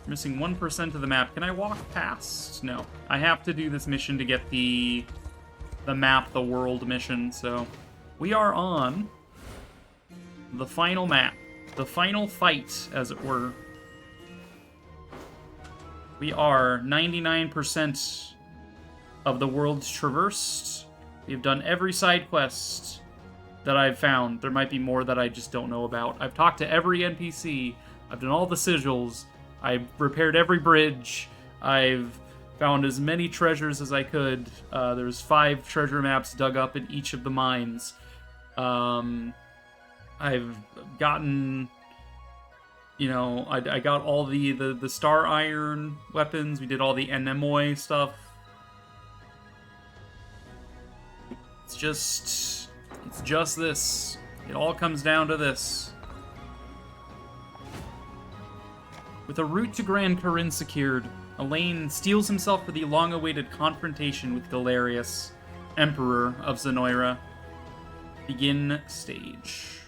Missing 1% of the map. Can I walk past? No. I have to do this mission to get the map, the world mission, so... We are on the final map. The final fight, as it were. We are 99% of the world's traversed. We've done every side quest that I've found. There might be more that I just don't know about. I've talked to every NPC. I've done all the sigils. I've repaired every bridge. I've found as many treasures as I could. There's 5 treasure maps dug up in each of the mines. I've gotten... You know, I got all the Star Iron weapons. We did all the Anemoi stuff. It's just this. It all comes down to this. With a route to Grand Corinne secured, Elaine steels himself for the long-awaited confrontation with Galerius, Emperor of Zenoira. Begin stage.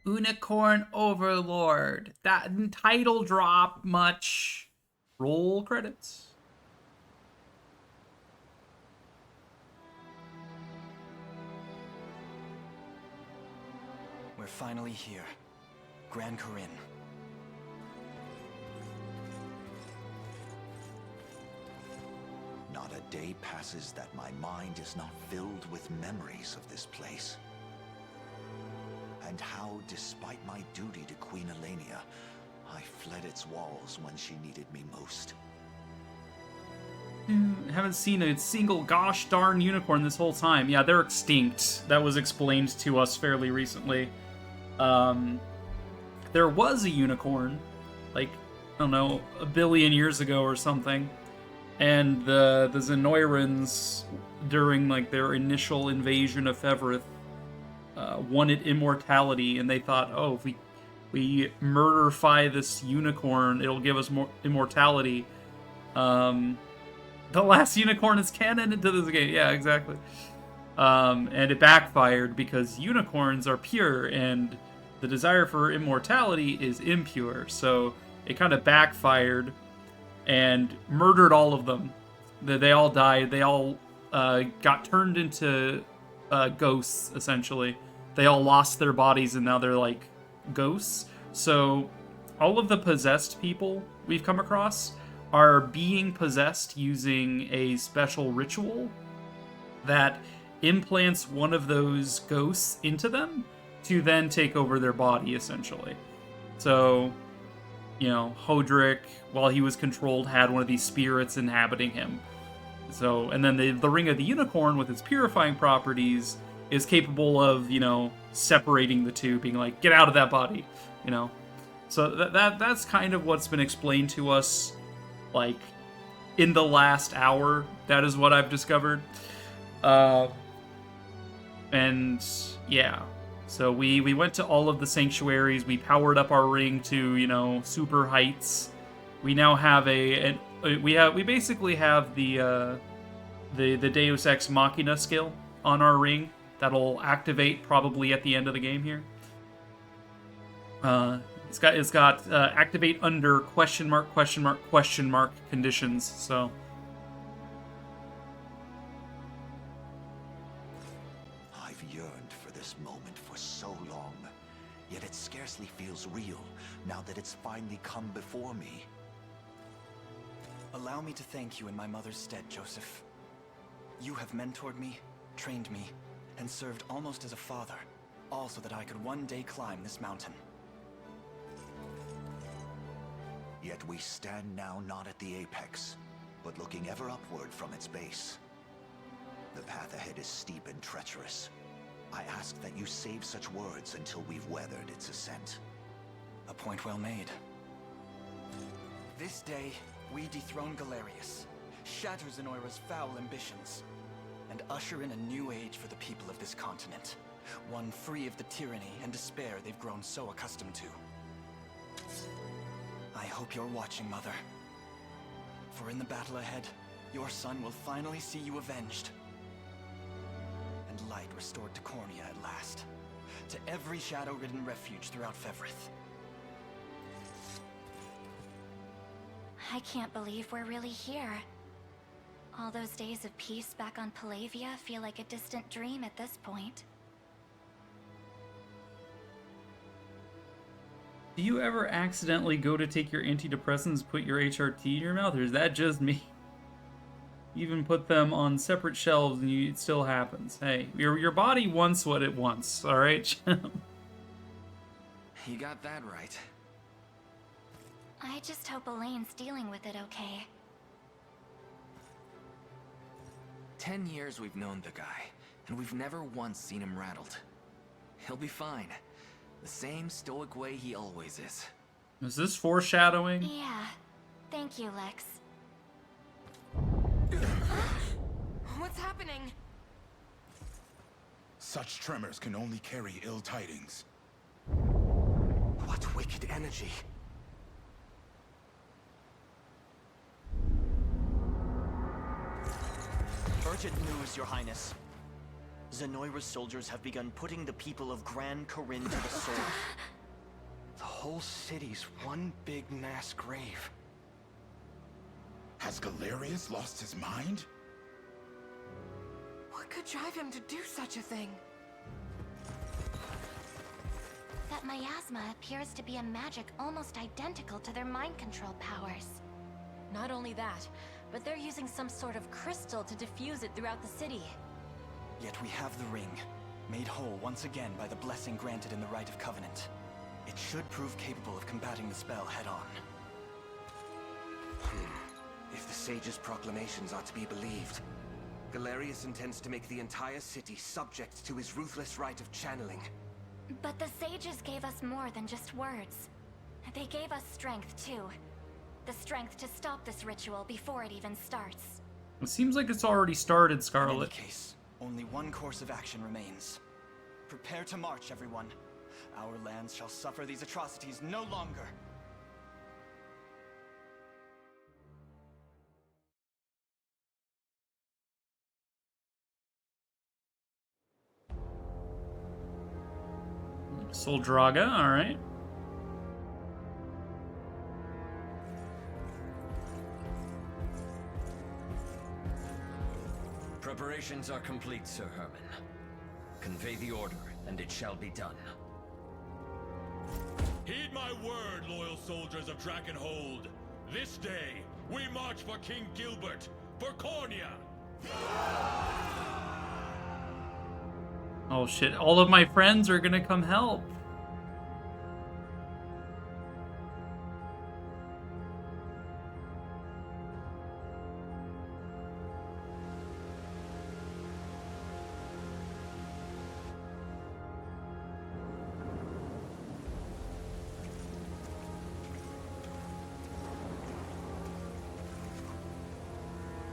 Unicorn Overlord. That title drop much. Roll credits. We're finally here. Grand Corinne. Not a day passes that my mind is not filled with memories of this place. And how, despite my duty to Queen Elenia, I fled its walls when she needed me most. Haven't seen a single gosh darn unicorn this whole time. Yeah, they're extinct. That was explained to us fairly recently. There was a unicorn, like, I don't know, 1 billion years ago or something. And the Zenoirans, during like their initial invasion of Fevrith, wanted immortality, and they thought, oh, if we murderify this unicorn, it'll give us more immortality. The last unicorn is canon into this game. Yeah, exactly. And it backfired because unicorns are pure, and the desire for immortality is impure. So it kind of backfired and murdered all of them. They all died. They all got turned into ghosts, essentially. They all lost their bodies, and now they're like ghosts. So all of the possessed people we've come across are being possessed using a special ritual that implants one of those ghosts into them to then take over their body, essentially. So, you know, Hodrick, while he was controlled, had one of these spirits inhabiting him. So, and then the Ring of the Unicorn, with its purifying properties, is capable of, you know, separating the two, being like, get out of that body, you know. So that's kind of what's been explained to us, like, in the last hour. That is what I've discovered. And, yeah. So we went to all of the sanctuaries, we powered up our ring to, you know, super heights. We now have we basically have the Deus Ex Machina skill on our ring that'll activate probably at the end of the game here. It's got activate under question mark conditions. So I've yearned for this moment for so long, yet it scarcely feels real now that it's finally come before me. Allow me to thank you in my mother's stead, Joseph. You have mentored me, trained me, and served almost as a father, all so that I could one day climb this mountain. Yet we stand now not at the apex, but looking ever upward from its base. The path ahead is steep and treacherous. I ask that you save such words until we've weathered its ascent. A point well made. This day, we dethrone Galerius, shatter Zenoira's foul ambitions, and usher in a new age for the people of this continent. One free of the tyranny and despair they've grown so accustomed to. I hope you're watching, Mother. For in the battle ahead, your son will finally see you avenged. And light restored to Cornea at last. To every shadow-ridden refuge throughout Fevrith. I can't believe we're really here. All those days of peace back on Palavia feel like a distant dream at this point. Do you ever accidentally go to take your antidepressants, put your HRT in your mouth, or is that just me? You even put them on separate shelves and it still happens. Hey, your body wants what it wants, alright? You got that right. I just hope Elaine's dealing with it okay. 10 years we've known the guy, and we've never once seen him rattled. He'll be fine. The same stoic way he always is. Is this foreshadowing? Yeah. Thank you, Lex. What's happening? Such tremors can only carry ill tidings. What wicked energy. Urgent news, Your Highness. Zenoira's soldiers have begun putting the people of Gran Corinne to the sword. The whole city's one big mass grave. Has Galerius lost his mind? What could drive him to do such a thing? That miasma appears to be a magic almost identical to their mind control powers. Not only that, but they're using some sort of crystal to diffuse it throughout the city. Yet we have the ring, made whole once again by the blessing granted in the Rite of Covenant. It should prove capable of combating the spell head-on. If the sage's proclamations are to be believed, Galerius intends to make the entire city subject to his ruthless rite of channeling. But the sages gave us more than just words. They gave us strength, too. The strength to stop this ritual before it even starts. It seems like it's already started, In Scarlet. any case, only one course of action remains. Prepare to march, everyone. Our lands shall suffer these atrocities no longer. Soldraga, alright. Preparations are complete, Sir Herman. Convey the order, and it shall be done. Heed my word, loyal soldiers of Drakenhold. This day, we march for King Gilbert, for Cornia! Oh shit, all of my friends are gonna come help.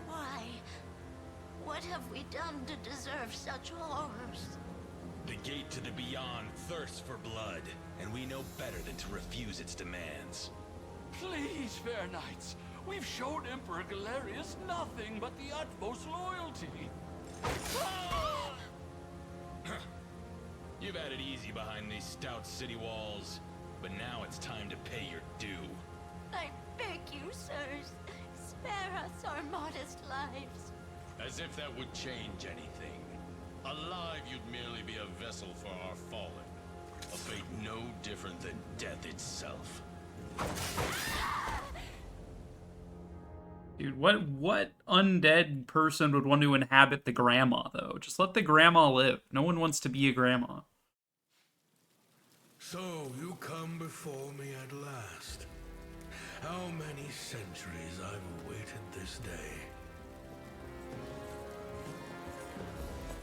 Why? What have we done to deserve such horrors? The gate to the beyond thirsts for blood, and we know better than to refuse its demands. Please, fair knights, we've shown Emperor Galerius nothing but the utmost loyalty. You've had it easy behind these stout city walls, but now it's time to pay your due. I beg you, sirs, spare us our modest lives. As if that would change anything. Alive, you'd merely be a vessel for our fallen. A fate no different than death itself. Dude, what undead person would want to inhabit the grandma, though? Just let the grandma live. No one wants to be a grandma. So, you come before me at last. How many centuries I've awaited this day.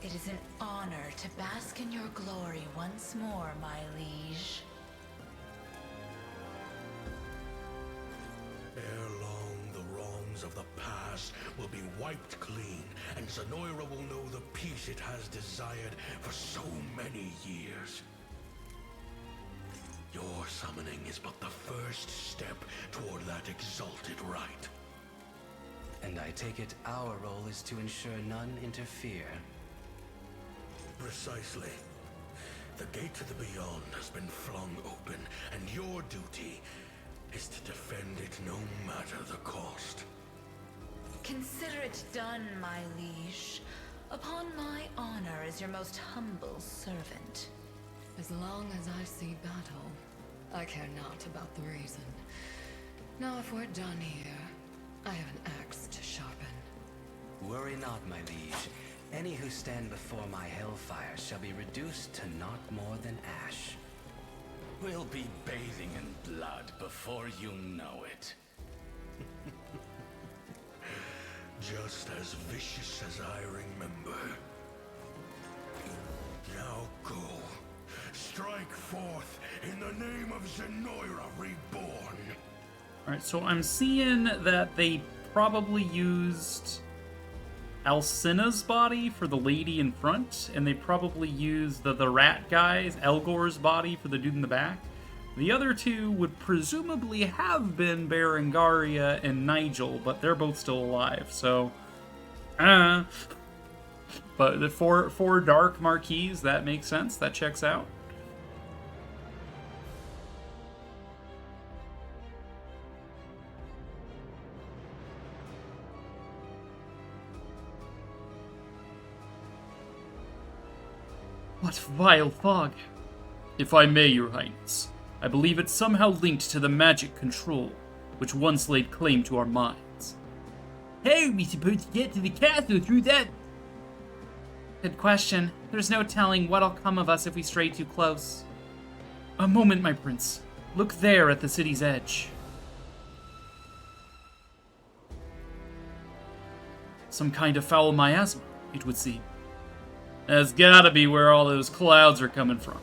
It is an honor to bask in your glory once more, my liege. Ere long, the wrongs of the past will be wiped clean, and Zenoira will know the peace it has desired for so many years. Your summoning is but the first step toward that exalted rite. And I take it our role is to ensure none interfere. Precisely. The gate to the beyond has been flung open, and your duty is to defend it no matter the cost. Consider it done, my liege. Upon my honor as your most humble servant. As long as I see battle, I care not about the reason. Now if we're done here, I have an axe to sharpen. Worry not, my liege. Any who stand before my hellfire shall be reduced to not more than ash. We'll be bathing in blood before you know it. Just as vicious as I remember. Now go. Strike forth in the name of Zenoira Reborn. Alright, so I'm seeing that they probably used Alcina's body for the lady in front, and they probably used the rat guy's, Elgor's body for the dude in the back. The other two would presumably have been Berengaria and Nigel, but they're both still alive, so... But the four Dark Marquis, that makes sense, that checks out. What vile fog! If I may, Your Highness, I believe it's somehow linked to the magic control, which once laid claim to our minds. How are we supposed to get to the castle through that? Good question. There's no telling what'll come of us if we stray too close. A moment, my prince. Look there at the city's edge. Some kind of foul miasma, it would seem. That's gotta be where all those clouds are coming from.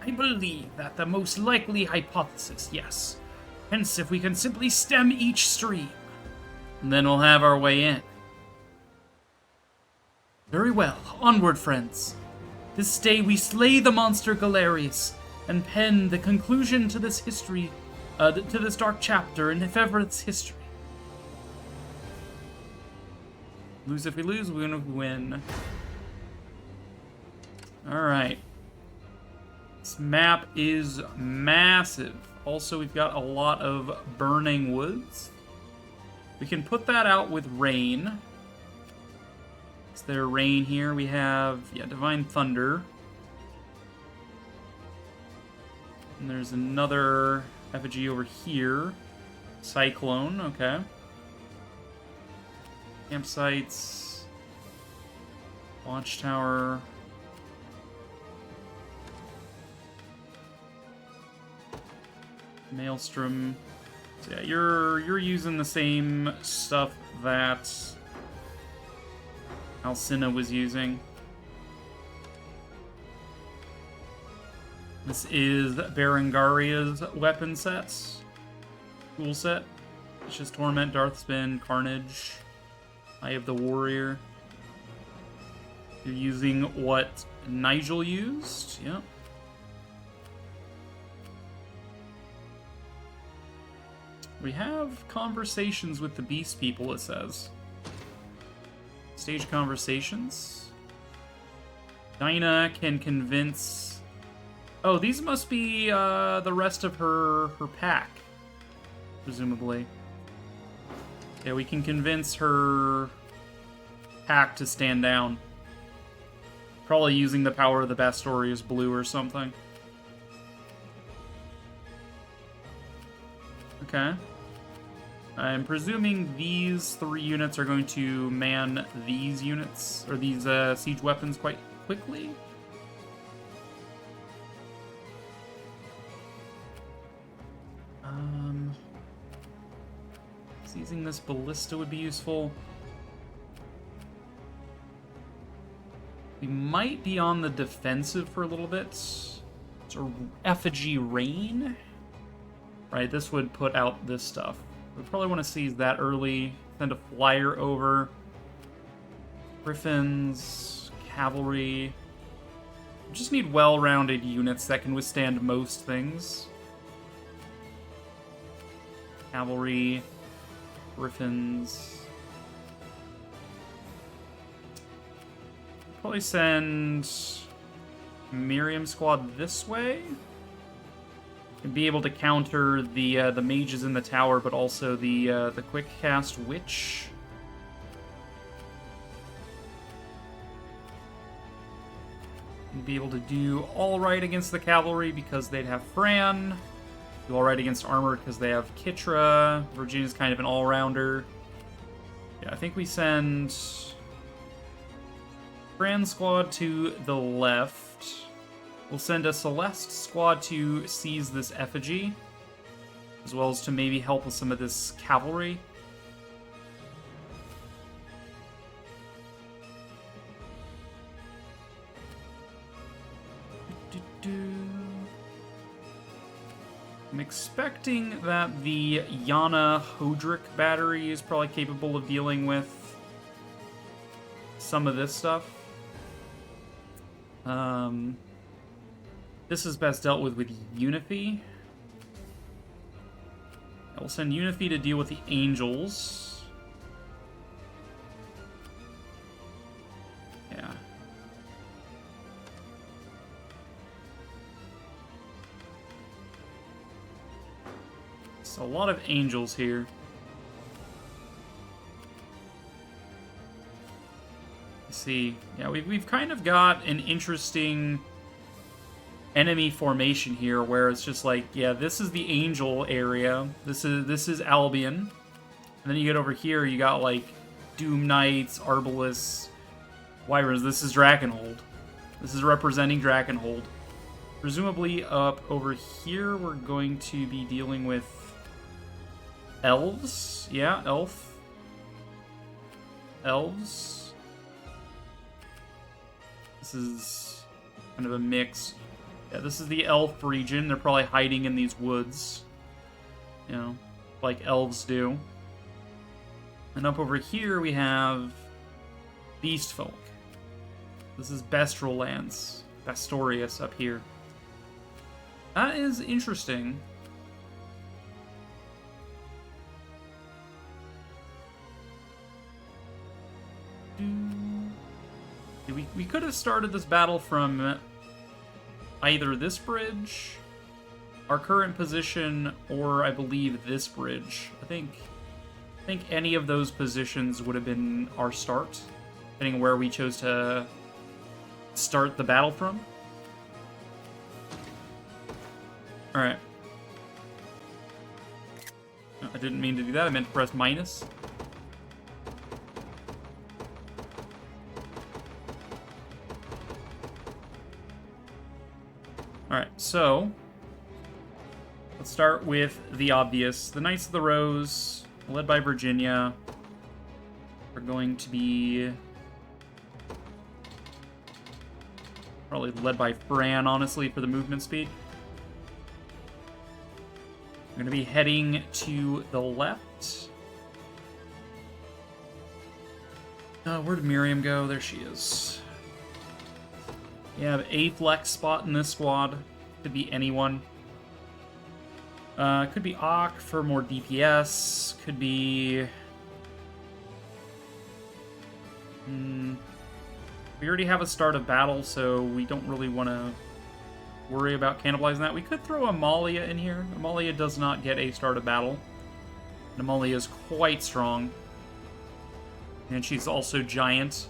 I believe that the most likely hypothesis, yes. Hence, if we can simply stem each stream, then we'll have our way in. Very well, onward, friends. This day we slay the monster Galerius, and pen the conclusion to this history, to this dark chapter in Fevret's history. Lose if we lose, we're gonna win. Alright. This map is massive. Also, we've got a lot of burning woods. We can put that out with rain. Is there rain here? We have, yeah, Divine Thunder. And there's another effigy over here. Cyclone, okay. Campsites. Watchtower. Maelstrom. So yeah, you're using the same stuff that Alcina was using. This is Berengaria's weapon sets. Tool set. It's just Torment, Darthspin, Carnage, Eye of the Warrior. You're using what Nigel used. Yep. We have conversations with the Beast People, it says. Stage conversations. Dinah can convince... Oh, these must be the rest of her pack, presumably. Yeah, we can convince her pack to stand down. Probably using the power of the Bastorius Blue or something. Okay. I'm presuming these 3 units are going to man these units, or these siege weapons quite quickly. Seizing this ballista would be useful. We might be on the defensive for a little bit. So effigy rain. Right, this would put out this stuff. We probably want to seize that early. Send a flyer over. Griffins, cavalry. We just need well-rounded units that can withstand most things. Cavalry, Griffins. Probably send Miriam squad this way. And be able to counter the mages in the tower, but also the quick cast witch. And be able to do all right against the cavalry because they'd have Fran. Do all right against armor because they have Kitra. Virginia's kind of an all-rounder. Yeah, I think we send Fran squad to the left. We'll send a Celeste squad to seize this effigy, as well as to maybe help with some of this cavalry. I'm expecting that the Yana Hodrick battery is probably capable of dealing with some of this stuff. This is best dealt with Unify. I will send Unify to deal with the Angels. Yeah. So a lot of Angels here. Let's see. Yeah, we've kind of got an interesting enemy formation here where it's just like, yeah, this is the Angel area. This is Albion. And then you get over here, you got like Doom Knights, Arbalists, Wyverns. This is Drakenhold. This is representing Drakenhold. Presumably up over here we're going to be dealing with Elves. Yeah, Elves. This is kind of a mix. Yeah, this is the elf region. They're probably hiding in these woods. You know, like elves do. And up over here we have Beast Folk. This is Bestral Lands. Bastorius up here. That is interesting. We could have started this battle from either this bridge, our current position, or I believe this bridge. I think any of those positions would have been our start, depending on where we chose to start the battle from. Alright. I didn't mean to do that, I meant to press minus. Alright, so let's start with the obvious. The Knights of the Rose, led by Virginia, are going to be probably led by Fran, honestly, for the movement speed. We're going to be heading to the left. Where did Miriam go? There she is. You have a flex spot in this squad. Could be anyone. Could be Ock for more DPS. Could be... We already have a start of battle, so we don't really want to worry about cannibalizing that. We could throw Amalia in here. Amalia does not get a start of battle. And Amalia is quite strong. And she's also giant.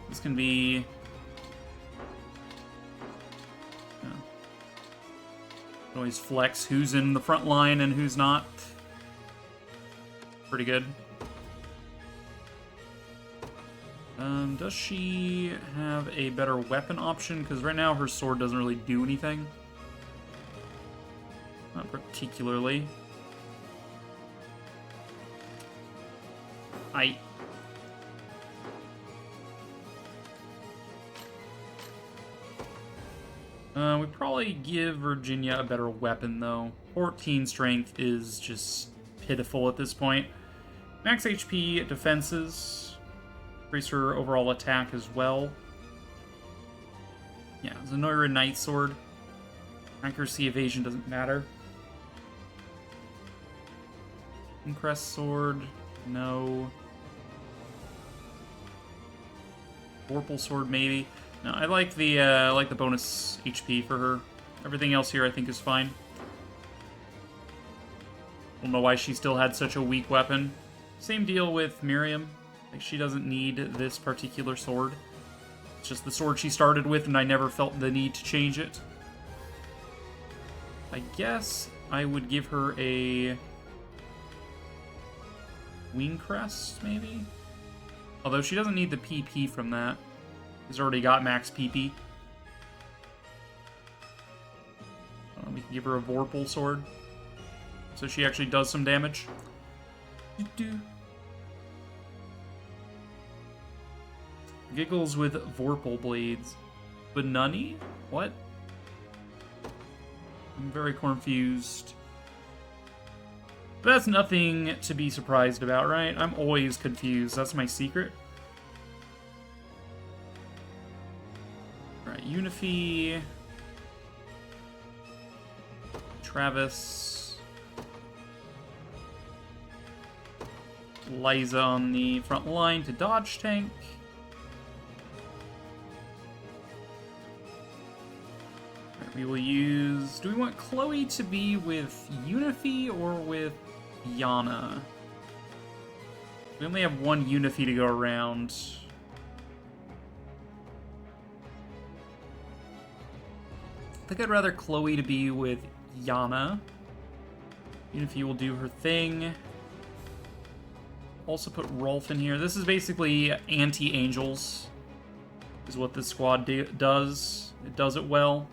This can be... always flex who's in the front line and who's not. Pretty good. Does she have a better weapon option? Because right now her sword doesn't really do anything. Not particularly. We probably give Virginia a better weapon, though. 14 strength is just pitiful at this point. Max HP defenses. Increase her overall attack as well. Yeah, Zenoira Knight Sword. Accuracy, evasion doesn't matter. Crest Sword, no. Vorpal Sword, maybe. No, I like the bonus HP for her. Everything else here I think is fine. Don't know why she still had such a weak weapon. Same deal with Miriam. Like, she doesn't need this particular sword. It's just the sword she started with, and I never felt the need to change it. I guess I would give her a Wing Crest, maybe? Although she doesn't need the PP from that. She's already got max PP. We can give her a Vorpal sword. So she actually does some damage. Giggles with Vorpal blades. Banani? What? I'm very confused. But that's nothing to be surprised about, right? I'm always confused. That's my secret. Alright, Unify. Travis. Liza on the front line to dodge tank. We will use... Do we want Chloe to be with Unify or with Yana? We only have one Unify to go around. I think I'd rather Chloe to be with Yana. Unify will do her thing. Also put Rolf in here. This is basically anti-angels, is what this squad does. It does it well.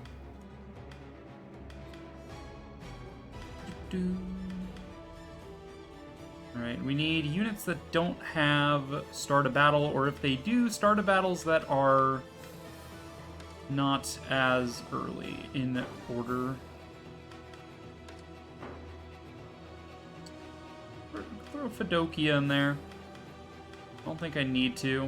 Alright, we need units that don't have start a battle, or if they do, start a battles that are not as early in order. Throw Fedokia in there. I don't think I need to.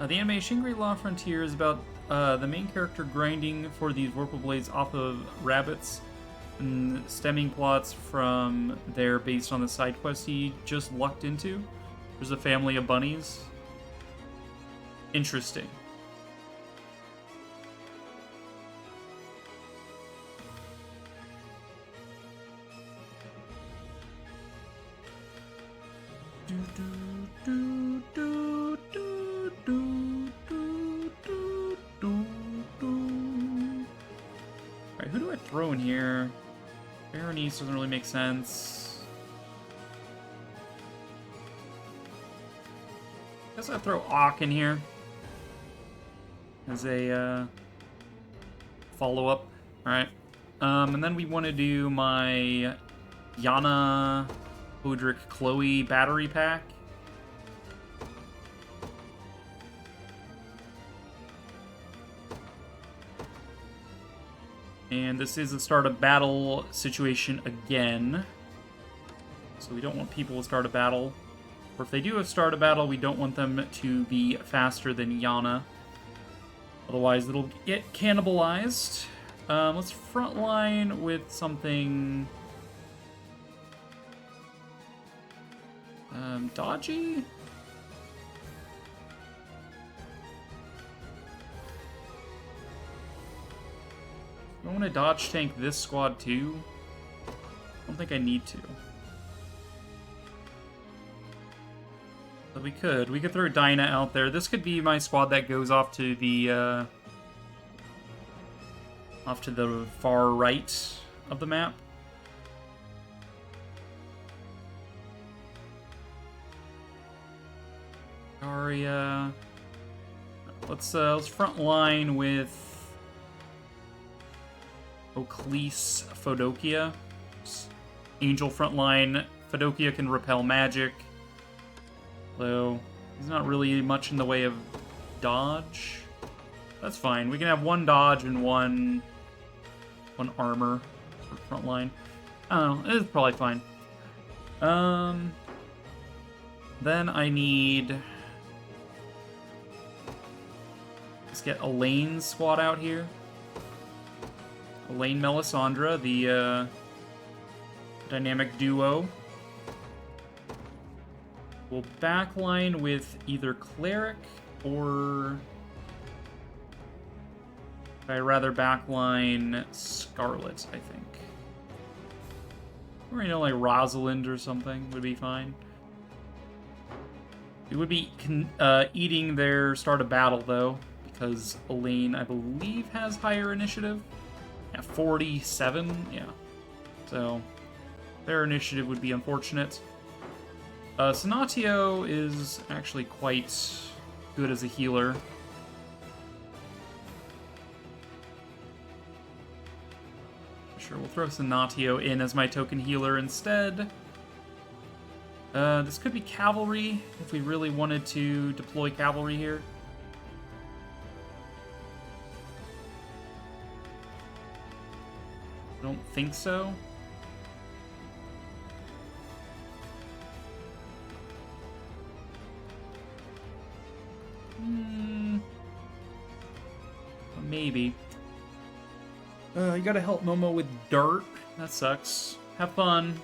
The anime Shangri-La Frontier is about the main character grinding for these Vorpal blades off of rabbits and stemming plots from there based on the side quest he just lucked into. There's a family of bunnies. Interesting. Alright, who do I throw in here? Berenice doesn't really make sense. I guess I'd throw Auk in here as a follow-up. Alright. And then we want to do my Yana, Hodrick, Chloe battery pack. And this is a start a battle situation again. So we don't want people to start a battle. Or if they do start a battle, we don't want them to be faster than Yana. Otherwise, it'll get cannibalized. Let's frontline with something... dodgy? I want to dodge tank this squad too. I don't think I need to. But we could. We could throw Dinah out there. This could be my squad that goes off to the far right of the map. Arya. Let's front line with Oclese Fedokia. Angel frontline. Fedokia can repel magic. Though he's not really much in the way of dodge. That's fine. We can have one dodge and one armor for frontline. I don't know. It's probably fine. Then I need... Let's get Elaine's squad out here. Elaine Melisandre, the dynamic duo. We'll backline with either Cleric or... I'd rather backline Scarlet, I think. Or, you know, like Rosalind or something would be fine. It would be eating their start of battle, though, because Elaine, I believe, has higher initiative. Yeah, 47, yeah. So, their initiative would be unfortunate. Sonatio is actually quite good as a healer. Sure, we'll throw Sonatio in as my token healer instead. This could be cavalry, if we really wanted to deploy cavalry here. I don't think so. Maybe. You gotta help Momo with dirt. That sucks. Have fun.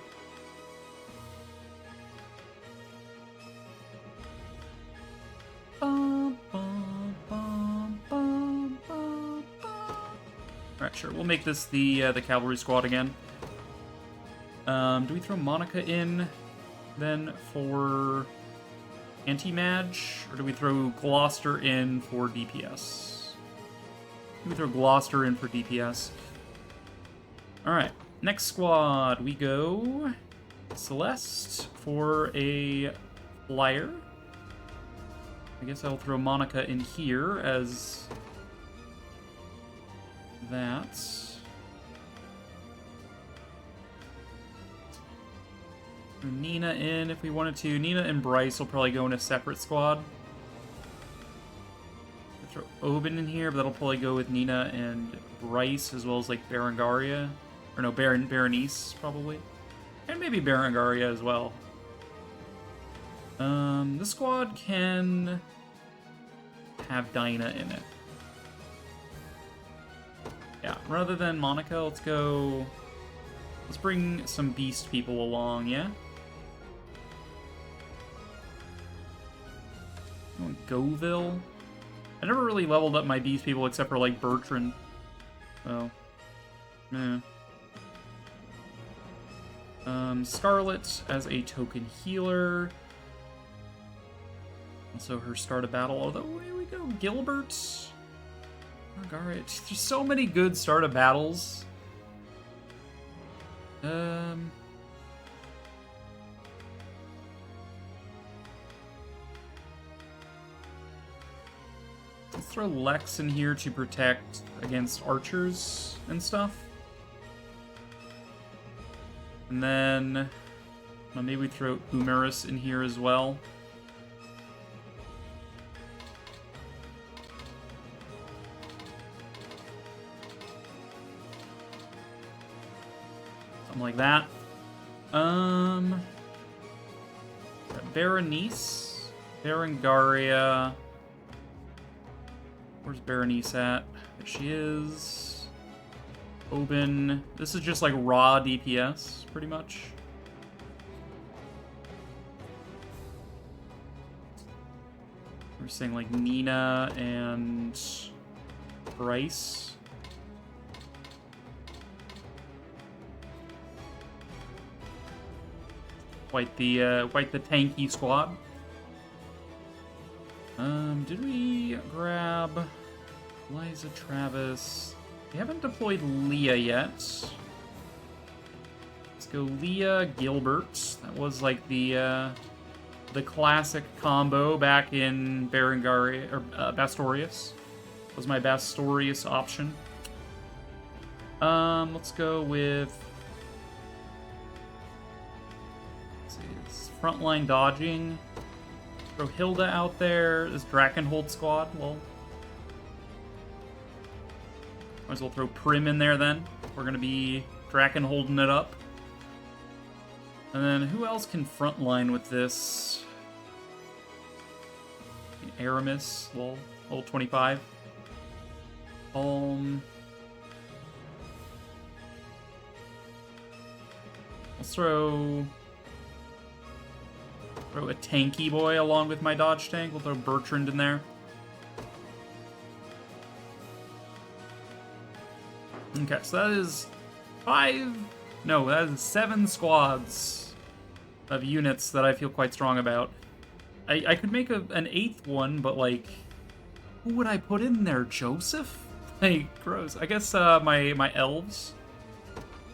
Alright, sure. We'll make this the cavalry squad again. Do we throw Monica in then for anti-mage? Or do we throw Gloucester in for DPS? We throw Gloucester in for DPS. Alright, next squad, we go Celeste for a flyer. I guess I'll throw Monica in here as that. Throw Nina in if we wanted to. Nina and Bryce will probably go in a separate squad. Throw Oben in here, but that'll probably go with Nina and Bryce, as well as like Berengaria. Or no, Berenice, probably. And maybe Berengaria as well. This squad can have Dinah in it. Yeah, rather than Monica, let's go... Let's bring some beast people along, yeah? Goville? I never really leveled up my beast people except for, like, Bertrand. So, yeah. Scarlet as a token healer. Also her start of battle, although, here we go, Gilbert. Margaret. There's so many good start of battles. Let's throw Lex in here to protect against archers and stuff. And then maybe we throw Umaris in here as well. Something like that. Berenice, Berengaria. Where's Berenice at? There she is. Oben. This is just like raw DPS, pretty much. We're saying like Nina and Bryce. Quite the tanky squad. Did we grab Liza Travis? We haven't deployed Leah yet. Let's go Leah Gilbert. That was like the classic combo back in Berengaria or Bastorius. Was my Bastorius option. Let's go with. Frontline dodging. Throw Hilda out there. This Drakenholt squad. Well, might as well throw Prim in there then. We're gonna be Drakenholding it up. And then who else can frontline with this? Aramis. Well, level 25. Let's throw Throw a tanky boy along with my dodge tank. We'll throw Bertrand in there. Okay, so that is 7 squads of units that I feel quite strong about. I could make an 8th one, but, like, who would I put in there? Joseph? Like, gross. I guess my elves.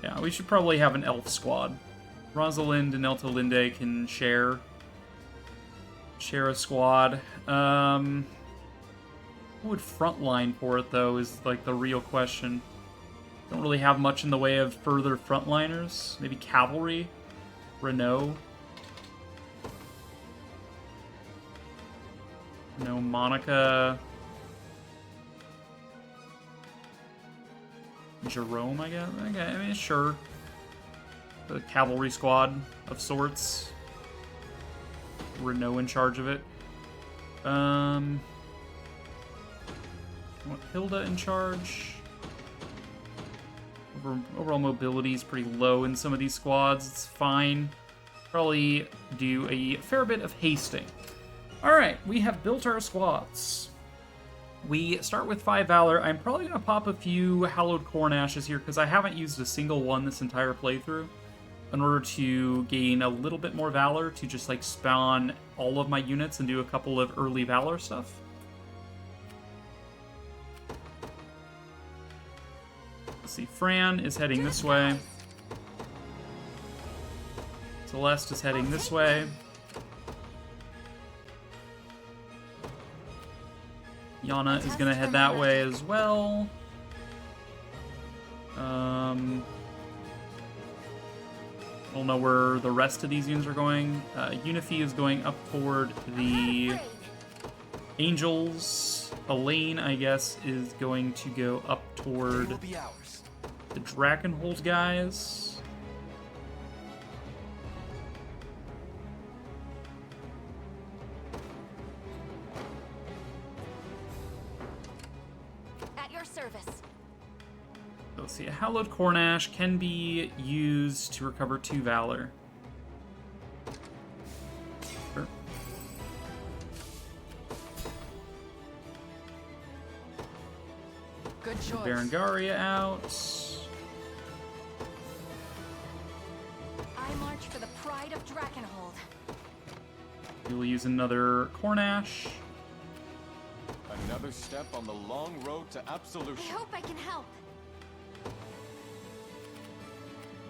Yeah, we should probably have an elf squad. Rosalind and Eltolinde can share a squad. Who would frontline for it, though, is, like, the real question. Don't really have much in the way of further frontliners. Maybe cavalry? Renault? No, Monica. Jerome, I guess? Okay, I mean, sure. The cavalry squad of sorts. Renault in charge of it. Want Hilda in charge. Overall mobility is pretty low in some of these squads. It's fine. Probably do a fair bit of hasting. Alright, we have built our squads. We start with 5 Valor. I'm probably going to pop a few Hallowed Corn Ashes here because I haven't used a single one this entire playthrough in order to gain a little bit more Valor to just like spawn all of my units and do a couple of early Valor stuff. Let's see, Fran is heading this way. Celeste is heading this way. Yana is gonna head that way as well. I don't know where the rest of these units are going. Unifi is going up toward the Angels. Elaine, I guess, is going to go up toward the Drakenhold guys. Let's see, a Hallowed Cornash can be used to recover 2 Valor. Sure. Good choice. Berengaria out. I march for the pride of Drakenhold. We will use another Cornash. Another step on the long road to absolution. I hope I can help.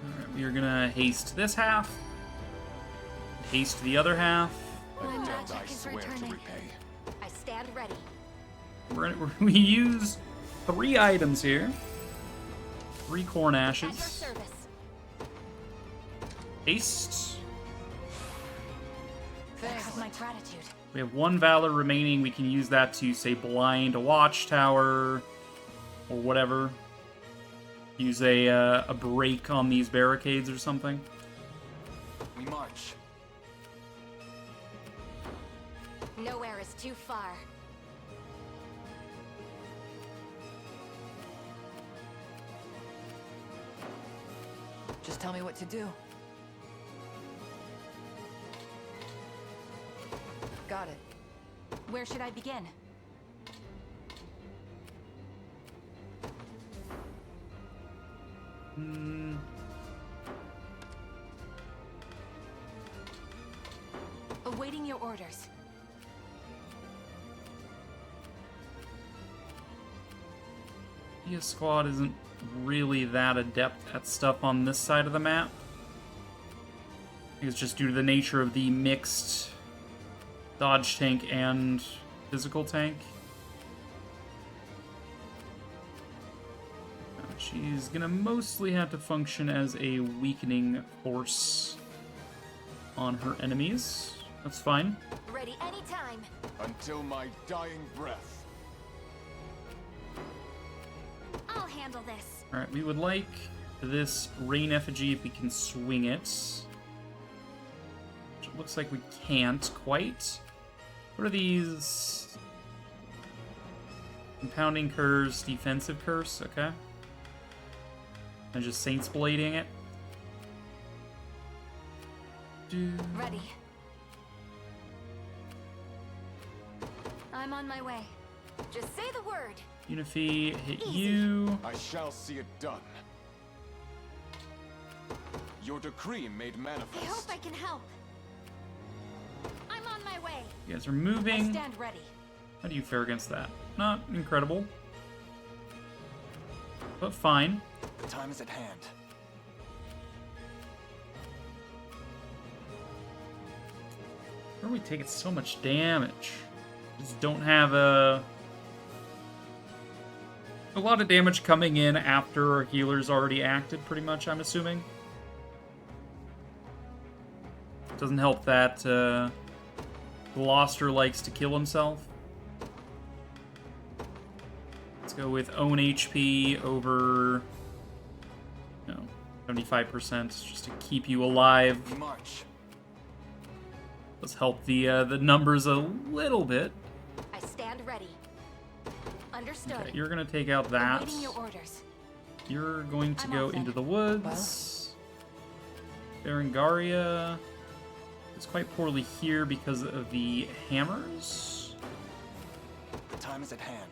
Alright, we are gonna haste this half. Haste the other half. My magic is returning. I stand ready. We use 3 items here. 3 Corn Ashes. Haste. Thanks. My gratitude. We have 1 Valor remaining. We can use that to, say, blind a watchtower or whatever. Use a break on these barricades or something. We march. Nowhere is too far. Just tell me what to do. Got it. Where should I begin? Awaiting your orders. The squad isn't really that adept at stuff on this side of the map. I think it's just due to the nature of the mixed dodge tank and physical tank. She's gonna mostly have to function as a weakening force on her enemies. That's fine. Ready anytime. Until my dying breath. I'll handle this. Alright, we would like this rain effigy if we can swing it. Which it looks like we can't quite. What are these? Compounding curse, defensive curse, okay. And just Saints Blading it. Ready. I'm on my way. Just say the word. Unify, hit you. I shall see it done. Your decree made manifest. I hope I can help. I'm on my way. You guys are moving. I stand ready. How do you fare against that? Not incredible. But fine. The time is at hand. Where are we taking so much damage? Just don't have a lot of damage coming in after our healer's already acted, pretty much, I'm assuming. Doesn't help that Gloucester likes to kill himself. Let's go with own HP over 75% just to keep you alive. We march. Let's help the numbers a little bit. I stand ready. Understood. Okay, you're gonna take out that. Awaiting your orders. You're going to I'm go off into then. the woods. Berengaria is quite poorly here because of the hammers. The time is at hand.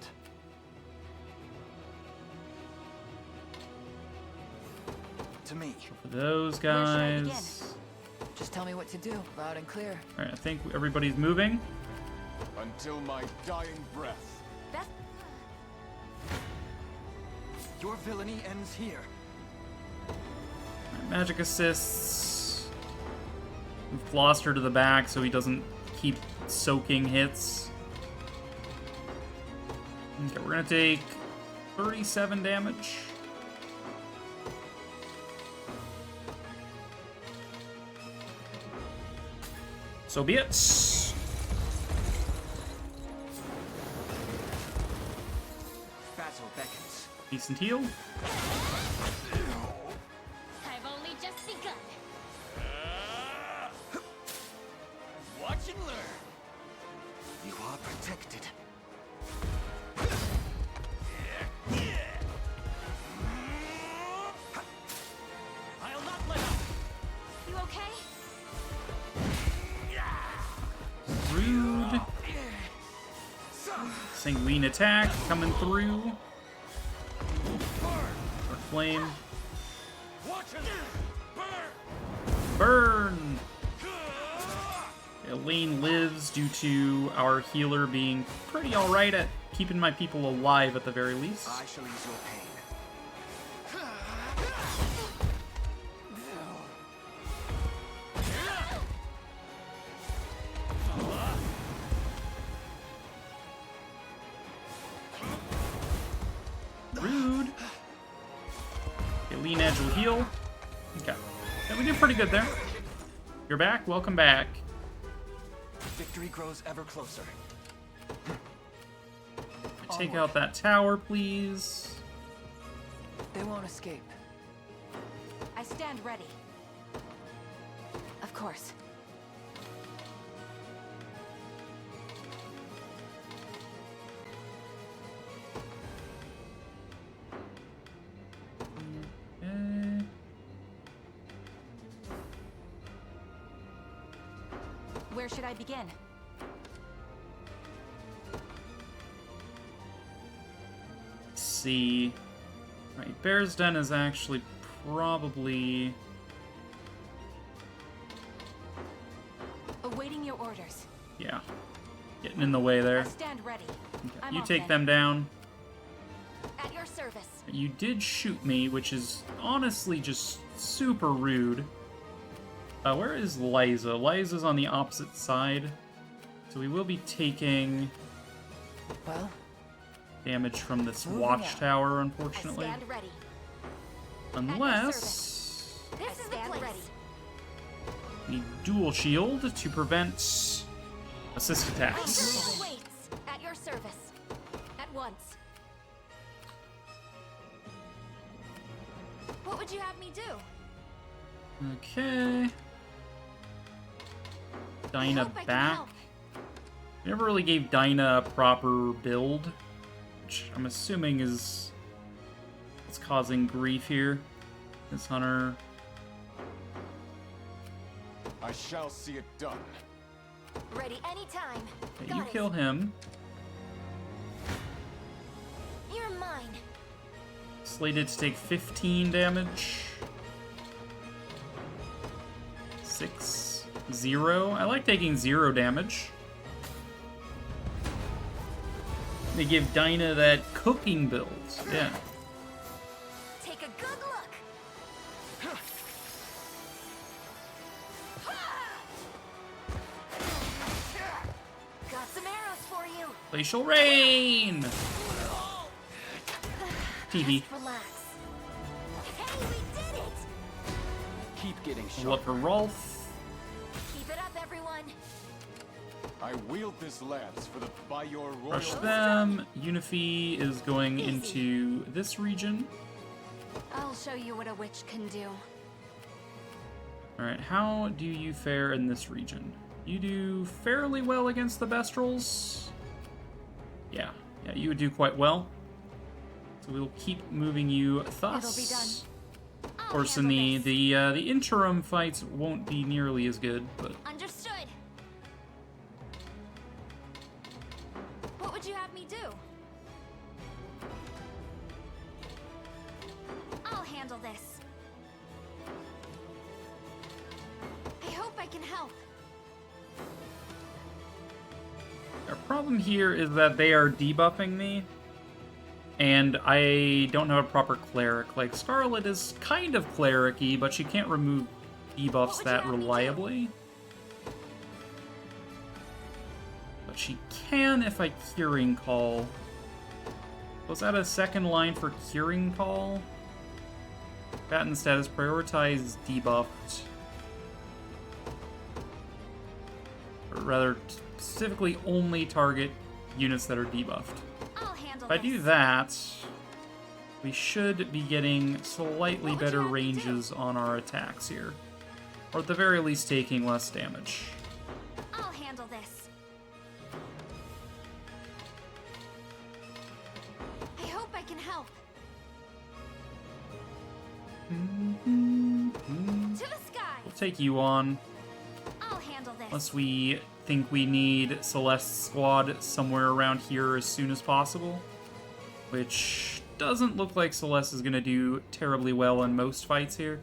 To me. For those guys. Just tell me what to do, loud and clear. Alright, I think everybody's moving. Until my dying breath. That's... Your villainy ends here. Alright, magic assists. Move Gloucester to the back so he doesn't keep soaking hits. Okay, we're gonna take 37 damage. So be it. Basil beckons. Decent heal. I've only just begun. Watch and learn. You are protected. I'll not let up. You okay? Rude. Sanguine attack coming through. Or flame. Burn! Elaine lives due to our healer being pretty alright at keeping my people alive at the very least. I shall ease your pain. Rude. Okay, lean edge will heal. Okay. Yeah, we did pretty good there. You're back? Welcome back. Victory grows ever closer. Take out that tower, please. They won't escape. I stand ready. Of course. Okay. Where should I begin? Let's see. Right, Bear's Den is actually probably... Awaiting your orders. Yeah. Getting in the way there. I stand ready. Okay, you take them down. At your service. You did shoot me, which is honestly just super rude. Where is Liza? Liza's on the opposite side. So we will be taking damage from this watchtower, unfortunately. I stand ready. Unless This is the place. Ready. we need dual shield to prevent assist attacks. Waits. At your service. At once. What would you have me do? Okay. Dinah back. We never really gave Dinah a proper build, which I'm assuming is what's causing grief here. This hunter. I shall see it done. Ready anytime. Okay, you kill him. mine. Slated to take 15 damage. 6, 0. I like taking 0 damage. They give Dinah that cooking build. Yeah. Take a good look. Got some arrows for you. Glacial Rain! TV. Relax. Hey, we did it! Keep getting Look shot. for Rolf. Keep it up, everyone. I wield this lance for the by your royal. Crush them. Unifi is going into this region. I'll show you what a witch can do. Alright, how do you fare in this region? You do fairly well against the Bestrels. Yeah, you would do quite well. So we'll keep moving you thus. It'll be done. Of course, in the interim fights won't be nearly as good, but Understood. What would you have me do? I'll handle this. I hope I can help. our problem here is that they are debuffing me, and I don't have a proper cleric. Like, Scarlet is kind of cleric-y, but she can't remove debuffs that reliably. But she can if I Curing Call. Was that a second line for Curing Call? Baton status, prioritize debuffed. Or rather, specifically only target units that are debuffed. If I do that, we should be getting slightly better ranges on our attacks here. Or at the very least taking less damage. I'll handle this. I hope I can help. To the sky. We'll take you on. I'll handle this. Unless we think we need Celeste's squad somewhere around here as soon as possible. Which doesn't look like Celeste is going to do terribly well in most fights here.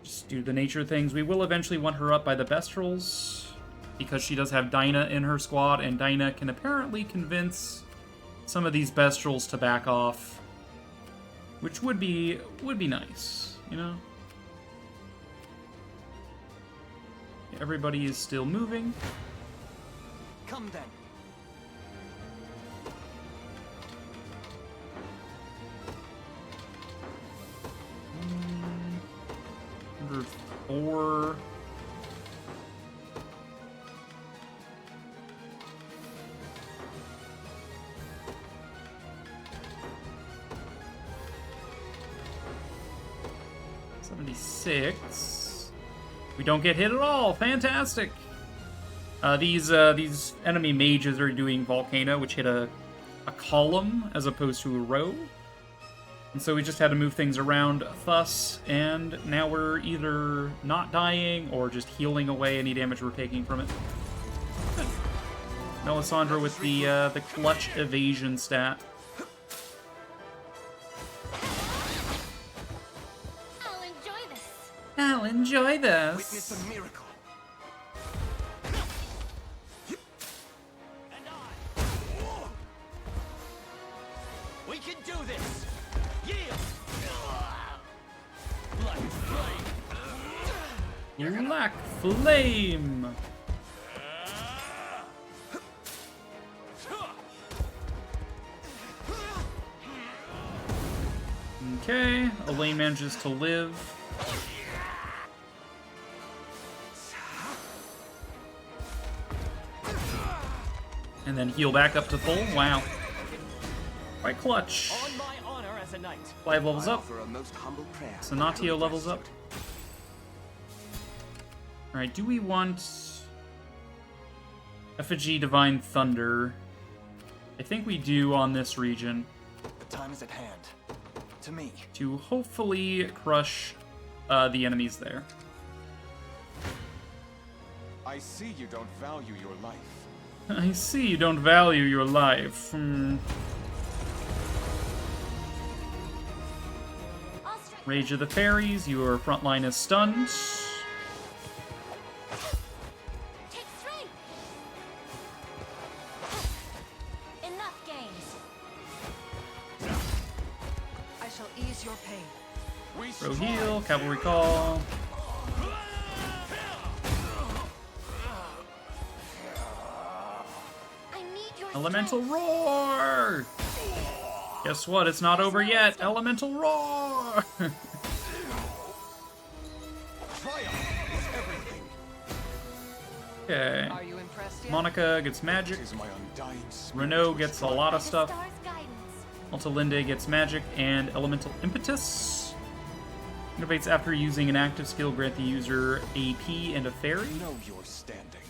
Just due to the nature of things. We will eventually want her up by the Bestrels, because she does have Dinah in her squad, and Dinah can apparently convince some of these Bestrels to back off. Which would be nice, you know? Everybody is still moving. Come then. Number 4. $76. We don't get hit at all. Fantastic. These enemy mages are doing Volcano, which hit a column as opposed to a row. And so we just had to move things around thus, and now we're either not dying or just healing away any damage we're taking from it. Good. Melisandre with the clutch evasion stat. I'll enjoy this. I'll enjoy this. Witness a miracle. We can do this! Yield! Black flame! Black Flame! Okay, Elaine manages to live. And then heal back up to full. Wow. Quite clutch. On my honor as a knight. 5 levels up. For a most humble prayer. Sonatio levels up. Alright, do we want Effigy Divine Thunder? I think we do on this region. The time is at hand. To me. To hopefully crush the enemies there. I see you don't value your life. I see you don't value your life. Rage of the Fairies, your front line is stunned. Take strength. Enough games. I shall ease your pain. Throw heal, cavalry call. I need your Elemental roar! Guess what? It's not over yet. Elemental roar! Okay. Are you impressed yet? Monica gets magic. Renault gets a lot of stuff. Altalinde gets magic and elemental impetus. Innovates after using an active skill, grant the user AP and a fairy. Know your standing.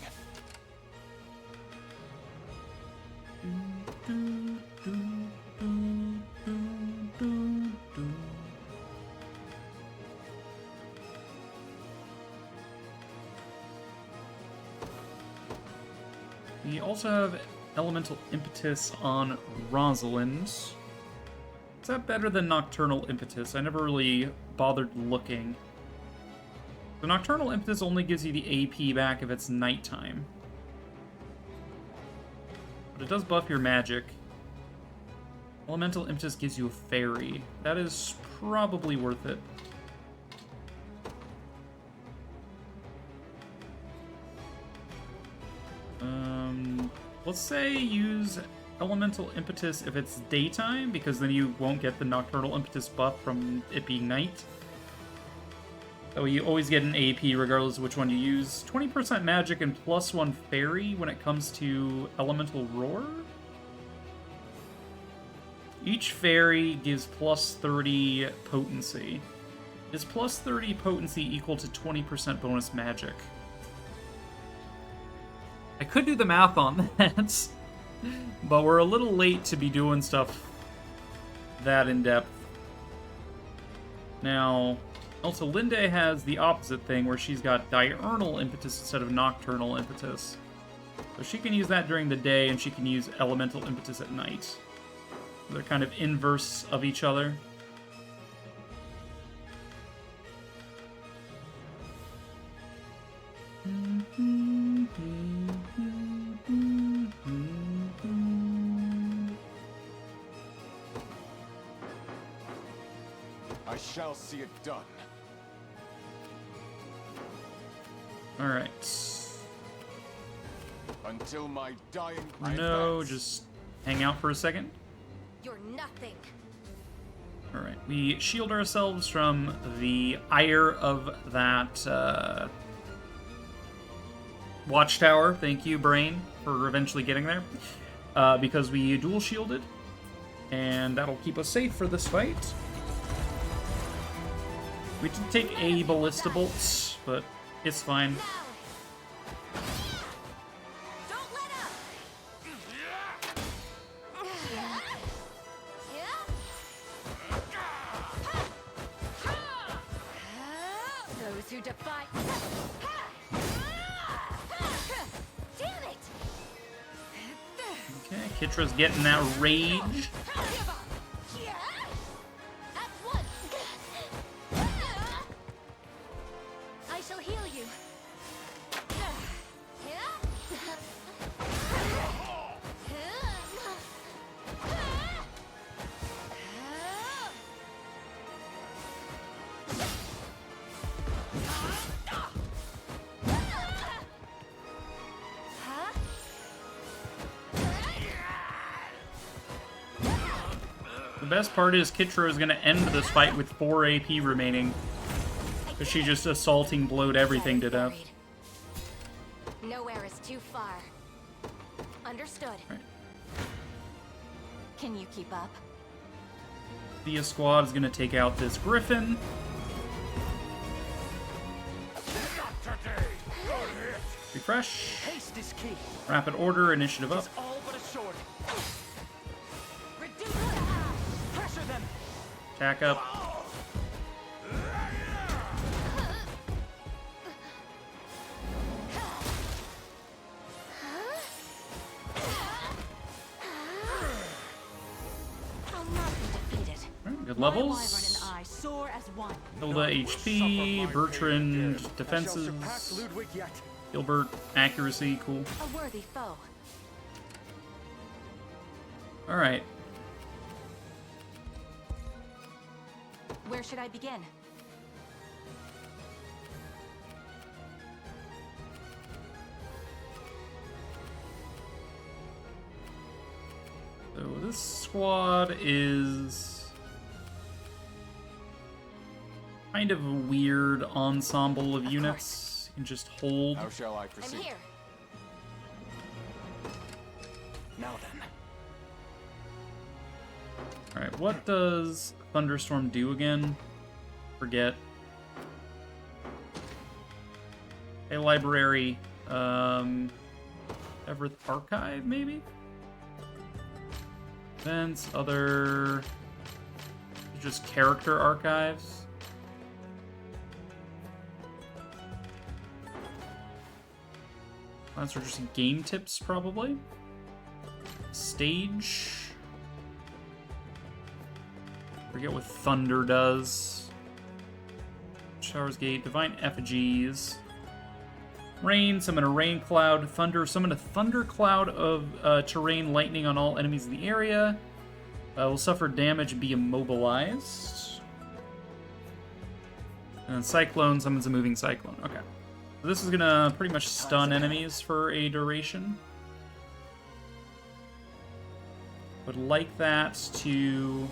We also have elemental impetus on Rosalind. Is that better than nocturnal impetus? I never really bothered looking. The nocturnal impetus only gives you the AP back if it's nighttime. But it does buff your magic. Elemental impetus gives you a fairy. That is probably worth it. Let's say use elemental impetus if it's daytime, because then you won't get the nocturnal impetus buff from it being night. So you always get an AP regardless of which one you use. 20% magic and +1 fairy when it comes to elemental roar. Each fairy gives +30 potency. Is +30 potency equal to 20% bonus magic? I could do the math on that, but we're a little late to be doing stuff that in-depth. Now, Altalinde has the opposite thing, where she's got diurnal impetus instead of nocturnal impetus. So she can use that during the day, and she can use elemental impetus at night. They're kind of inverse of each other. I shall see it done. Alright. Until my dying No, just hang out for a second. You're nothing. Alright, we shield ourselves from the ire of that watchtower. Thank you, Brain, for eventually getting there. Because we dual shielded, and that'll keep us safe for this fight. We did take a ballista bolt, but it's fine. Those who defy. Damn it! Okay, Kitra's getting that rage. I shall heal you. The best part is Kitra is going to end this fight with 4 AP remaining. Because she just assaulting blowed everything to death. Nowhere is too far. Understood. Right. Can you keep up? The squad is going to take out this Griffin. Refresh. Haste is key. Rapid order, initiative up. All but a sword. Pressure them. Attack up. I'll not be defeated. Right, good My levels. wyvern and I soar as one. Hilda HP, Bertrand defenses, Gilbert accuracy, cool. A worthy foe. Alright. Where should I begin? So this squad is kind of a weird ensemble of units. You can just hold. How shall I proceed? I'm here. Now then. Alright, what does Thunderstorm do again? Forget. A library. Everett Archive, maybe? Events, other... just character archives. Those are just game tips, probably. Stage. Forget what Thunder does. Showers Gate, Divine Effigies. Rain, summon a rain cloud. Thunder, summon a thunder cloud of terrain lightning on all enemies in the area. Will suffer damage and be immobilized. And Cyclone summons a moving cyclone. Okay. So this is gonna pretty much stun enemies for a duration. Would like that to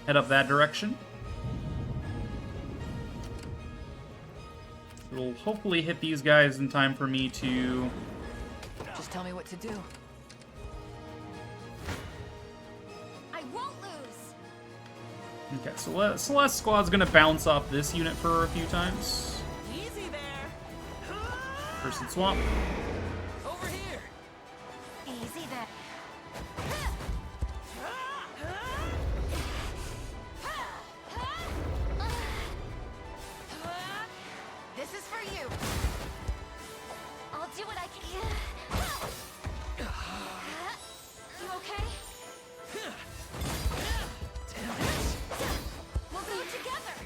head up that direction. It'll hopefully hit these guys in time for me to... Just tell me what to do. I won't lose. Okay, so Celeste Squad's gonna bounce off this unit for a few times. Easy there. Person Swamp. Over here. Easy there. This is for you. I'll do what I can. You okay? We'll go together.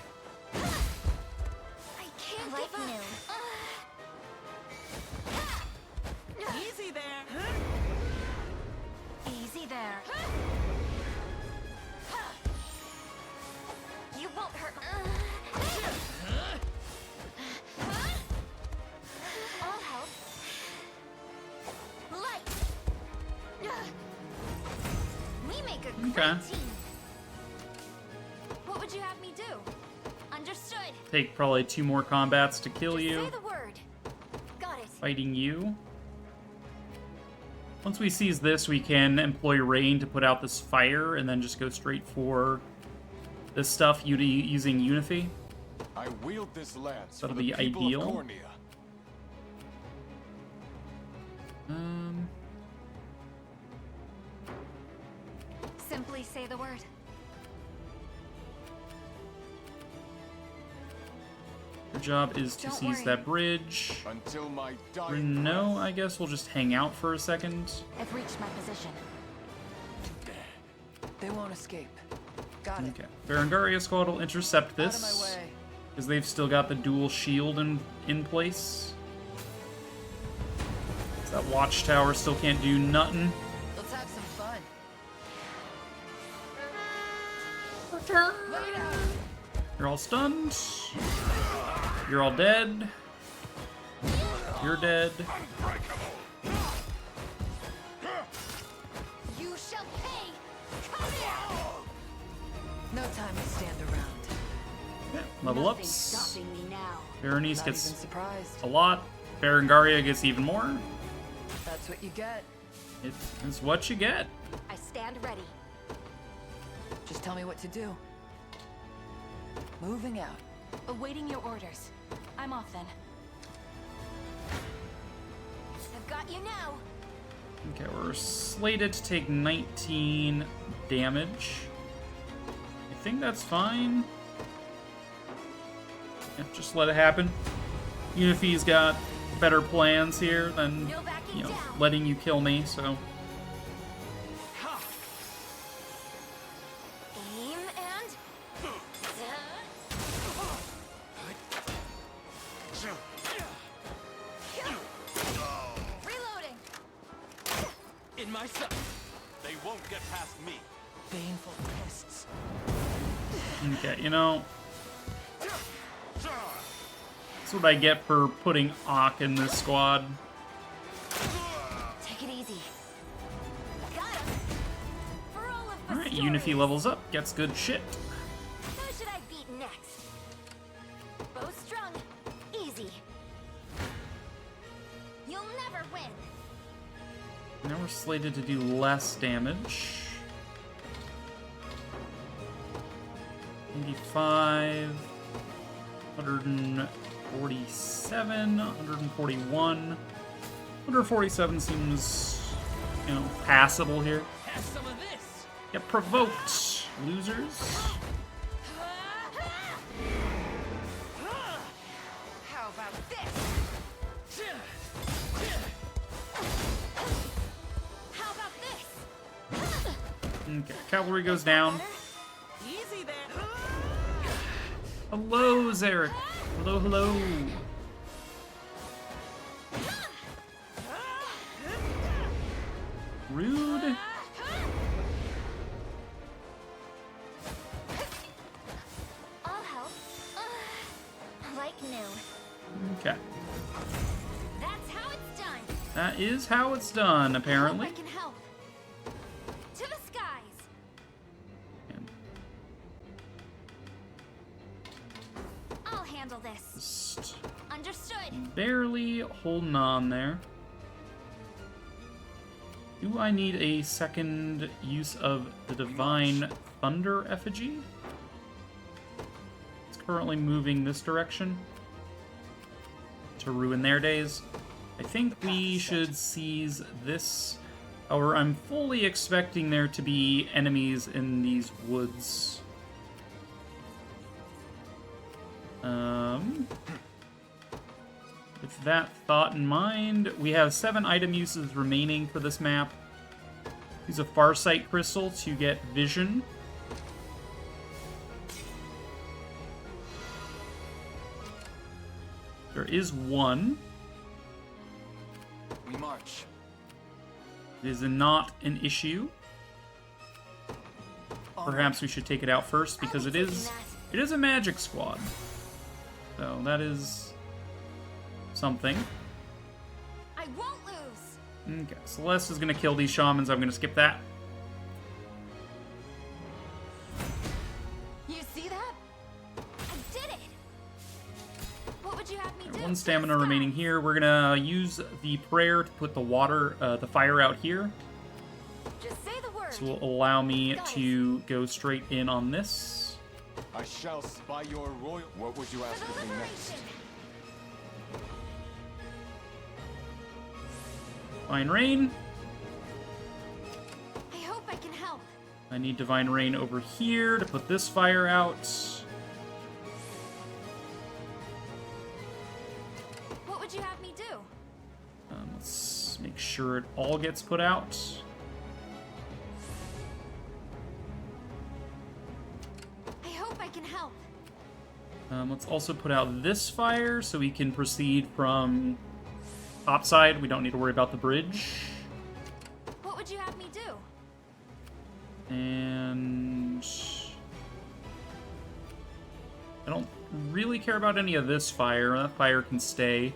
I can't give up. Easy there. Easy there. You won't hurt. I'll help. Light. We make a great Okay. team. What would you have me do? Understood. Take probably 2 more combats to kill you. Say the word. Got it. Fighting you. Once we seize this, we can employ Rain to put out this fire, and then just go straight for this stuff using Unify. I wield this lance That'll for the be people ideal. of Cornea. Simply say the word. Your job is to Don't seize worry. that bridge. Until my dying No, I guess we'll just hang out for a second. I've reached my position. They won't escape. Got it. Okay. Berengaria Squad will intercept Out of my this. way. Because they've still got the dual shield in place. So that watchtower still can't do nothing. Let's have some fun. You're all stunned. You're all dead. You're dead. You shall pay. Come here. No time to stand around. Yeah, level Nothing's ups. stopping me now. Berenice Not gets even surprised. a lot. Berengaria gets even more. That's what you get. It's what you get. I stand ready. Just tell me what to do. Moving out. Awaiting your orders. I'm off then. I've got you now. Okay, we're slated to take 19 damage. I think that's fine. Yeah, just let it happen. Unify's got better plans here than, you know, letting you kill me, so... Aim and... in my sight. They won't get past me. Baneful pests. Okay, you know, that's what I get for putting Ock in this squad. Take it easy. Got him. For all of the Alright, stories. Unify levels up, gets good shit. Who should I beat next? Bow strung. Easy. You'll never win. Now we're slated to do less damage. 85, 147, 141. 147 seems, you know, passable here. Have some of this. Get provoked, losers. How about this? How about this? Okay, cavalry goes down. Easy there. Hello, Zarek. Hello, hello. Rude. I'll help. Like new. Okay. That's how it's done. That is how it's done, apparently. I hope I can help. To the skies. I'll handle this. Just Understood. barely holding on there. Do I need a second use of the Divine Thunder effigy? It's currently moving this direction to ruin their days. I think we should seize this. However, I'm fully expecting there to be enemies in these woods. With that thought in mind, we have 7 item uses remaining for this map. Use a Farsight Crystal to get vision. There is one. We march. It is not an issue. Perhaps we should take it out first because it is a magic squad. So that is something. I won't lose. Okay, Celeste is gonna kill these shamans. I'm gonna skip that. You see that? I did it. What would you have me do? One stamina remaining here. We're gonna use the prayer to put the water, the fire out here. Just say the word. This will allow me to go straight in on this. I shall spy your royal... What would you ask of me next? Divine Rain. I hope I can help. I need Divine Rain over here to put this fire out. What would you have me do? Let's make sure it all gets put out. I hope I can help. Let's also put out this fire so we can proceed from topside. We don't need to worry about the bridge. What would you have me do? And I don't really care about any of this fire. That fire can stay.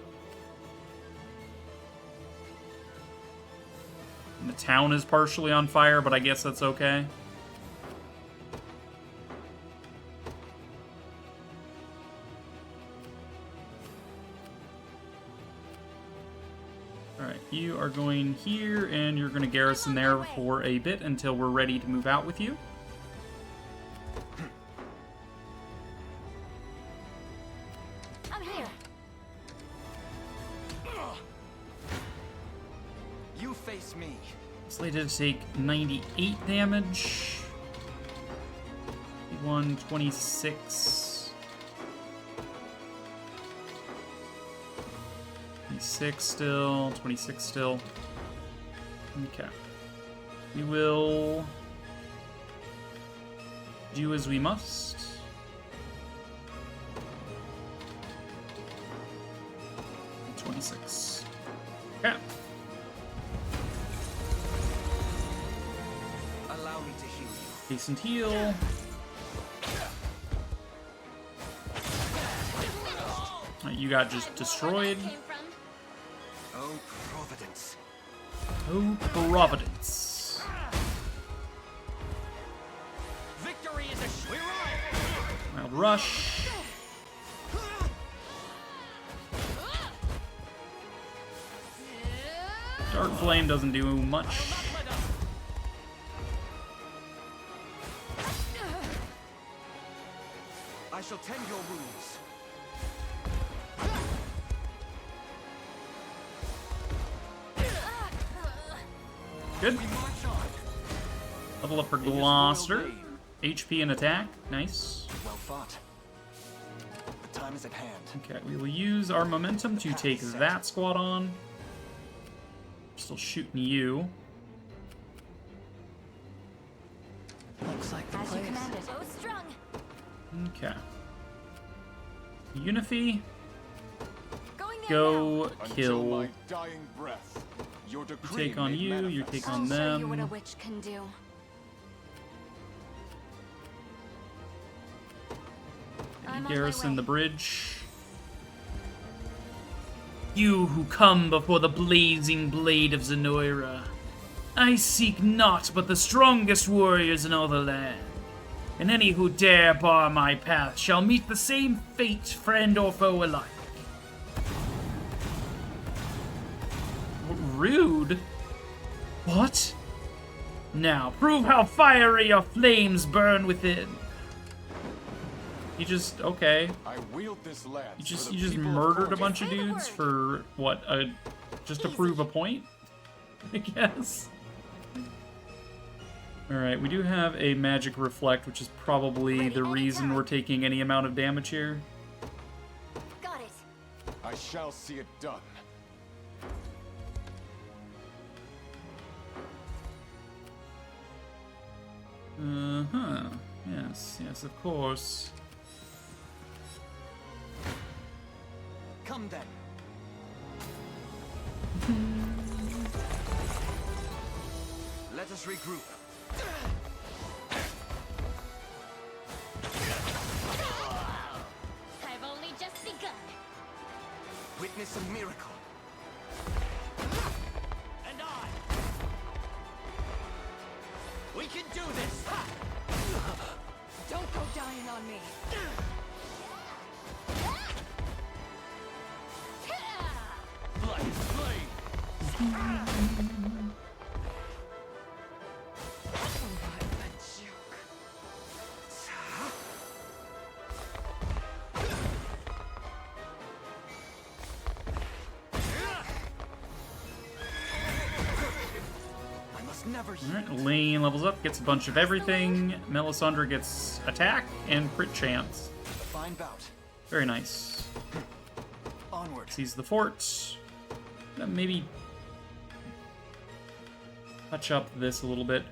And the town is partially on fire, but I guess that's okay. Alright, you are going here, and you're going to garrison there for a bit until we're ready to move out with you. I'm here. You face me. Slated to take 98 damage. 126. 26 still. 26 still. Okay. We will do as we must. Okay. Decent heal. You got just destroyed. Oh, Providence. Oh, Providence. Victory is a Wild Rush. Dark Flame doesn't do much. I shall tend your wounds. Good. Level up for Gloucester. HP and attack. Nice. Well fought. The time is at hand. Okay, we will use our momentum to take that squad on. Still shooting you. Looks like the As you place. commanded. Bow strung. Okay. Unify. Going there Go now. kill. My dying breath. Your You decree take on made you, you manifest. take I'll on show you what a them. witch can do. I'm on my Garrison way. the bridge. You who come before the blazing blade of Zenoira, I seek naught but the strongest warriors in all the land. And any who dare bar my path shall meet the same fate, friend or foe alike. Rude? What? Now, prove how fiery your flames burn within. You just, okay. I wield this lance You for the just people of murdered a Corvus. bunch of dudes for what? Just to prove a point, I guess. All right, we do have a magic reflect, which is probably the reason we're taking any amount of damage here. Got it. I shall see it done. Uh-huh. Yes, yes, of course. Come then. Let us regroup. I've only just begun. Witness a miracle. And I. We can do this. Ha! Don't go dying on me. Blood flame. I must never. Alright, Lane levels up, gets a bunch of everything. Melisandre gets attack and crit chance. A fine bout. Very nice. Onward. Seize the fort. Maybe touch up this a little bit.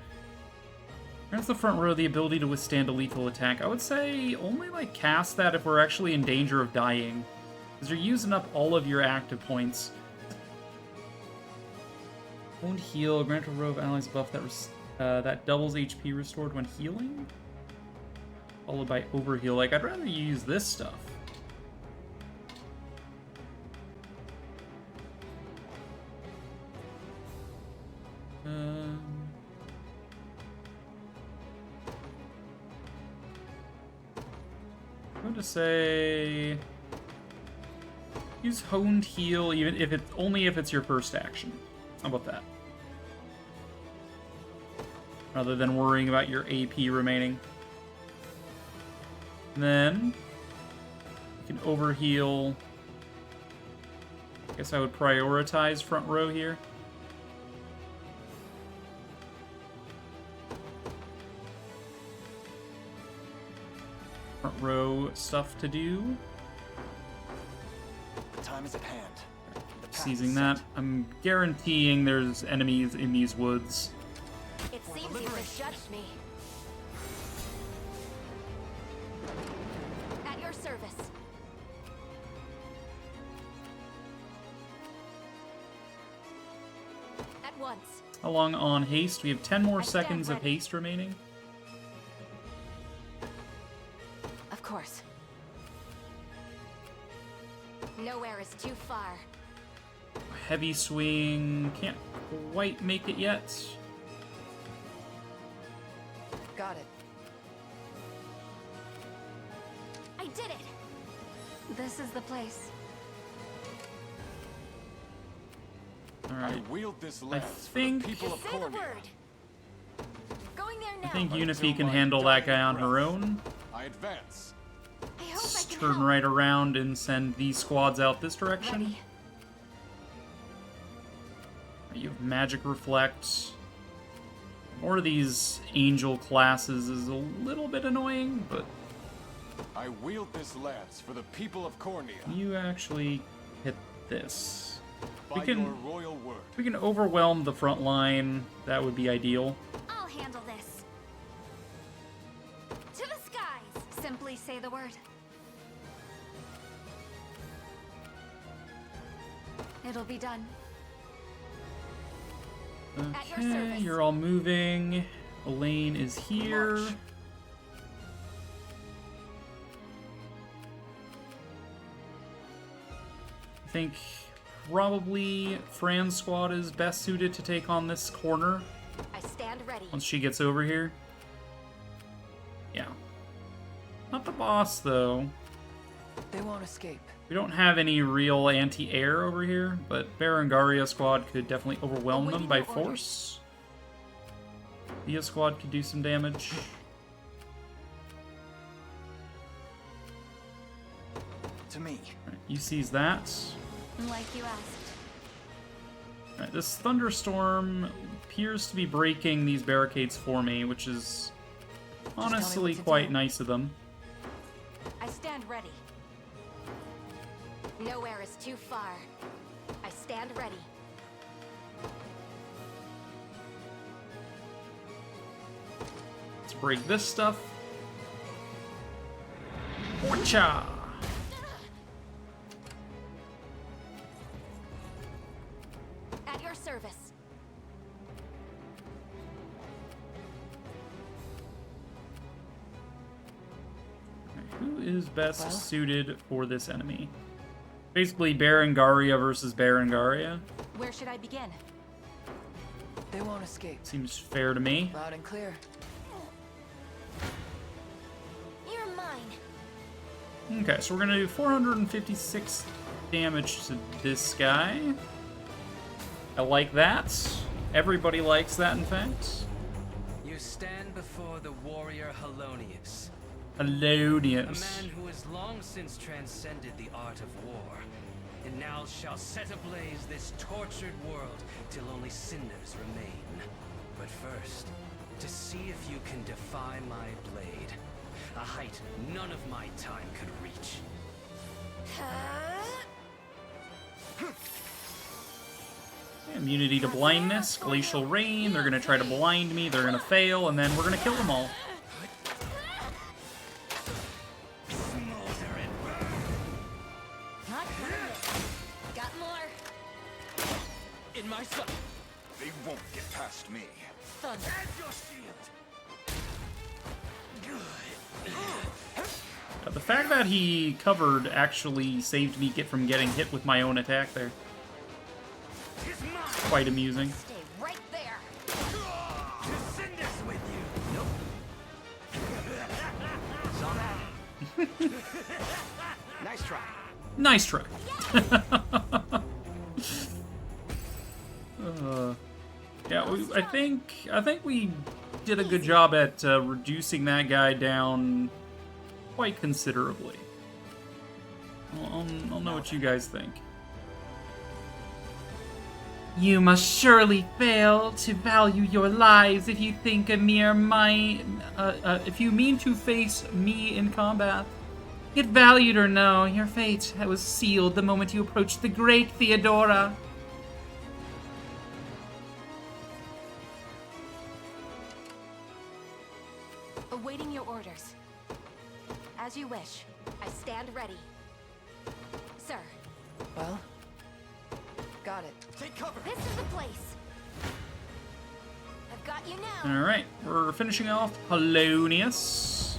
Grants the front row the ability to withstand a lethal attack. I would say only like cast that if we're actually in danger of dying, because you're using up all of your active points. Wound heal. Grant a row of allies buff that doubles HP restored when healing. Followed by overheal. Like, I'd rather use this stuff. I'm going to say use honed heal, even if it's only if it's your first action. How about that? Rather than worrying about your AP remaining. And then you can overheal. I guess I would prioritize front row here. Front row stuff to do. The time is at hand. The path Seizing is that. set. I'm guaranteeing there's enemies in these woods. It seems you misjudged me. At your service. At once. How long on haste? We have 10 more seconds of haste remaining. is too far. Heavy swing. Can't quite make it yet. Got it. I did it! This is the place. Alright. I wield this I lance for think... the people of Say the Cornea. word. Going there now. I think Until Unifi can my handle that guy dying on her breath. own. I advance. I hope I can Turn help. right around and send these squads out this direction. Ready. You have Magic Reflect. More of these angel classes is a little bit annoying, but I wield this lance for the people of Cornea. you actually hit this. By your royal word. If we can overwhelm the front line, that would be ideal. I'll handle this. To the skies! Simply say the word. It'll be done. At your Okay, service. you're all moving. Elaine is here. March. I think probably Fran's squad is best suited to take on this corner I stand ready. once she gets over here. Yeah. Not the boss, though. They won't escape. We don't have any real anti-air over here, but Berengaria squad could definitely overwhelm them by force. Thea squad could do some damage. To me. Right, you sees that. Like you asked. Right, this thunderstorm appears to be breaking these barricades for me, which is honestly quite nice of them. I stand ready. Nowhere is too far. I stand ready. Let's break this stuff. Orcha! At your service. Who is best suited for this enemy? Basically, Berengaria versus Berengaria. Where should I begin? They won't escape. Seems fair to me. Loud and clear. You're mine. Okay, so we're gonna do 456 damage to this guy. I like that. Everybody likes that, in fact. You stand before the warrior Halonius. Halonius. A man who has long since transcended the art of war, and now shall set ablaze this tortured world till only cinders remain. But first, to see if you can defy my blade, a height none of my time could reach. Immunity to blindness, glacial rain. They're gonna try to blind me. They're gonna fail, and then we're gonna kill them all. Got more. In my sight. They won't get past me. Thunder. And your shield. The fact that he covered actually saved me from getting hit with my own attack there. Quite amusing. Stay right there. To cinders with you. Nope. Saw that. Nice try. Nice try. Yeah, I think we did a good job at reducing that guy down quite considerably. I'll know what you guys think. You must surely fail to value your lives if you think a mere if you mean to face me in combat. Yet valued or no, your fate was sealed the moment you approached the great Theodora. Awaiting your orders. As you wish. I stand ready. Sir. Well, got it. Take cover. This is the place. I've got you now. Alright, we're finishing off Halonius.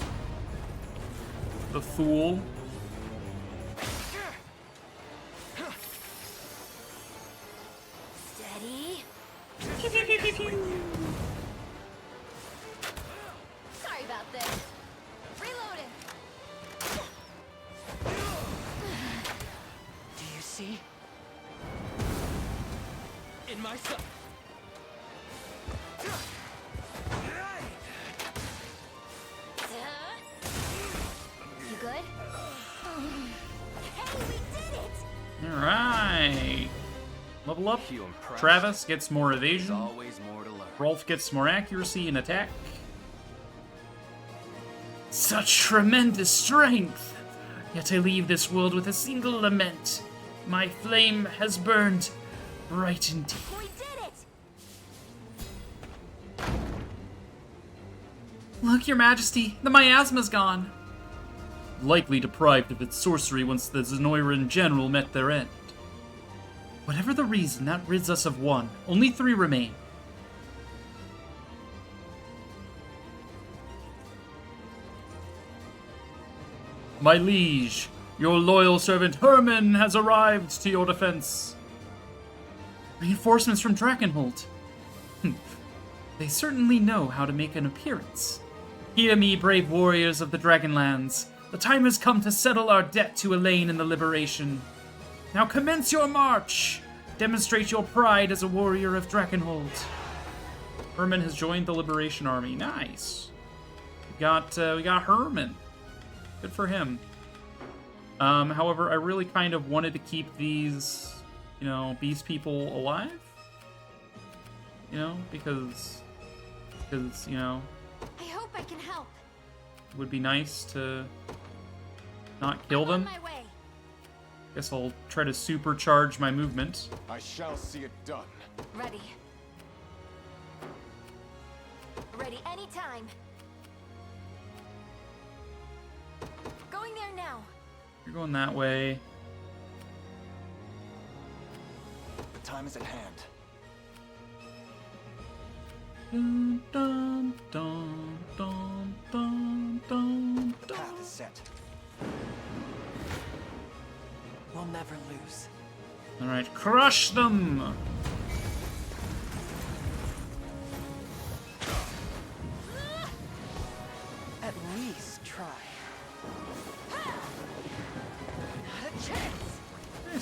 The Fool. Ready? Sorry about this. Reloading. Do you see? In my sight. You good? Hey, we did it! Alright. Level up. You impressed? Travis gets more There's evasion. always more to learn. Rolf gets more accuracy and attack. Such tremendous strength! Yet I leave this world with a single lament. My flame has burned bright and deep. We did it! Look, Your Majesty, the miasma's gone. Likely deprived of its sorcery once the Zenoiran general met their end. Whatever the reason, that rids us of one. Only 3 remain. My liege, your loyal servant Herman has arrived to your defense. Reinforcements from Drakenholt. They certainly know how to make an appearance. Hear me, brave warriors of the Dragonlands. The time has come to settle our debt to Elaine in the Liberation. Now commence your march! Demonstrate your pride as a warrior of Drakenholt. Herman has joined the Liberation Army. Nice. We got Herman. Good for him. However, I really kind of wanted to keep these, you know, beast people alive. You know, because you know, I hope I can help. it would be nice to not kill them. On my way. Guess I'll try to supercharge my movement. I shall see it done. Ready. Ready anytime. Going there now. You're going that way. The time is at hand. Dun, dun, dun, dun, dun, dun, The path is set. We'll never lose. Alright, crush them! At least try. Not a chance.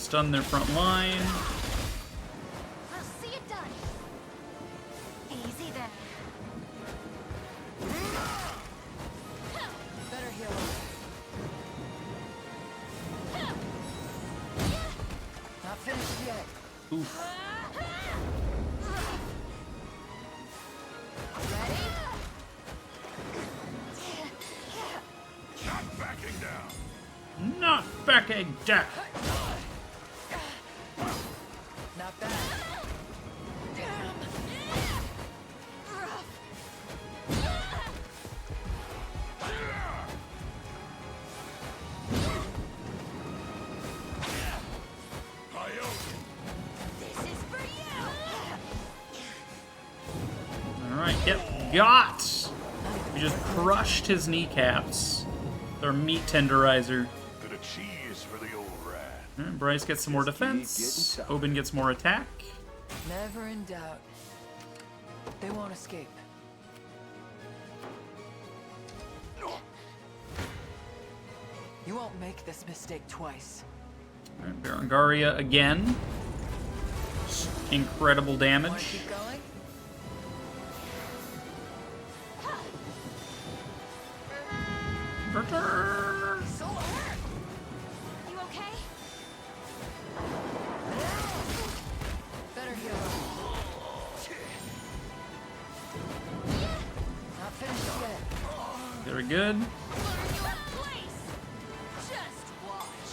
Stun their front line. I'll see it done. Easy then. Better heal up. Not finished yet. Oof. Ready? Not backing down. Not backing down. Not bad. This is for you. Alright, yep, got! We just crushed his kneecaps. Their meat tenderizer. Bit of cheese for the old rat. Alright, Bryce gets some more defense. Oben gets more attack. Never in doubt. They won't escape. You won't make this mistake twice. Alright, Berengaria again. Incredible Wanna damage. keep going? So hurt. You okay? Better heal up. Not finished yet. Very good. Learn you a place. Just watch.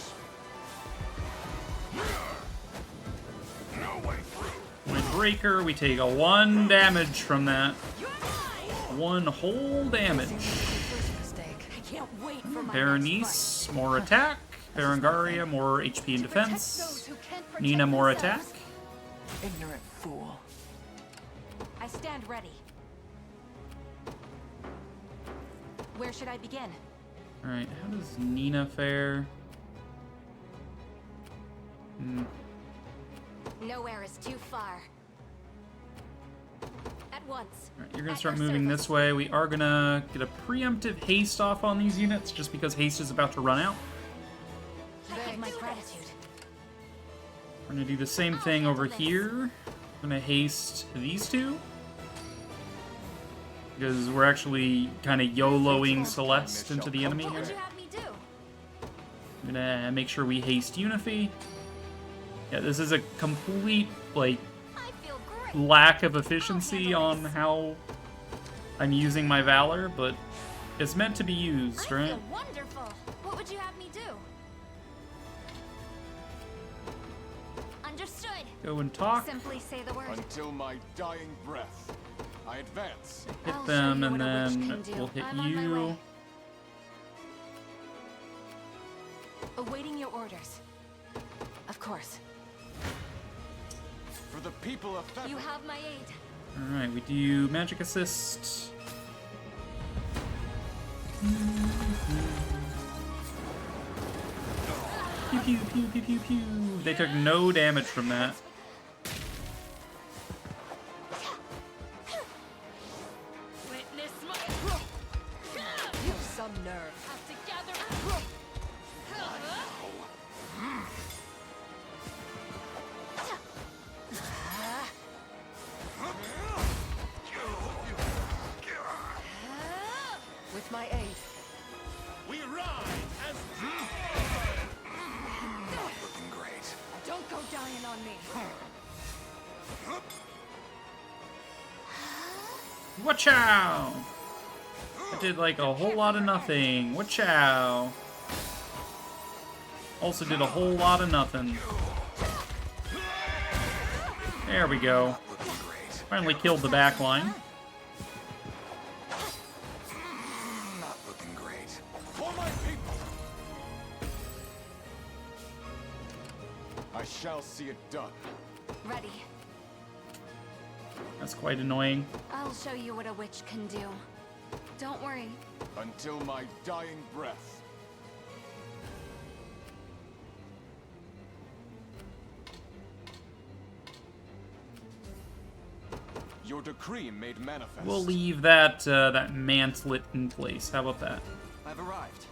No way through. Point breaker, we take a 1 damage from that. You're mine. 1 whole damage. First mistake. I can't wait for my Berenice, more attack. Berengaria, more HP and defense. Nina, more attack. Ignorant fool. I stand ready. Where should I begin? Alright, how does Nina fare? Nowhere is too far. At once. Alright, you're gonna start moving this way. We are gonna get a preemptive haste off on these units, just because haste is about to run out. I have my gratitude. We're gonna do the same thing over here. I'm gonna haste these two. Because we're actually kind of YOLOing Celeste into the enemy What here. would you have me do? I'm gonna make sure we haste Unify. Yeah, this is a complete, like, lack of efficiency on how I'm using my Valor, but it's meant to be used, right? I feel wonderful. What would you have me do? Understood. Go and talk. Simply say the word. Until my dying breath. I advance. Hit them, and then we'll hit you. Awaiting your orders. Of course. For the people of Thebes. You have my aid. Alright, we do magic assist. Pew pew pew pew pew pew. They took no damage from that. Witness my. You have some nerve. Have to gather. With my aid. We ride as Not looking great. Don't go dying on me. Watch out! I did like a whole lot of nothing. Watch out! Also did a whole lot of nothing. There we go. Finally killed the back line. Not looking great. For my people. I shall see it done. Ready. That's quite annoying. I'll show you what a witch can do. Don't worry. Until my dying breath. Your decree made manifest. We'll leave that that mantlet in place. How about that? I've arrived.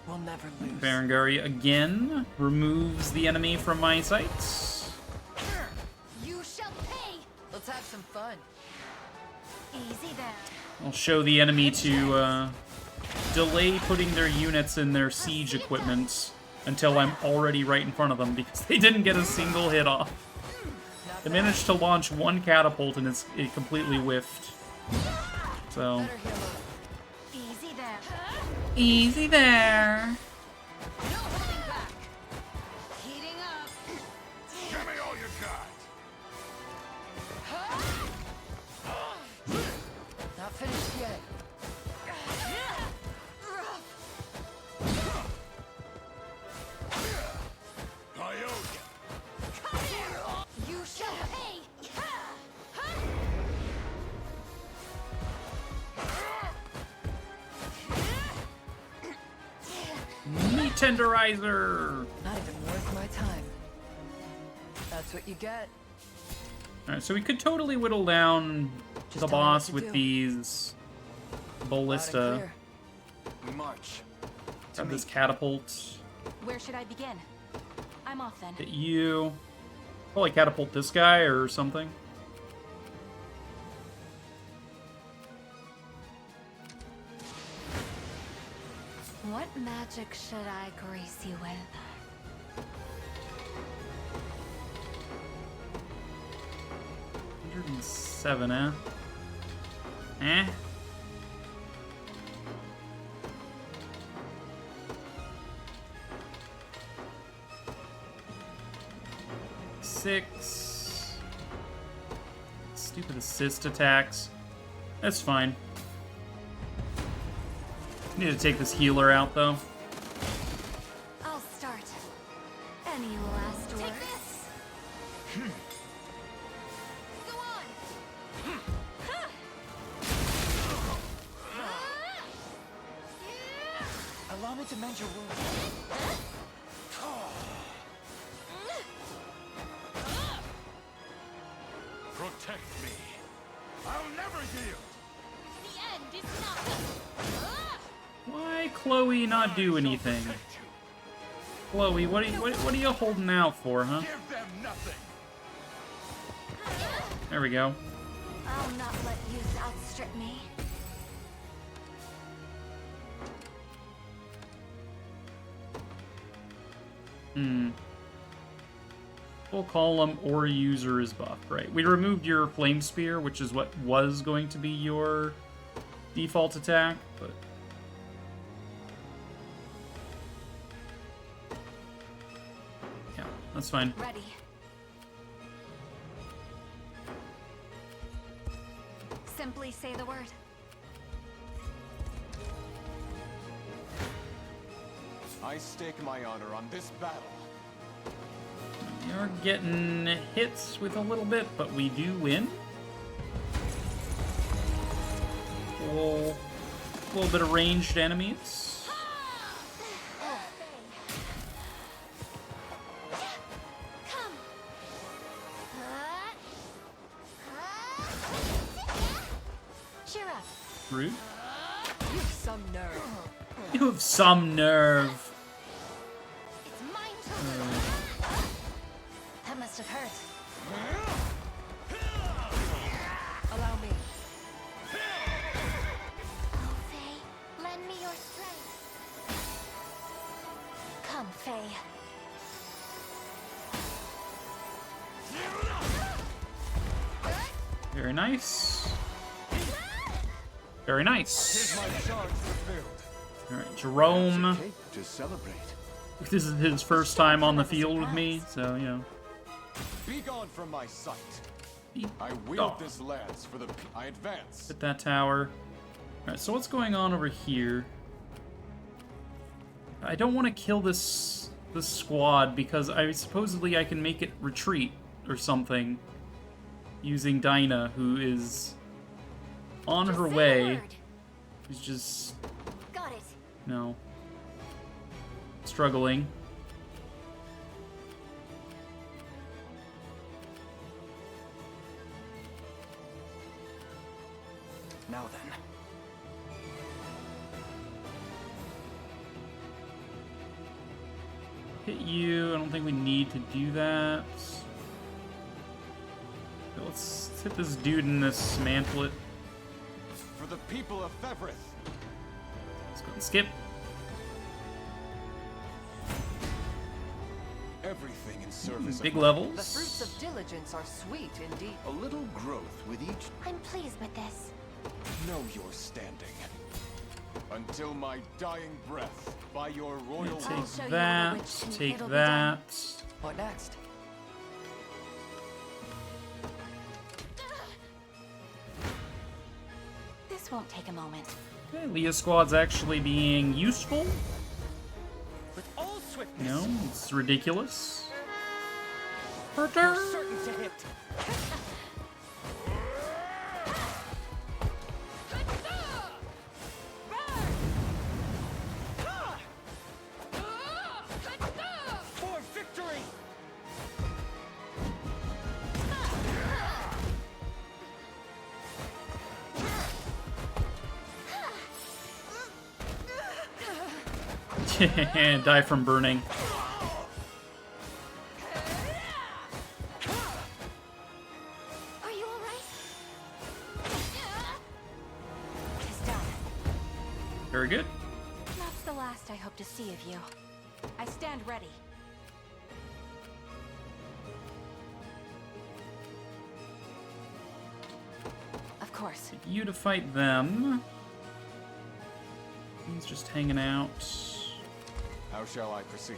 We'll never lose. Barangari again removes the enemy from my sights. You shall pay. Let's have some fun. Easy there. I'll show the enemy to delay putting their units in their siege equipment until I'm already right in front of them, because they didn't get a single hit off. They managed to launch one catapult and it completely whiffed. So Easy there. easy there. No holding back. Heating up. Give me all you got. Not finished yet. I owe You shall pay. Meat tenderizer. Not even worth my time. That's what you get. Alright, so we could totally whittle down the tell me boss what to with do. these ballista. We march. Grab this catapult. Where should I begin? I'm off then. Hit you. Probably catapult this guy or something. What magic should I grace you with? 107, eh? Eh? Six. Stupid assist attacks. That's fine. Need to take this healer out, though. I'll start. Any last words? Take this. Go on. Allow me to mend your wound. Protect me. I'll never yield. The end is not. Why Chloe not do anything? Chloe, what are you holding out for, huh? Give them nothing. There we go. I'll not let you outstrip me. Full column or user is buffed, right? We removed your flame spear, which is what was going to be your default attack, but yeah, that's fine. Ready. Simply say the word. I stake my honor on this battle. We are getting hits with a little bit, but we do win. A little bit of ranged enemies. Cheer up. Rude. You have some nerve. You have some nerve. It's mine to That must have hurt. Allow me. Oh, Faye, lend me your strength. Come, Faye. Very nice. Very nice. Alright, Jerome. To celebrate. This is his first time on the field with me, so, you know. Be gone from my sight. Be I wield gone. this lance for the. I advance. Hit that tower. Alright, so what's going on over here? I don't want to kill this squad because supposedly I can make it retreat or something using Dinah, who is on her way. She's just Got it. no struggling. Now then. Hit you. I don't think we need to do that. Let's hit this dude and this mantlet. For the people of Fevrith. Let's go and skip. Everything in service Big of levels. The fruits of diligence are sweet indeed. A little growth with each. I'm pleased with this. Know your standing. Until my dying breath, by your royal Take will. that. Take that. What next? This won't take a moment. Okay, Leah Squad's actually being useful. With all swiftness. No, it's ridiculous. We're certain to hit. For victory! Die from burning. Are you all right? It's done. Very good. That's the last I hope to see of you. I stand ready. Of course. You to fight them. He's just hanging out. How shall I proceed?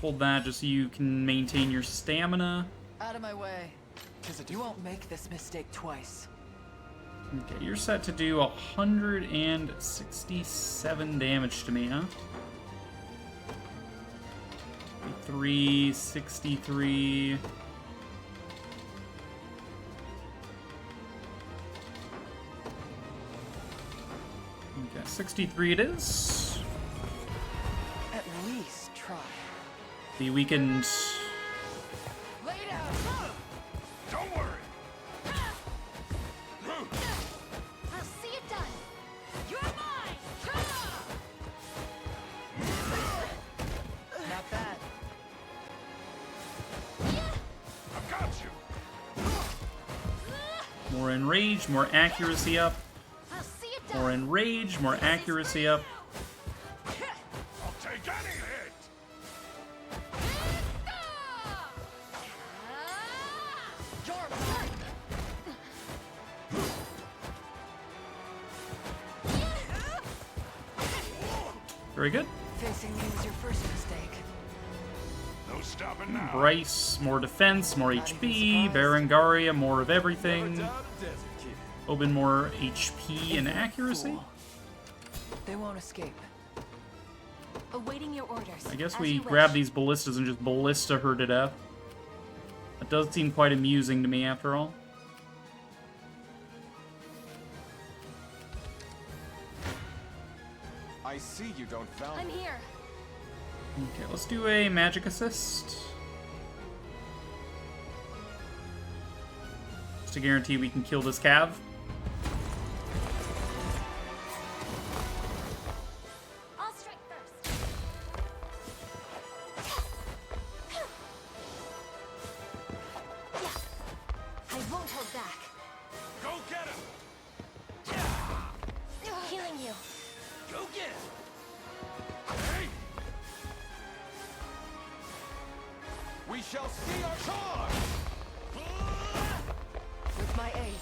Hold that just so you can maintain your stamina. Out of my way. You won't make this mistake twice. Okay, you're set to do 167 damage to me, huh? 363. Okay, 63 it is. At least try. The weakened. Lay down. More enraged, more accuracy up. More enraged, more accuracy up. I'll take any hit! Very good. Facing me was your first mistake. No stopping now. Bryce, more defense, more HP. Berengaria, more of everything. Oben, more HP and accuracy. They won't escape. Awaiting your orders. I guess as we you grab wish. these ballistas and just ballista her to death. That does seem quite amusing to me, after all. I see you don't value. I'm here. Okay, let's do a magic assist. Just to guarantee we can kill this cav. I'll strike first. I won't hold back. Go get him! Healing you. Go get him! Hey! We shall see our charge! With my aid.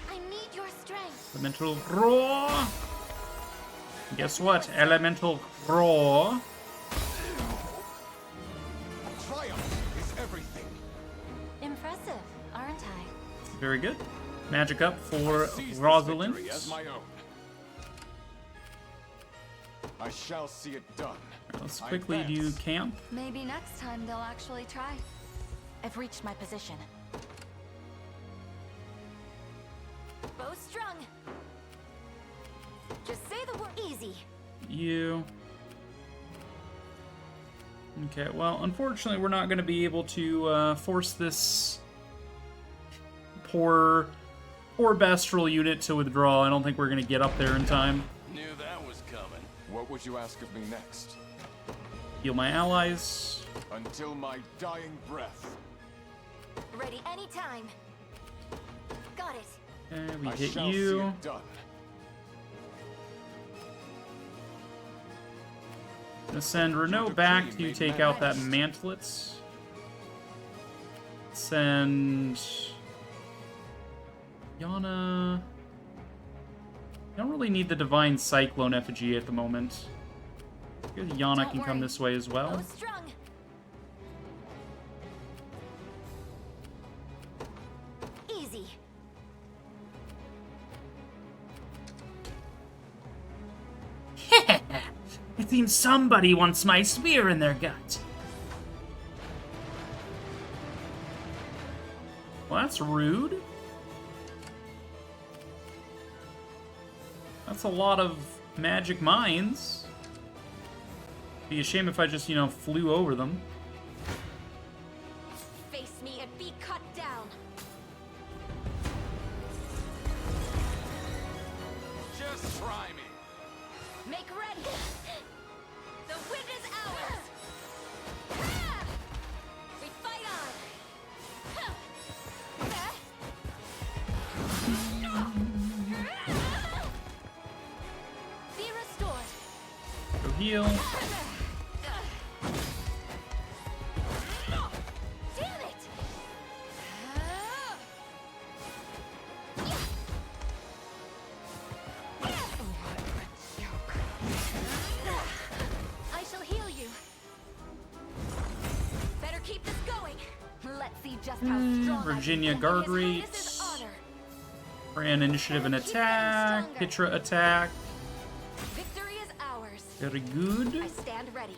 I need your strength. Elemental roar. Guess what? Elemental roar. Triumph is everything. Impressive, aren't I? Very good. Magic up for Seize this Rosalind. victory as my own. I shall see it done. Let's I quickly do advance. camp. Maybe next time they'll actually try. I've reached my position. Bow strung. Just say the word. Easy. You. Okay, well, unfortunately, we're not going to be able to force this poor Bastral unit to withdraw. I don't think we're going to get up there in time. Knew that was coming. What would you ask of me next? Heal my allies. Until my dying breath. Ready anytime. Got it. Okay, we I hit shall see you. it done. Gonna send Renault back to take out that mantlet. Send Yana. I don't really need the Divine Cyclone effigy at the moment. Good, Yana Don't can come worry. this way as well. Bow strung. Easy. It seems somebody wants my spear in their gut. Well, that's rude. That's a lot of magic mines. Be a shame if I just, flew over them. Face me and be cut down. Just try me. Make ready. The win is ours. We fight on. Be restored. Go heal. Damn it! I shall heal you. Better keep this going. Let's see just how strong Virginia I can guard defend His rate. Highness's honor. Brand initiative and attack. Hitra attack. Victory is ours. Very good. I stand ready.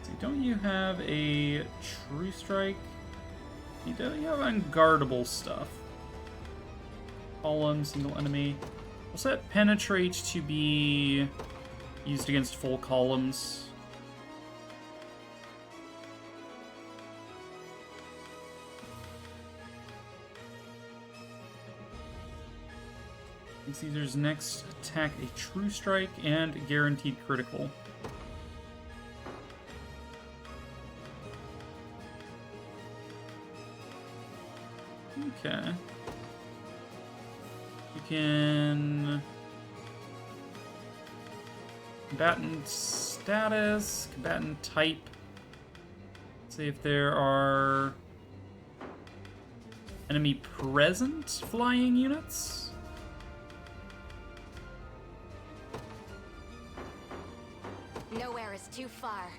See, don't you have a true strike? You have unguardable stuff. Column, single enemy. We'll set penetrate to be used against full columns. Caesar's next attack a true strike and guaranteed critical. Okay. You can... Combatant status, combatant type. See if there are enemy present flying units. Nowhere is too far.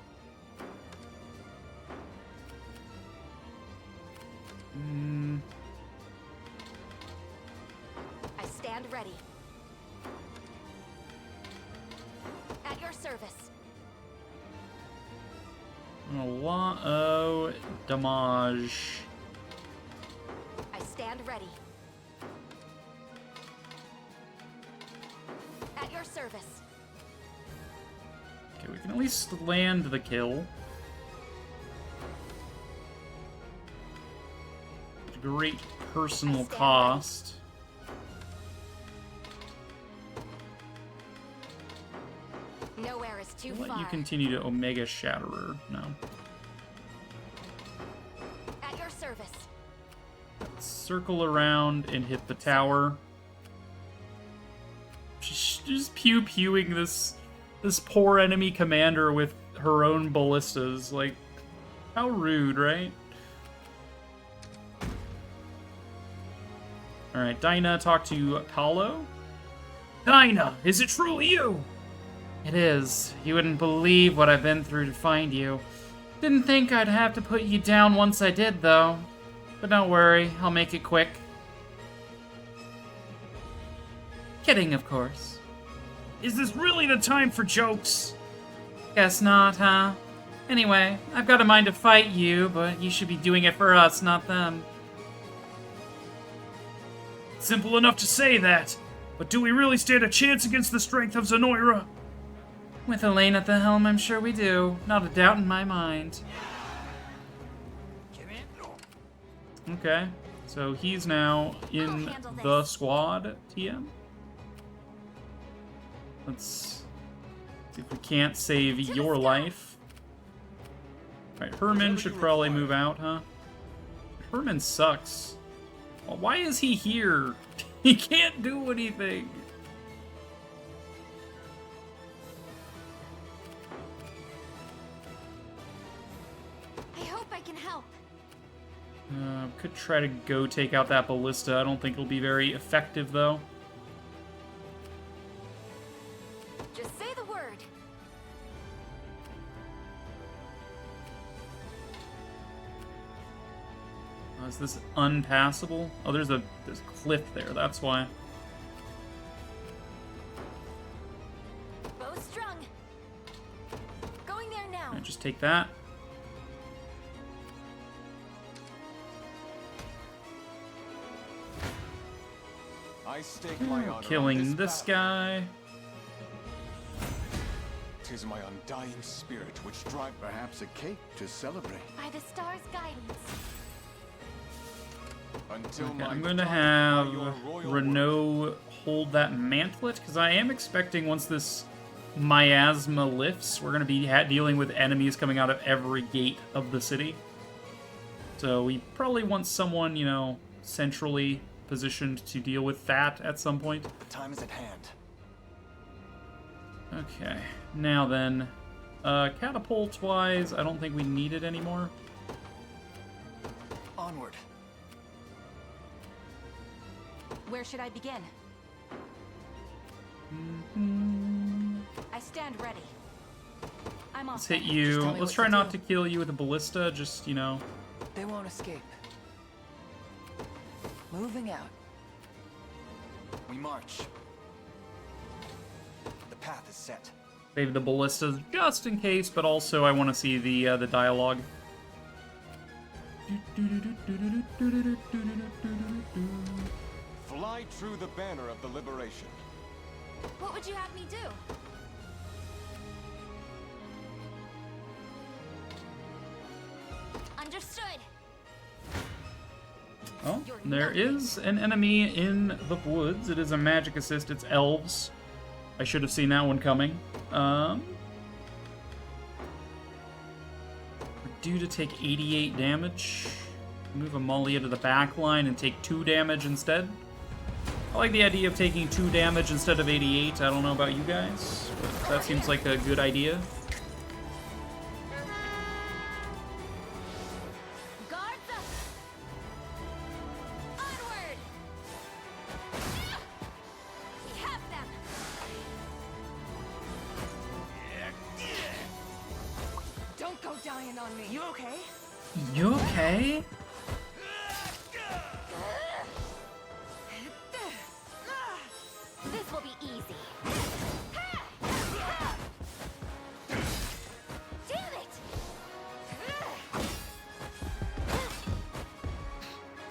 I stand ready. At your service. A lot of damage. I stand ready. At your service. Okay, we can at least land the kill. Great personal cost. Nowhere is too I'll let far. you continue to Omega Shatterer. No. At your service. Circle around and hit the tower. Just pew-pewing this poor enemy commander with her own ballistas. Like, how rude, right? Alright, Dinah, talk to Kahlo. Dinah, is it truly you? It is. You wouldn't believe what I've been through to find you. Didn't think I'd have to put you down once I did, though. But don't worry, I'll make it quick. Kidding, of course. Is this really the time for jokes? Guess not, huh? Anyway, I've got a mind to fight you, but you should be doing it for us, not them. Simple enough to say that, but do we really stand a chance against the strength of Zenoira? With Elaine at the helm, I'm sure we do. Not a doubt in my mind. Okay, so he's now in the squad, TM. Let's see if we can't save your life. Alright, Herman should probably move out, huh? Herman sucks. Well, why is he here? He can't do anything. I hope I can help. Could try to go take out that ballista. I don't think it'll be very effective, though. Just say the word. Is this unpassable? Oh, there's a cliff there. That's why. Bow strung. Going there now. Right, just take that. I stake my honor Killing on this battle. guy. 'Tis my undying spirit which drive perhaps a cake to celebrate. By the star's guidance. Until Okay, my I'm going to time have by your royal Renault hold that mantlet, because I am expecting once this miasma lifts, we're going to be dealing with enemies coming out of every gate of the city. So we probably want someone, you know, centrally positioned to deal with that at some point. Time is at hand. Okay, now then, catapult-wise, I don't think we need it anymore. Onward. Where should I begin? I stand ready. I'm off. Let's hit Just you. tell me Let's what try to not do. to kill you with a ballista, just, you know. They won't escape. Moving out. We march. The path is set. Save the ballistas just in case, but also I want to see the dialogue. Fly true the banner of the liberation. What would you have me do? Understood. Oh, there is an enemy in the woods. It is a magic assist. It's elves. I should have seen that one coming. We're due to take 88 damage. Move Amalia to the back line and take 2 damage instead. I like the idea of taking 2 damage instead of 88. I don't know about you guys, but that seems like a good idea. You okay? This will be easy. Damn it!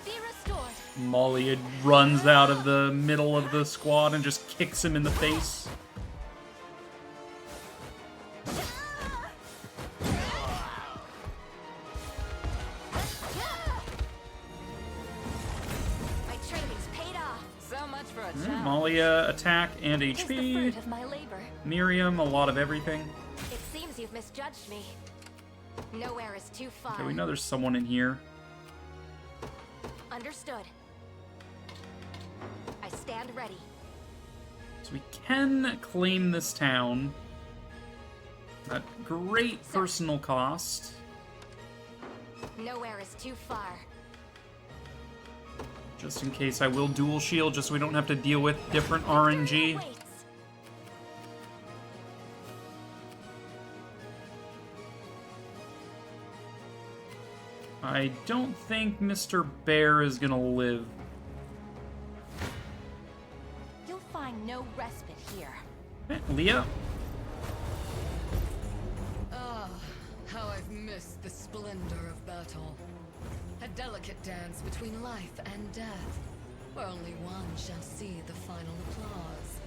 Be restored. Molly runs out of the middle of the squad and just kicks him in the face. Malia, attack and HP. Miriam, a lot of everything. It seems you've misjudged me. Nowhere is too far. Okay, we know there's someone in here. Understood. I stand ready. So we can claim this town at great personal cost. Nowhere is too far. Just in case, I will dual shield, just so we don't have to deal with different RNG. I don't think Mr. Bear is gonna live. You'll find no respite here. Okay, Leah. Ah, how I've missed the splendor of battle. A delicate dance between life and death, where only one shall see the final applause.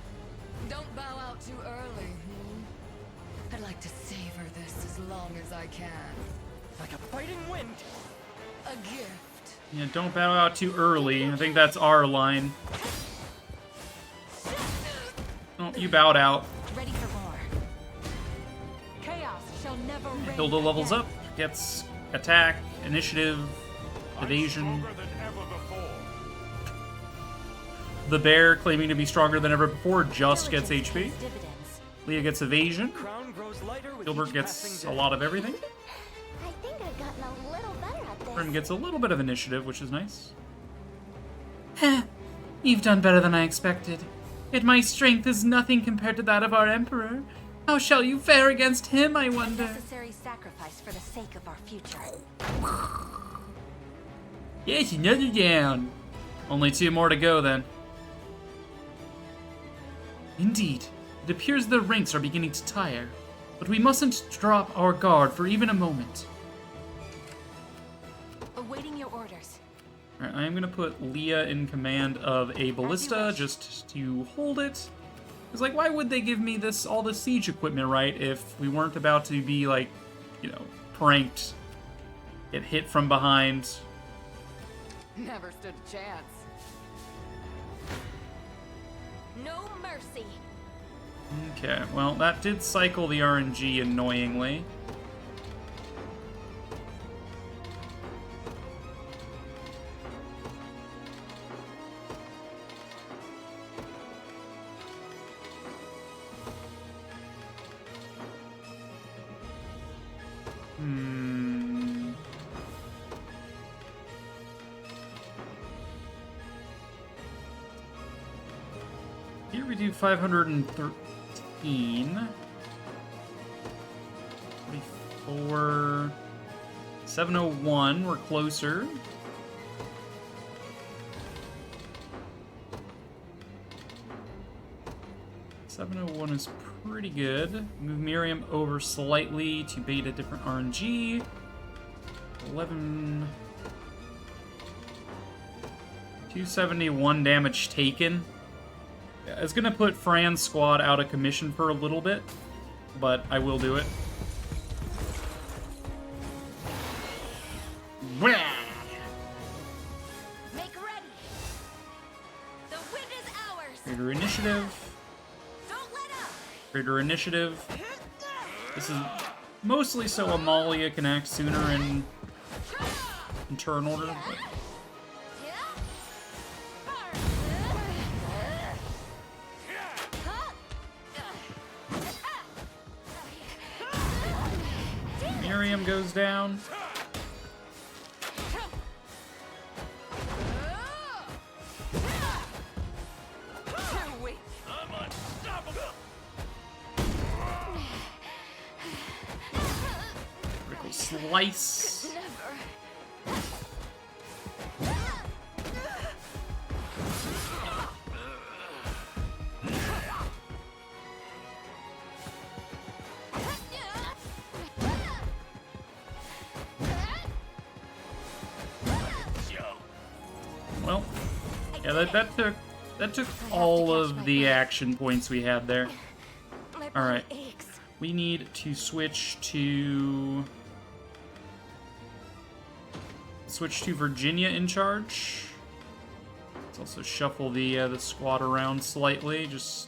Don't bow out too early, I'd like to savor this as long as I can. Like a biting wind. A gift. Yeah, don't bow out too early. I think that's our line. Oh, you bowed out. Ready for more. Chaos shall never reign. Hilda levels up, gets attack, initiative, evasion. The bear, claiming to be stronger than ever before, just gets HP. Leah gets evasion. Gilbert gets a lot of everything. I think I've gotten a little better at this. Prim gets a little bit of initiative, which is nice. Heh, you've done better than I expected. Yet my strength is nothing compared to that of our Emperor. How shall you fare against him, I wonder? A necessary sacrifice for the sake of our future. Yes, another down. Only 2 more to go, then. Indeed, it appears the ranks are beginning to tire, but we mustn't drop our guard for even a moment. Awaiting your orders. Alright, I am going to put Leah in command of a ballista, just to hold it. It's like, why would they give me all this siege equipment, right, if we weren't about to be, like, you know, pranked, get hit from behind. Never stood a chance. No mercy. Okay, well, that did cycle the RNG annoyingly. Here we do 513. 44. 701, we're closer. $701 is pretty good. Move Miriam over slightly to bait a different RNG. 11. 271 damage taken. Yeah, it's gonna put Fran's squad out of commission for a little bit, but I will do it. initiative. Greater initiative. This is mostly so Amalia can act sooner in turn order. But... Miriam goes down. Critical slice. Well, yeah, that took all of the action points we had there. All right, we need to switch to Virginia in charge. Let's also shuffle the squad around slightly. Just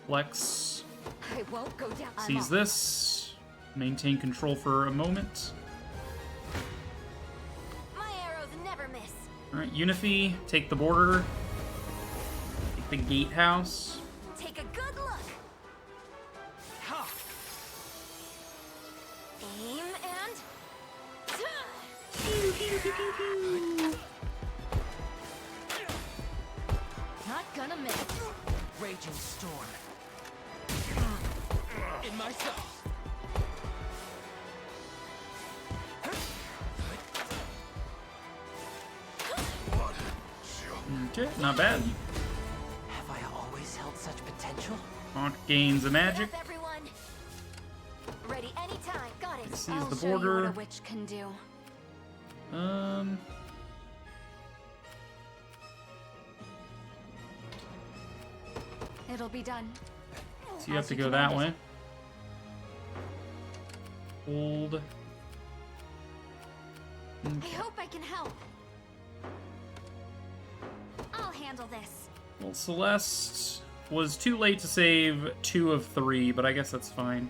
flex. I won't go down. Seize this. Maintain control for a moment. Alright, Unify, take the border. Take the gatehouse. Take a good look. Aim and... Not gonna miss. Raging storm. In my sights. Okay, not bad. Have I always held such potential? Hawk gains a magic. Everyone. Ready anytime. Got it. Seize I'll the show you border. what a witch can do. It'll be done. So you have to go that way. Hold. Okay. I hope I can help. I'll handle this. Well, Celeste was too late to save 2 of 3, but I guess that's fine.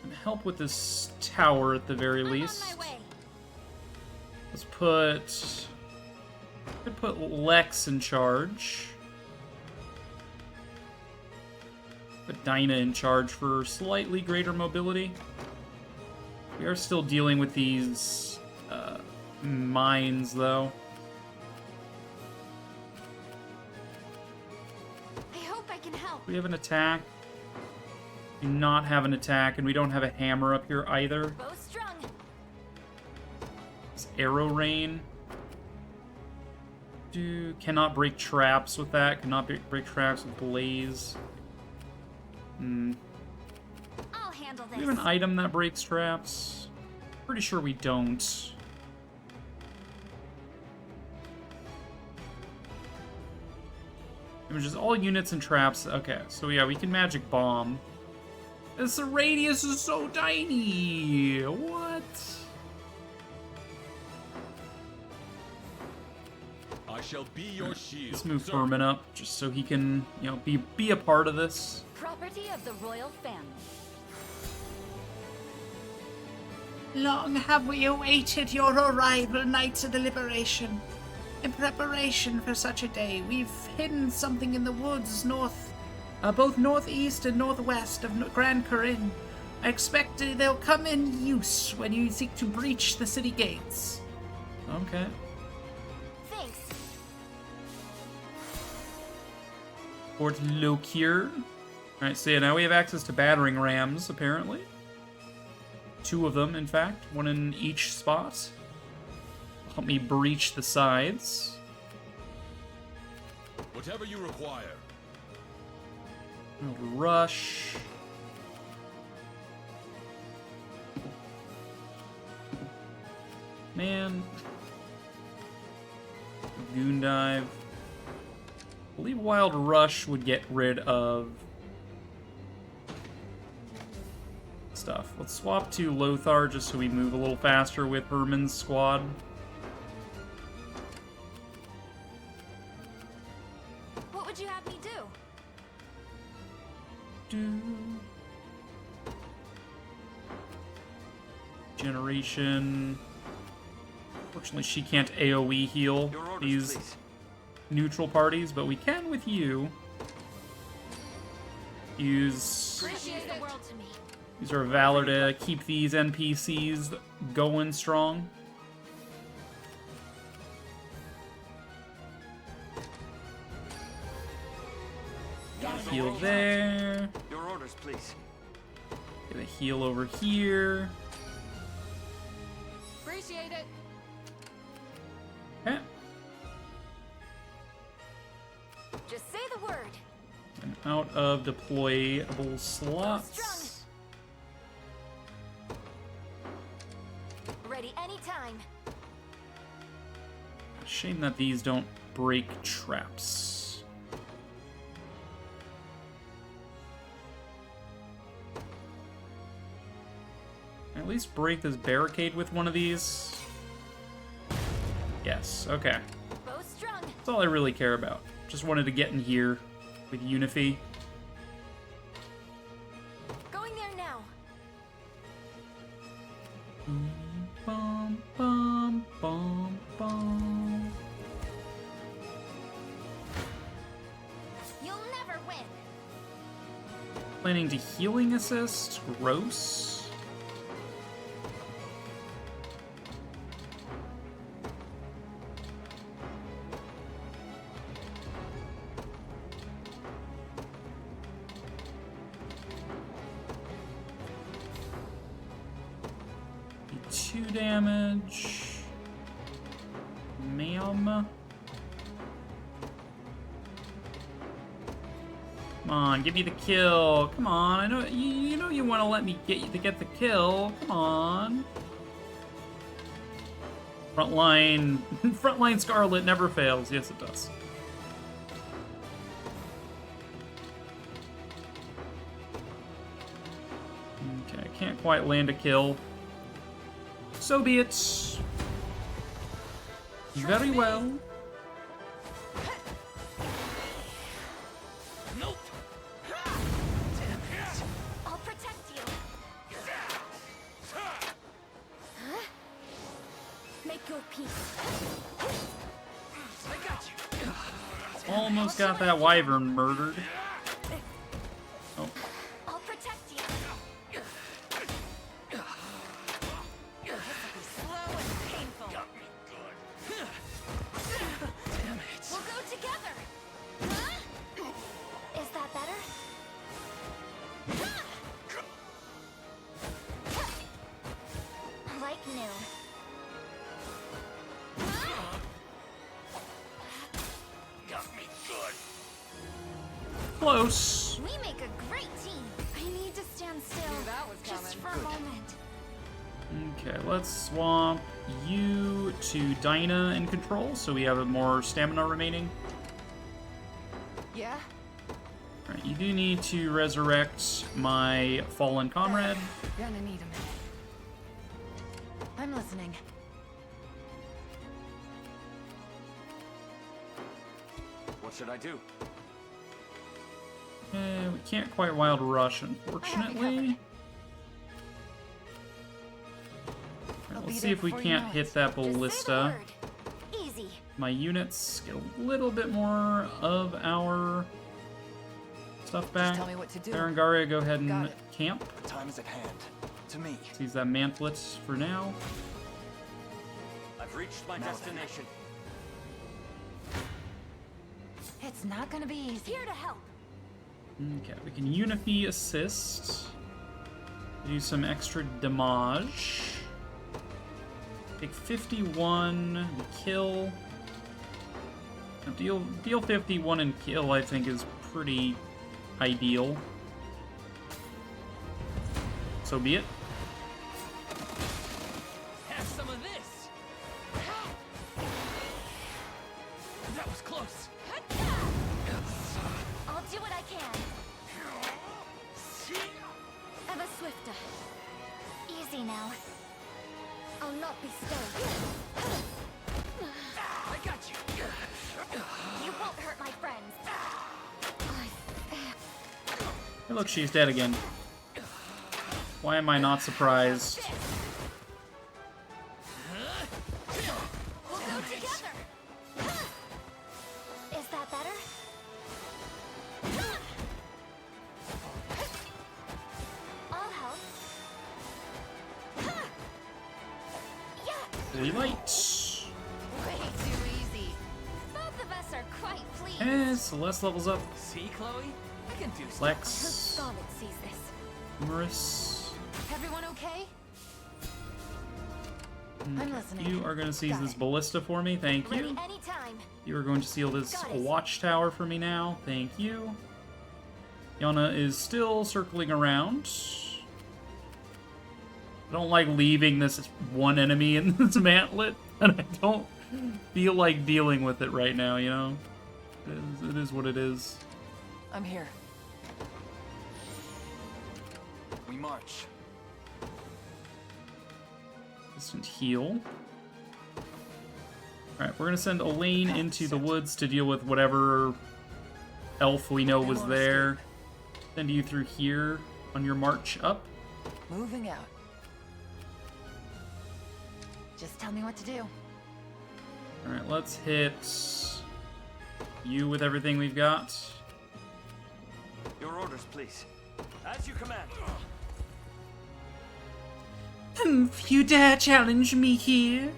And help with this tower at the very least. On my way. Let's put Lex in charge. Put Dinah in charge for slightly greater mobility. We are still dealing with these mines, though. I hope I can help. We have an attack. Do not have an attack, and we don't have a hammer up here either. Bow strung. It's arrow rain. Cannot break traps with that. Cannot break traps with blaze. I'll handle this. Do we have an item that breaks traps? Pretty sure we don't. Images all units and traps. Okay, so yeah, we can magic bomb. This radius is so tiny. What? I shall be your shield. Let's move Furman up just so he can, be a part of this. Property of the royal family. Long have we awaited your arrival, Knights of the Liberation. In preparation for such a day, we've hidden something in the woods both northeast and northwest of Grand Corinne. I expect they'll come in use when you seek to breach the city gates. Okay. Thanks. Fort Lokir. Alright, so yeah, now we have access to battering rams, apparently. 2 of them, in fact. 1 in each spot. Help me breach the sides. Whatever you require. Rush. Man. Goon dive. I believe Wild Rush would get rid of stuff. Let's swap to Lothar just so we move a little faster with Herman's squad. would you have me do? Generation. Fortunately, she can't AoE heal these neutral parties, but we can with you. Use our Valor to keep these NPCs going strong. Heal there. Your orders, please. Get a heal over here. Appreciate it. Okay. Just say the word. And out of deployable slots. Ready anytime. Shame that these don't break traps. At least break this barricade with one of these. Yes, okay. That's all I really care about. Just wanted to get in here with Unify. Going there now. Bum, bum, bum, bum. You'll never win. Planning to healing assist? Gross. Damage. Ma'am. Come on, give me the kill. Come on, I know you know you want to let me get the kill. Come on. Frontline Scarlet never fails. Yes, it does. Okay, can't quite land a kill. So be it. Very well. Nope. I'll protect you. Make your peace. I got you. Almost got that wyvern murdered. Oh. I'll protect you. Close. We make a great team. I need to stand still. That was just for a moment. Okay, let's swap you to Dinah in control, so we have more stamina remaining. Yeah? Alright, you do need to resurrect my fallen comrade. Gonna need a minute. I'm listening. What should I do? We can't quite Wild Rush, unfortunately. Right, let's see if we can't hit that ballista. Easy. My units get a little bit more of our stuff back. Tell me what to do. Berengaria, go ahead and camp. The time is at hand. To me. Let's use that mantlet for now. I've reached my destination. It's not gonna be easy. Here to help. Okay, we can Unify assist. Do some extra damage. Take 51, kill. Now deal 51 and kill, I think, is pretty ideal. So be it. Have some of this. That was close. I'll do what I can. Ever swifter. Easy now. I'll not be stayed. I got you. You won't hurt my friends. Hey, look, she's dead again. Why am I not surprised? We'll go together. Is that better? I'll help. Light. Way too easy. Both of us are quite pleased. Eh, Celeste levels up. See, Chloe? I can do stuff. Lex. Scarlet sees this. Maris. Everyone okay? I'm listening. You are going to seize this ballista for me. Thank you. Ready anytime. You are going to seal this watchtower for me now. Thank you. Yana is still circling around. I don't like leaving this one enemy in this mantlet, and I don't feel like dealing with it right now, you know? It is what it is. I'm here. We march. Instant heal. Alright, we're gonna send Elaine into the woods to deal with whatever elf we know was there. Send you through here on your march up. Moving out. Just tell me what to do. Alright, let's hit you with everything we've got. Your orders, please. As you command. You dare challenge me here?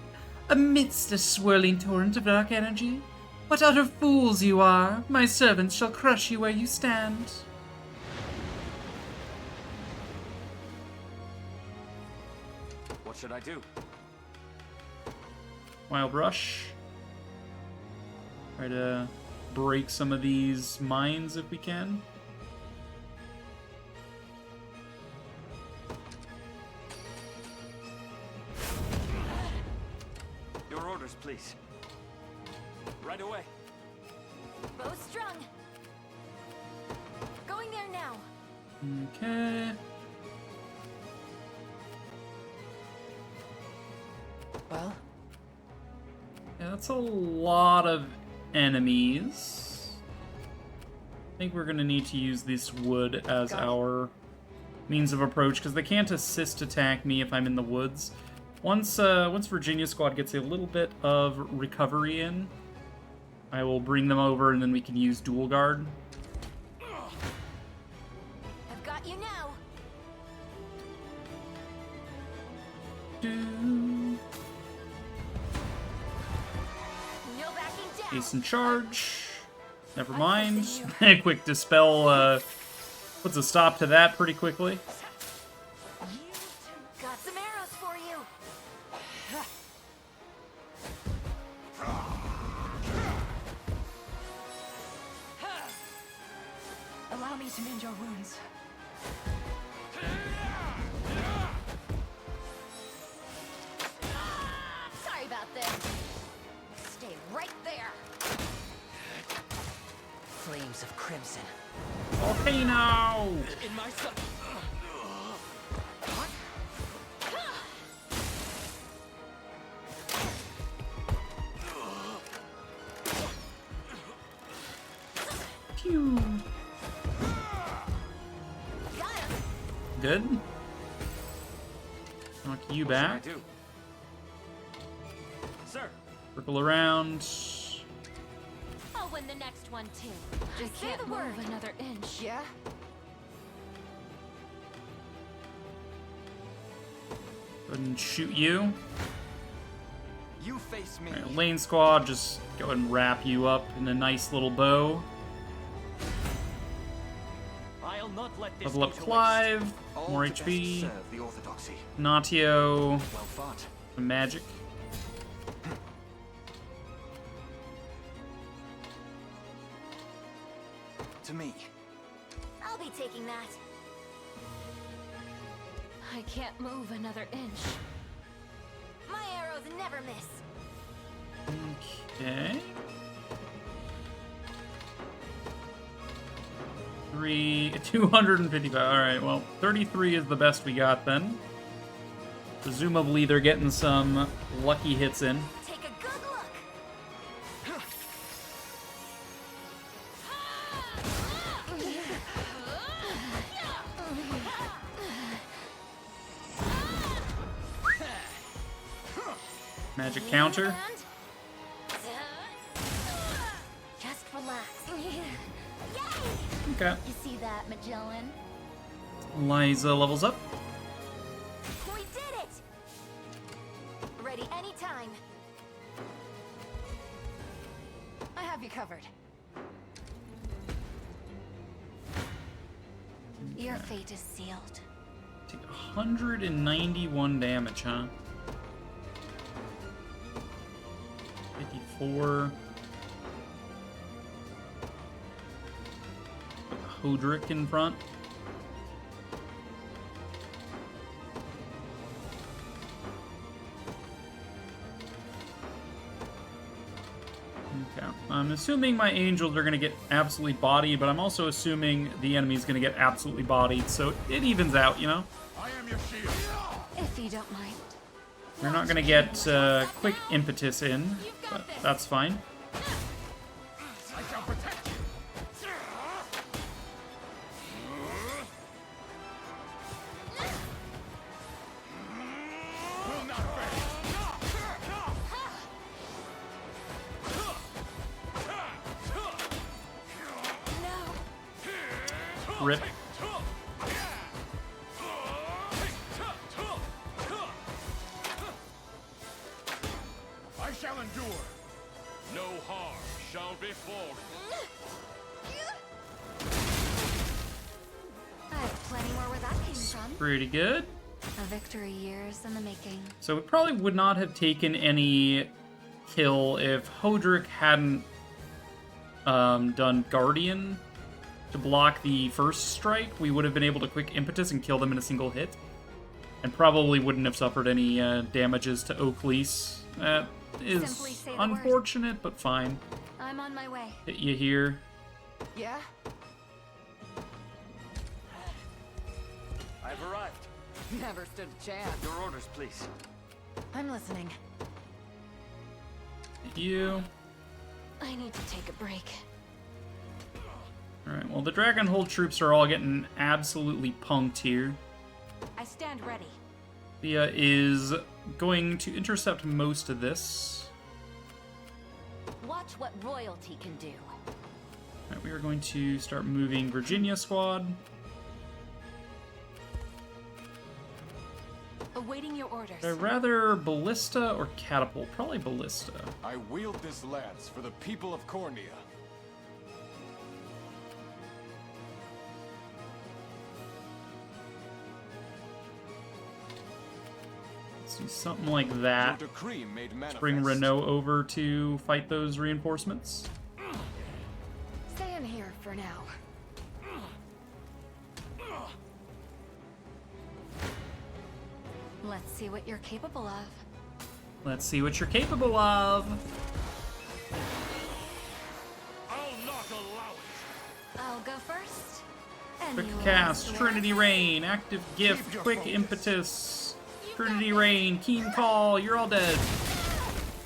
Amidst a swirling torrent of dark energy? What utter fools you are! My servants shall crush you where you stand. What should I do? Wild Rush. Try to break some of these mines if we can. Your orders, please. Right away. Bow strung. Going there now. Okay. Well? Yeah, that's a lot of enemies. I think we're gonna need to use this wood as our means of approach, because they can't assist attack me if I'm in the woods. Once Virginia Squad gets a little bit of recovery in, I will bring them over and then we can use dual guard. I've got you now. Do. No backing down. Decent charge. Never mind. Quick dispel puts a stop to that pretty quickly. Got some arrows for you. Allow me to mend your wounds. Sorry about this. Stay right there. Flames of crimson. Volcano! In my sight. Pew. Good. Knock you back. Do? Sir. Circle around. I'll win the next one too. Just Say can't the move word. Another inch. Yeah? Go ahead and shoot you. You face me. Right, lane squad, just go ahead and wrap you up in a nice little bow. I'll not let this Level up go to Clive, waste. more All to best HP. serve the Orthodoxy. Natio, Well fought. some magic. To me. I'll be taking that. I can't move another inch. My arrows never miss. Okay. 255. Alright, well, 33 is the best we got then. Presumably they're getting some lucky hits in. Take a good look. Magic counter. Just relax. Yay! Okay. You see that, Magellan? Liza levels up. We did it! Ready anytime. I have you covered. Your fate is sealed. Take 191 damage, huh? 54. Put Hodrick in front. Okay. I'm assuming my angels are going to get absolutely bodied, but I'm also assuming the enemy's going to get absolutely bodied, so it evens out, you know? I am your shield. If you don't mind. We're not going to get quick impetus in, but that's fine. I shall protect you. Will not fail. Rip. I shall endure. No harm shall befall you. I have plenty more where that came from. Pretty good. A victory years in the making. So we probably would not have taken any kill if Hodrick hadn't done Guardian to block the first strike. We would have been able to quick impetus and kill them in a single hit. And probably wouldn't have suffered any damages to Oaklease. That is unfortunate, but fine. I'm on my way. Hit you here. Yeah? I've arrived. Never stood a chance. Your orders, please. I'm listening. Hit you. I need to take a break. Alright, well the Dragonhold troops are all getting absolutely punked here. I stand ready. Thea is going to intercept most of this. Watch what royalty can do. Alright, we are going to start moving Virginia squad. Awaiting your orders. I'd rather ballista or catapult? Probably ballista. I wield this lance for the people of Cornea. Let's do something like that. Your decree made Let's bring manifest. Renault over to fight those reinforcements. Stay in here for now. Let's see what you're capable of. Let's see what you're capable of. I'll not allow it. I'll go first. And Quick you will cast, rest Trinity Rain, active gift, quick impetus, Trinity Rain, keen call, you're all dead.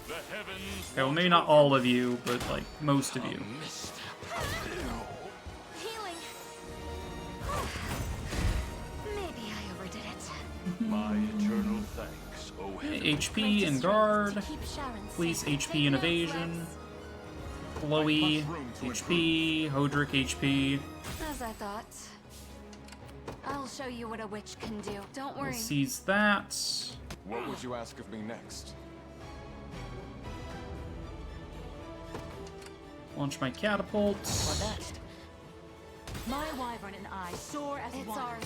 The heavens. Okay, well maybe not all of you, but like most of you. Healing. Maybe I overdid it. My eternal thanks, O heaven. HP and guard, Keep Sharon police safe. HP and evasion, Chloe HP, Hodrick HP. As I thought. I'll show you what a witch can do. Don't We'll worry. seize that. What would you ask of me next? Launch my catapult. What next? My wyvern and I soar as It's one. ours.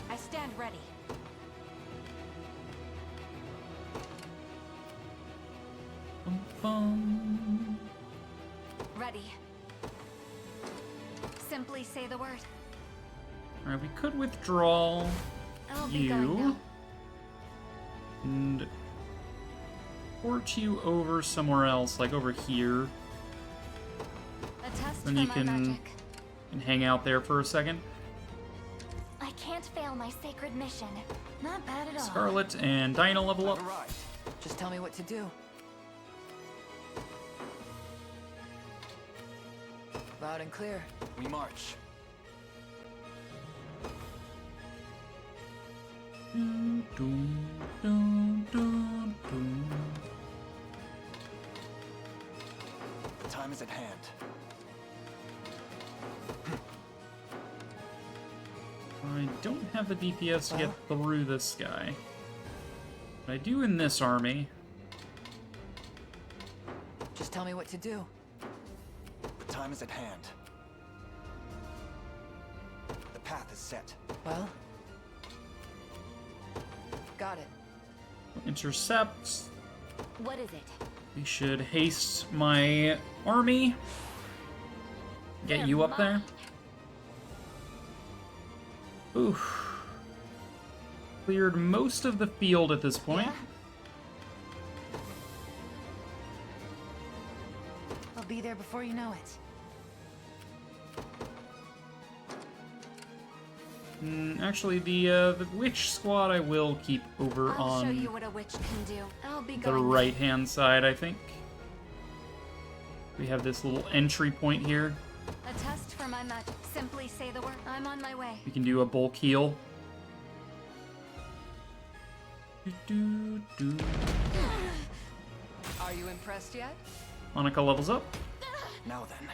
I stand ready. Bum, bum. Ready. Simply say the word. Alright, we could withdraw I'll be going you now. and port you over somewhere else, like over here. A test Then for you my can magic. hang out there for a second. I can't fail my sacred mission. Not bad at all. Scarlet and Dinah level up. I've arrived. Just tell me what to do. Loud and clear. We march. The time is at hand. I don't have the DPS to get through this guy. But I do in this army. Just tell me what to do. The time is at hand. The path is set. Well? Got it. Intercept. What is it? We should haste my army. Get you up there. Oof. Cleared most of the field at this point. I'll be there before you know it. Actually, the witch squad I will keep over I'll show on you what a witch can do. I'll be the going. right-hand side, I think. We have this little entry point here. A test for my magic. Simply say the word. I'm on my way. We can do a bulk heal. Are you impressed yet? Monica levels up. Now then.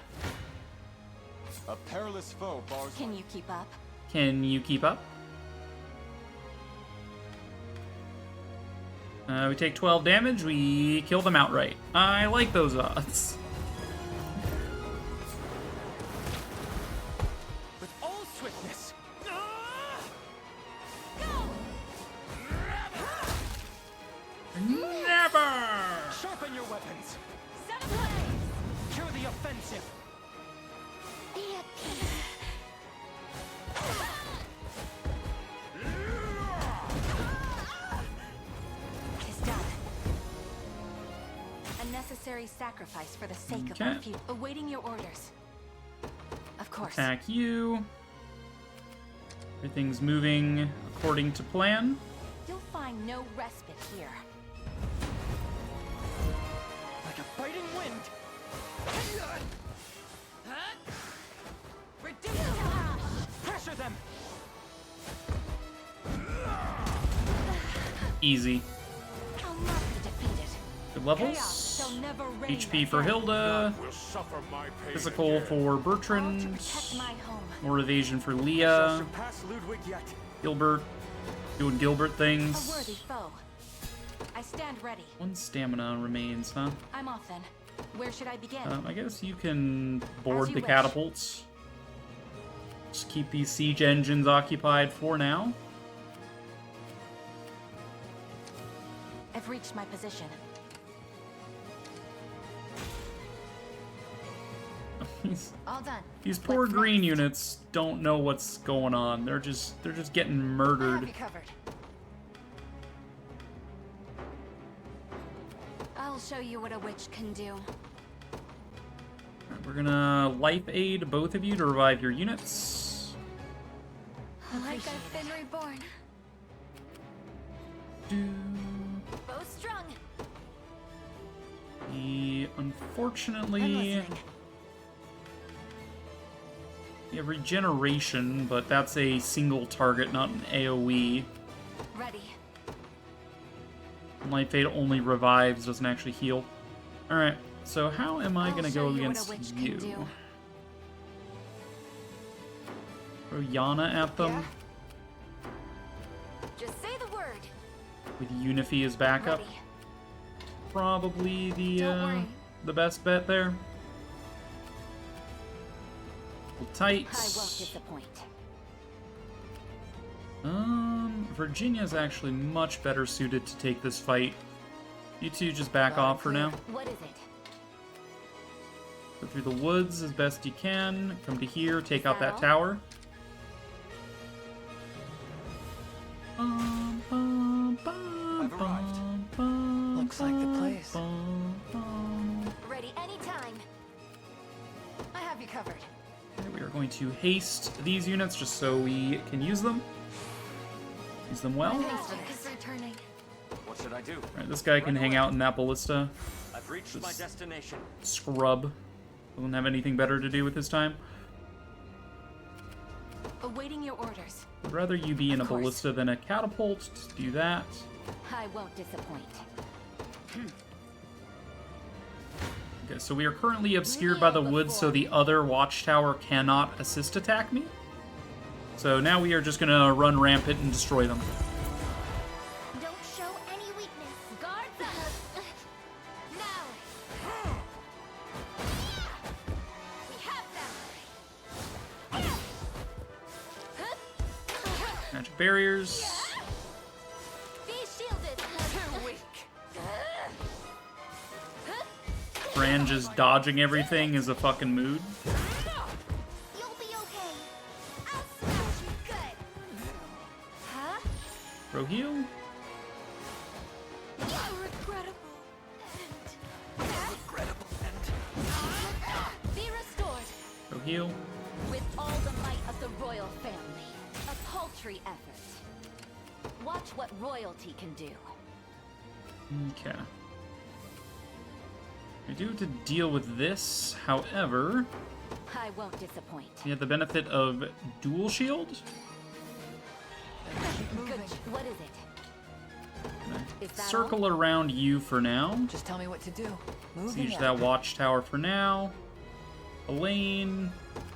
A perilous foe bars. Can you keep up? Can you keep up? We take 12 damage, we kill them outright. I like those odds. With all swiftness. Never! Sharpen your weapons. Set ablaze. Cure the offensive. It's done. A necessary sacrifice for the sake of Okay. our future. Awaiting your orders. Of course. Attack you. Everything's moving according to plan. You'll find no respite here. Like a fighting wind. Pressure them. Easy. I'll not be defeated. Good levels. Chaos shall never reign HP for again. Hilda. Will suffer my pain Physical again. for Bertrand. Protect my home. More evasion for Shall Leah. surpass Ludwig yet. Gilbert. Doing Gilbert A things. worthy foe. I stand ready. One stamina remains, huh? I'm off then. Where should I begin? I guess you can board you the wish. catapults. Just keep these siege engines occupied for now. I've reached my position. All done. These poor What's green next? units don't know what's going on. They're just getting I have murdered. you covered. I'll show you what a witch can do. We're gonna life aid both of you to revive your units. Like I've been reborn. Bow strung. He I'm unfortunately listening. we have regeneration, but that's a single target, not an AoE. Ready. Life aid only revives, doesn't actually heal. Alright, so how am I I'll gonna show go you what a against witch can you? do. Throw Yana at them Just say the word. with Unifi as backup. Ready. Probably Don't worry. the best bet there. Tight. I won't disappoint. Virginia's actually much better suited to take this fight. You two just back off for now. What is it? Go through the woods as best you can. Come to here, take out that all? tower. I've arrived. Looks like the place. Ready anytime. I have you covered. Okay, we are going to haste these units just so we can use them. Use them well. Thanks for this. Returning. What should I do? Alright, this guy can hang out in that ballista. I've reached my destination. Scrub. Doesn't have anything better to do with his time. Awaiting your orders. I'd rather you be in a ballista than a catapult. Just do that. I won't disappoint. Okay, so we are currently obscured by the woods, so the other watchtower cannot assist attack me. So now we are just gonna run rampant and destroy them. Don't show any weakness. Guards up! Now! We have them! Magic barriers. Be shielded! Too weak. Bran just dodging everything is a fucking mood. You'll be okay. I'll smash you good. Huh? Throw heal. Regrettable Be restored! Throw heal. With all the might of the royal family. A paltry effort. Watch what royalty can do. Okay. I do have to deal with this, however, I won't disappoint. we have the benefit of dual shield. Good. What is it? Is that Circle around you for now. Just tell me what to do. Siege that watchtower for now. Elaine.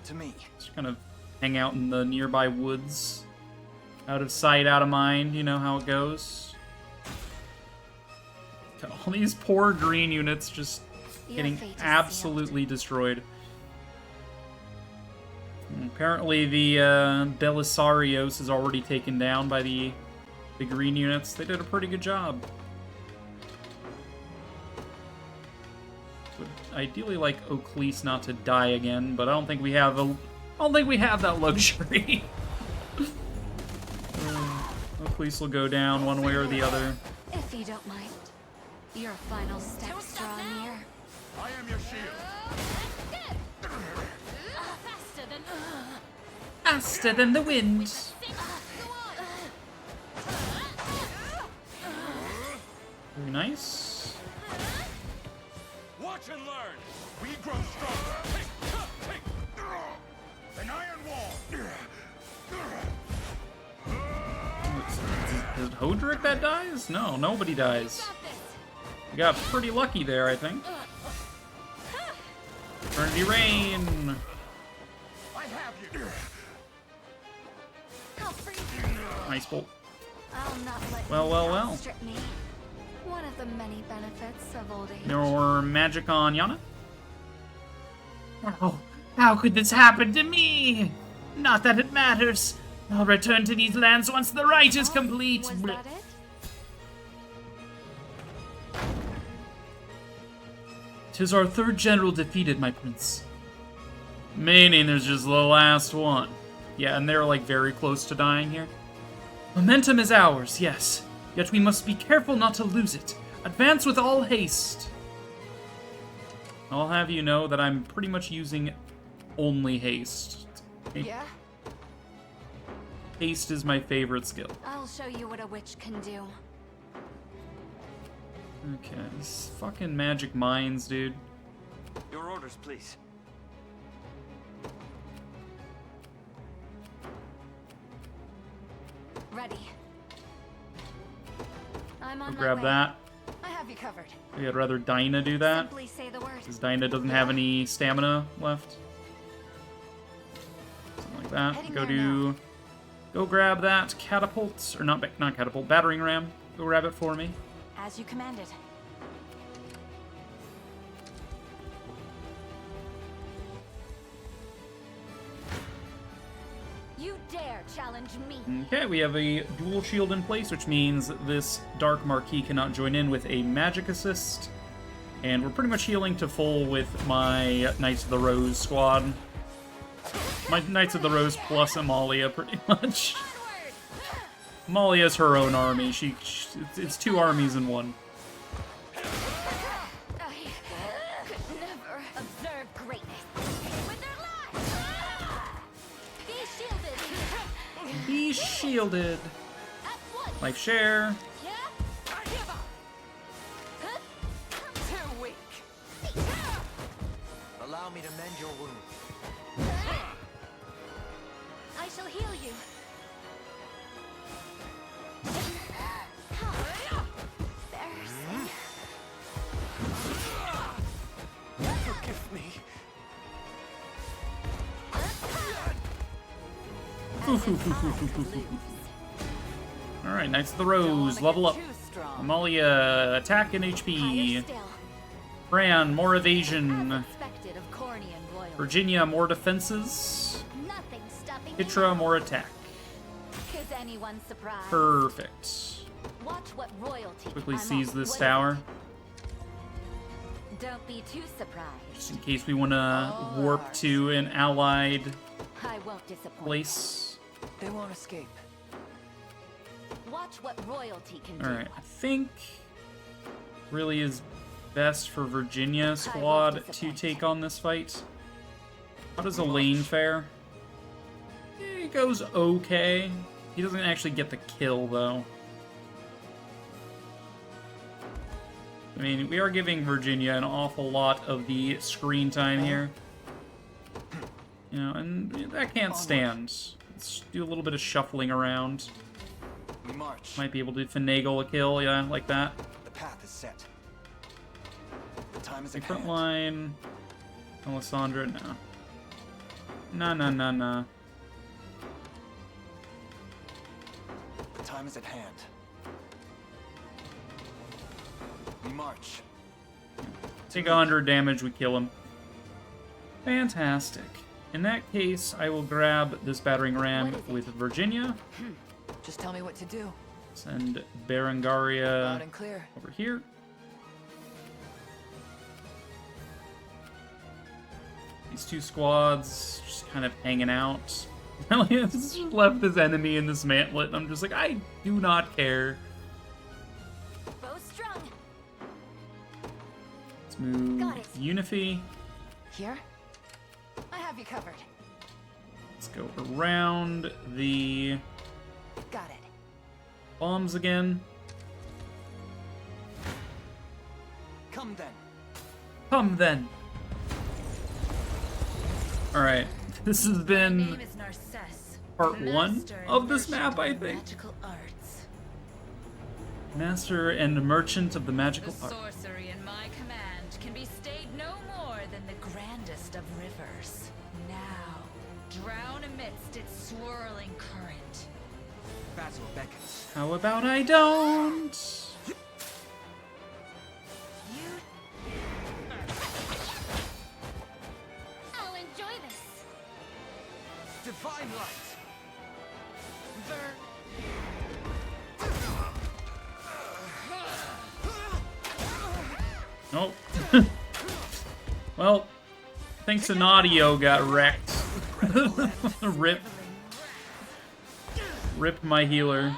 To me. Just kind of hang out in the nearby woods. Out of sight, out of mind. You know how it goes. All these poor green units just getting absolutely destroyed. And apparently the Belisarios is already taken down by the green units. They did a pretty good job. Would ideally like Oaklease not to die again, but I don't think we have that luxury. Oaklease will go down one way or the other. If you don't mind, your final steps draw near. I am your shield. Faster than the wind. Very nice. Watch and learn. We grow stronger. An iron wall. Is it Hodrick that dies? No, nobody dies. We got pretty lucky there, I think. Eternity Rain. I have you. Nice bolt. I'll not let Well. outstrip me. One of the many benefits of old age. Your magic on Yana? Oh, how could this happen to me? Not that it matters. I'll return to these lands once the rite is complete. Was that it? 'Tis our third general defeated, my prince. Meaning there's just the last one. Yeah, and they're like very close to dying here. Momentum is ours, yes. Yet we must be careful not to lose it. Advance with all haste. I'll have you know that I'm pretty much using only haste. Yeah? Haste is my favorite skill. I'll show you what a witch can do. Okay, these fucking magic mines, dude. Your orders, please. Ready. I'm on I'll my grab way. that. I have you covered. Maybe I'd rather Dinah do that. Simply say the word. Because Dinah doesn't have any stamina left. Something like that. Heading Go grab that catapult, or not catapult, battering ram. Go grab it for me. As you commanded. You dare challenge me? Okay, we have a dual shield in place, which means this Dark Marquis cannot join in with a magic assist. And we're pretty much healing to full with my Knights of the Rose squad. My Knights of the Rose plus Amalia, pretty much. Amalia's her own army. It's two armies in one. I could never observe greatness with their lives. Be shielded. Be shielded. Life share. Too weak. Allow me to mend your wound. I shall heal you. Forgive me. Alright, Knights of the Rose, level up. Amalia, attack and HP. Fran, more evasion. Virginia, more defenses. Hitra, more attack. Is anyone surprised? Perfect. Watch what royalty Quickly I'm seize on. this What is tower. it? Don't be too surprised. Just in case we want to warp to an allied I won't disappoint. place. They won't escape. Watch what royalty can do. Alright, I think really is best for Virginia squad to take on this fight. How does Elaine fare? He goes okay. He doesn't actually get the kill, though. I mean, we are giving Virginia an awful lot of the screen time here. You know, and that can't stand. Let's do a little bit of shuffling around. We march. Might be able to finagle a kill, yeah, like that. The path is set. The time is The at front hand. line. Alessandra, no. No. The time is at hand. We march. Take 100 damage, we kill him. Fantastic. In that case, I will grab this battering ram with Virginia. Just tell me what to do. Send Berengaria Loud and clear. over here. These two squads just kind of hanging out. Elliot just left his enemy in this mantlet, and I'm just like, I do not care. Bow strung. Let's move Got it. Unify. Here? I have you covered. Let's go around the Got it. bombs again. Come then. Come then. Alright, this has been part 1 of this map, I think. Master and Merchant of the Magical The Art. sorcery in my command can be stayed no more than the grandest of rivers. Now, drown amidst its swirling current. Basil beckons. How about I don't? I'll enjoy this. Divine light. Nope. Well, thanks an audio got wrecked. Rip my healer.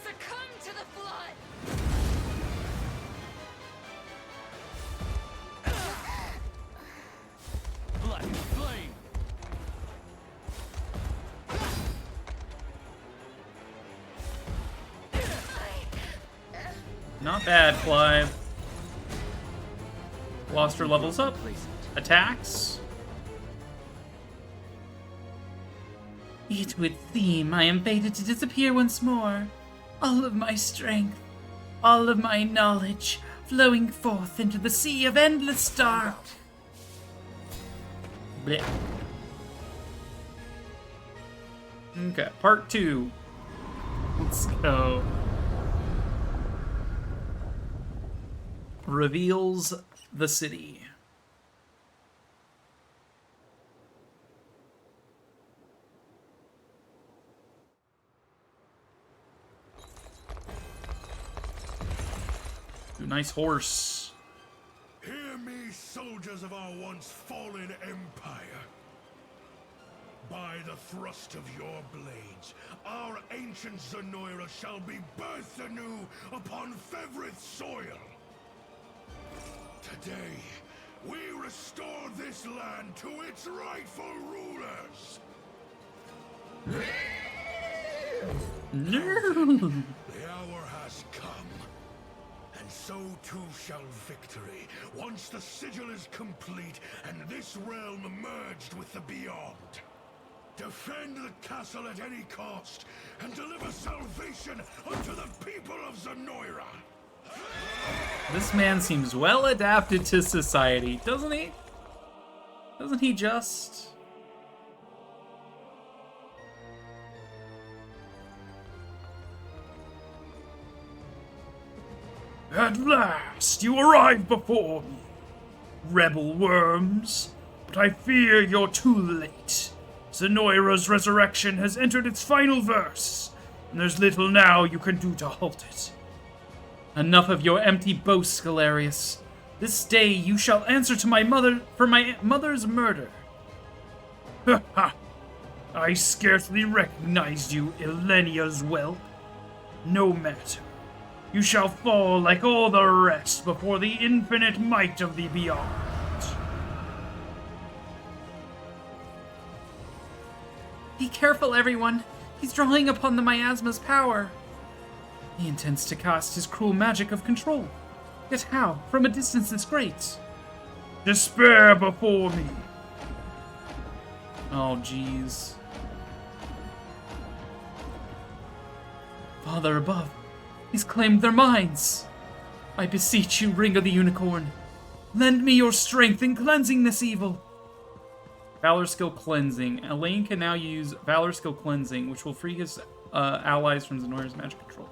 Succumb to the flood! Black flame. Not bad, Clive. Gloucester levels up. Attacks. It would seem I am fated to disappear once more. All of my strength, all of my knowledge, flowing forth into the sea of endless dark. Blech. Okay, part 2. Let's go. Reveals the city. Ooh, nice horse. Hear me, soldiers of our once fallen empire. By the thrust of your blades, our ancient Zenoira shall be birthed anew upon Fevrith soil. Today, we restore this land to its rightful rulers. No. The hour has come. so too shall victory, once the sigil is complete and this realm merged with the beyond. Defend the castle at any cost, and deliver salvation unto the people of Zenoira! This man seems well adapted to society, doesn't he? Doesn't he just? At last, you arrive before me, rebel worms. But I fear you're too late. Zenoira's resurrection has entered its final verse, and there's little now you can do to halt it. Enough of your empty boasts, Galerius. This day you shall answer to my mother for my mother's murder. Ha ha! I scarcely recognized you, Ilenia's whelp. No matter. You shall fall like all the rest before the infinite might of the Beyond. Be careful, everyone. He's drawing upon the miasma's power. He intends to cast his cruel magic of control. Yet how? From a distance this great. Despair before me. Oh, jeez. Father above. He's claimed their minds. I beseech you, Ring of the Unicorn. Lend me your strength in cleansing this evil. Valor Skill Cleansing. Elaine can now use Valor Skill Cleansing, which will free his allies from Zenoira's magic control.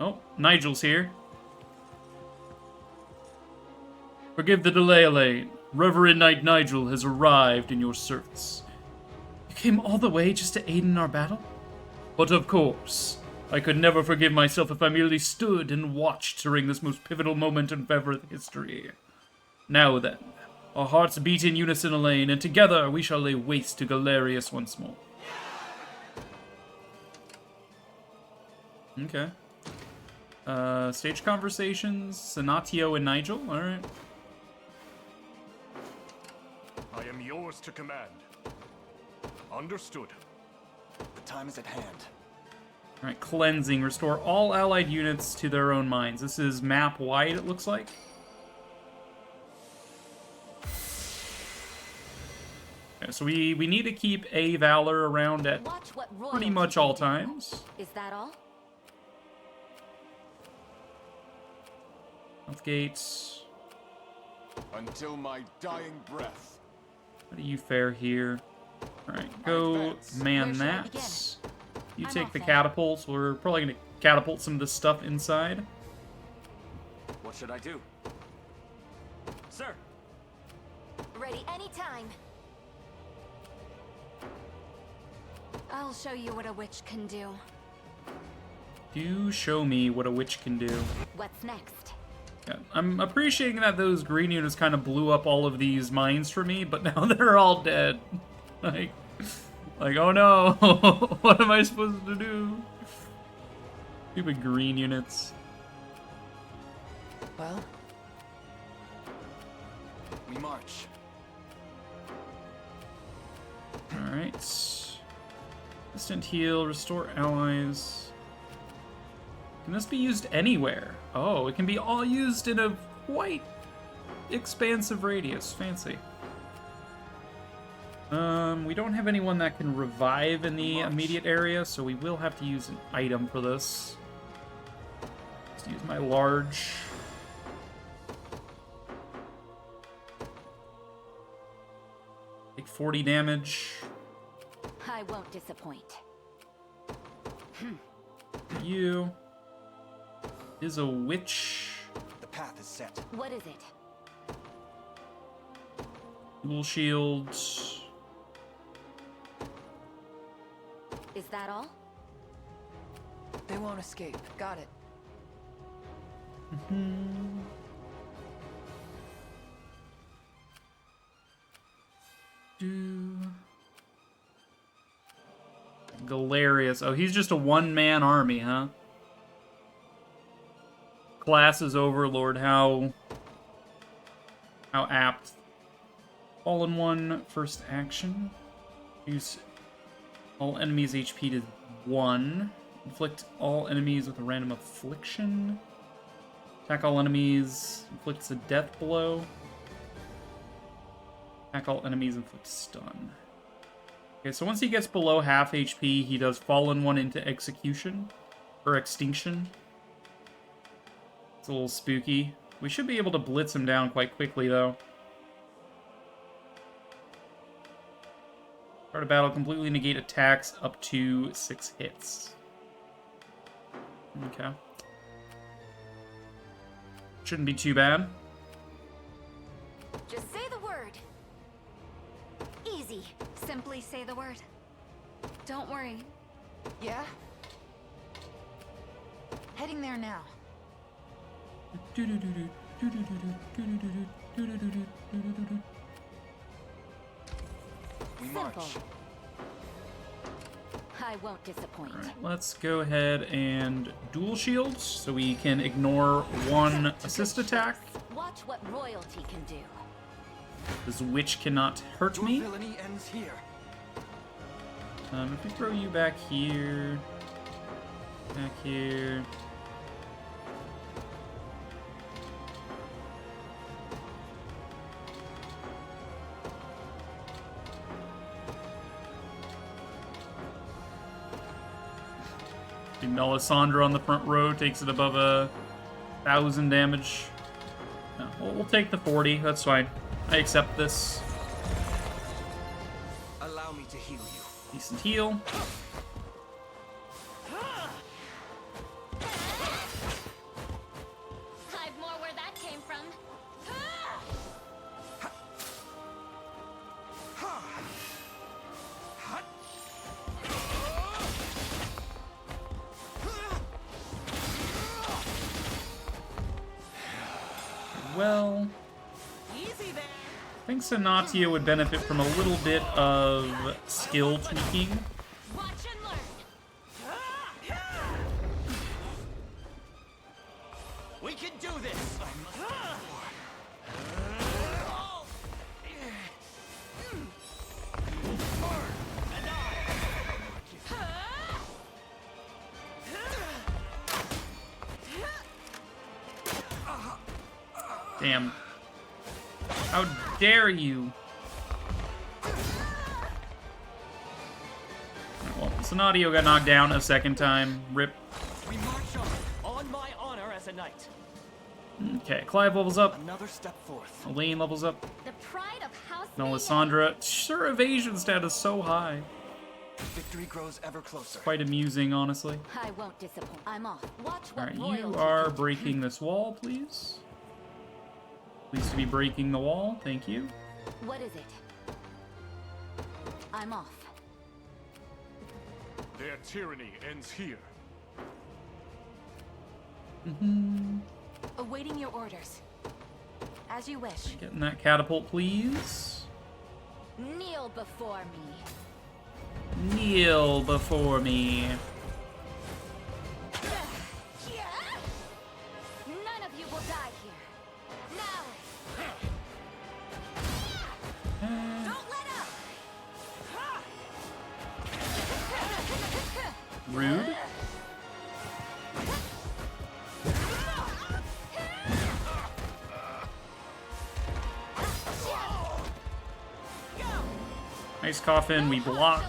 Oh, Nigel's here. Forgive the delay, Elaine. Reverend Knight Nigel has arrived in your service. You came all the way just to aid in our battle? But of course. I could never forgive myself if I merely stood and watched during this most pivotal moment in Fevrith history. Now then, our hearts beat in unison, Elaine, and together we shall lay waste to Galerius once more. Okay. Stage conversations, Senatio and Nigel, alright. I am yours to command. Understood. The time is at hand. Alright, cleansing. Restore all allied units to their own minds. This is map-wide, it looks like. Okay, so we need to keep a Valor around at pretty much all times. Is that all? Southgate. Until my dying breath. How do you fare here? Alright, go man that. You take the catapults. We're probably going to catapult some of this stuff inside. What should I do? Sir! Ready anytime. I'll show you what a witch can do. Do show me what a witch can do. What's next? Yeah, I'm appreciating that those green units kind of blew up all of these mines for me, but now they're all dead. Like, oh no, what am I supposed to do? Stupid green units. Well, we march. Alright. Instant heal, restore allies. Can this be used anywhere? Oh, it can be all used in a quite expansive radius. Fancy. We don't have anyone that can revive in the immediate area, so we will have to use an item for this. Let's use my large. Take 40 damage. I won't disappoint. You is a witch. The path is set. What is it? Dual shield. Is that all? They won't escape. Got it. Galerius. Oh, he's just a one-man army, huh? Class is Overlord. How apt. All in one first action. Use All enemies HP to 1. Inflict all enemies with a random affliction. Attack all enemies. Inflicts a death blow. Attack all enemies. Inflict stun. Okay, so once he gets below half HP, he does Fallen One into execution. Or extinction. It's a little spooky. We should be able to blitz him down quite quickly, though. Start of battle, completely negate attacks up to 6 hits. Okay. Shouldn't be too bad. Just say the word. Easy. Simply say the word. Don't worry. Yeah? Heading there now. We march. I won't disappoint. Alright, let's go ahead and dual shield so we can ignore one assist attack. Watch what royalty can do. This witch cannot hurt Your me. villainy ends here. If we throw you back here, back here. Melisandre on the front row takes it above 1,000 damage. No, we'll take the 40. That's fine. I accept this. Allow me to heal you. Decent heal. I've more where that came from. Well, I think Sonatia would benefit from a little bit of skill tweaking. Watch and learn. We can do this! Damn. How dare you? Well, Sonadio got knocked down a second time. Rip. We march on my honor as a knight. Okay, Clive levels up. Another step forth. Elaine levels up. The pride of House Melisandre. Her evasion stat is so high. Victory grows ever closer. Quite amusing, honestly. I won't disappoint. I'm off. Watch what Alright, royalty you are can do. breaking this wall, please. Please to be breaking the wall. Thank you. What is it? I'm off. Their tyranny ends here. Awaiting your orders. As you wish. Getting that catapult, please. Kneel before me. Kneel before me. None of you will die here. Now. Don't let up. Rude. Nice coffin, we block.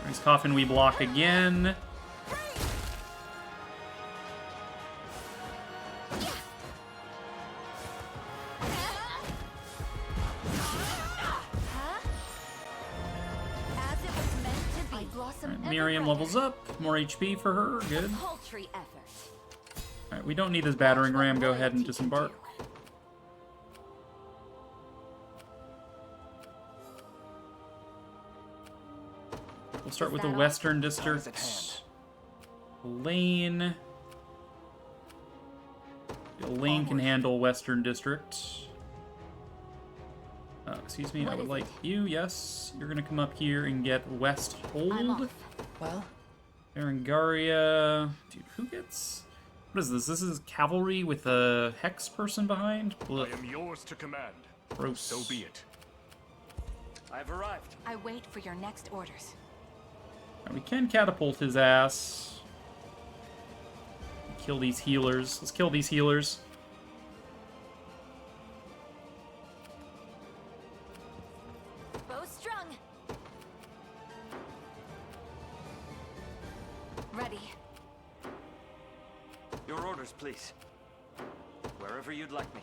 Nice coffin, we block again. Alright, Miriam levels up. More HP for her. Good. Alright, we don't need this battering ram. Go ahead and disembark. We'll start with the Western District. Elaine. Elaine can handle Western District. Excuse me, I would like you, yes. You're gonna come up here and get West Hold. Well? Berengaria. Dude, who gets... What is this? This is cavalry with a hex person behind? Ugh. I am yours to command. Gross. So be it. I've arrived. I wait for your next orders. Now we can catapult his ass. Kill these healers. Let's kill these healers. Bow strung. Ready. Your orders, please. Wherever you'd like me.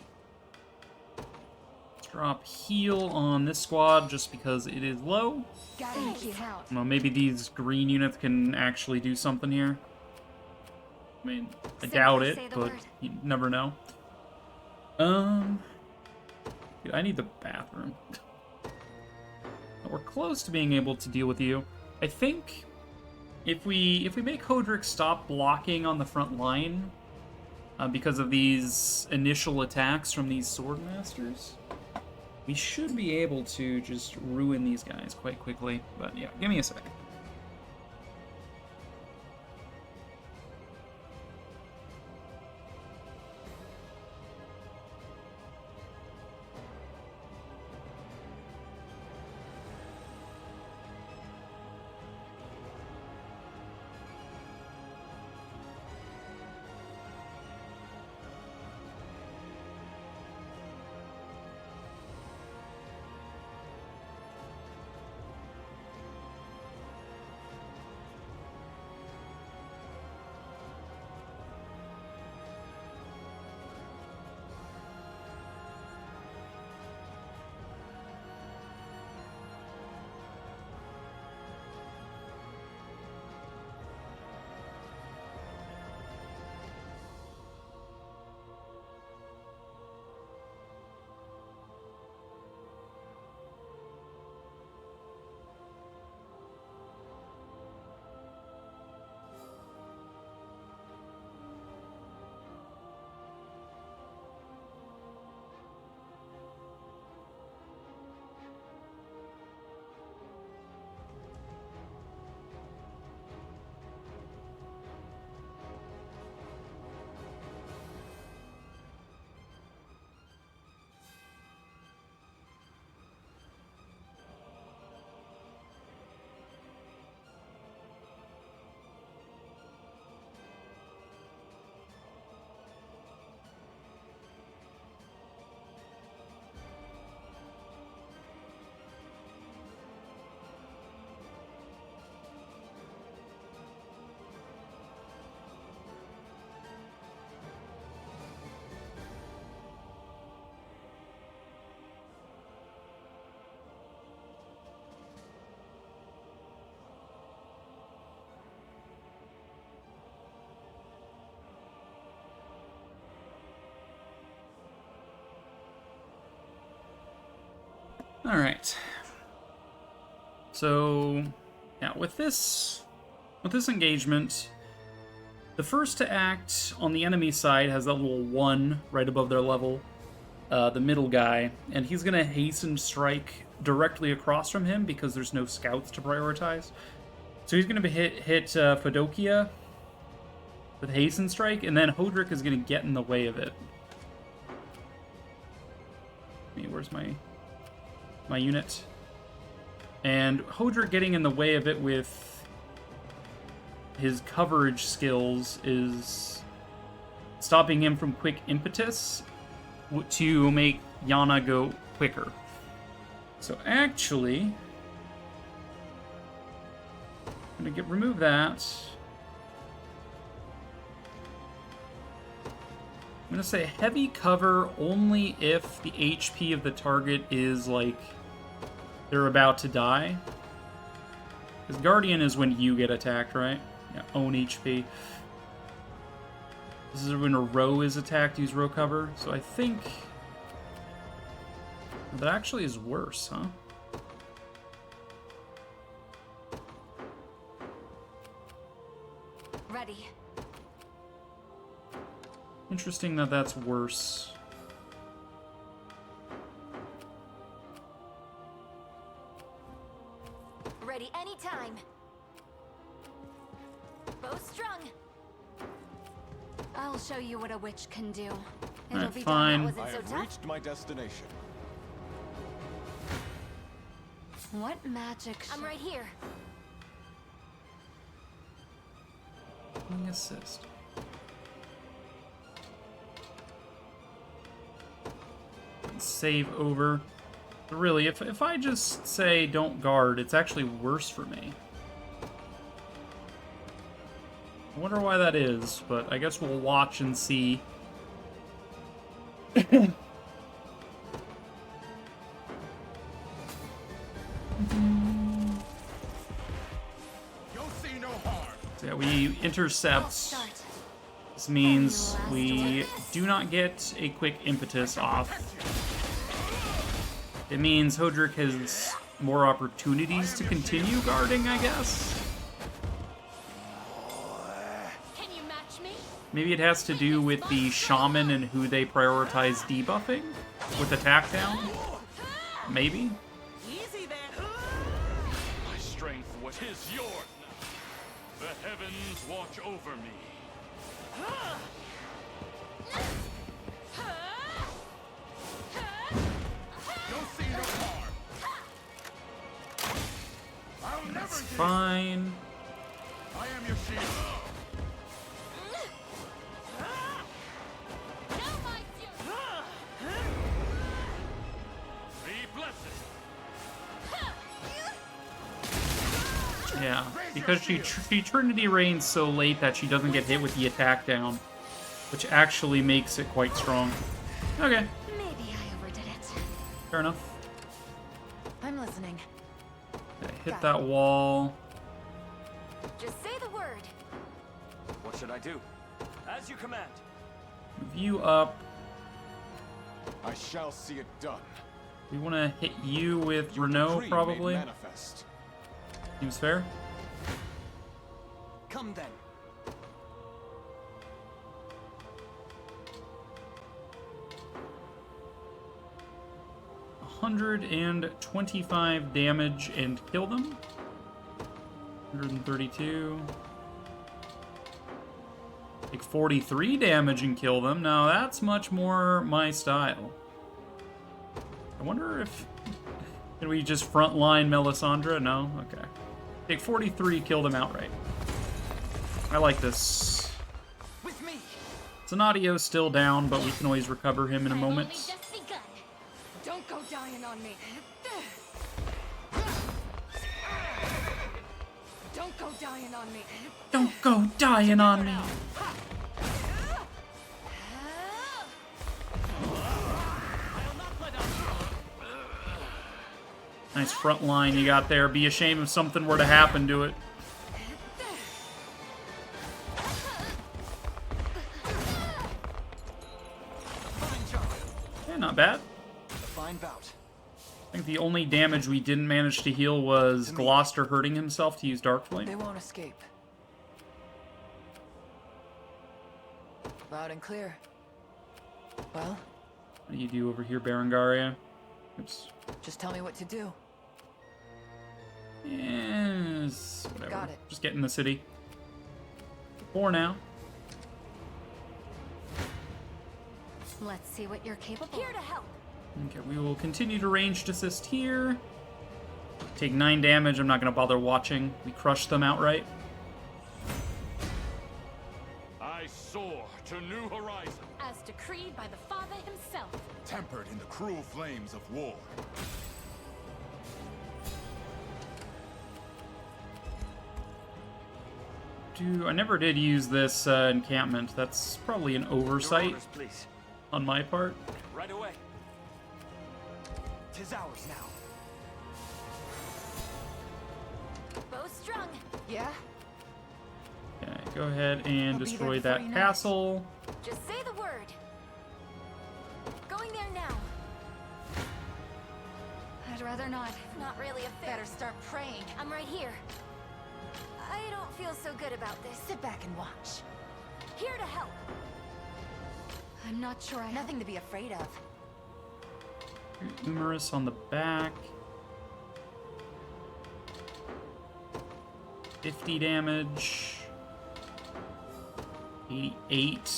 Drop heal on this squad just because it is low. Thank you. Well, maybe these green units can actually do something here. I mean, I doubt it, but you never know. Dude, I need the bathroom. We're close to being able to deal with you. I think if we make Hodrick stop blocking on the front line because of these initial attacks from these sword masters, we should be able to just ruin these guys quite quickly. But yeah, give me a second. All right. So, yeah, with this engagement, the first to act on the enemy side has that little 1 right above their level, the middle guy, and he's gonna hasten strike directly across from him because there's no scouts to prioritize. So he's gonna hit Fedokia with hasten strike, and then Hodrick is gonna get in the way of it. Where's my unit? And Hodrick getting in the way of it with his coverage skills is stopping him from quick impetus to make Yana go quicker. So actually, I'm gonna remove that. I'm gonna say heavy cover only if the HP of the target is like they're about to die. Because Guardian is when you get attacked, right? Yeah, own HP. This is when a row is attacked, use row cover. So I think that actually is worse, huh? Ready. Interesting that that's worse. Ready anytime. Bow strung. I'll show you what a witch can do. It'll Alright, be fine. done. That wasn't I so have tough. reached my destination. What magic? I'm right here. Healing assist. Save over. But really, if I just say don't guard, it's actually worse for me. I wonder why that is, but I guess we'll watch and see. You'll see no harm. So yeah, we intercept. This means we do not get a quick impetus off. It means Hodrick has more opportunities to continue guarding, I guess. Can you match me? Maybe it has to do with the shaman and who they prioritize debuffing with attack down. Maybe. Easy there. My strength, what is yours now? The heavens watch over me. You'll see no harm. I'll never That's give. fine. I am your shield. Be blessed. Yeah, because she Trinity Reigns so late that she doesn't get hit with the attack down, which actually makes it quite strong. Okay, Maybe I overdid it. fair enough. I'm listening. Okay, hit that wall. Just say the word. What should I do? As you command. Move you up. I shall see it done. We want to hit you with Renault, Decree made probably. manifest. Seems fair. Come then. $125 damage and kill them. 132. Take 43 damage and kill them. Now that's much more my style. I wonder if... Can we just frontline Melisandre? No? Okay. Take 43, kill them outright. I like this. With me. Zanadio's still down, but we can always recover him in a moment. Don't go dying on me. Don't go dying on me. Don't go dying on me. Nice front line you got there. Be a shame if something were to happen to it. Yeah, not bad. Fine bout. I think the only damage we didn't manage to heal was Gloucester hurting himself to use Dark Flame. They won't escape. Loud and clear. Well? What do you do over here, Berengaria? Oops. Just tell me what to do. Yes, whatever. Got it. Just get in the city. For now. Let's see what you're capable of. Here to help. Okay, we will continue to ranged assist here. Take 9 damage. I'm not going to bother watching. We crush them outright. I soar to new horizons. As decreed by the Father himself. Tempered in the cruel flames of war. I never did use this encampment. That's probably an oversight Your orders, please. on my part. Right away. 'Tis ours now. Bow strung. Yeah? Okay, go ahead and destroy that castle. Just say the word. Going there now. I'd rather not. Not really a fit. Better start praying. I'm right here. I don't feel so good about this. Sit back and watch. Here to help. I'm not sure I have nothing to be afraid of. Numerous on the back. 50 damage. 88.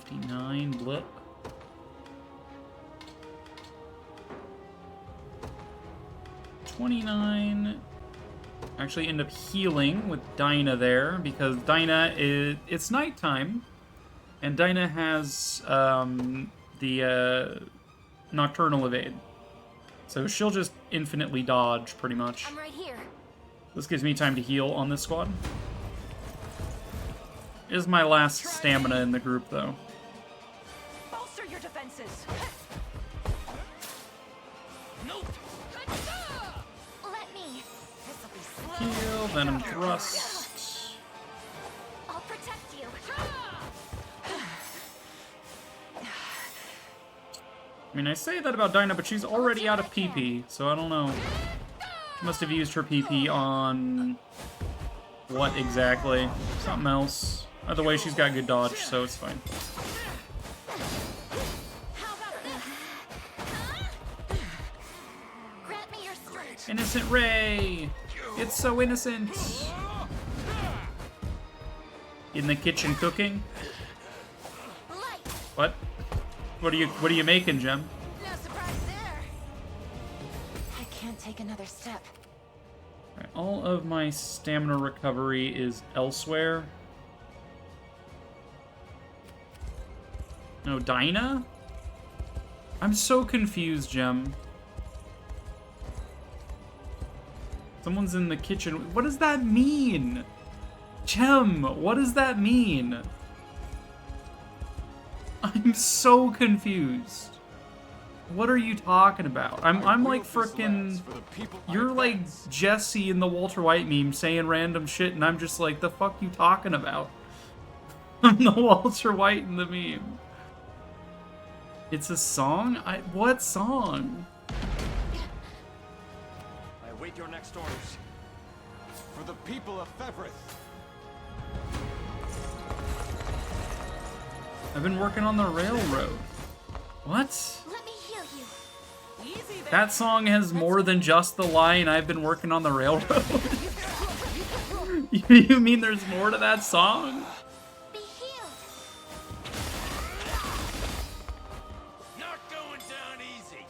59 blip. 29. Actually end up healing with Dinah there, because Dinah is... It's nighttime, and Dinah has the Nocturnal Evade. So she'll just infinitely dodge, pretty much. I'm right here. This gives me time to heal on this squad. This is my last stamina in the group, though. Bolster your defenses. Nope. Let me. This'll be slow. Heal, Venom Thrust. I'll protect you. I mean, I say that about Dinah, but she's already out of PP, so I don't know. She must have used her PP on... what exactly? Something else. Either way, she's got good dodge, so it's fine. Innocent Ray! It's so innocent! In the kitchen cooking? What? What are you making, Gem? No surprise there. I can't take another step. Alright, all of my stamina recovery is elsewhere. No, Dinah? I'm so confused, Gem. Someone's in the kitchen. What does that mean? Gem, what does that mean? I'm so confused. What are you talking about? I'm like frickin'... You're like Jesse in the Walter White meme saying random shit, and I'm just like, the fuck you talking about? I'm the Walter White in the meme. It's a song? What song? I await your next orders. For the people of Fevrith. I've been working on the railroad. What? Let me heal you. Easy there. That song has more than just the line, I've been working on the railroad. You mean there's more to that song? Be healed. Not going down easy.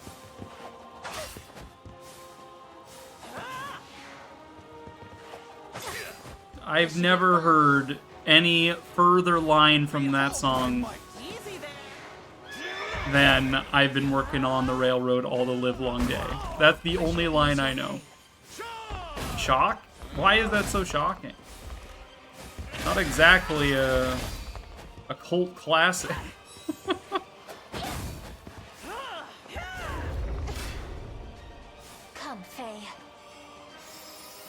I've never heard any further line from that song than I've been working on the railroad all the live long day. That's the only line I know. Shock? Why is that so shocking? Not exactly a cult classic. Come, Faye.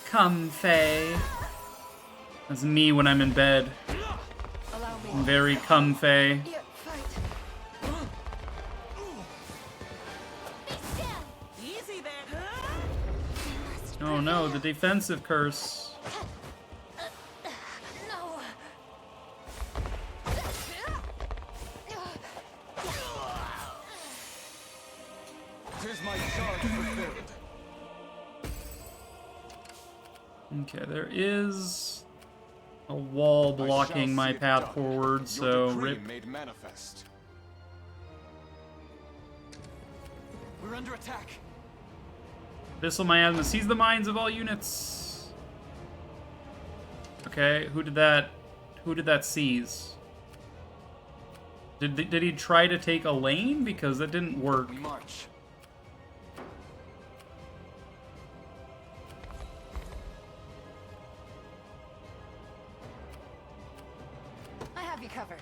Come, Faye. That's me when I'm in bed. I'm very comfy. Oh no, the defensive curse. No. Tis my charge fulfilled. Okay, there is a wall blocking my path forward, so rip. Made manifest. We're under attack. Abyssal Miasma, seize the minds of all units. Okay, who did that seize? Did he try to take a lane? Because that didn't work. We march. I have you covered.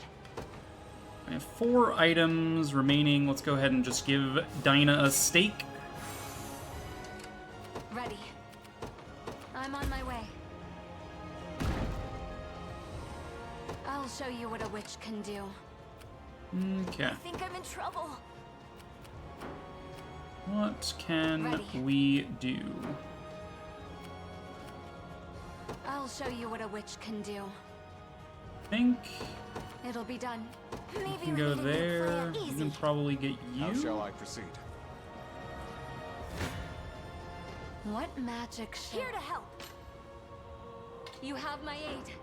I have 4 items remaining. Let's go ahead and just give Dinah a stake. Ready. I'm on my way. I'll show you what a witch can do. Okay. I think I'm in trouble. What can we do? I'll show you what a witch can do. I think It'll be done. you Maybe can go there. You can probably get you. How shall I proceed? What magic here to help? You have my aid.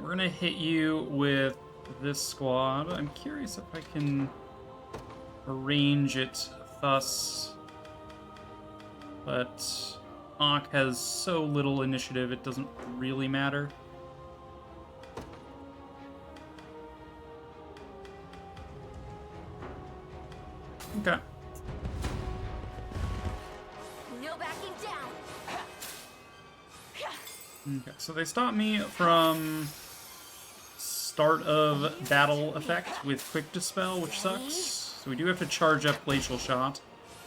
We're gonna hit you with this squad. I'm curious if I can arrange it thus but Ak has so little initiative, it doesn't really matter. Okay. No backing down. Okay, so they stop me from start of battle effect with quick dispel, which sucks. So we do have to charge up Glacial Shot.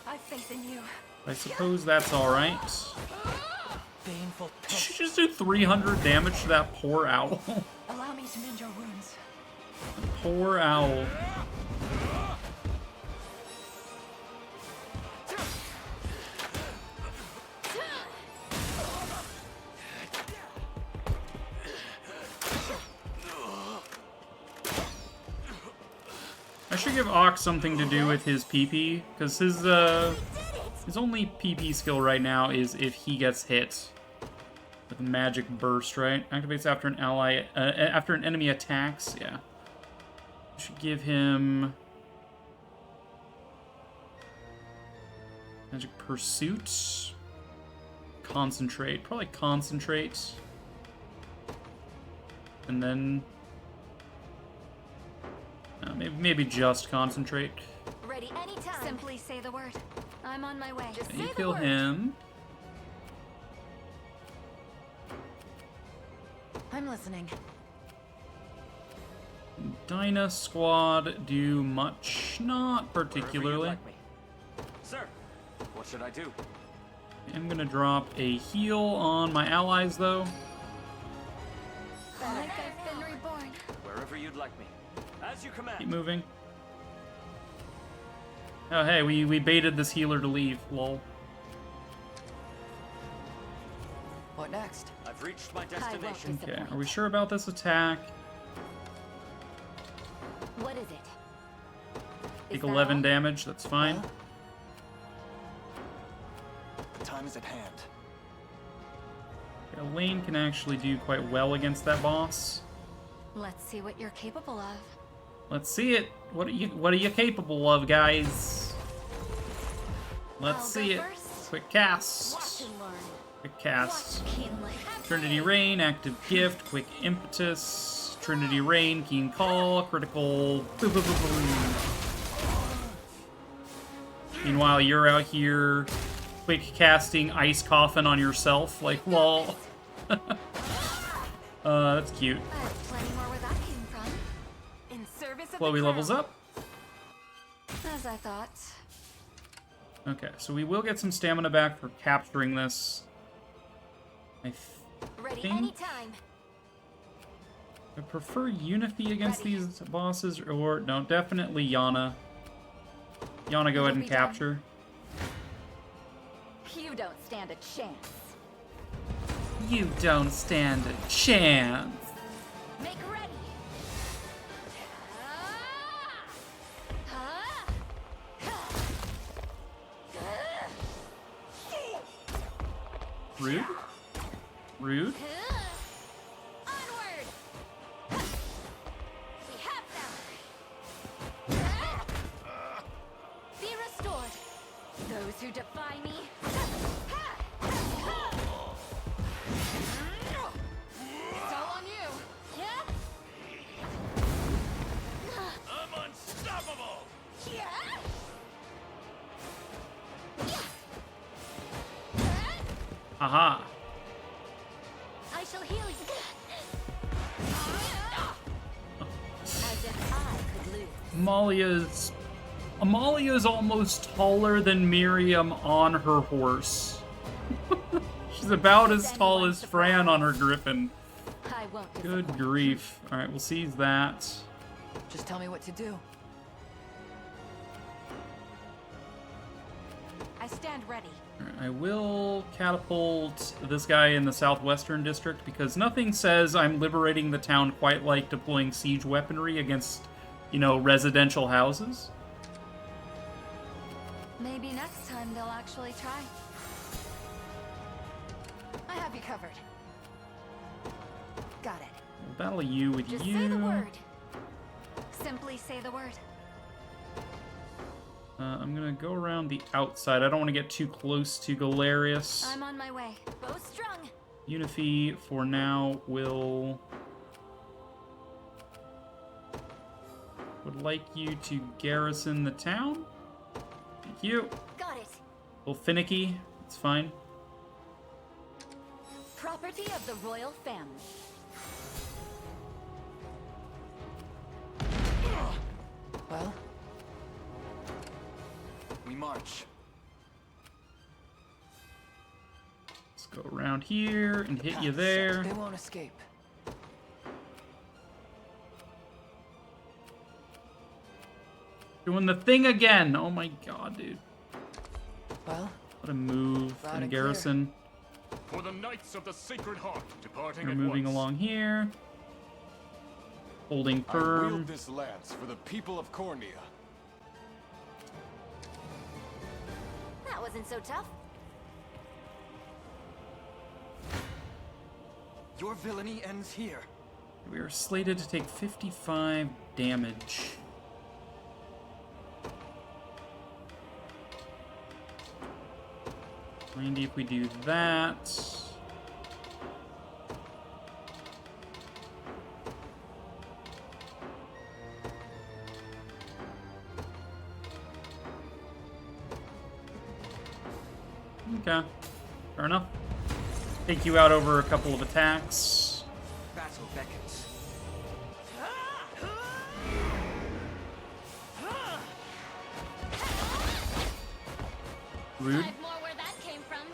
I have faith in you. I suppose that's alright. Did she just do 300 damage to that poor owl? Allow me to mend your wounds. Poor owl. I should give Ox something to do with his PP, because his only PP skill right now is if he gets hit with a magic burst, right? Activates after an ally, after an enemy attacks. Yeah. I should give him magic pursuit, concentrate, probably concentrate, and then maybe just concentrate. Ready anytime. Simply say the word. I'm on my way. Just Okay, you say kill the word. him. I'm listening. Dyna squad do much? Not particularly. Sir, what should I do? I'm gonna drop a heal on my allies, though. Like I've been reborn. Wherever you'd like me. As you command. Keep moving. Oh, hey, we baited this healer to leave. Lol. What next? I've reached my destination. Okay, are we sure about this attack? What is it? Take 11 damage, that's fine. The time is at hand. Okay, Elaine can actually do quite well against that boss. Let's see what you're capable of. Let's see it. What are you capable of, guys? Let's see it. Quick cast. Quick cast. Trinity Rain, active gift, quick impetus. Trinity Rain, keen call, critical. Boom, boom, boom, boom. Meanwhile, you're out here quick casting ice coffin on yourself, like lol. That's cute. I have plenty more where that came from. In service of Chloe the levels crown. up. As I thought. Okay, so we will get some stamina back for capturing this. Ready think anytime. I prefer Unify against these bosses, or no, definitely Yana. Yana, go ahead and capture. You don't stand a chance. You don't stand a chance. Make ready. Rude? Rude? Onward. We have them. Be restored. Those who defy me. It's all on you. I'm unstoppable! Aha. I shall heal you. As if I could lose. Amalia's almost taller than Miriam on her horse. She's about as tall as Fran on her griffin. I won't. Good grief. Alright, we'll seize that. Just tell me what to do. I stand ready. Alright, I will catapult this guy in the southwestern district because nothing says I'm liberating the town quite like deploying siege weaponry against, you know, residential houses. Maybe next time they'll actually try. I have you covered. Got it. We'll battle you with Just you. say the word. Simply say the word. I'm gonna go around the outside. I don't want to get too close to Galerius. I'm on my way. Bow strung. Unifi, for now, would like you to garrison the town. Thank you. Got it. A little finicky. It's fine. Property of the royal family. Well? We march. Let's go around here and hit you there. They won't escape. Doing the thing again. Oh my god, dude. Well? What a move Loud from and garrison. For the Knights of the Sacred Heart, departing We're at moving once. along here. Holding I firm. wield this lance for the people of Cornea. That wasn't so tough. Your villainy ends here. We are slated to take 55 damage. Mindy, if we do that. Okay, fair enough. Take you out over a couple of attacks. Battle beckons. Rude. Five more where that came from.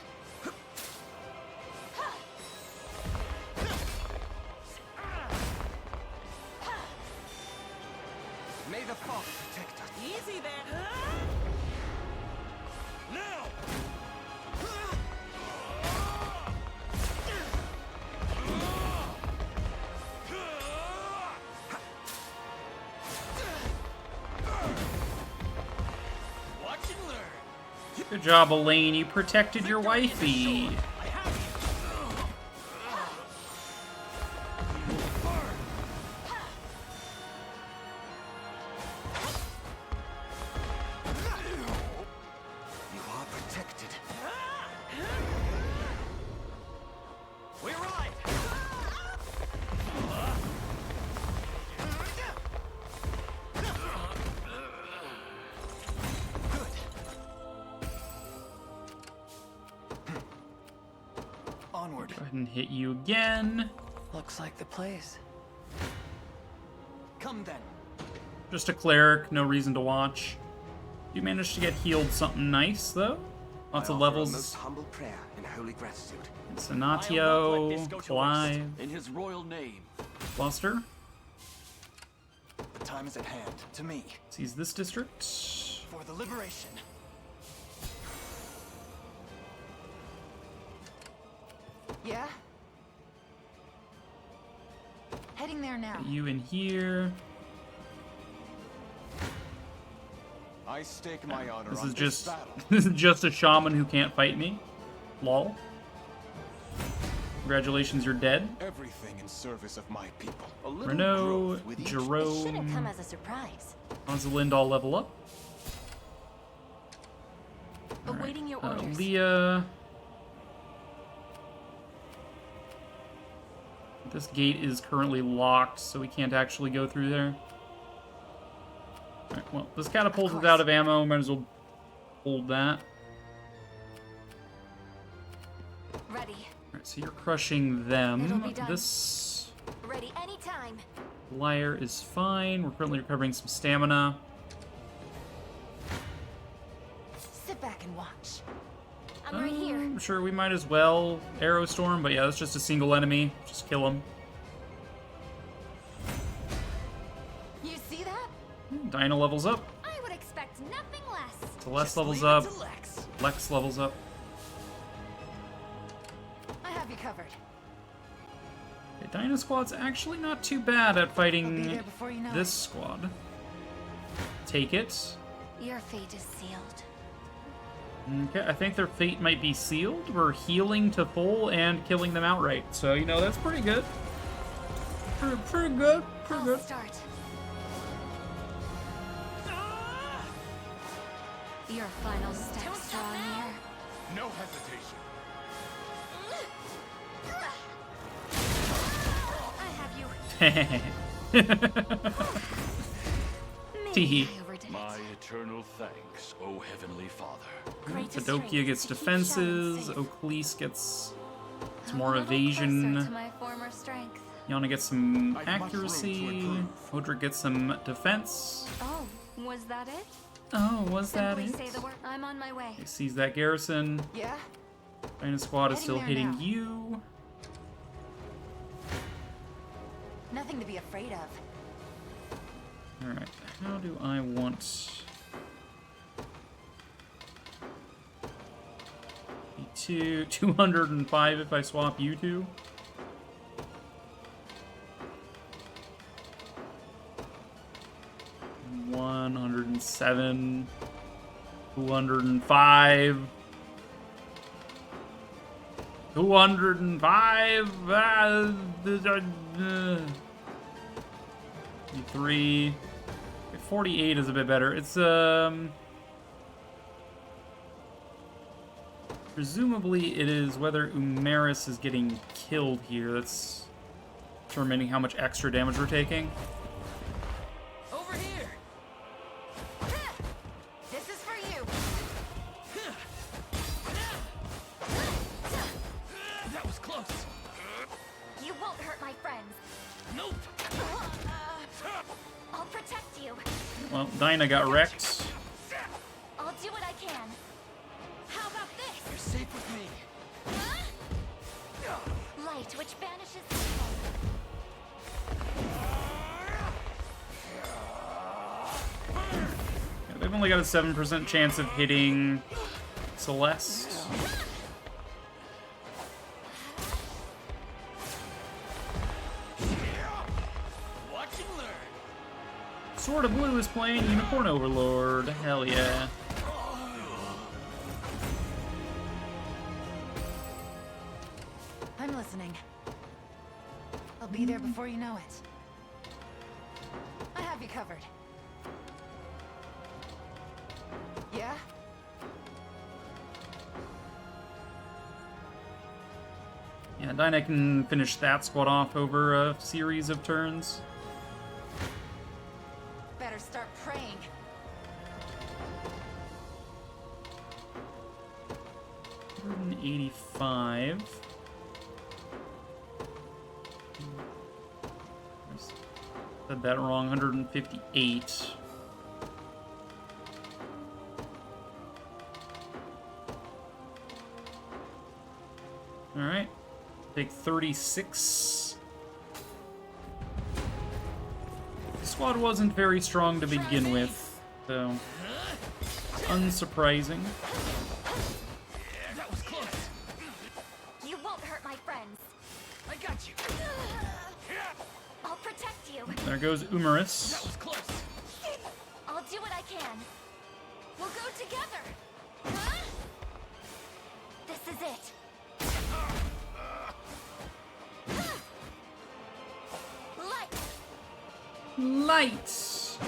May the fog protect us. Easy there. Now! Watch and learn. Good job, Elaine. You protected your wifey. You are protected. We ride! Onward. Go ahead and hit you again. Looks like the place. Come then. Just a cleric, no reason to watch. You managed to get healed something nice, though. Lots I of offer a levels. most humble prayer in holy gratitude. Sonatio, Clive, In his royal name. Gloucester. The time is at hand. To me. Seize this district. For the liberation. Yeah? Heading there now. Get you in here. I stake my honor This on is this just battle. this is just a shaman who can't fight me. Lol. Congratulations, you're dead. Everything in service of my people. A little Renault, growth with each- It shouldn't come Jerome, as a surprise. Rosalind all level up. Awaiting your orders. Leah. This gate is currently locked, so we can't actually go through there. Alright, well, this catapult is out of ammo. Might as well hold that. Ready. Alright, so you're crushing It'll them. be done. This Ready anytime. liar is fine. We're currently recovering some stamina. Sit back and watch. I'm right here. I'm sure we might as well arrow storm, but yeah, that's just a single enemy. Just kill him. You see that? Dinah levels up. I would expect nothing less. Celeste levels leave it up. to Lex. Lex levels up. I have you covered. Okay, Dinah squad's actually not too bad at I'll be fighting there before you know this it. squad. Take it. Your fate is sealed. Okay, I think their fate might be sealed. We're healing to full and killing them outright. So, you know, that's pretty good. Pretty good. Pretty I'll good. start. Your final steps draw near. No hesitation. I have you. Teehee. My eternal thanks, O Heavenly Father. Fidokia gets defenses. Oaklease gets some more To evasion. my former strength. Yana gets some accuracy. Hodrick gets some defense. Oh, was that it? Oh, was that Simply it? say the word. I'm on my way. He sees that garrison. Yeah. China squad is Heading still there hitting now. you. Nothing to be afraid of. Alright, how do I want... 205 if I swap you two? $107, 205, 205, 3, 48 is a bit better. It's, presumably it is whether Umaris is getting killed here that's determining how much extra damage we're taking. Over here. This is for you. That was close. You won't hurt my friends. Nope. I'll protect you. Well, Dinah got wrecked. I'll do what I can. How about this? You're safe with me. Light, which banishes evil. Yeah, they've only got a 7% chance of hitting Celeste. Watch and learn. Sword of Blue is playing Unicorn Overlord. Hell yeah. I'm listening. I'll be there before you know it. I have you covered. Yeah? Yeah, Dinah can finish that squad off over a series of turns. Better start praying. $185. Said that wrong. 158. All right. Take 36. The squad wasn't very strong to begin with, so unsurprising. That was close. You won't hurt my friends. I got you. I'll protect you. There goes Umaris. That was close. I'll do what I can. We'll go together. This is it. Lights.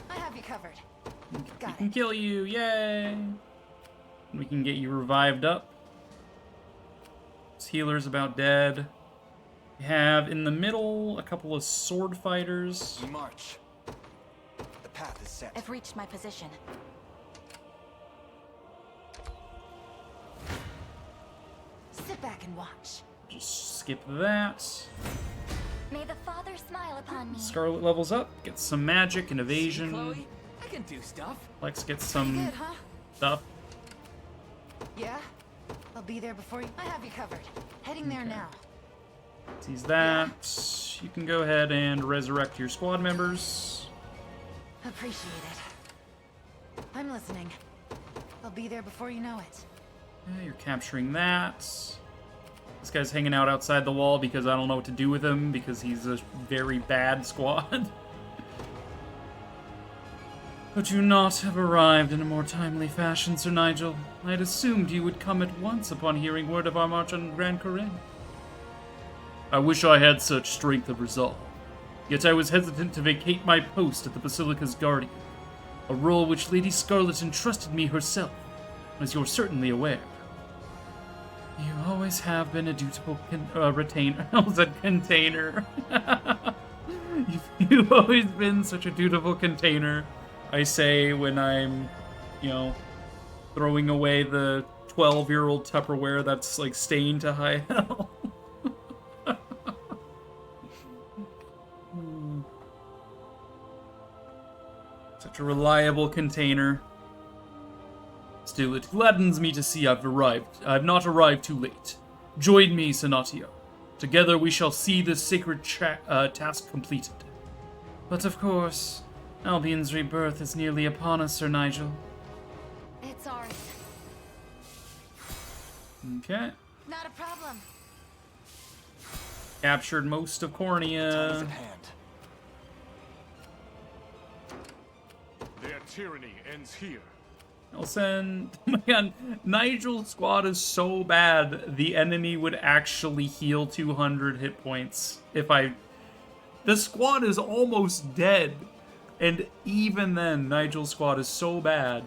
I have you covered. We can kill you, yay! We can get you revived up. This healer's about dead. We have in the middle a couple of sword fighters. We march. The path is set. I've reached my position. Sit back and watch. Just skip that. May the Father smile upon me. Scarlet levels up, gets some magic and See, evasion. Chloe? I can do stuff. Lex gets some Good, huh? stuff. Yeah? I'll be there before you. I have you covered. Heading there now. Sees that. You can go ahead and resurrect your squad members. Appreciate it. I'm listening. I'll be there before you know it. Yeah, you're capturing that. This guy's hanging out outside the wall because I don't know what to do with him because he's a very bad squad. Could you not have arrived in a more timely fashion, Sir Nigel? I had assumed you would come at once upon hearing word of our march on Grand Corinne. I wish I had such strength of resolve. Yet I was hesitant to vacate my post at the Basilica's guardian, a role which Lady Scarlet entrusted me herself, as you're certainly aware. You always have been a dutiful retainer. I was a container. You've always been such a dutiful container, I say when I'm, you know, throwing away the 12-year-old Tupperware that's, like, stained to high hell. Such a reliable container. Still, it gladdens me to see I've not arrived too late. Join me, Senatio. Together we shall see this sacred task completed. But of course, Albion's rebirth is nearly upon us, Sir Nigel. It's ours. Okay. Not a problem. Captured most of Cornea. Their tyranny ends here. I'll send... Oh my god, Nigel's squad is so bad, the enemy would actually heal 200 hit points if I... The squad is almost dead, and even then, Nigel's squad is so bad,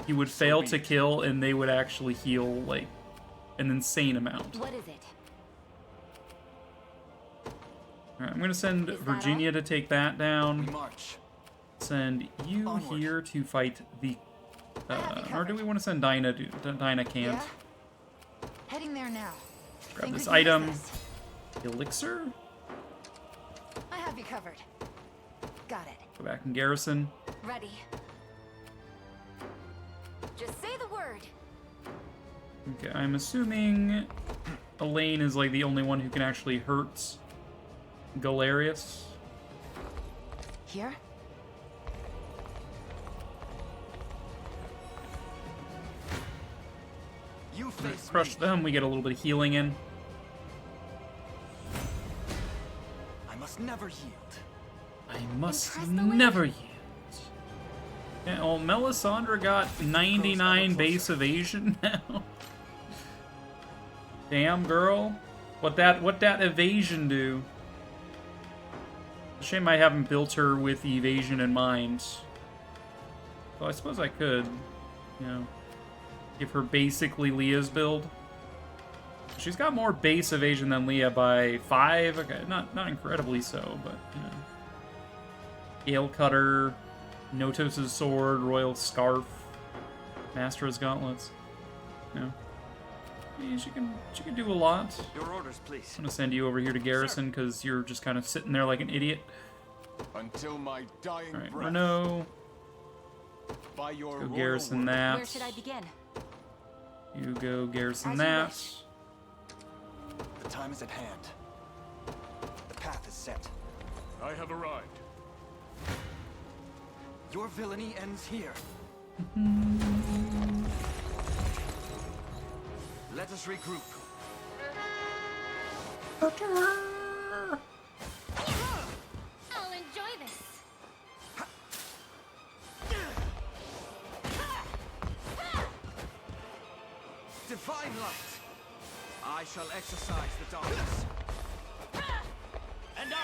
he would fail to kill, and they would actually heal, like, an insane amount. What is it? Alright, I'm gonna send Virginia to take that down. Send you here to fight the... or do we want to send Dinah? Dinah can't. Yeah? Heading there now. Grab Think this we can item. use this? Elixir? I have you covered. Got it. Go back and garrison. Ready. Just say the word. Okay, I'm assuming Elaine is like the only one who can actually hurt Galerius. Here? You face Crush them, we get a little bit of healing in. I must never yield. I must never yield. Yeah, well, Melisandre got 99 base evasion now. Damn, girl. What that evasion do? Shame I haven't built her with evasion in mind. Well, I suppose I could, you know, give her basically Leah's build. She's got more base evasion than Leah by 5. Okay, not incredibly so, but you know. Gale Cutter, Notos' sword, Royal Scarf, Master's gauntlets. You know. Yeah, she can do a lot. Your orders, please. I'm gonna send you over here to garrison because you're just kind of sitting there like an idiot. Until my dying breath. breath. Renault. By your Go garrison that. Where should I begin? You go garrison As that. you wish. The time is at hand. The path is set. I have arrived. Your villainy ends here. Let us regroup. I'll enjoy this. Divine light. I shall exercise the darkness. And I!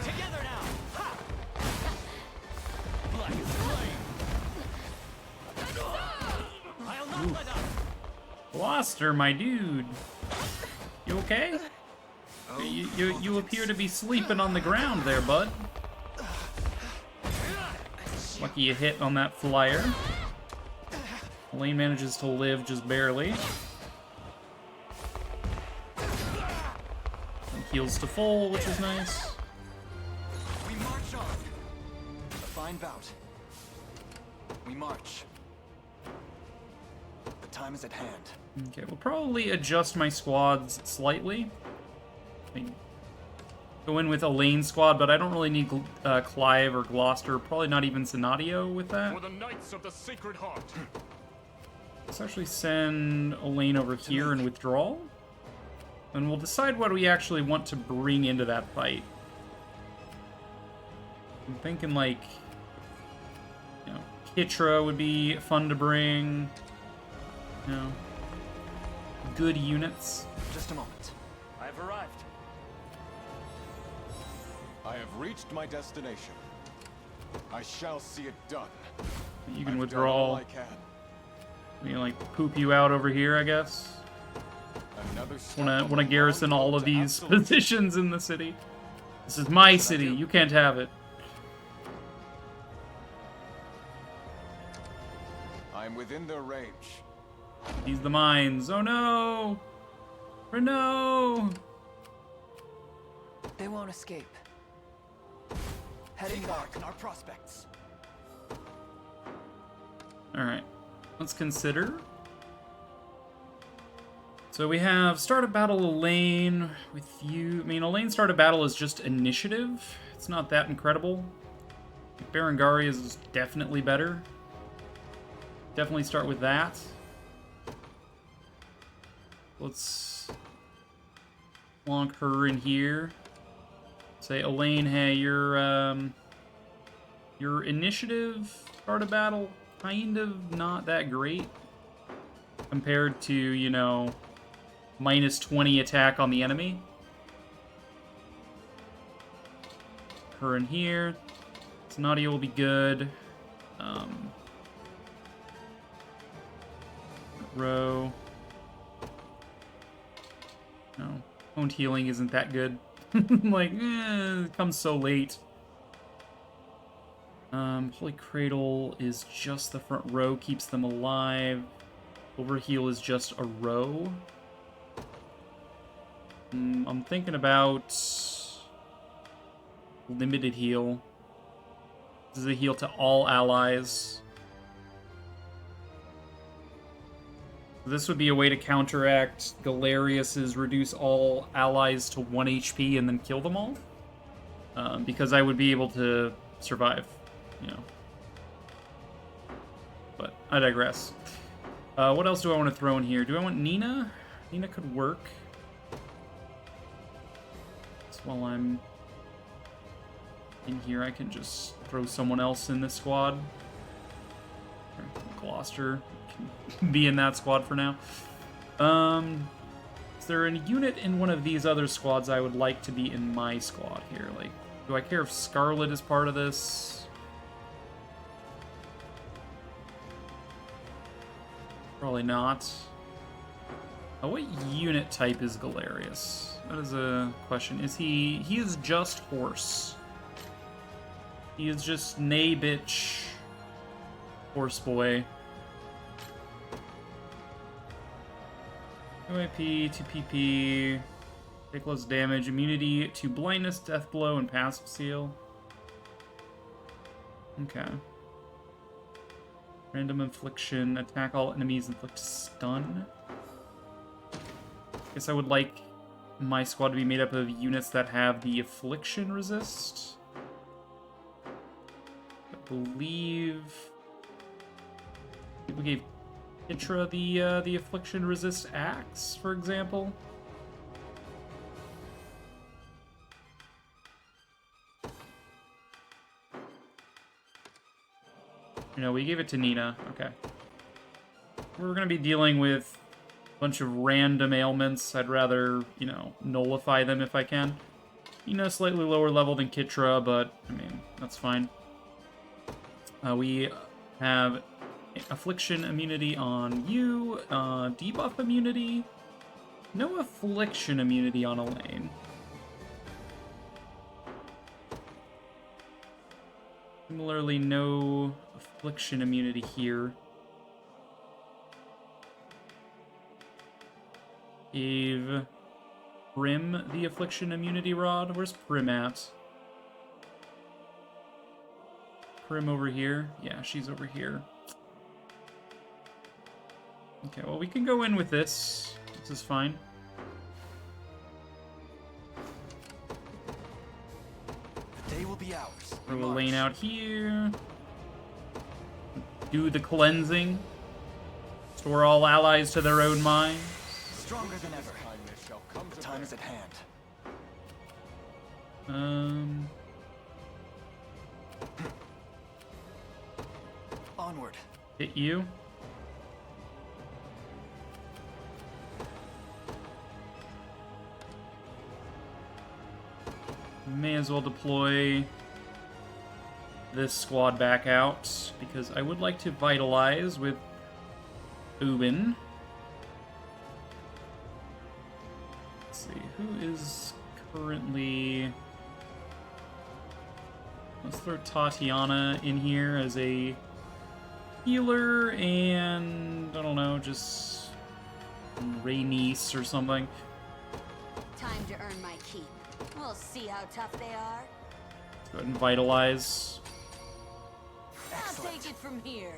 Together now! Ha! Black is flame! I'll not let up! Gloucester, my dude. You okay? You appear to be sleeping on the ground there, bud. Lucky you hit on that flyer. Elaine manages to live just barely. And heals to full, which is nice. We march on. A fine bout. We march. The time is at hand. Okay, we'll probably adjust my squads slightly. Go in with Elaine's squad, but I don't really need Clive or Gloucester. Probably not even Senatio with that. For the Knights of the Sacred Heart. Let's actually send Elaine over here and withdraw. And we'll decide what we actually want to bring into that fight. I'm thinking like, you know, Hitra would be fun to bring. You know, good units. Just a moment. I've arrived. I have reached my destination. I shall see it done. You can I've withdraw. done all I can. We can, like, poop you out over here, I guess. Wanna garrison all of these positions in the city. This is my city. You can't have it. I'm within their range. He's the mines. Oh no! Or no! They won't escape. Heading back on our prospects. Alright. Let's consider. So we have start of battle Elaine with you. I mean, Elaine start of battle is just initiative. It's not that incredible. Berengaria is definitely better. Definitely start with that. Let's plonk her in here. Say, Elaine, hey, your initiative start of battle kind of not that great compared to, you know, minus 20 attack on the enemy. Her in here. Nadia will be good. Row. No. Owned healing isn't that good. Like, it comes so late. Holy Cradle is just the front row, keeps them alive. Overheal is just a row. I'm thinking about limited heal. This is a heal to all allies. This would be a way to counteract Galerius's reduce all allies to 1 HP and then kill them all. Because I would be able to survive, you know. But I digress. What else do I want to throw in here? Do I want Nina? Nina could work. So while I'm in here, I can just throw someone else in this squad. Gloucester can be in that squad for now. Is there a unit in one of these other squads I would like to be in my squad here? Like, do I care if Scarlet is part of this? Probably not. Oh, what unit type is Galerius? That is a question. Is he is just horse. He is just nay bitch horse boy. 2 AP, 2 PP, take less damage, immunity to blindness, death blow, and passive seal. Okay. Random infliction, attack all enemies, inflict stun. Guess I would like my squad to be made up of units that have the affliction resist. I believe we gave Hitra the affliction resist axe, for example. No, we gave it to Nina. Okay. We're gonna be dealing with a bunch of random ailments. I'd rather, you know, nullify them if I can. Nina, slightly lower level than Kitra, but I mean, that's fine. We have affliction immunity on you, debuff immunity, no affliction immunity on Elaine. Similarly, no affliction immunity here. Gave Prim the affliction immunity rod. Where's Prim at? Prim over here? Yeah, she's over here. Okay, well, we can go in with this. This is fine. The day will be ours. Throw Elaine out here. Do the cleansing. Restore all allies to their own minds. Stronger than ever. The time is at hand. Hit you. May as well deploy this squad back out, because I would like to vitalize with Ubin. Let's see, who is currently... Let's throw Tatiana in here as a healer, and I don't know, just Rhaenys or something. Time to earn my keep. We'll see how tough they are. Go ahead and vitalize. I'll take it from here.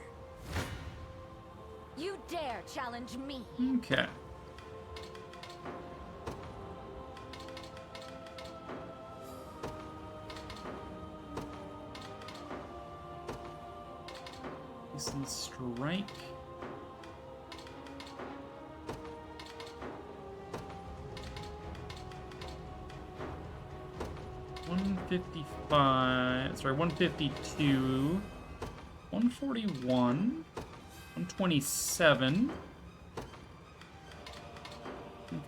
You dare challenge me? Okay. Decent strike. $155. Sorry, 152. 141. 127.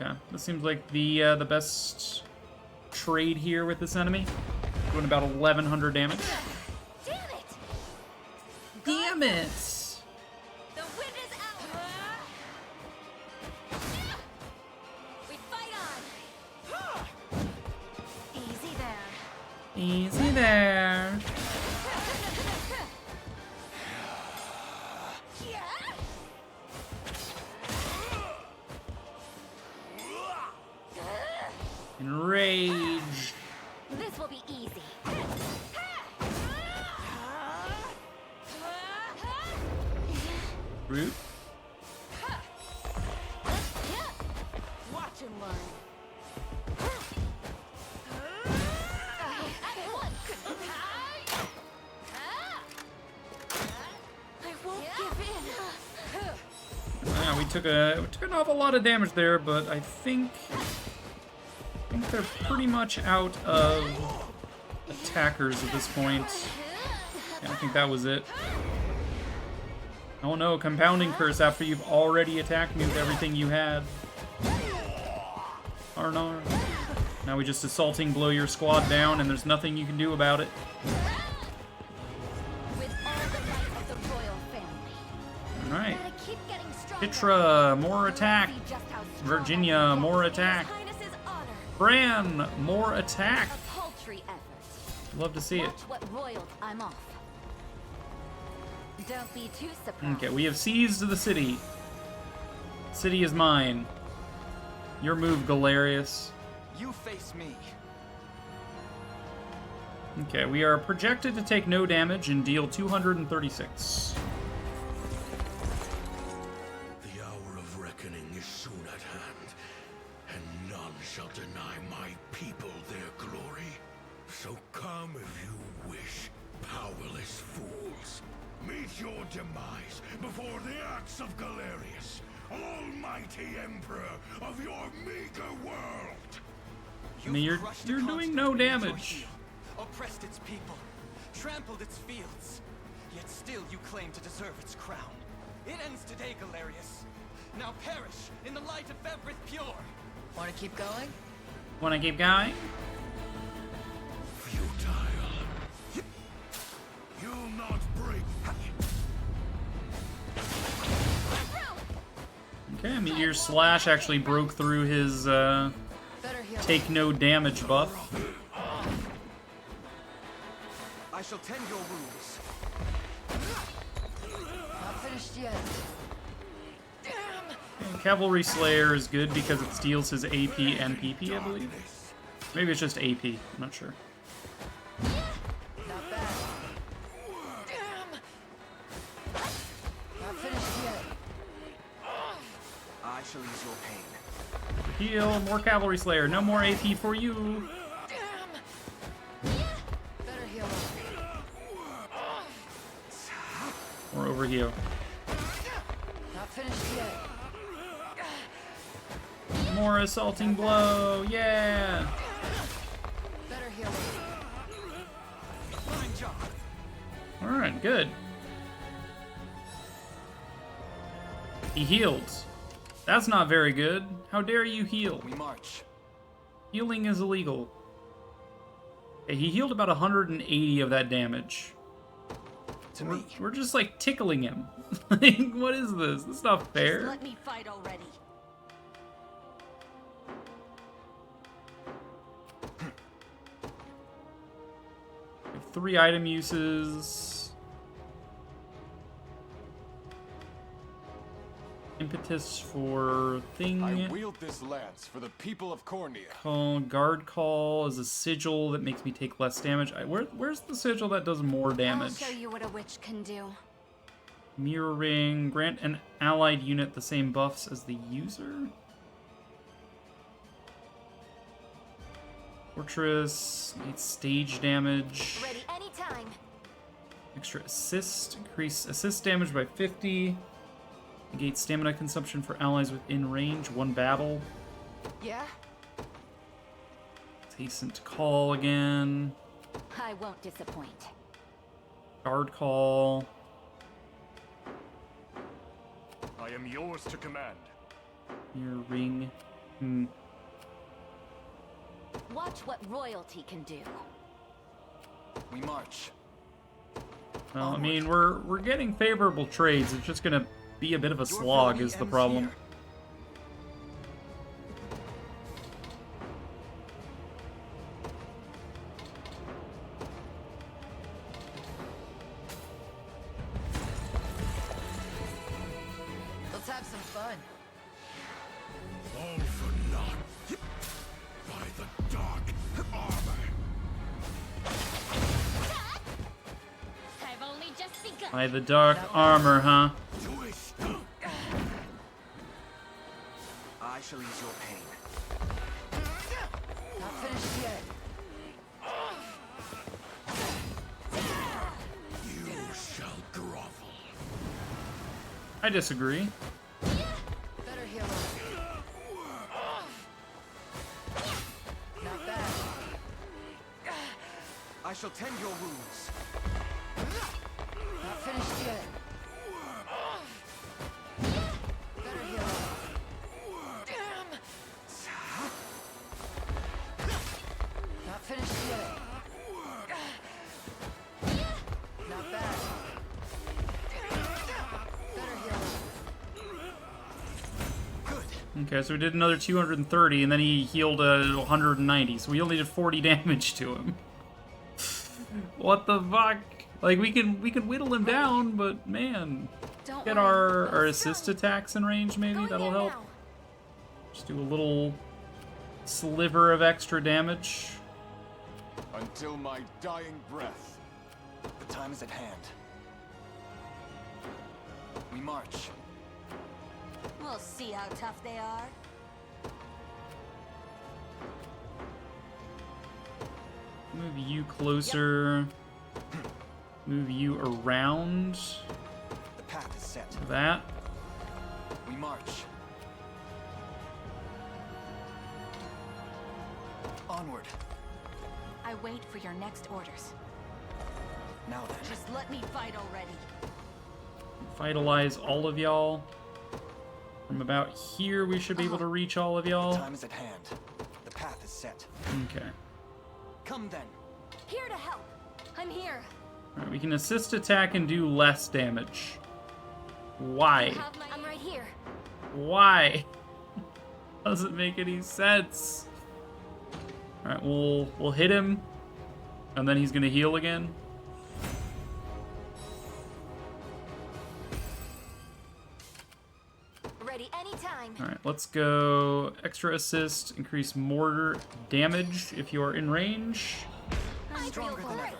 Okay, this seems like the best trade here with this enemy. Doing about 1,100 damage. Damn it! Damn it! The wind is out. We fight on. Easy there. Easy there. Enrage. This will be easy. Root. Watch and learn. I won't give in. Yeah, we took an awful lot of damage there, but I think they're pretty much out of attackers at this point. Yeah, I think that was it. Oh no, compounding curse after you've already attacked me with everything you had. Arnar. Now we just assaulting blow your squad down and there's nothing you can do about it. With all the might of the royal family. Alright. Gotta keep getting stronger. Pitra, more attack. See just how strong Virginia, more His attack. Highness's honor. Bran, more attack. A paltry effort. Love to see it. Watch what royal I'm off. Don't be too surprised. Okay, we have seized the city. City is mine. Your move, Galerius. You face me. Okay, we are projected to take no damage and deal 236. The hour of reckoning is soon at hand, and none shall deny my people their glory. So come if you wish, powerless fools. Meet your demise before the axe of Galerius, almighty emperor of your meager world. I mean, you're doing no damage. Oppressed its people, trampled its fields, yet still you claim to deserve its crown. It ends today, Galerius. Now perish in the light of Everith Pure. Want to keep going? Wanna keep going? Futile. You'll not break. Okay, Meteor Slash actually broke through his take no damage buff. I shall tend your wounds. Not finished yet. And Cavalry Slayer is good because it steals his AP and PP, I believe. Maybe it's just AP, I'm not sure. Not bad. Not finished yet. I shall ease your pain. Heal, more Cavalry Slayer, no more AP for you. Better heal up. Or over here. Not finished yet. More Assaulting Blow, yeah! Better heal up. Fine job. Alright, good. He healed. That's not very good. How dare you heal? We march. Healing is illegal. Okay, he healed about 180 of that damage. We're just like tickling him. Like, what is this? This is not fair. Just let me fight already. 3 item uses. Impetus for thing. I wield this lance for the people of Cornea. Guard call is a sigil that makes me take less damage. Where's the sigil that does more damage? I'll show you what a witch can do. Mirroring. Grant an allied unit the same buffs as the user. Fortress needs stage damage. Ready anytime. Extra assist. Increase assist damage by 50. Negate stamina consumption for allies within range. 1 battle. Yeah? Hasten to call again. I won't disappoint. Guard call. I am yours to command. Your ring. Watch what royalty can do. We march. Well, I mean, we're getting favorable trades. It's just gonna be a bit of a slog is the problem. Let's have some fun. All for naught. By the dark armor. I've only just begun. By the dark armor, huh? I shall ease your pain. Not finished yet. You shall grovel. I disagree. Better heal up. Not bad. I shall tend your wounds. Not finished yet. Better heal up. Not finished yet. Not bad. Better heal up. Okay, so we did another 230, and then he healed 190, so we only did 40 damage to him. What the fuck? Like, we can whittle him down, but man. Don't Get worry. our assist attacks in range, maybe? Going That'll in help. now. Just do a little sliver of extra damage. Until my dying breath. The time is at hand. We march. We'll see how tough they are. Move you closer. Move you around. The path is set. That. We march. Onward. I wait for your next orders. Now then. Just let me fight already. Vitalize all of y'all. From about here, we should be able to reach all of y'all. The time is at hand. The path is set. Okay. Come then. Here to help. I'm here. Alright, we can assist attack and do less damage. Why? I'm right here. Why? Doesn't make any sense. Alright, we'll hit him, and then he's gonna heal again. Ready anytime. Alright, let's go extra assist, increase mortar damage if you are in range. Stronger than ever.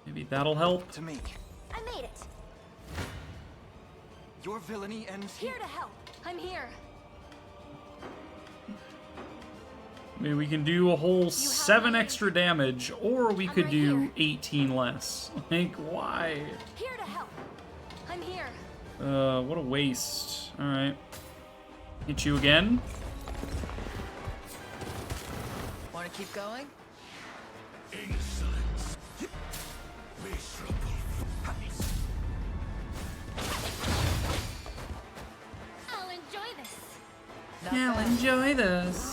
Maybe that'll help. To me. I made it. Your villainy ends Here to help. I'm here. Maybe we can do a whole 7 extra damage, or we could do 18 less. Like, why? Here to help. I'm here. What a waste. Alright. Hit you again. Want to keep going? Insolence. Miserable. Yeah, enjoy this.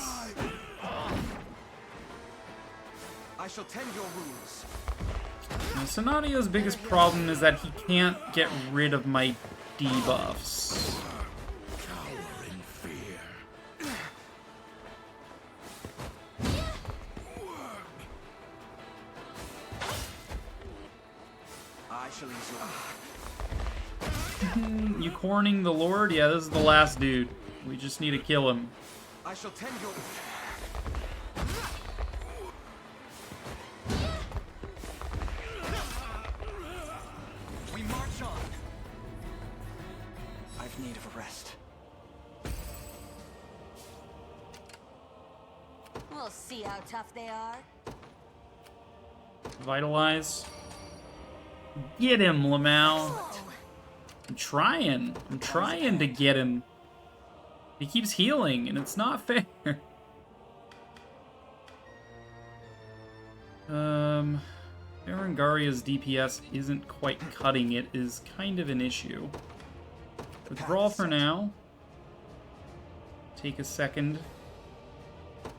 I shall tend your wounds. Now, Sonatio's biggest problem is that he can't get rid of my debuffs. I shall ease You corning the Lord? Yeah, this is the last dude. We just need to kill him. I shall tend your... We march on. I've need of a rest. We'll see how tough they are. Vitalize. Get him, Lamau. I'm trying. I'm trying to get him. He keeps healing, and it's not fair. Erangaria's DPS isn't quite cutting it, is kind of an issue. Withdraw for now. Take a second.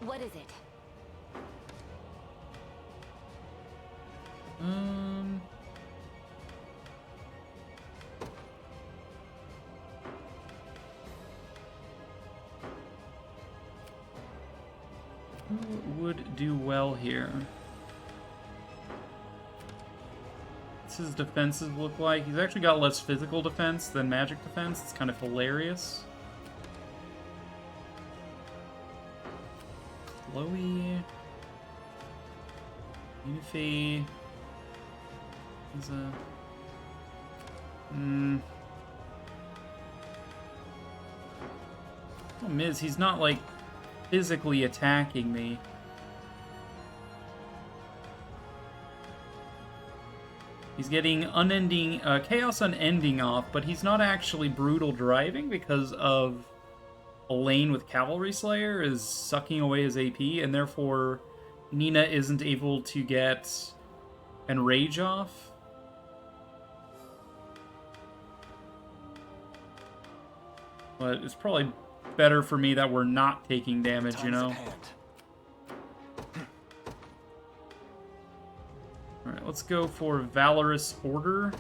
What is it? Who would do well here? What's his defenses look like? He's actually got less physical defense than magic defense. It's kind of hilarious. Chloe. Unifei. He's a... Problem is, he's not, like, physically attacking me. He's getting unending, Chaos Unending off, but he's not actually brutal driving because of a lane with Cavalry Slayer is sucking away his AP, and therefore Nina isn't able to get Enrage off. But it's probably better for me that we're not taking damage, you know? Alright, let's go for Valorous Order.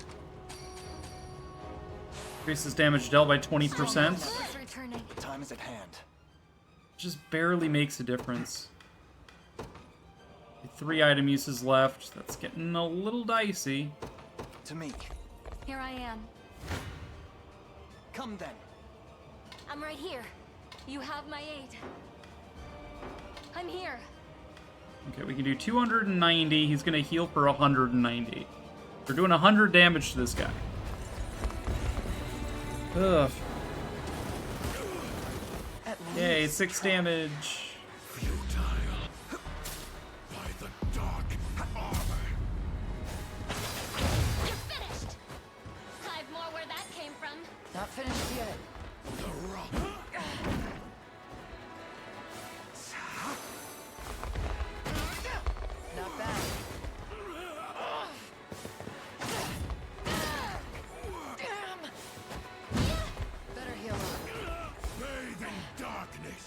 Increases damage dealt by 20%. Time is at hand. Just barely makes a difference. 3 item uses left. That's getting a little dicey. To me. Here I am. Come then. I'm right here. You have my aid. I'm here. Okay, we can do 290. He's gonna heal for 190. We're doing 100 damage to this guy. Ugh. Yay, 6 damage. You're finished. I've more where that came from. Not finished yet. Not bad. Damn. Better heal up. Bathe in darkness.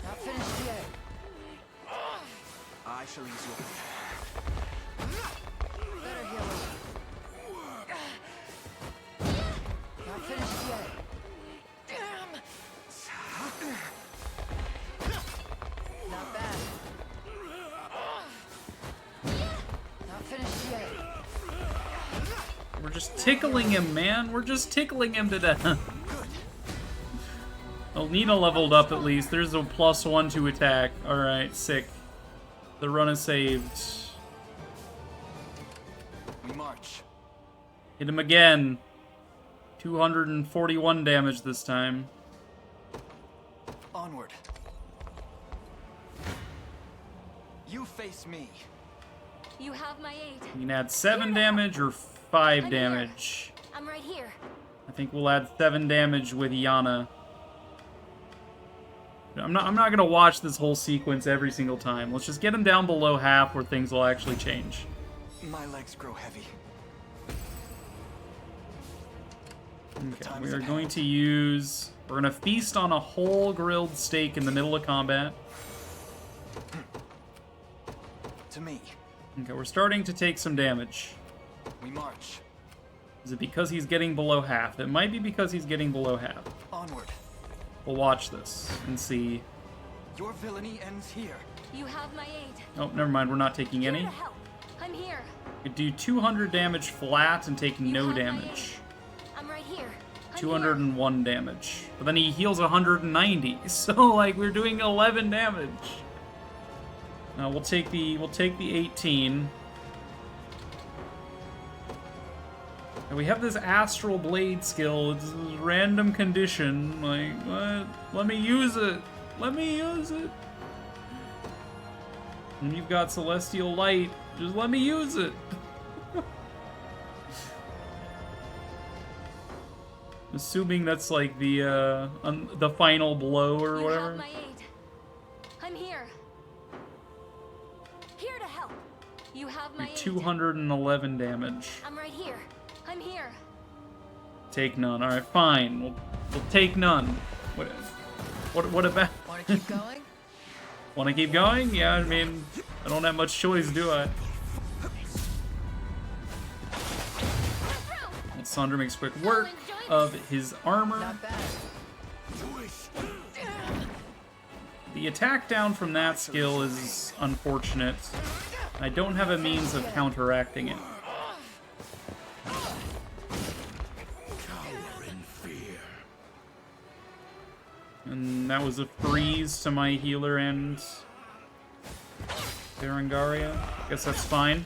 Not finished yet. I shall ease your Better heal up. Not finished yet. Damn. Not bad. Not finished yet. We're just tickling him, man. We're just tickling him to death. Well, Nina leveled up at least. There's a +1 to attack. Alright, sick. The run is saved. We march. Hit him again. 241 damage this time. Onward. You face me. You have my aid. You can add 7 damage or 5 damage. I'm right here. I think we'll add 7 damage with Yana. I'm not gonna watch this whole sequence every single time. Let's just get him down below half where things will actually change. My legs grow heavy. Okay, we are going to use... We're going to feast on a whole grilled steak in the middle of combat. To me. Okay, we're starting to take some damage. We march. Is it because he's getting below half? It might be because he's getting below half. Onward. We'll watch this and see. Your villainy ends here. You have my aid. Oh, never mind. We're not taking any. Here to help. I'm here. Could do 200 damage flat and take no damage. I'm right here. 201 damage. But then he heals 190. So like we're doing 11 damage. We'll take the 18. And we have this Astral Blade skill. It's this random condition. Like, what? Let me use it. Let me use it. And you've got Celestial Light. Just let me use it. Assuming that's like the final blow or whatever. Have my aid. I'm here. Here to help. You have my aid. 211 damage. I'm right here. I'm here. Take none. All right, fine. We'll take none. What about? Want to keep going? Want to keep going? Yeah, I mean, I don't have much choice, do I? And Sandra makes quick work of his armor. Not bad. The attack down from that skill is unfortunate. I don't have a means of counteracting it. And that was a freeze to my healer and Berengaria. Guess that's fine.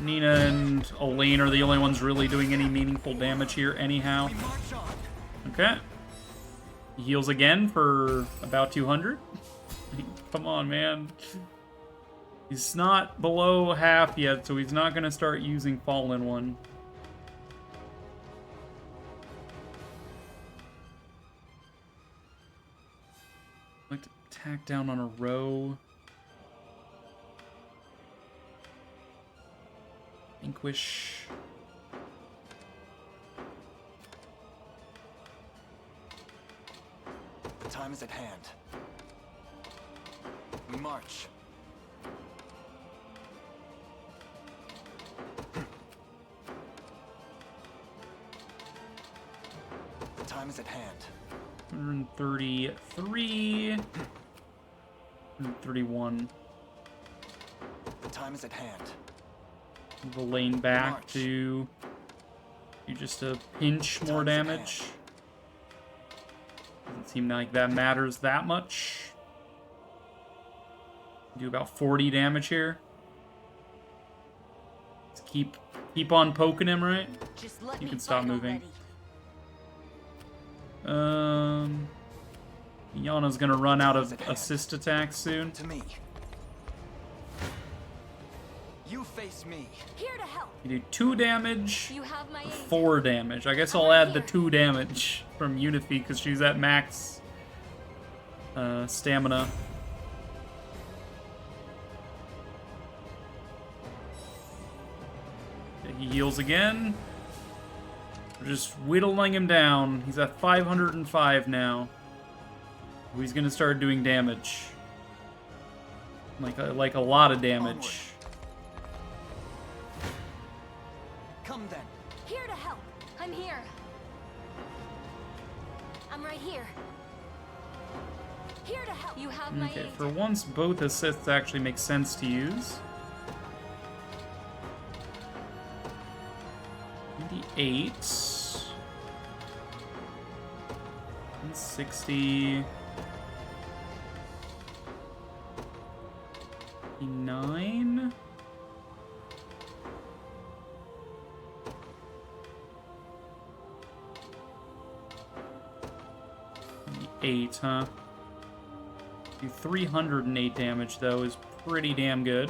Nina and Elaine are the only ones really doing any meaningful damage here anyhow. Okay. He heals again for about 200. Come on, man. He's not below half yet, so he's not going to start using Fallen One. I'd like to attack down on a row. Vanquish. The time is at hand. We march. The time is at hand. 133. 131. The time is at hand. The lane back to do just a pinch more damage. Doesn't seem like that matters that much. Do about 40 damage here. Let's keep on poking him, right? Just let You me can stop fight moving. already. Yana's gonna run out of assist attacks soon. To me. You face me. Here to help. You do 2 damage, You have my aid. 4 damage. I guess I'll add the 2 damage from Unifi because she's at max stamina. Okay, he heals again. We're just whittling him down. He's at 505 now. He's gonna start doing damage. Like a lot of damage. Come then. Here to help. I'm here. I'm right here. Here to help. You have my Okay, aid. for once, both assists actually make sense to use. 28. 60. 9. 8, huh? Do 308 damage, though, is pretty damn good.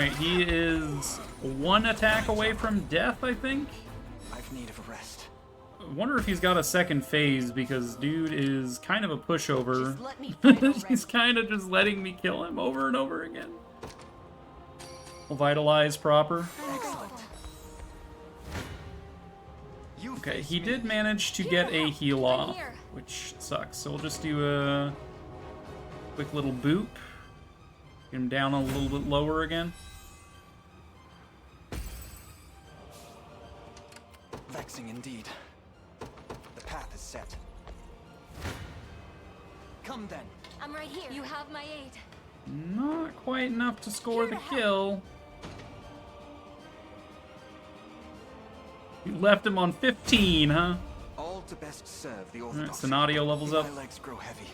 Alright, he is one attack away from death, I think? I've need of a rest. I wonder if he's got a second phase, because dude is kind of a pushover. He's kind of just letting me kill him over and over again. Vitalize proper. Excellent. Okay, he did manage to get a heal off, which sucks. So we'll just do a quick little boop. Get him down a little bit lower again. Vexing indeed. The path is set. Come then. I'm right here. You have my aid. Not quite enough to score the kill. You left him on 15, huh? All to best serve the Orthodox. Alright, Sonadio levels up. My legs grow heavy.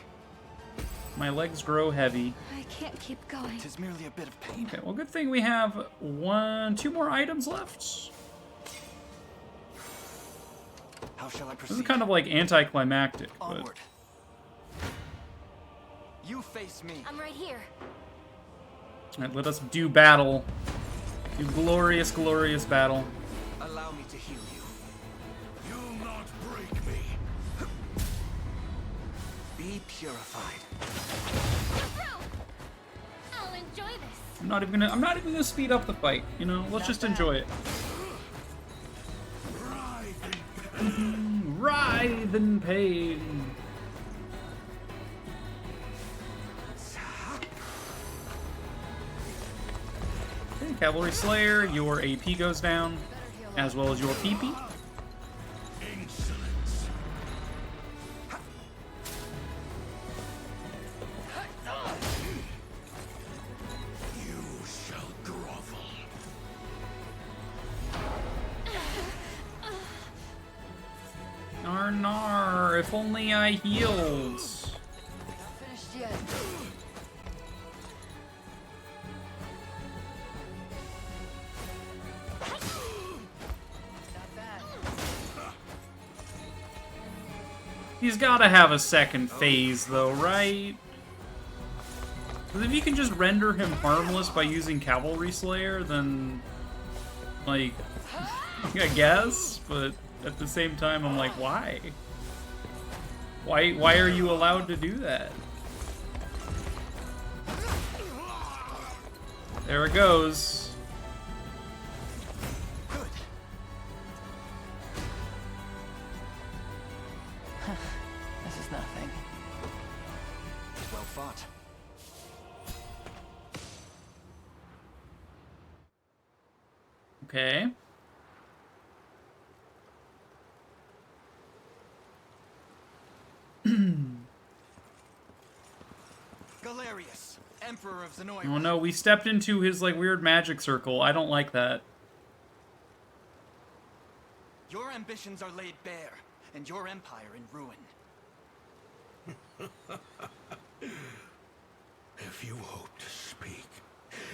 My legs grow heavy. I can't keep going. Tis merely a bit of pain. Okay, well, good thing we have two more items left. How shall I proceed? This is kind of like anticlimactic. Onward. You face me. I'm right here. Alright, let us do battle. Do glorious, glorious battle. Allow me to heal you. You'll not break me. Be purified. I'll enjoy this. I'm not even gonna speed up the fight, you know? Let's just enjoy it. Writhe in pain. Okay, Cavalry Slayer, your AP goes down, as well as your PP. Insolence. You shall grovel. Nar, if only I healed. Not finished yet. He's gotta have a second phase, though, right? Because if you can just render him harmless by using Cavalry Slayer, then, like, I guess, but at the same time, I'm like, why? Why are you allowed to do that? There it goes. Good. This is nothing. Well fought. Okay. Galerius, Emperor of Zenoira. Oh no, we stepped into his, like, weird magic circle. I don't like that. Your ambitions are laid bare, and your empire in ruin. If you hope to speak,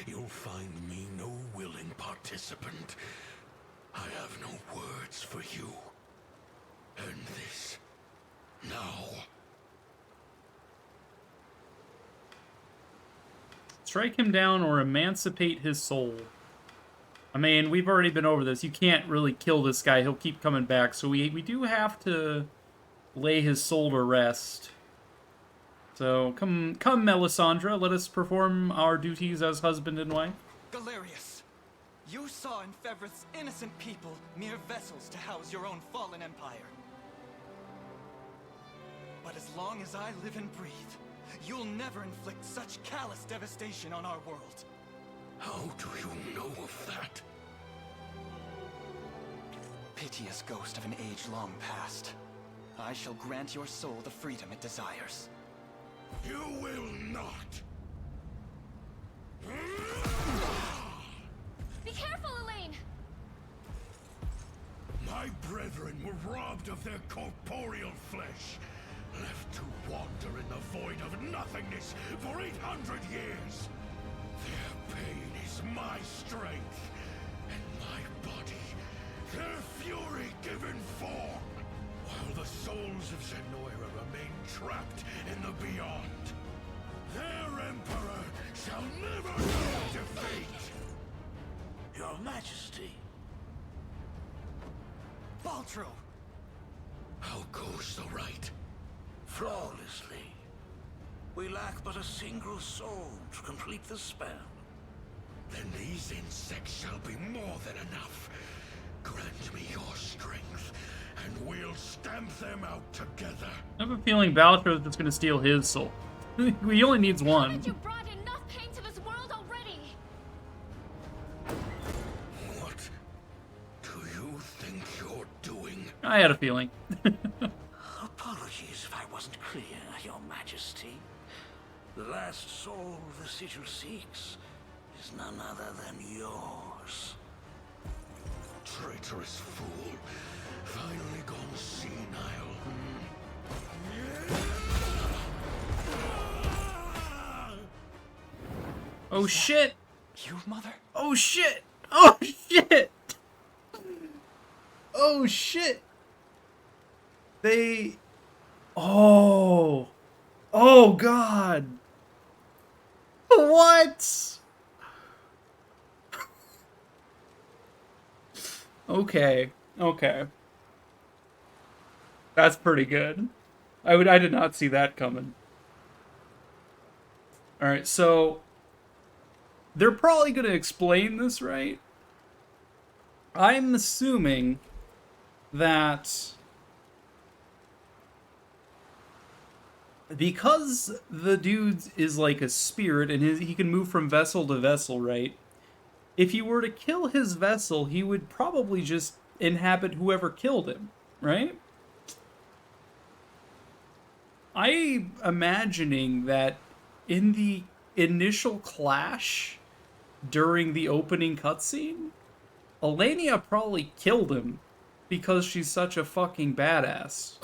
you'll find me no willing participant. I have no words for you. And this now. Strike him down or emancipate his soul. I mean, we've already been over this. You can't really kill this guy. He'll keep coming back. So we do have to lay his soul to rest. So come, Melisandre. Let us perform our duties as husband and wife. Galerius, you saw in Fevrith's innocent people mere vessels to house your own fallen empire. But as long as I live and breathe, you'll never inflict such callous devastation on our world. How do you know of that? Piteous ghost of an age long past. I shall grant your soul the freedom it desires. You will not! Be careful, Elaine! My brethren were robbed of their corporeal flesh, left to wander in the void of nothingness for 800 years. Their pain is my strength, and my body, their fury given form, while the souls of Zenoira remain trapped in the beyond. Their emperor shall never know defeat! Your Majesty. Baltro! How goes the rite? Flawlessly. We lack but a single soul to complete the spell. Then these insects shall be more than enough. Grant me your strength, and we'll stamp them out together. I have a feeling Baltro's just gonna steal his soul. He only needs one. You brought enough pain to this world already. What do you think you're doing? I had a feeling. Apologies if I wasn't clear, Your Majesty. The last soul the sigil seeks is none other than yours. Traitorous fool. Finally gone senile. Oh shit! You, Mother? Oh shit! Oh shit! Oh shit! They... Oh! Oh god! What? Okay. Okay. That's pretty good. I did not see that coming. Alright, so... They're probably going to explain this, right? I'm assuming that because the dude is like a spirit and he can move from vessel to vessel, right? If you were to kill his vessel, he would probably just inhabit whoever killed him, right? I'm imagining that in the initial clash during the opening cutscene, Elenia probably killed him because she's such a fucking badass.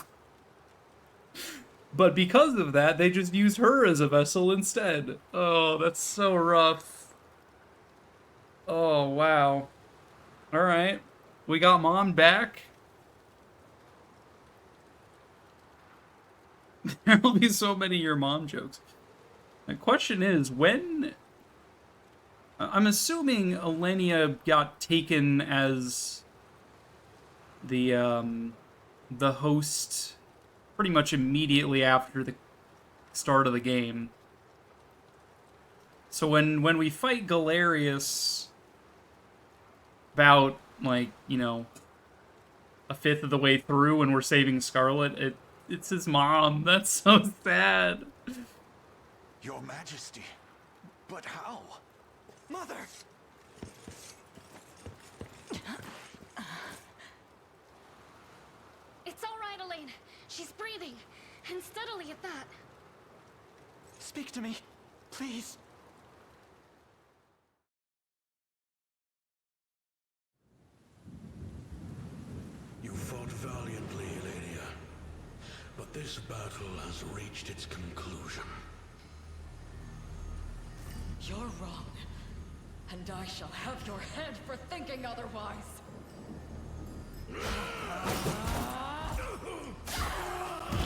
But because of that, they just used her as a vessel instead. Oh, that's so rough. Oh, wow. Alright. We got Mom back. There'll be so many your mom jokes. The question is, when... I'm assuming Elenia got taken as the host pretty much immediately after the start of the game. So when we fight Galerius about, like, you know, a fifth of the way through when we're saving Scarlet, it's his mom. That's so sad. Your Majesty, but how? Mother! It's all right, Elaine. She's breathing, and steadily at that. Speak to me, please. You fought valiantly, Elenia, but this battle has reached its conclusion. You're wrong, and I shall have your head for thinking otherwise.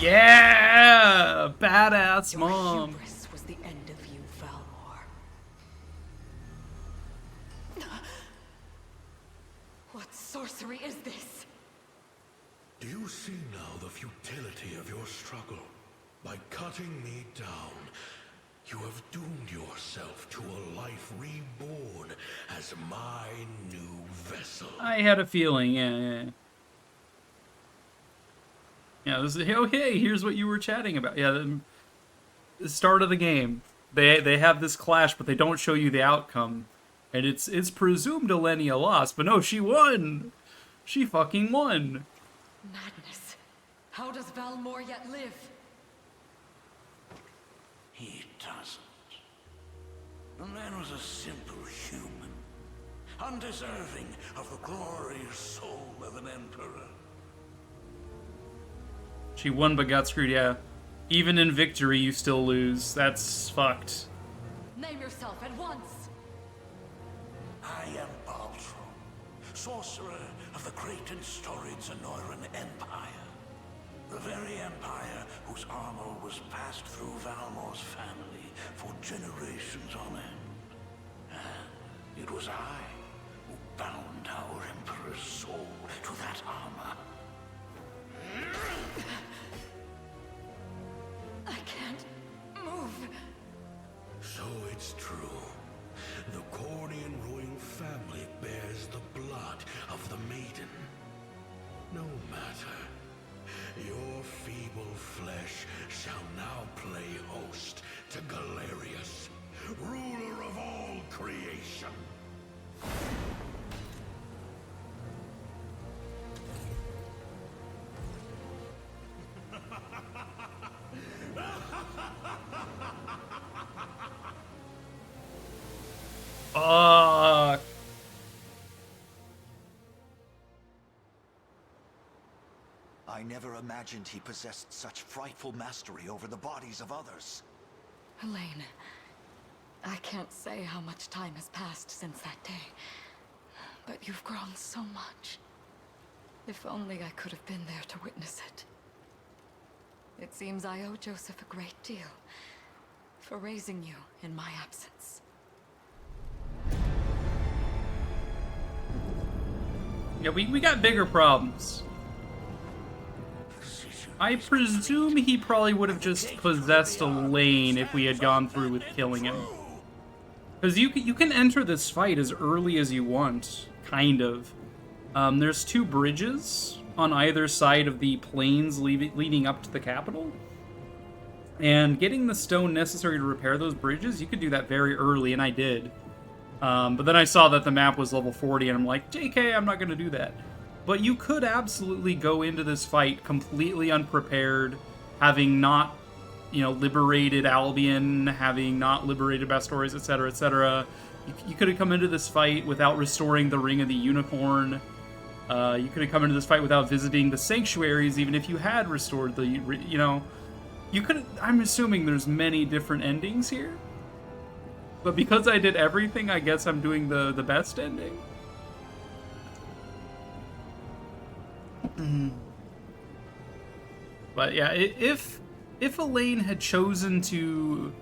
Yeah! Badass mom. Your hubris was the end of you, Valmor. What sorcery is this? Do you see now the futility of your struggle? By cutting me down, you have doomed yourself to a life reborn as my new vessel. I had a feeling, yeah. Yeah, this is, oh hey, here's what you were chatting about. Yeah, the start of the game. They have this clash, but they don't show you the outcome. And it's presumed Elenia lost, but no, she won! She fucking won! Madness. How does Valmor yet live? He doesn't. The man was a simple human, undeserving of the glorious soul of an emperor. She won but got screwed, yeah. Even in victory, you still lose. That's fucked. Name yourself at once. I am Baltro, sorcerer of the great and storied Zenoiran Empire. The very empire whose armor was passed through Valmor's family for generations on end. And it was I who to that armor. I can't move. So it's true. The Cornian ruling family bears the blood of the maiden. No matter. Your feeble flesh shall now play host to Galerius, ruler of all creation. I never imagined he possessed such frightful mastery over the bodies of others. Elaine, I can't say how much time has passed since that day, but you've grown so much. If only I could have been there to witness it. It seems I owe Joseph a great deal for raising you in my absence. Yeah, we got bigger problems. I presume he probably would have just possessed Elaine if we had gone through with killing him. Because you can enter this fight as early as you want, kind of. There's 2 bridges on either side of the plains leading up to the capital. And getting the stone necessary to repair those bridges, you could do that very early, and I did. But then I saw that the map was level 40, and I'm like, JK, I'm not going to do that. But you could absolutely go into this fight completely unprepared, having not, liberated Albion, having not liberated Bastoris, etc., etc. You could have come into this fight without restoring the Ring of the Unicorn. You could have come into this fight without visiting the sanctuaries, even if you had restored the, You could. I'm assuming there's many different endings here. But because I did everything, I guess I'm doing the best ending. But yeah, if Elaine had chosen to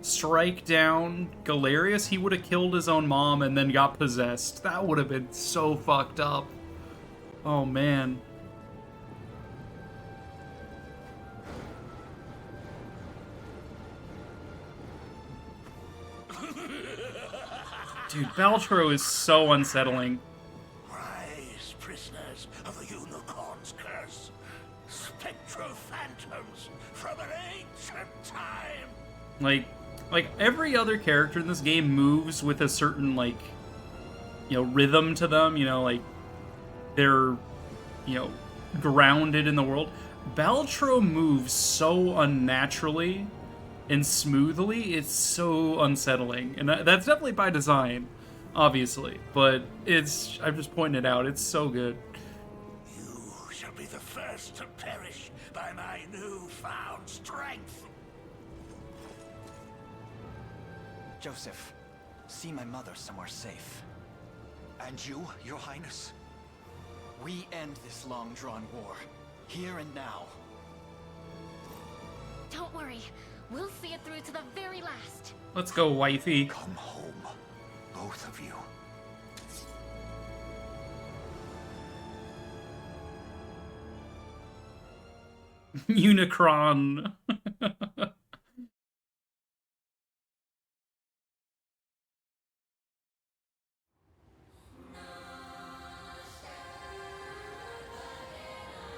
strike down Galerius, he would have killed his own mom and then got possessed. That would have been so fucked up. Oh man. Dude, Baltro is so unsettling. Rise, prisoners of the Unicorn's curse. Spectral phantoms from an ancient time. Like every other character in this game moves with a certain, rhythm to them, they're, grounded in the world. Baltro moves so unnaturally and smoothly, it's so unsettling. And that's definitely by design, obviously. But I'm just pointing it out, it's so good. You shall be the first to perish by my newfound strength. Joseph, see my mother somewhere safe. And you, Your Highness? We end this long-drawn war, here and now. Don't worry. We'll see it through to the very last. Let's go, wifey. Come home, both of you. Unicron.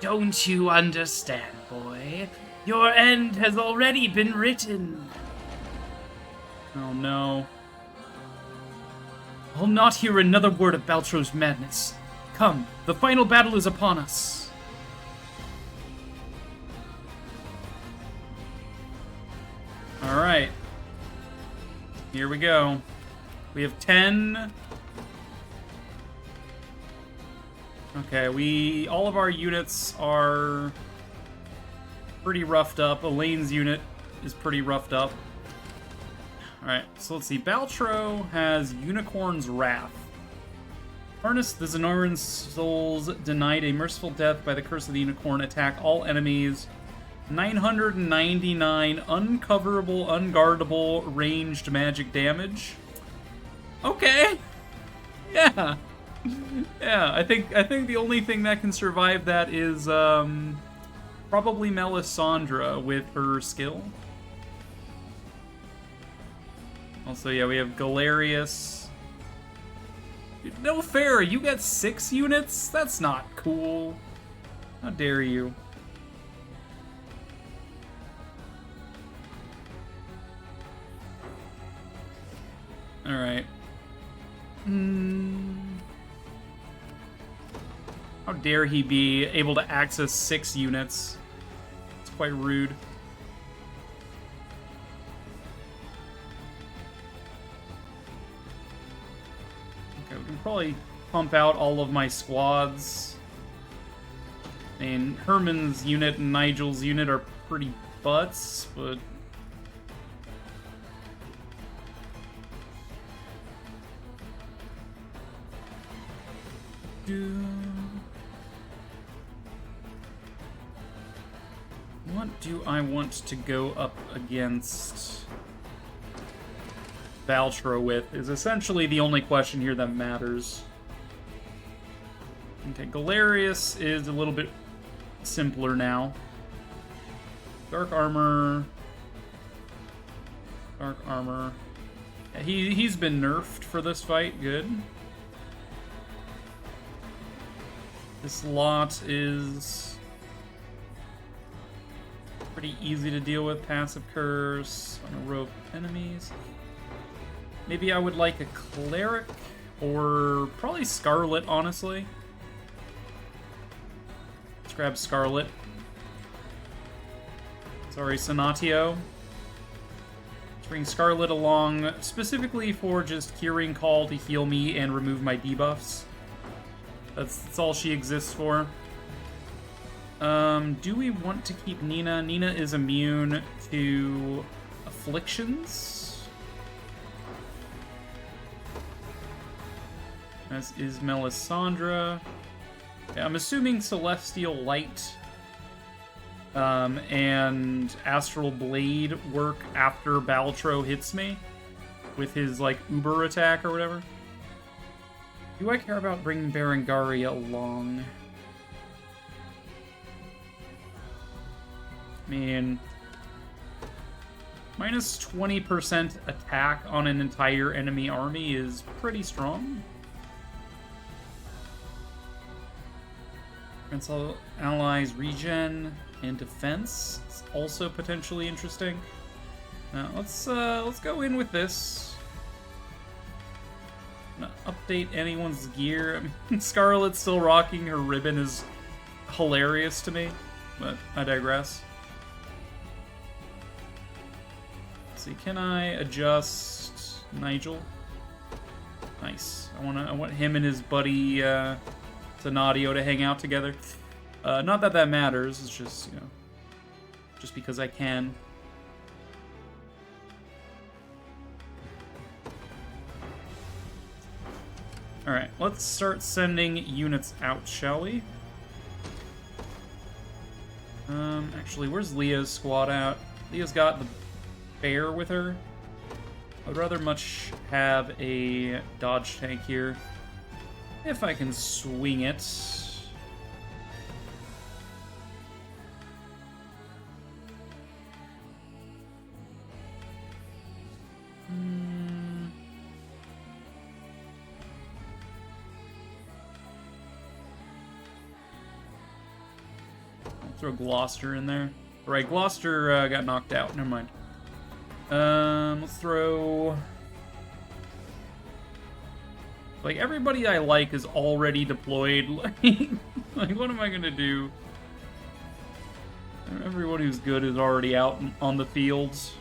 Don't you understand, boy? Your end has already been written. Oh no. I'll not hear another word of Baltro's madness. Come, the final battle is upon us. Alright. Here we go. We have 10. Okay, all of our units are pretty roughed up. Elaine's unit is pretty roughed up. Alright, so let's see. Baltro has Unicorn's Wrath. Harness the Zenoran souls denied a merciful death by the curse of the Unicorn. Attack all enemies. 999 uncoverable, unguardable, ranged magic damage. Okay. Yeah. Yeah, I think the only thing that can survive that is probably Melisandre with her skill. Also, yeah, we have Galerius. Dude, no fair, you get 6 units? That's not cool. How dare you? Alright. How dare he be able to access 6 units? It's quite rude. Okay, we can probably pump out all of my squads. I mean, Herman's unit and Nigel's unit are pretty butts, but... What do I want to go up against Valtro with is essentially the only question here that matters. Okay, Galerius is a little bit simpler now. Dark armor. Dark armor. Yeah, he's been nerfed for this fight. Good. This lot is pretty easy to deal with. Passive curse on a row of enemies. Maybe I would like a cleric or probably Scarlet, honestly. Let's grab Scarlet. Sorry, Sonatio. Let's bring Scarlet along specifically for just Curing Call to heal me and remove my debuffs. That's all she exists for. Do we want to keep Nina? Nina is immune to afflictions. As is Melisandre. Yeah, I'm assuming Celestial Light and Astral Blade work after Baltro hits me with his, like, Uber attack or whatever. Do I care about bringing Berengaria along? I mean, minus 20% attack on an entire enemy army is pretty strong. Cancel allies regen and defense. It's also potentially interesting. Now let's go in with this. Update anyone's gear. I mean, Scarlet's still rocking her ribbon is hilarious to me, but I digress. Let's see, can I adjust Nigel? Nice. I want him and his buddy Sonatio to hang out together. Not that that matters. It's just, you know, just because I can. Alright, let's start sending units out, shall we? Actually, where's Leah's squad at? Leah's got the bear with her. I'd rather much have a dodge tank here. If I can swing it. Throw Gloucester in there. Right, Gloucester got knocked out. Never mind. Let's throw... Like, everybody I like is already deployed. Like, what am I gonna do? Everyone who's good is already out on the fields.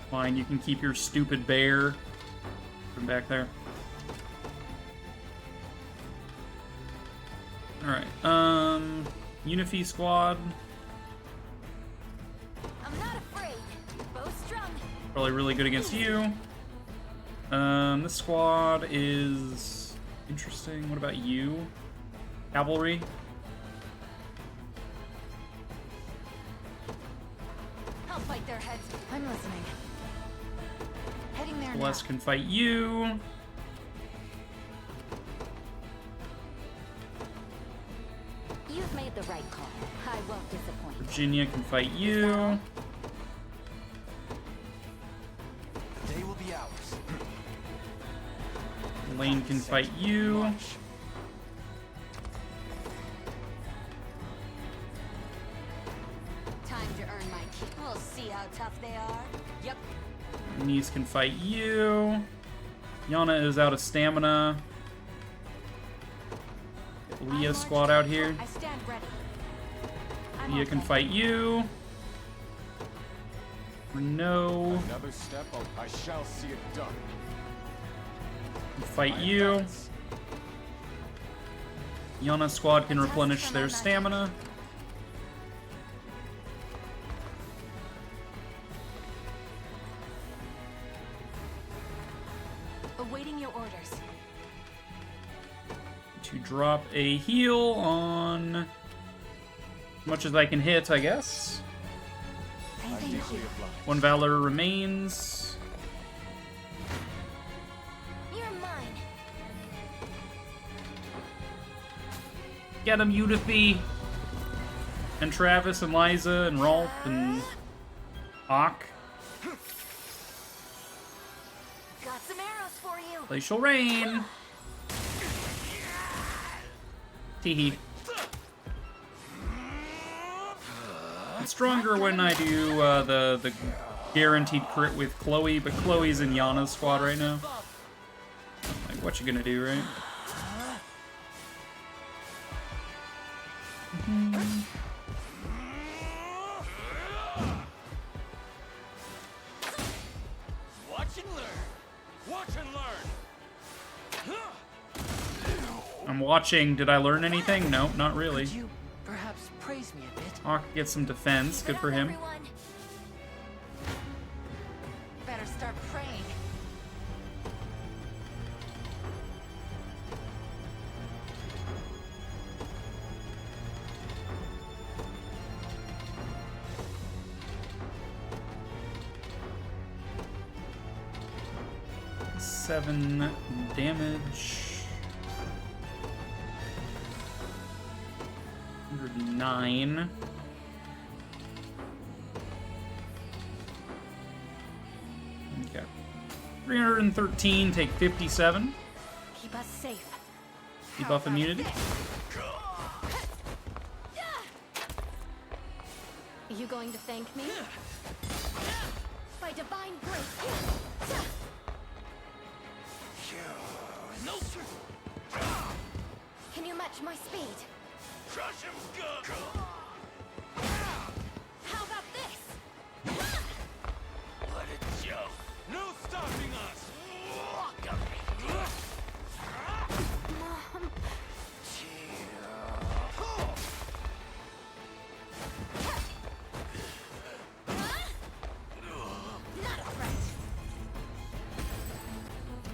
Fine, you can keep your stupid bear. From back there. Alright, Unify squad. I'm not afraid. Bow strung. Probably really good against you. This squad is interesting. What about you? Cavalry. I'll fight their heads. I'm listening. Heading Getting there Celeste can fight you. You've made the right call. I won't disappoint. Virginia can fight you. The day will be ours. Lane can fight you. Time to earn my keep. We'll see how tough they are. Yep. Nice can fight you. Yana is out of stamina. Get Leah squad out here. I stand ready. Leah can fight you. No. Another step, I shall see it done. Fight you. Yana squad can replenish their stamina. Awaiting your orders. To drop a heal on as much as I can hit, I guess. One Valor remains. You're mine. Get him, Udithy. And Travis and Liza and Rolf and Hawk. Got some arrows for you. Glacial Rain. Teehee. It's stronger when I do the guaranteed crit with Chloe, but Chloe's in Yana's squad right now. Like, what you gonna do, right? Watch and learn. Watch and learn. I'm watching. Did I learn anything? No, not really. Could you perhaps praise me a bit? Hawk gets some defense. Good for him. Better start praying. Seven damage. 109. Okay. 313, take 57. Keep us safe. Debuff immunity. Are you going to thank me? By divine grace. Can you match my speed? Crush him good. How about this? What a joke. No stopping us. Mom. Not a threat.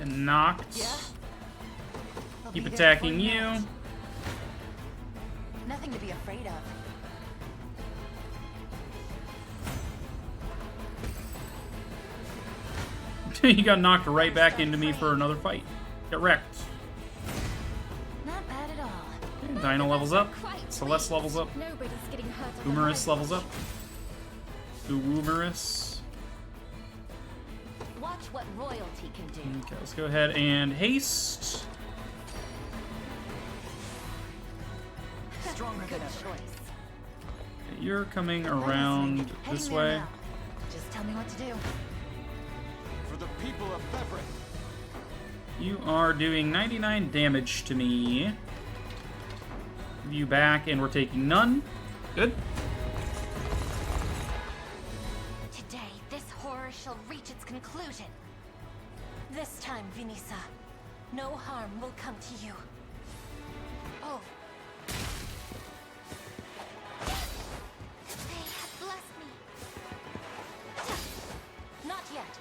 And knocked. Keep attacking you. Nothing to be afraid of. You got knocked right back into me for another fight. Get wrecked. Not bad at all. Okay, Dino levels up. Celeste levels up. Nobody's getting hurt. Boomerus levels up. Boomerus. Watch what royalty can do. Okay, let's go ahead and haste. Stronger than ever. You're coming around this way. Just tell me what to do. For the people of Beverett. You are doing 99 damage to me. Give you back, and we're taking none. Good. Today, this horror shall reach its conclusion. This time, Vinisa, no harm will come to you. Oh. They have blessed me. Not yet.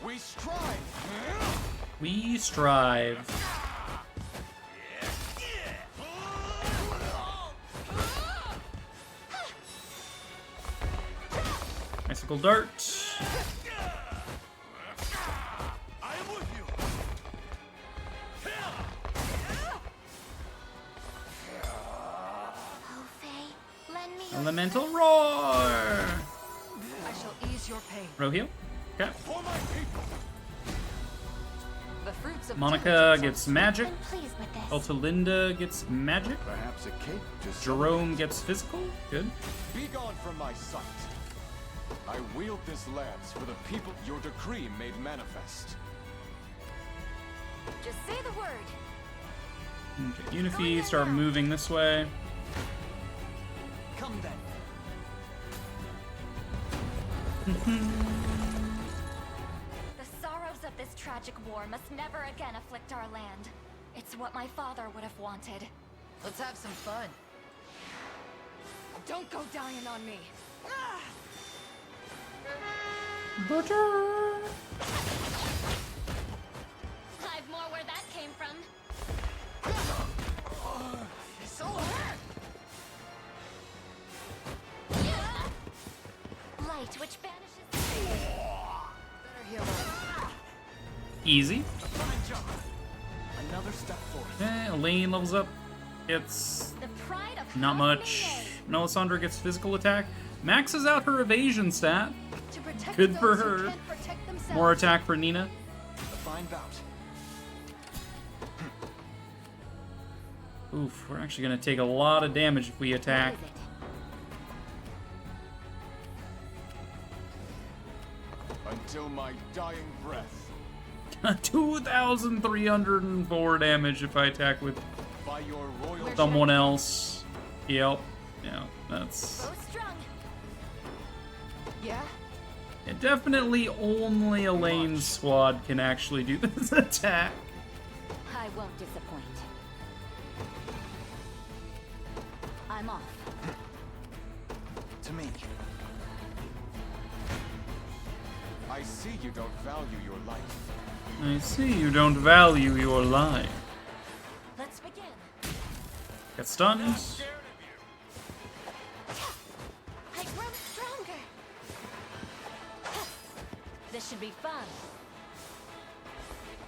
We strive. We strive. Physical dart. I am with you. Oh, Faye, lend me your Elemental roar. I shall ease your pain. Row heal. Okay. For my people. The fruits of Monica diligence gets are magic. I'm pleased with this. Altalinda gets magic. Perhaps a cake just Jerome gets physical. Good. Be gone from my sight. I wield this lance for the people your decree made manifest. Just say the word. Okay, Unify, start moving this way. Come then. The sorrows of this tragic war must never again afflict our land. It's what my father would have wanted. Let's have some fun. Don't go dying on me. Butcher. I've more where that came from. So hurt. Light, which banishes. Better heal up. Easy. Fine job. Another step forward. Okay, Elaine levels up. It's The pride of not House much. Minier. Melisandre gets physical attack. Maxes out her evasion stat. To protect Good for those who her. can't protect themselves. More attack for Nina. A fine bout. Oof, we're actually gonna take a lot of damage if we attack. What is it? Until my dying breath. 2,304 damage if I attack with By your royal someone else. Yep. Yeah, that's... Bow strung. Yeah? Yeah, definitely only Elaine's squad can actually do this attack. I won't disappoint. I'm off. To me. I see you don't value your life. I see you don't value your life. Let's begin. Get stunned. I grow stronger. This should be fun.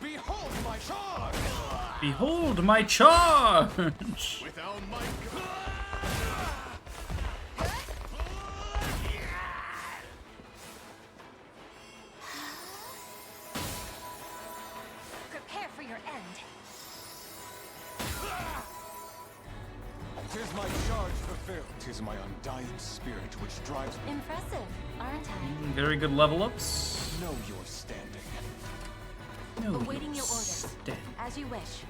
Behold my charge! Behold my charge! Without my Prepare for your end. Tis my charge fulfilled. Tis my undying spirit which drives me. Impressive, aren't I? Very good level ups. Know your standing. No, Awaiting your orders. dead. As you wish.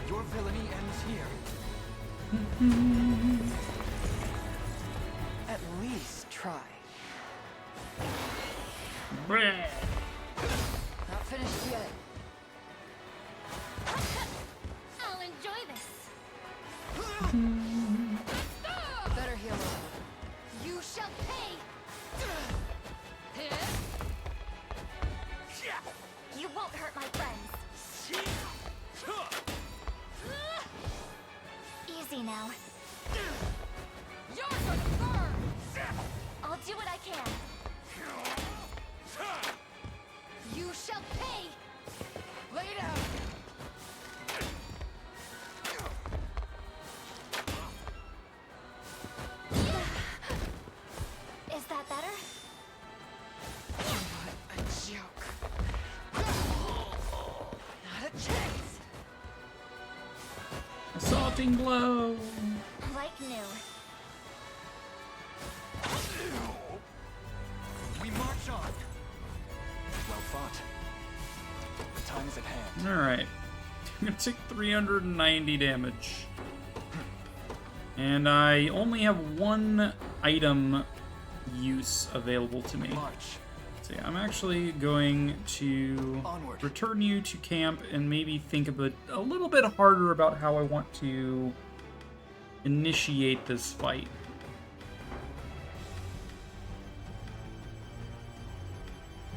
Your villainy ends here. At least try. Bleh. Not finished yet. I'll enjoy this. Better heal up. You shall pay. You won't hurt my friends. Easy now. You're gonna burn! I'll do what I can. You shall pay. Lay down! Is that better? What a joke. Not a chance! Assaulting blow. Like new. We march on. Well fought. The time is at hand. Alright. I'm gonna take 390 damage. And I only have one item use available to me. March. So yeah, I'm actually going to Onward. return you to camp and maybe think a little bit harder about how I want to initiate this fight.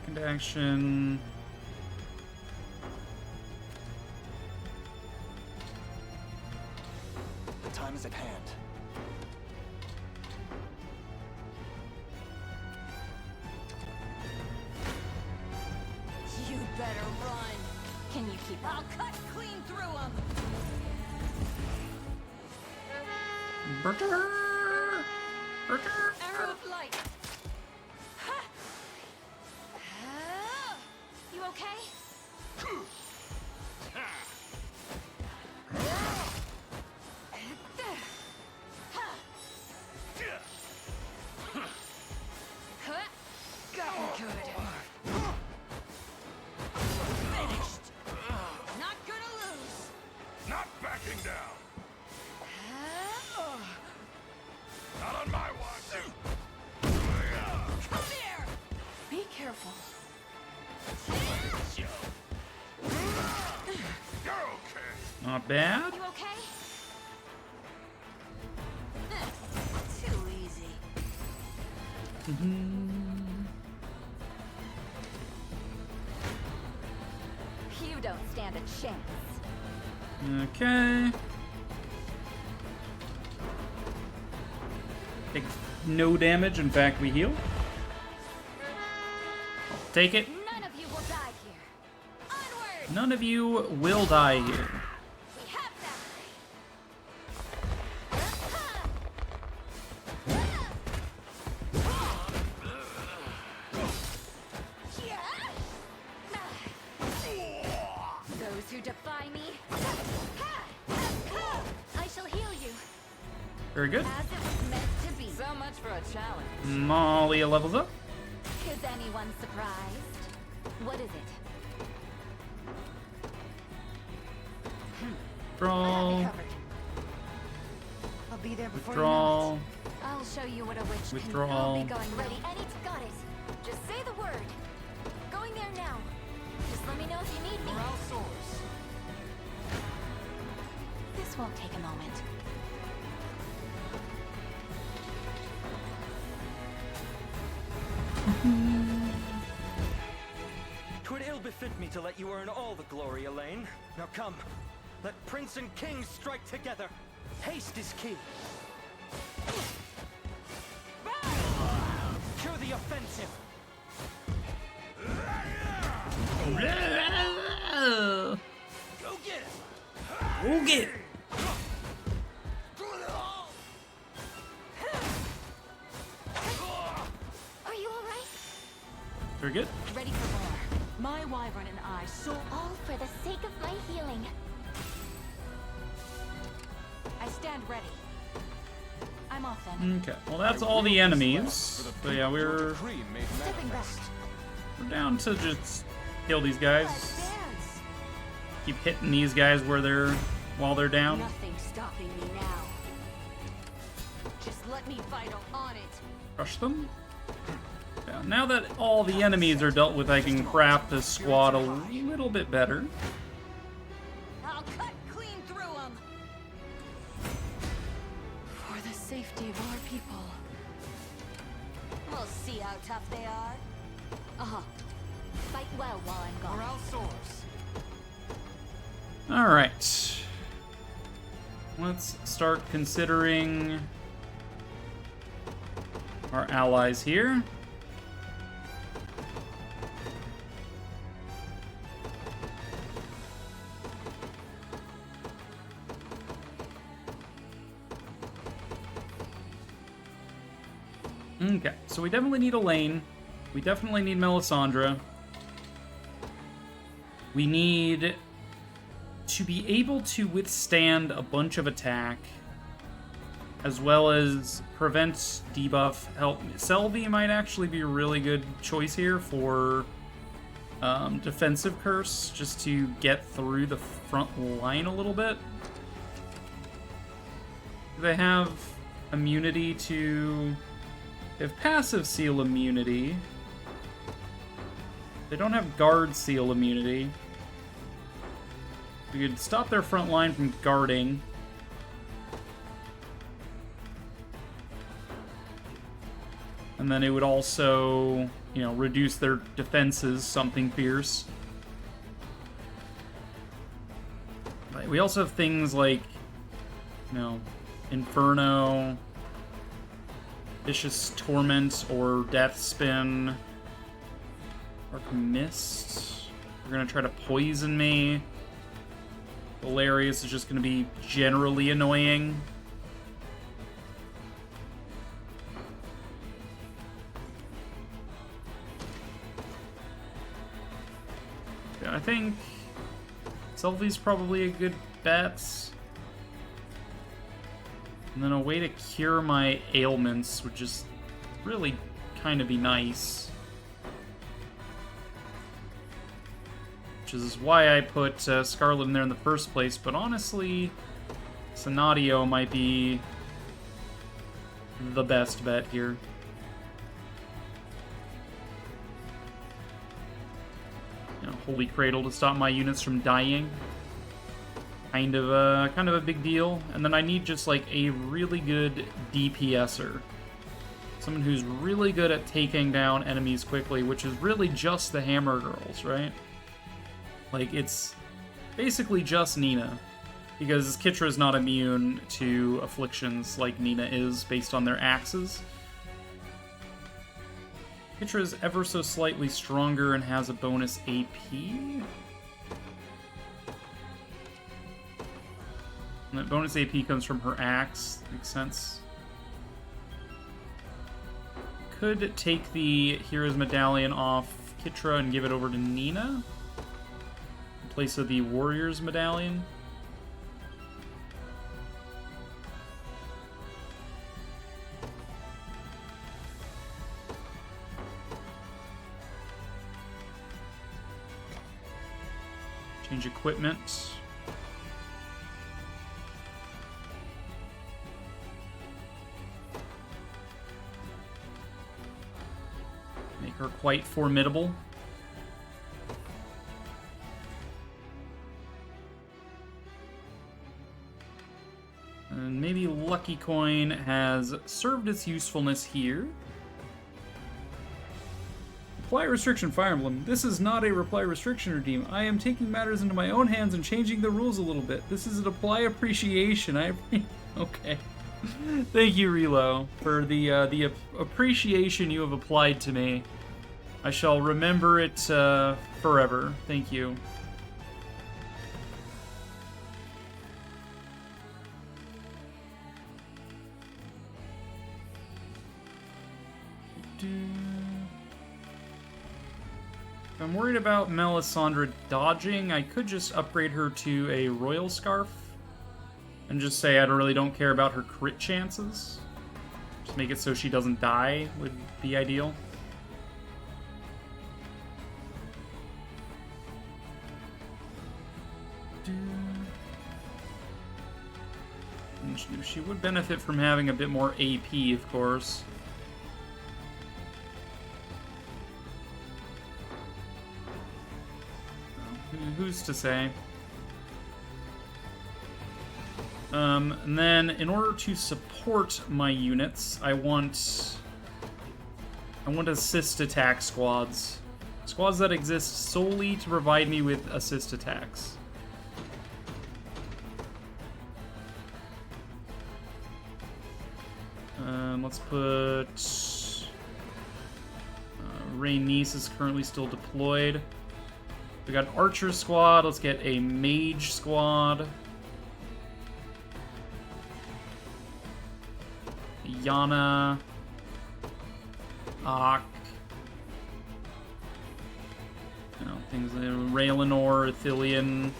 Second action. The time is at hand. better run. Can you keep up? I'll cut clean through them. Arrow of light. You okay? Got me good. Finished. Not gonna lose. Not backing down. Not on my watch. Come here. Be careful. You're okay. Not bad. You okay? Too easy. You don't stand a chance. Okay. Take no damage. In fact, we heal. Take it. None of you will die here. Onward! None of you will die here. We have them! Those who defy me, I shall heal you. Very good. As it was meant to be. So much for a challenge. Malia levels up. Is anyone surprised? What is it? Withdrawal. I'll be there before Withdrawal. I'll show you what a witch Withdrawal. can. I'll be going ready. Got it. Just say the word. Going there now. Just let me know if you need me. Morale soars. This won't take a moment. Twould ill befit me to let you earn all the glory, Elaine. Now come, let prince and king strike together. Haste is key. Cure the offensive. Go get it. Go get it. Are you alright? Very good. Ready for more. My wyvern and I soul all for the sake of my healing. I stand ready. I'm off then. Okay. Well, that's all the enemies. So yeah, we're Stepping back. down to just kill these guys. Keep hitting these guys while they're down. Nothing stopping me now. Just let me vital on it. Crush them. Yeah, now that all the enemies are dealt with, I can craft this squad a little bit better. I'll cut clean through them. For the safety of our people. We'll see how tough they are. Uh-huh. Fight well while I'm gone. Morale soars. Alright. Let's start considering our allies here. Okay, so we definitely need Elaine. We definitely need Melisandre. We need to be able to withstand a bunch of attack, as well as prevent, debuff, help. Selby might actually be a really good choice here for defensive curse, just to get through the front line a little bit. They have immunity to... They have passive seal immunity. They don't have guard seal immunity. We could stop their front line from guarding. And then it would also, you know, reduce their defenses, something fierce. But we also have things like, you know, Inferno, Vicious Torment, or Death Spin, Dark Mist. They're gonna try to poison me. Galerius is just gonna be generally annoying. I think Sylvie's probably a good bet. And then a way to cure my ailments would just really kind of be nice. Which is why I put Scarlet in there in the first place, but honestly, Sonadio might be the best bet here. Holy Cradle to stop my units from dying. Kind of a big deal. And then I need just like a really good DPSer. Someone who's really good at taking down enemies quickly, which is really just the Hammer Girls, right? Like, it's basically just Nina. Because Kitra's not immune to afflictions like Nina is based on their axes. Kitra is ever so slightly stronger and has a bonus AP. And that bonus AP comes from her axe. Makes sense. Could take the Hero's Medallion off Kitra and give it over to Nina in place of the Warrior's Medallion. Change equipment. Make her quite formidable. And maybe Lucky Coin has served its usefulness here. Reply restriction, Fire Emblem. This is not a reply restriction redeem. I am taking matters into my own hands and changing the rules a little bit. This is an apply appreciation. Okay. Thank you, Relo, for the appreciation you have applied to me. I shall remember it forever. Thank you. If I'm worried about Melisandre dodging, I could just upgrade her to a Royal Scarf and just say I really don't care about her crit chances. Just make it so she doesn't die would be ideal. And she would benefit from having a bit more AP, of course. Who's to say? And then, in order to support my units, I want assist attack squads. Squads that exist solely to provide me with assist attacks. Let's put... Rhaenys is currently still deployed. We got an Archer squad. Let's get a Mage squad. Yana. Ak. You know, things like Raylanor, Athelion.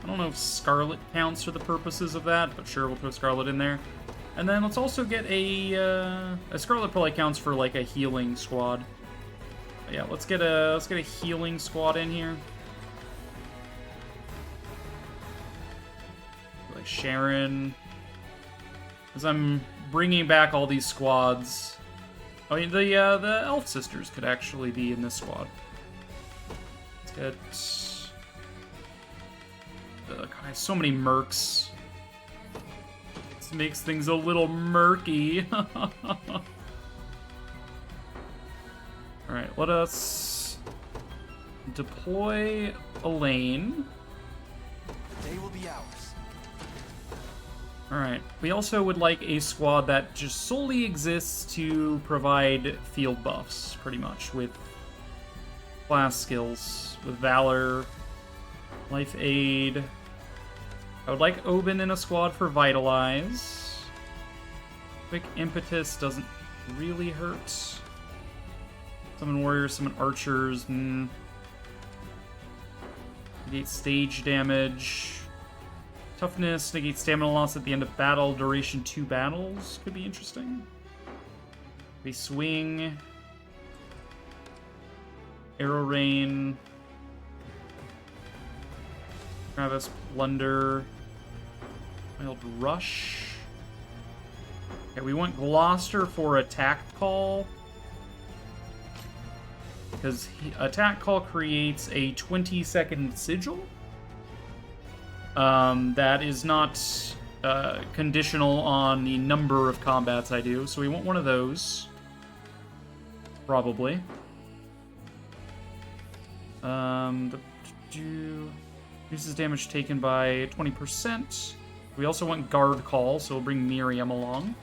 I don't know if Scarlet counts for the purposes of that, but sure, we'll throw Scarlet in there. And then let's also get a Scarlet probably counts for like a healing squad. But yeah, let's get a healing squad in here. Like Sharon, because I'm bringing back all these squads. I mean, the Elf Sisters could actually be in this squad. Let's get... God, I have so many mercs. This makes things a little murky. Alright, let us deploy Elaine. The day will be ours. Alright, we also would like a squad that just solely exists to provide field buffs, pretty much, with class skills, with Valor, Life Aid. I would like Oben in a squad for Vitalize. Quick Impetus doesn't really hurt. Summon Warriors, summon Archers, Negate stage damage. Toughness, negate stamina loss at the end of battle. Duration 2 battles. Could be interesting. We swing. Arrow Rain. Travis Plunder. Wild Rush. Okay, we want Gloucester for attack call. Because attack call creates a 20-second sigil. That is not conditional on the number of combats I do, so we want one of those. Probably. Reduces damage taken by 20%. We also want guard call, so we'll bring Miriam along.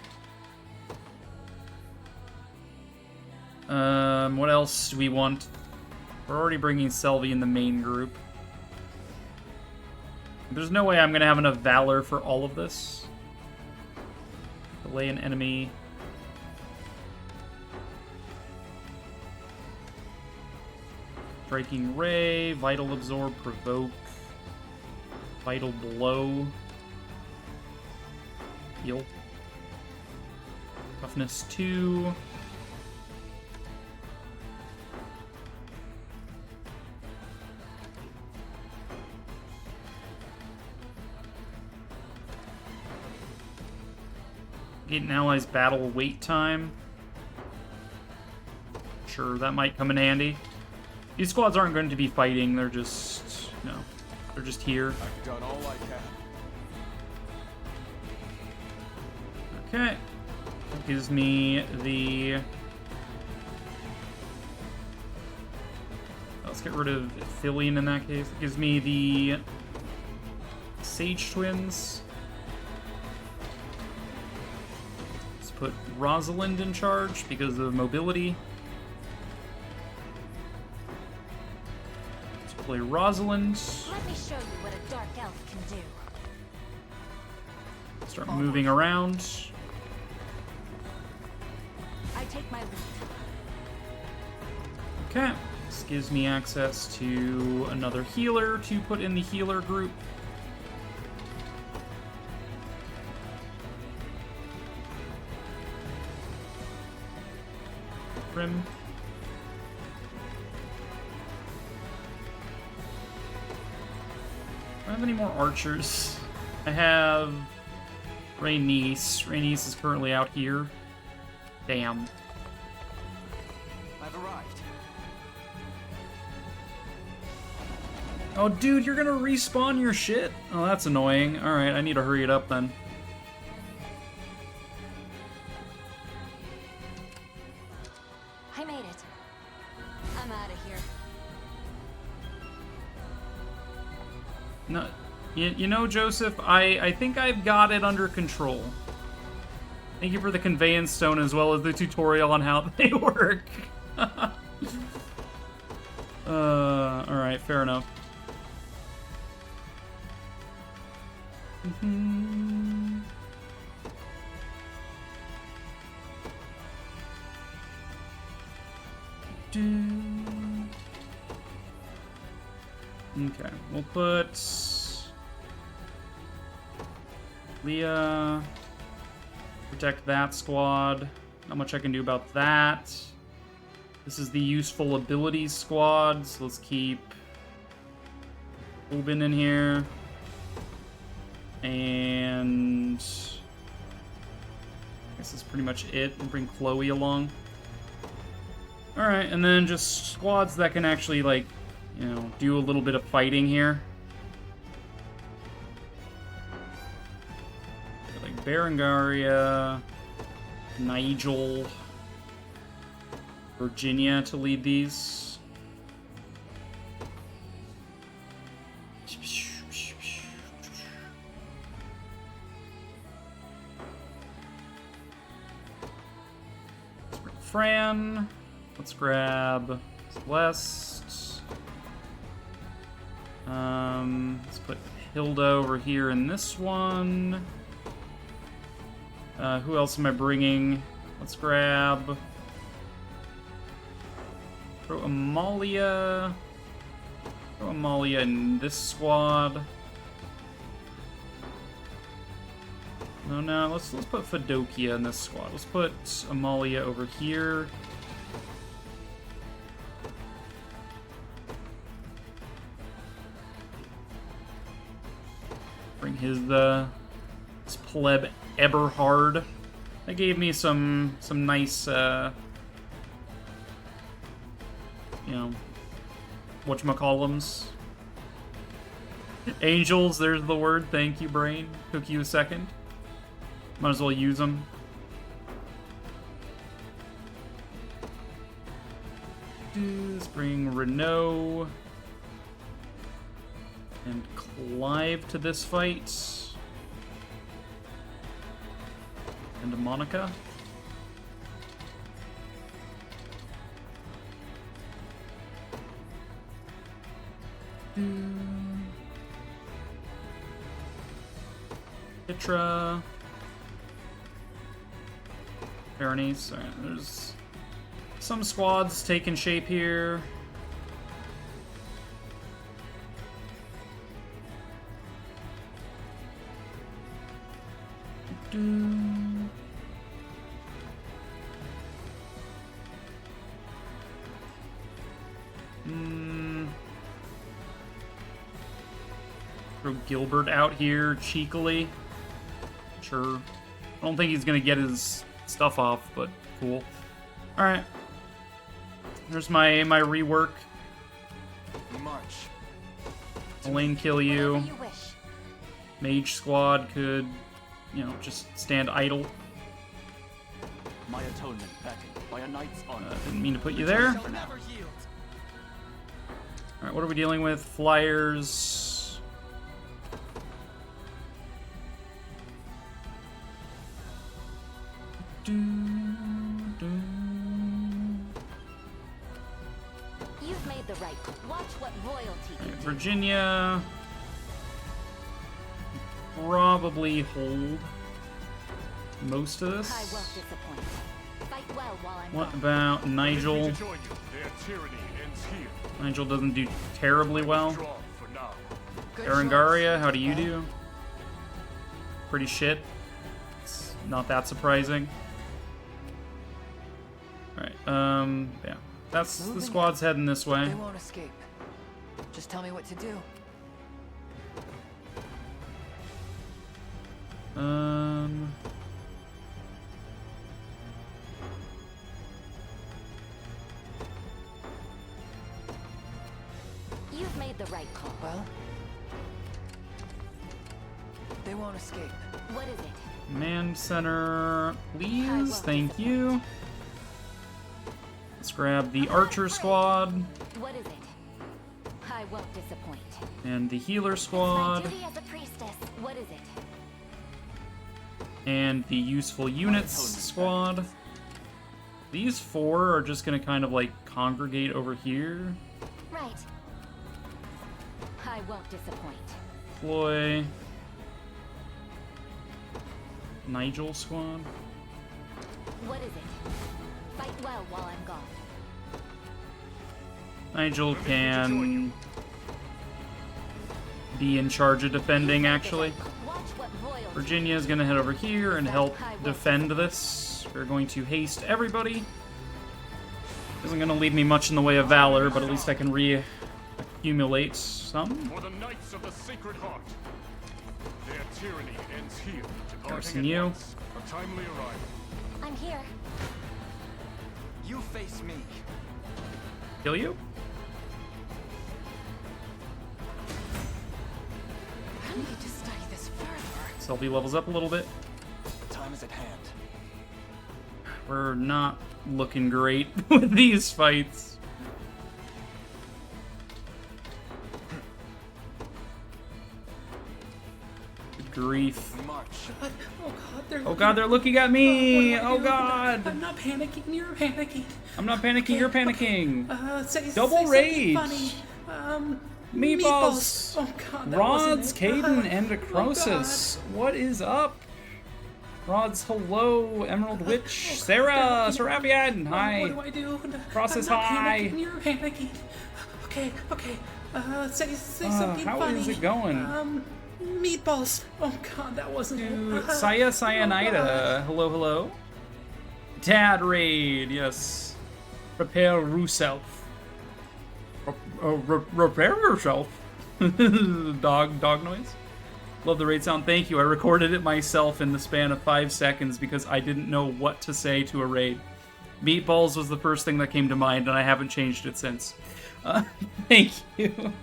What else do we want? We're already bringing Selvi in the main group. There's no way I'm going to have enough Valor for all of this. Delay an enemy. Striking Ray, Vital Absorb, Provoke, Vital Blow, Heal. Toughness 2. Get an ally's battle wait time. Sure, that might come in handy. These squads aren't going to be fighting, they're just... no. They're just here. I've done all I can. Okay. That gives me the... let's get rid of Aphelion in that case. It gives me the... Sage Twins. Put Rosalind in charge because of mobility. Let's play Rosalind. Let me show you what a dark elf can do. Start moving around. I take my lead. Okay. This gives me access to another healer to put in the healer group. Prim. Do I have any more archers? I have Rhaenys. Rhaenys is currently out here. Damn. I've arrived. Oh, dude, you're gonna respawn your shit? Oh, that's annoying. Alright, I need to hurry it up then. I made it. I'm out of here. No, you know, Joseph, I think I've got it under control. Thank you for the conveyance stone as well as the tutorial on how they work. Alright, fair enough. Okay, we'll put Leah, protect that squad. Not much I can do about that. This is the useful abilities squad, so let's keep Oben in here. And I guess that's pretty much it. We'll bring Chloe along. Alright, and then just squads that can actually, like, you know, do a little bit of fighting here. Like Berengaria, Nigel, Virginia to lead these. Fran. Let's grab Celeste. Let's put Hilda over here in this one. Who else am I bringing? Let's grab... Throw Amalia. Throw Amalia in this squad. No, let's put Fedokia in this squad. Let's put Amalia over here. Bring his pleb Eberhard. That gave me some nice you know, whatchamacallums. Angels, there's the word. Thank you, brain. Took you a second. Might as well use them. Let's bring Renault and Clive to this fight. And Monica. Citra. Berenice. Alright, there's some squads taking shape here. Throw Gilbert out here cheekily. Sure. I don't think he's gonna get his stuff off, but cool. Alright. There's my rework. March. Elaine kill you. Mage squad could, you know, just stand idle. My atonement beckoned by a knight's honor. Didn't mean to put you there. Alright, what are we dealing with? Flyers. You've made the right. Watch what royalty can do. Virginia. Probably hold most of this. I won't disappoint. Fight well while I'm What gone. about Nigel? Nigel doesn't do terribly well. Berengaria, how do you do? Pretty shit. It's not that surprising. Alright, yeah. That's the squad's heading this way. They won't escape. Just tell me what to do. You've made the right call. Well, they won't escape. What is it? Command center, please. Thank you. Let's grab the archer squad. What is it? I won't disappoint. And the healer My squad. duty as a priestess. What is it? And the useful units squad. These four are just gonna kind of like congregate over here. Right. I won't disappoint. Deploy. Nigel squad. What is it? Fight well while I'm gone. Nigel can be in charge of defending, actually. Virginia is going to head over here and help defend this. We're going to haste everybody. Isn't going to leave me much in the way of valor, but at least I can re-accumulate some. For the Knights of the Sacred Heart. Their tyranny ends here. Garrison you. A timely arrival. I'm here. You face me. Kill you? I need to study this further. Selby levels up a little bit. is at hand. We're not looking great with these fights. Good grief. March. Oh god, they're looking at me! Oh god! I'm not panicking, you're panicking. I'm not panicking, you're panicking. Double Say rage! funny. Meatballs! Oh god, that Rods, wasn't it. Caden, and Croesus. What is up? Rods, hello. Emerald Witch, Sarah, Serapian, hi. What do I do? Croesus, I'm not hi. panicking, you're panicking. Okay. Say something how funny. is it going? Meatballs. Oh god, that wasn't it. Saya Cyanida, hello. Dad Raid, yes. Prepare yourself. Repair yourself. Dog noise. Love the raid sound. Thank you. I recorded it myself in the span of 5 seconds because I didn't know what to say to a raid. Meatballs was the first thing that came to mind, and I haven't changed it since. Thank you.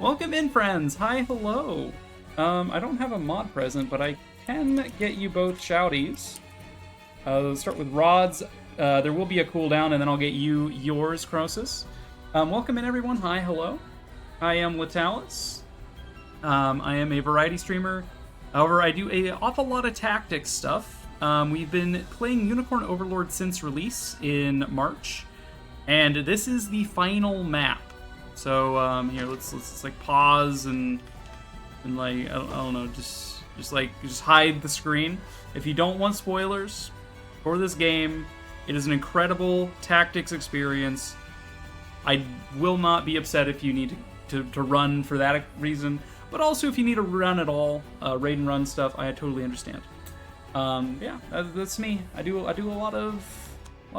Welcome in, friends. Hi, hello. I don't have a mod present, but I can get you both shouties. Let's start with Rods. There will be a cooldown, and then I'll get you yours, Croesus. Welcome in, everyone. Hi, hello. I am Latalis. I am a variety streamer. However, I do an awful lot of tactics stuff. We've been playing Unicorn Overlord since release in March, and this is the final map. So here, let's like pause and like I don't know, just hide the screen. If you don't want spoilers for this game, it is an incredible tactics experience. I will not be upset if you need to run for that reason, but also if you need to run at all, raid and run stuff, I totally understand. Yeah, that's me. I do a lot of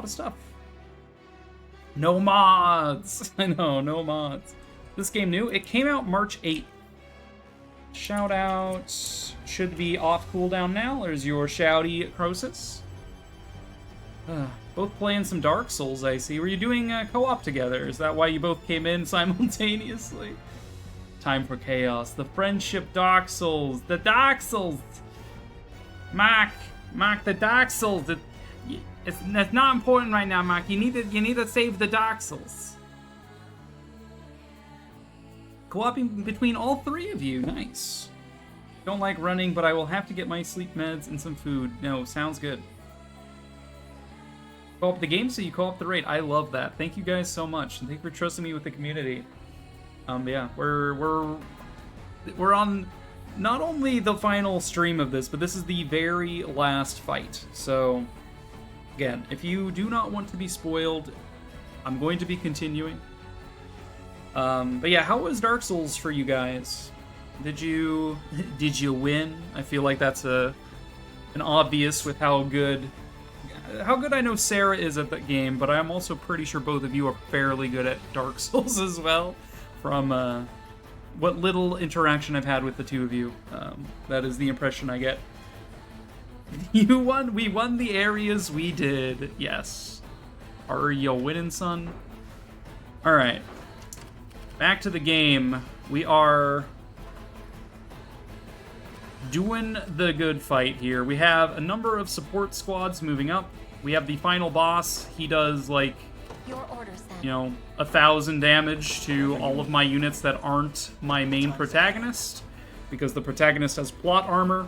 stuff. No mods. I know, no mods. This game new. It came out March 8th. Shout out should be off cooldown now. There's your shouty Croesus. Both playing some Dark Souls, I see. Were you doing co-op together? Is that why you both came in simultaneously? Time for chaos. The friendship Dark Souls. The Dark Souls! Mark, the Dark Souls. It's not important right now, Mark. You need to save the Dark Souls. Co-oping between all three of you. Nice. Don't like running, but I will have to get my sleep meds and some food. No, sounds good. Co-op the game, so you co-op the raid. I love that. Thank you guys so much, and thank you for trusting me with the community. Yeah, we're on not only the final stream of this, but this is the very last fight. So, again, if you do not want to be spoiled, I'm going to be continuing. But yeah, how was Dark Souls for you guys? Did you win? I feel like that's an obvious with how good I know Sarah is at that game, but I'm also pretty sure both of you are fairly good at Dark Souls as well, from what little interaction I've had with the two of you. That is the impression I get. You won! We won the areas, we did. Yes. Are you winning, son? Alright. Back to the game. We are doing the good fight here. We have a number of support squads moving up. We have the final boss. He does, like, your orders, then. you know, 1,000 damage to all of my units that aren't my main protagonist, because the protagonist has plot armor.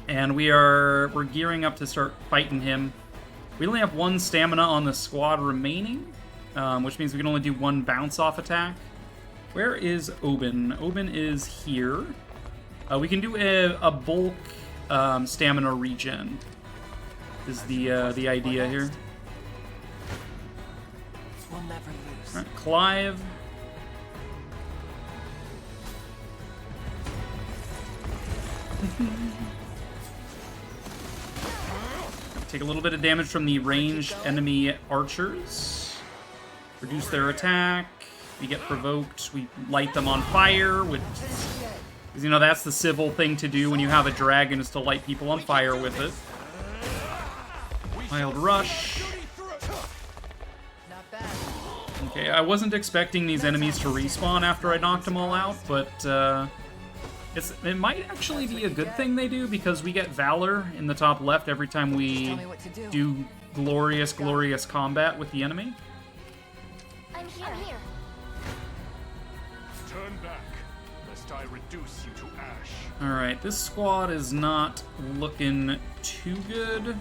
And we're gearing up to start fighting him. We only have 1 stamina on the squad remaining, which means we can only do 1 bounce-off attack. Where is Oben? Oben is here. We can do a bulk stamina regen. Is the idea here. We'll never lose. All right, Clive. Take a little bit of damage from the ranged enemy archers. Reduce their attack. We get provoked. We light them on fire, which, because, you know, that's the civil thing to do when you have a dragon, is to light people on fire with it. Wild Rush. Okay, I wasn't expecting these enemies to respawn after I knocked them all out, but It might actually be a good thing they do, because we get Valor in the top left every time we do glorious combat with the enemy. I'm here. Turn back, lest I reduce you to ash. Alright, this squad is not looking too good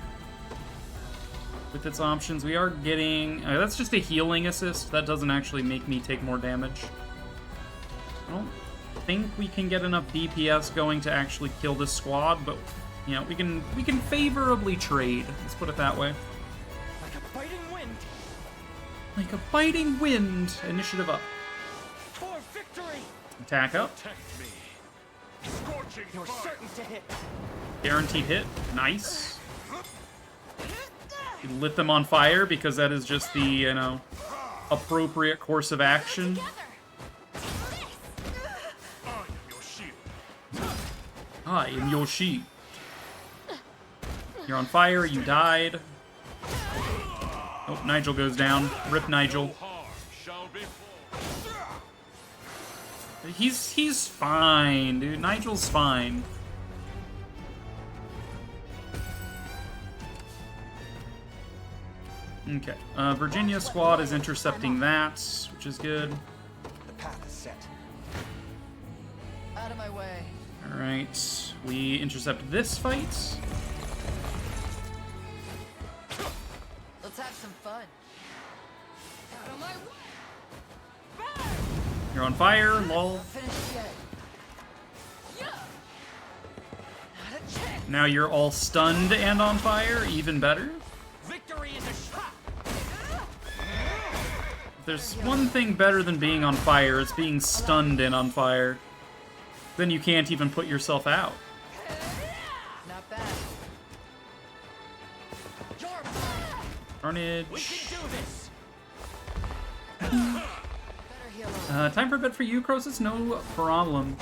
with its options. We are getting... that's just a healing assist. That doesn't actually make me take more damage. I don't think we can get enough DPS going to actually kill this squad, but, you know, we can favorably trade. Let's put it that way. Like a biting wind. Like a biting wind. Initiative up. For victory. Attack up. Protect me. Scorching You're fire. certain to hit. Guaranteed hit. Nice. You lit them on fire because that is just the, you know, appropriate course of action. I am your shield. You're on fire, you died. Oh, Nigel goes down. Rip Nigel. He's fine, dude. Nigel's fine. Okay. Virginia squad is intercepting that, which is good. The path is set. Out of my way. Alright, we intercept this fight. Let's have some fun. Out of my way. You're on fire, lol. Finished yet. Now you're all stunned and on fire, even better. Victory is a shot. There's one thing better than being on fire, it's being stunned and on fire. Then you can't even put yourself out. Not bad. Carnage. We can do this. Time for a bed for you, Croesus? No problem.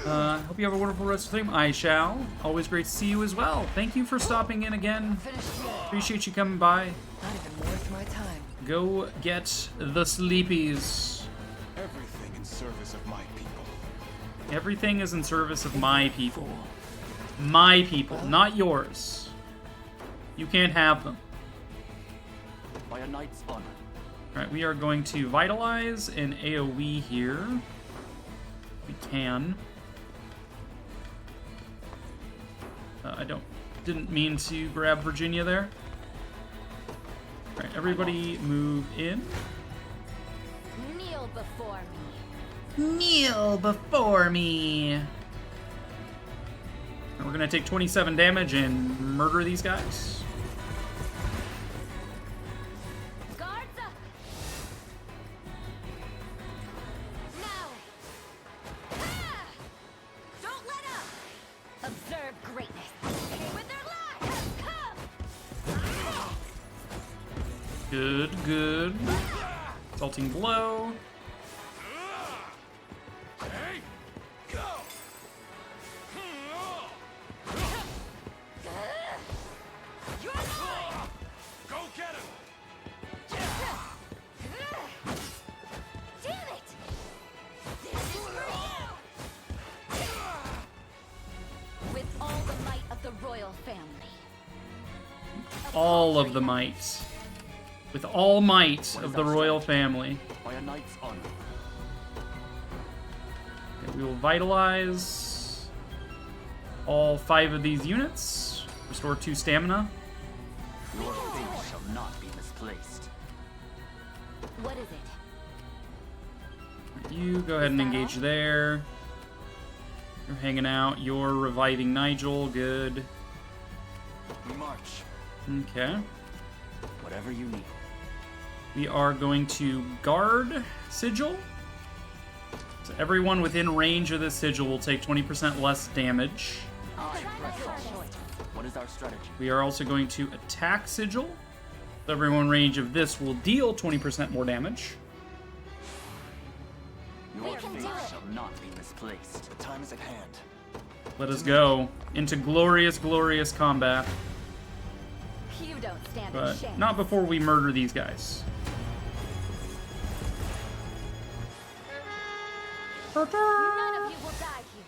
Hope you have a wonderful rest of the stream. I shall. Always great to see you as well. Thank you for stopping in again. Appreciate you coming by. Not even worth my time. Go get the sleepies. Everything in service of my people. Everything is in service of my people. My people, not yours. You can't have them. By a knight's honor. Alright, we are going to vitalize an AoE here. We can. Didn't mean to grab Virginia there. Alright, everybody move in. Kneel before me. Kneel before me. And we're gonna take 27 damage and murder these guys. Guards up. Now. Ah! Don't let up. Observe greatness. Pay with their lives. Come. Good, good. Salting blow. Hey, go. You're mine. Go get him. Damn it. This is for you. With all the might of the royal family. All of the might. With all might of the royal family. By a knight's honor. Okay, we will vitalize all 5 of these units. Restore 2 stamina. Your fate shall not be misplaced. What is it? You go ahead and engage there. You're hanging out. You're reviving Nigel. Good. We march. Okay. Whatever you need. We are going to guard Sigil. So everyone within range of this Sigil will take 20% less damage. What is our strategy? We are also going to attack Sigil. So everyone in range of this will deal 20% more damage. Your fate shall not be misplaced. The time is at hand. Let us go into glorious, glorious combat. You don't stand a But chance. not before we murder these guys. None of you will die here.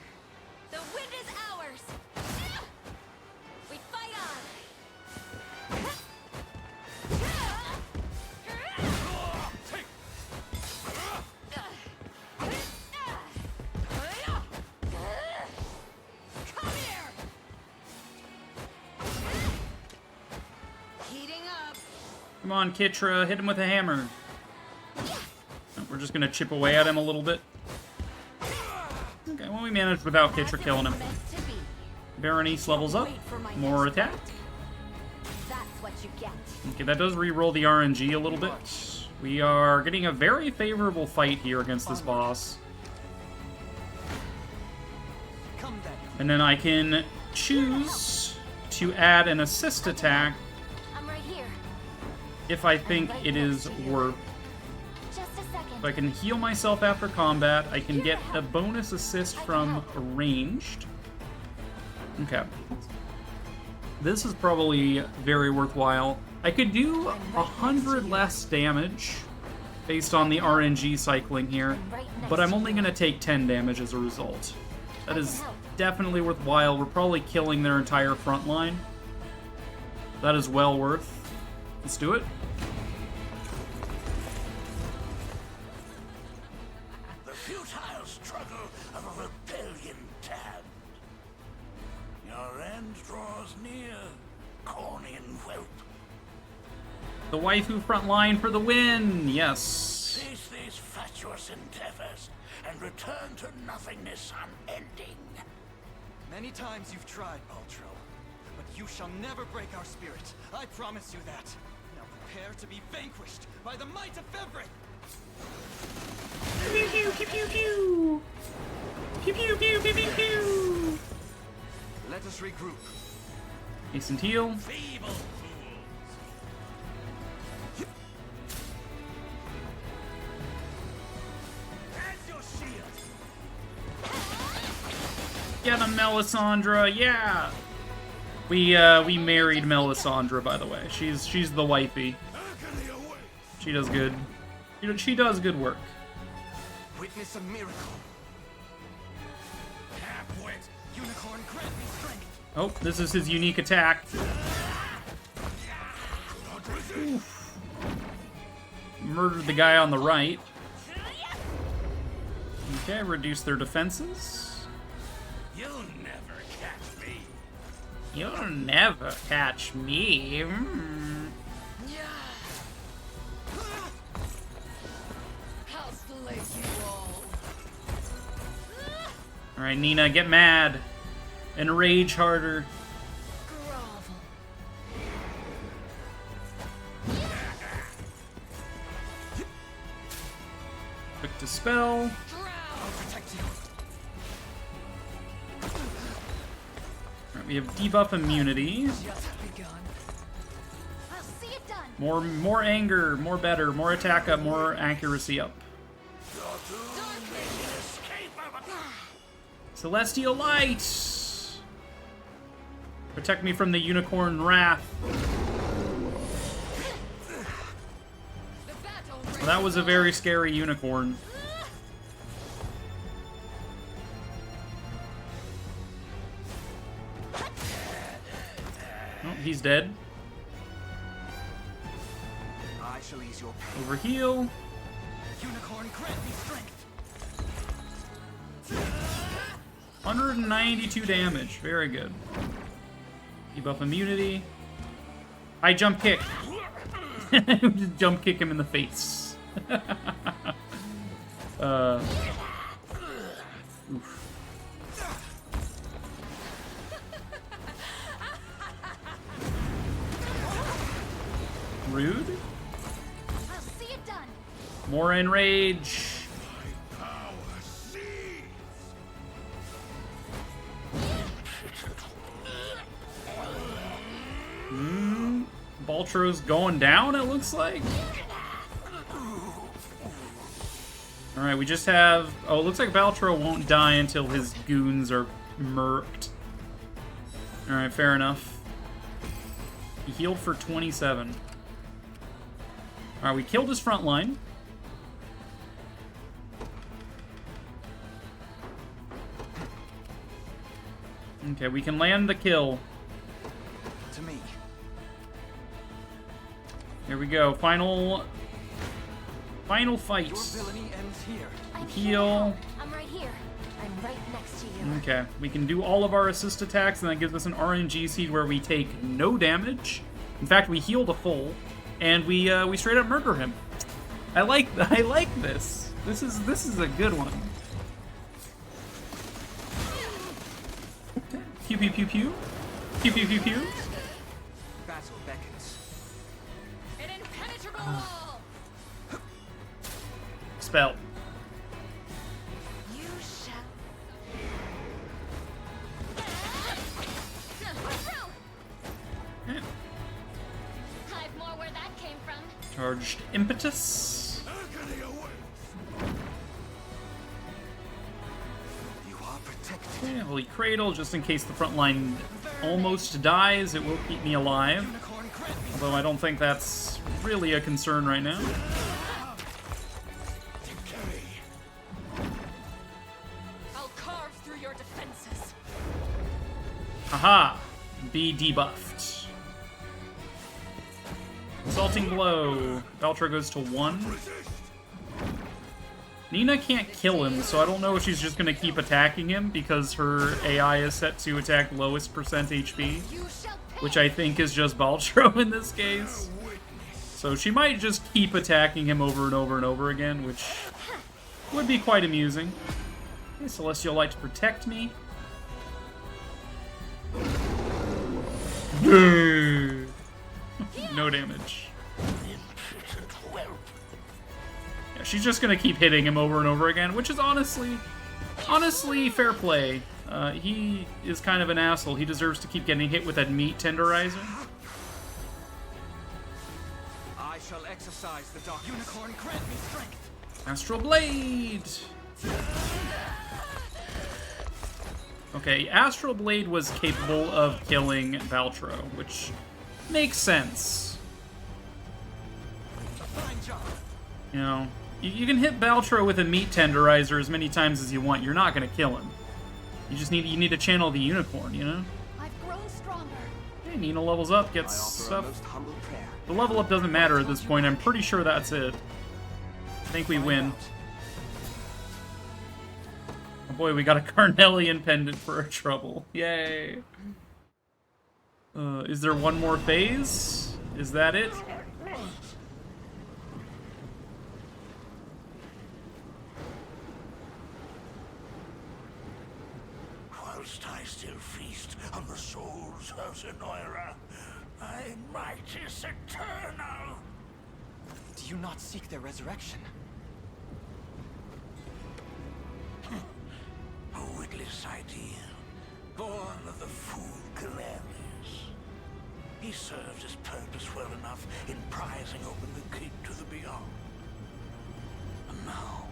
Come on, Kitra, hit him with a hammer. We're just gonna chip away at him a little bit. Okay, well, we managed without Kitra killing him. Berenice levels up. More attack. Okay, that does re-roll the RNG a little bit. We are getting a very favorable fight here against this boss. And then I can choose to add an assist attack if I think it is worth. So I can heal myself after combat. I can get a bonus assist from ranged. Okay. This is probably very worthwhile. I could do 100 less damage based on the RNG cycling here, but I'm only going to take 10 damage as a result. That is definitely worthwhile. We're probably killing their entire front line. That is well worth. Let's do it. The futile struggle of a rebellion tanned. Your end draws near, Cornian whelp. The waifu front line for the win! Yes. Cease these fatuous endeavors and return to nothingness unending. Many times you've tried, Baltro, but you shall never break our spirit. I promise you that. Now prepare to be vanquished by the might of Fevric! Pew pew pew pew pew! Pew pew pew pew pew pew! Let us regroup. Hasten heal. Feeble Get him, Melisandre, yeah! We married Melisandre, by the way. She's the wifey. She does good. She does good work. Witness a miracle. Half-wit. Unicorn, grant me strength. Oh, this is his unique attack. Oof. Murdered the guy on the right. Okay, reduce their defenses. You'll never catch me. You'll never catch me. I'll slay you all. Alright, Nina, get mad. And rage harder. Quick dispel. I'll protect you. Alright, we have debuff immunity. More anger, more better, more attack up, more accuracy up. Celestial light! Protect me from the unicorn wrath. Well, that was a very scary unicorn. Oh, he's dead. I shall ease your pain. Over heal. Unicorn, grant me strength. 192 damage. Very good. Debuff immunity. I jump kick. Just jump kick him in the face. Oof. Rude. I'll see it done. More enrage. Baltro's going down, it looks like. Alright, we just have... Oh, it looks like Baltro won't die until his goons are murked. Alright, fair enough. He healed for 27. Alright, we killed his front line. Okay, we can land the kill. To me. Here we go. Final fight. Your villainy ends here. Heal. I'm right here. I'm right next to you. Okay, we can do all of our assist attacks, and that gives us an RNG seed where we take no damage. In fact, we healed a full. and we straight up murder him. I like this. This is a good one. Pew pew pew pew. Pew pew pew pew. Battle beckons. An impenetrable wall. Spell. You shall. I've more where that came from. Charged impetus. Okay, Holy Cradle, just in case the front line almost dies, it will keep me alive. Although I don't think that's really a concern right now. I'll carve through your defenses. Haha! Be debuffed. Assaulting Blow. Valtro goes to 1. Nina can't kill him, so I don't know if she's just gonna keep attacking him because her AI is set to attack lowest percent HP, which I think is just Baltro in this case. So she might just keep attacking him over and over and over again, which would be quite amusing. Okay, Celestial Light to protect me. No damage. Yeah, she's just gonna keep hitting him over and over again, which is honestly fair play. He is kind of an asshole. He deserves to keep getting hit with that meat tenderizer. I shall exercise the dark unicorn. Grant me strength. Astral Blade. Okay, Astral Blade was capable of killing Valtro, which makes sense. You know, you can hit Baltro with a meat tenderizer as many times as you want. You're not gonna kill him. You need to channel the unicorn, you know? I've grown stronger. Okay, Nina levels up, gets stuff. The level up doesn't matter at this point. I'm pretty sure that's it. I think we win. Oh boy, we got a Carnelian pendant for our trouble. Yay. Is there one more phase? Is that it? Whilst I still feast on the souls of Zenoira, my might is eternal. Do you not seek their resurrection? A witless idea, born of the fool Galerius. He served his purpose well enough in prizing open the gate to the beyond. And now,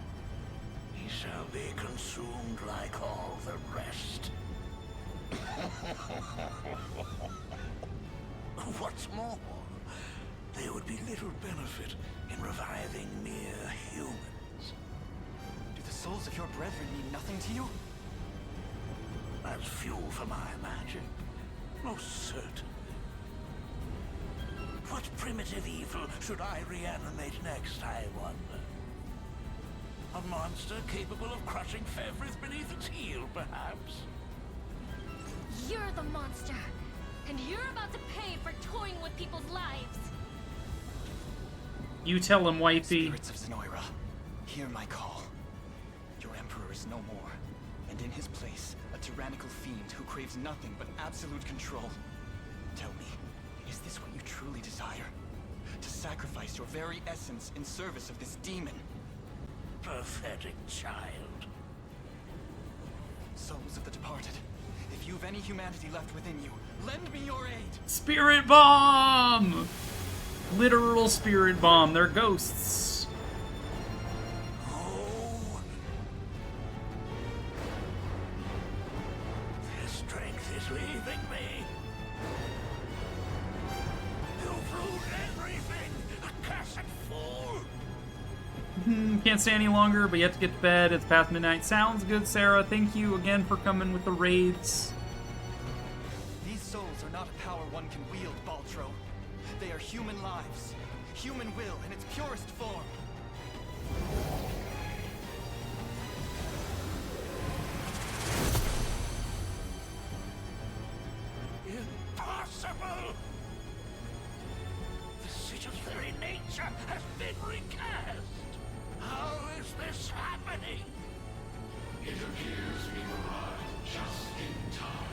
he shall be consumed like all the rest. What's more, there would be little benefit in reviving mere humans. Do the souls of your brethren mean nothing to you? As fuel for my magic, most certainly. What primitive evil should I reanimate next, I wonder? A monster capable of crushing Fevrith beneath its heel, perhaps? You're the monster, and you're about to pay for toying with people's lives. You tell him, wifey. Spirits of Zenoira, hear my call. Your emperor is no more, and in his place, a tyrannical fiend who craves nothing but absolute control. Tell me, is this what you truly desire? To sacrifice your very essence in service of this demon? Pathetic child. Souls of the departed, if you've any humanity left within you, lend me your aid! Spirit Bomb! Literal Spirit Bomb. They're ghosts. Oh. Their strength is leaving me. You've ruined everything! A cursed fool! Can't stay any longer, but you have to get to bed. It's past midnight. Sounds good, Sarah. Thank you again for coming with the raids. These souls are not a power one can wield, Baltro. They are human lives, human will in its purest form. Impossible! The sigil's very nature has been recast. How is this happening? It appears we arrived just in time.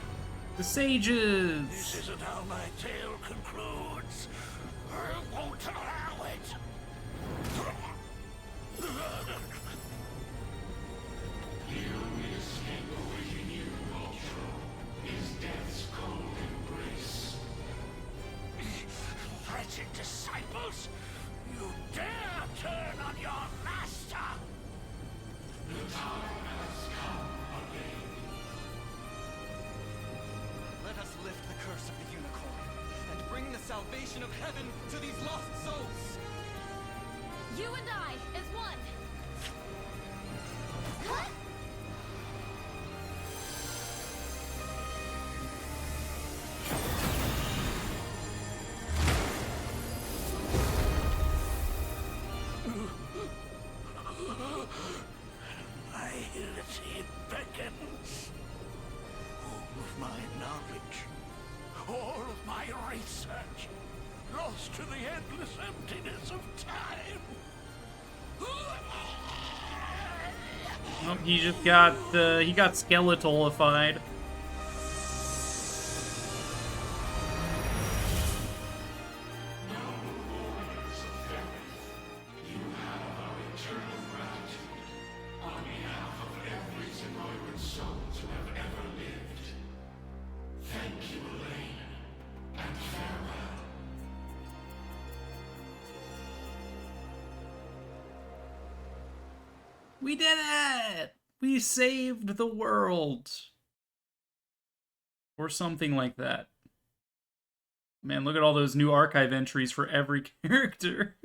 The sages! This isn't how my tale concludes. I won't allow it. The only escape awaiting you, Ultro, is death's cold embrace. Wretched disciples! You dare turn on your master! The time has come again. Let us lift the curse of the Unicorn, and bring the salvation of heaven to these lost souls! You and I, as one! Annihility beckons. All of my knowledge, all of my research, lost to the endless emptiness of time. Oh, he just got, he got skeletalified. We did it! We saved the world! Or something like that. Man, look at all those new archive entries for every character.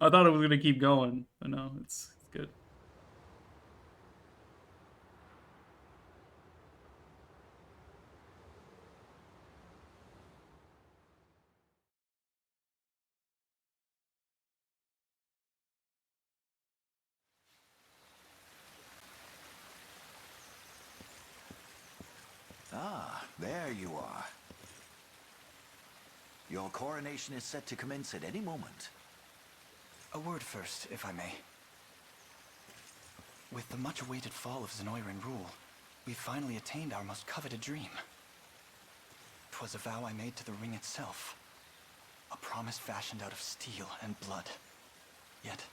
I thought it was gonna keep going, but no, it's good. Ah, there you are. Your coronation is set to commence at any moment. A word first, if I may. With the much-awaited fall of Zenoiran rule, we've finally attained our most coveted dream. 'Twas a vow I made to the ring itself. A promise fashioned out of steel and blood. Yet,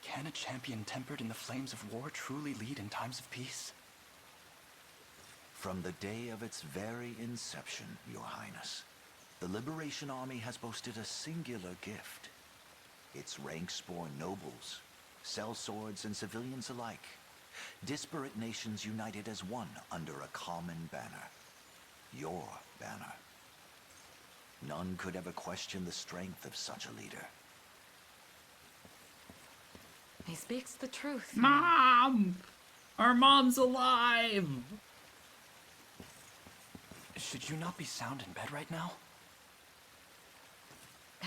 can a champion tempered in the flames of war truly lead in times of peace? From the day of its very inception, Your Highness, the Liberation Army has boasted a singular gift. Its ranks born nobles, sellswords, and civilians alike. Disparate nations united as one under a common banner. Your banner. None could ever question the strength of such a leader. He speaks the truth. Mom! Our mom's alive! Should you not be sound in bed right now?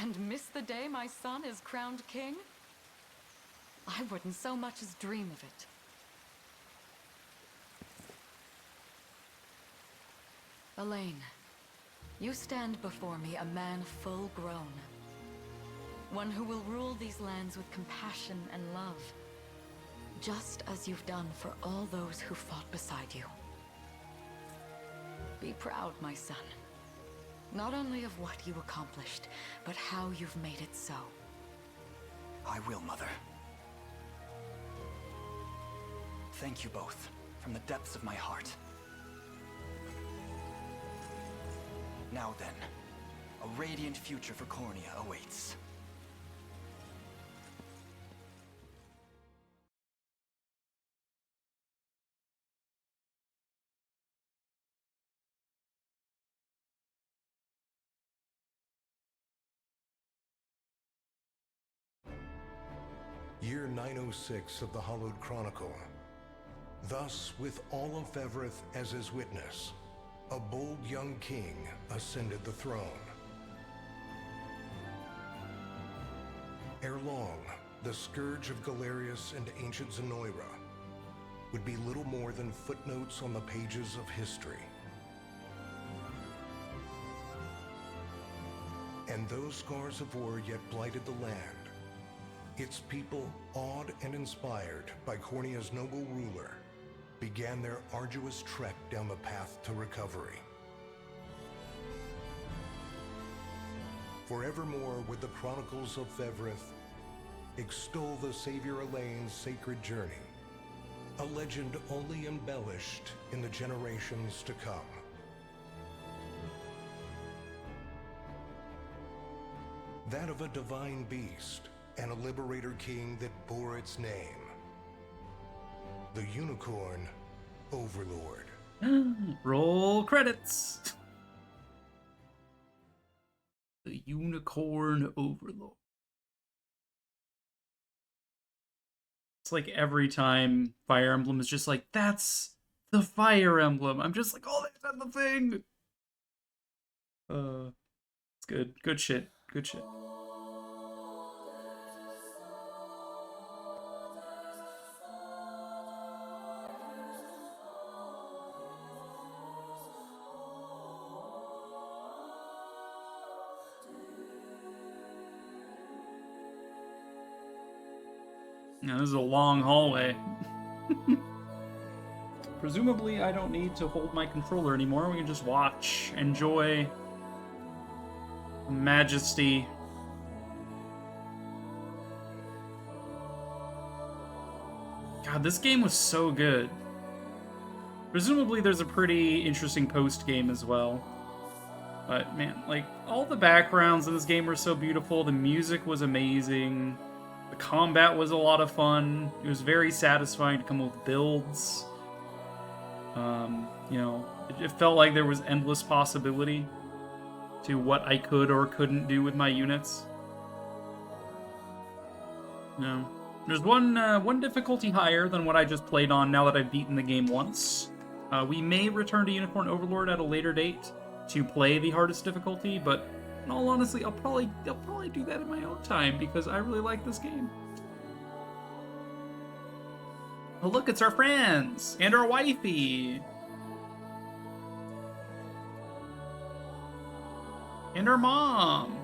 And miss the day my son is crowned king? I wouldn't so much as dream of it. Elaine, you stand before me a man full grown. One who will rule these lands with compassion and love. Just as you've done for all those who fought beside you. Be proud, my son. Not only of what you accomplished, but how you've made it so. I will, Mother. Thank you both, from the depths of my heart. Now then, a radiant future for Cornea awaits. Year 906 of the Hallowed Chronicle. Thus, with all of Fevrith as his witness, a bold young king ascended the throne. Ere long, the scourge of Galerius and ancient Zenoira would be little more than footnotes on the pages of history. And those scars of war yet blighted the land. Its people, awed and inspired by Cornea's noble ruler, began their arduous trek down the path to recovery. Forevermore would the Chronicles of Fevrith extol the Savior Elaine's sacred journey, a legend only embellished in the generations to come. That of a divine beast and a liberator king that bore its name, the Unicorn Overlord. Roll credits. The Unicorn Overlord. It's like every time Fire Emblem is just like, that's the Fire Emblem. I'm just like, oh, that's the thing. It's good. Good shit. Good shit. Now, this is a long hallway. Presumably, I don't need to hold my controller anymore. We can just watch, enjoy the majesty. God, this game was so good. Presumably, there's a pretty interesting post-game as well. But, man, like, all the backgrounds in this game were so beautiful. The music was amazing. The combat was a lot of fun. It was very satisfying to come up with builds. You know, it felt like there was endless possibility to what I could or couldn't do with my units. You know, there's one difficulty higher than what I just played on now that I've beaten the game once. We may return to Unicorn Overlord at a later date to play the hardest difficulty, but in all honesty, I'll probably do that in my own time because I really like this game. Oh look, it's our friends and our wifey and our mom.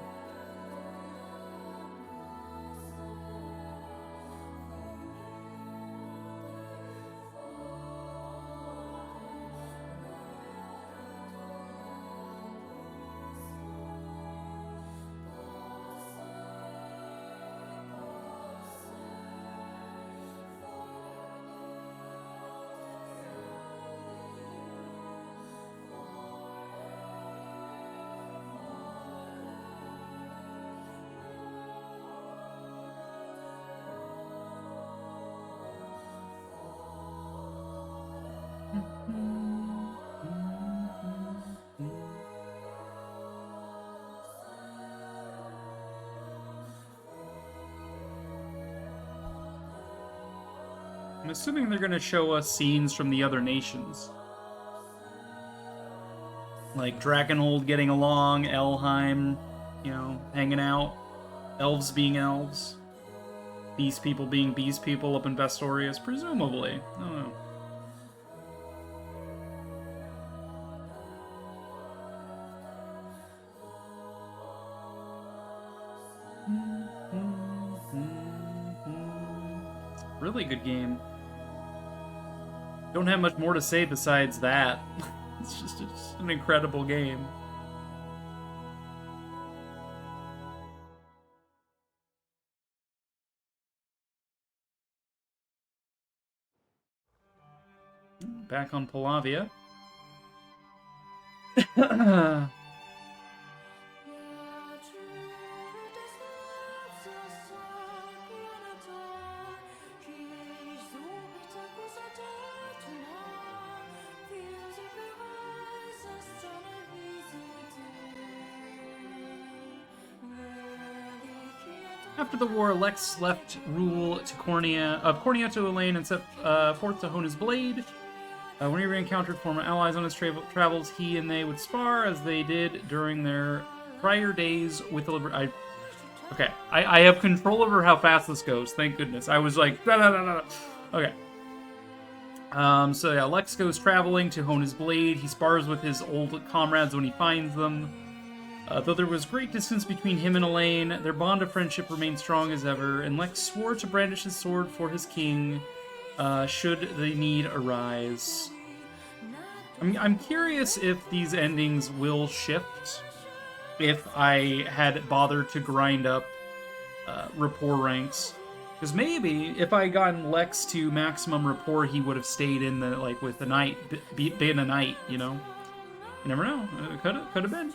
I'm assuming they're going to show us scenes from the other nations. Like Drakenhold getting along, Elheim, you know, hanging out, elves being elves, beast people being beast people up in Vestorius, presumably. I don't know. Really good game. Don't have much more to say besides that. It's just an incredible game. Back on Palavia. After the war, Lex left rule to Cornea to Elaine and set forth to hone his blade. Whenever he encountered former allies on his travels, he and they would spar as they did during their prior days with the Okay, I have control over how fast this goes. Thank goodness. I was like, da, da, da, da. Okay. So yeah, Lex goes traveling to hone his blade. He spars with his old comrades when he finds them. Though there was great distance between him and Elaine, their bond of friendship remained strong as ever, and Lex swore to brandish his sword for his king, should the need arise. I'm curious if these endings will shift, if I had bothered to grind up rapport ranks. Because maybe if I gotten Lex to maximum rapport, he would have stayed in the, like, with the knight, being a knight, you know? You never know. Could have been.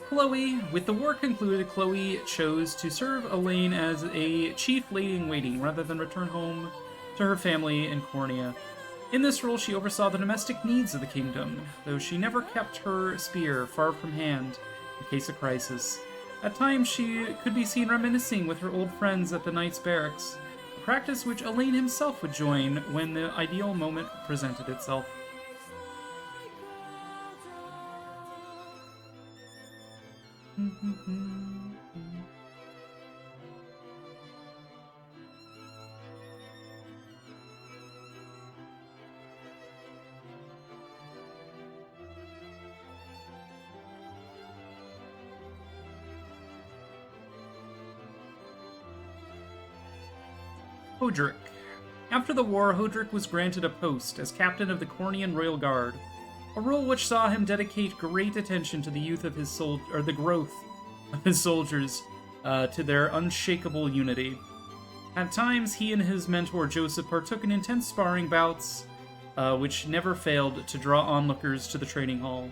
Chloe. With the war concluded, Chloe chose to serve Elaine as a chief lady-in-waiting rather than return home to her family in Cornea. In this role, she oversaw the domestic needs of the kingdom, though she never kept her spear far from hand in case of crisis. At times, she could be seen reminiscing with her old friends at the Knights' Barracks, a practice which Elaine himself would join when the ideal moment presented itself. Hodrick. After the war, Hodrick was granted a post as captain of the Cornian Royal Guard, a role which saw him dedicate great attention to the youth of his the growth of his soldiers, to their unshakable unity. At times, he and his mentor Joseph partook in intense sparring bouts, which never failed to draw onlookers to the training hall.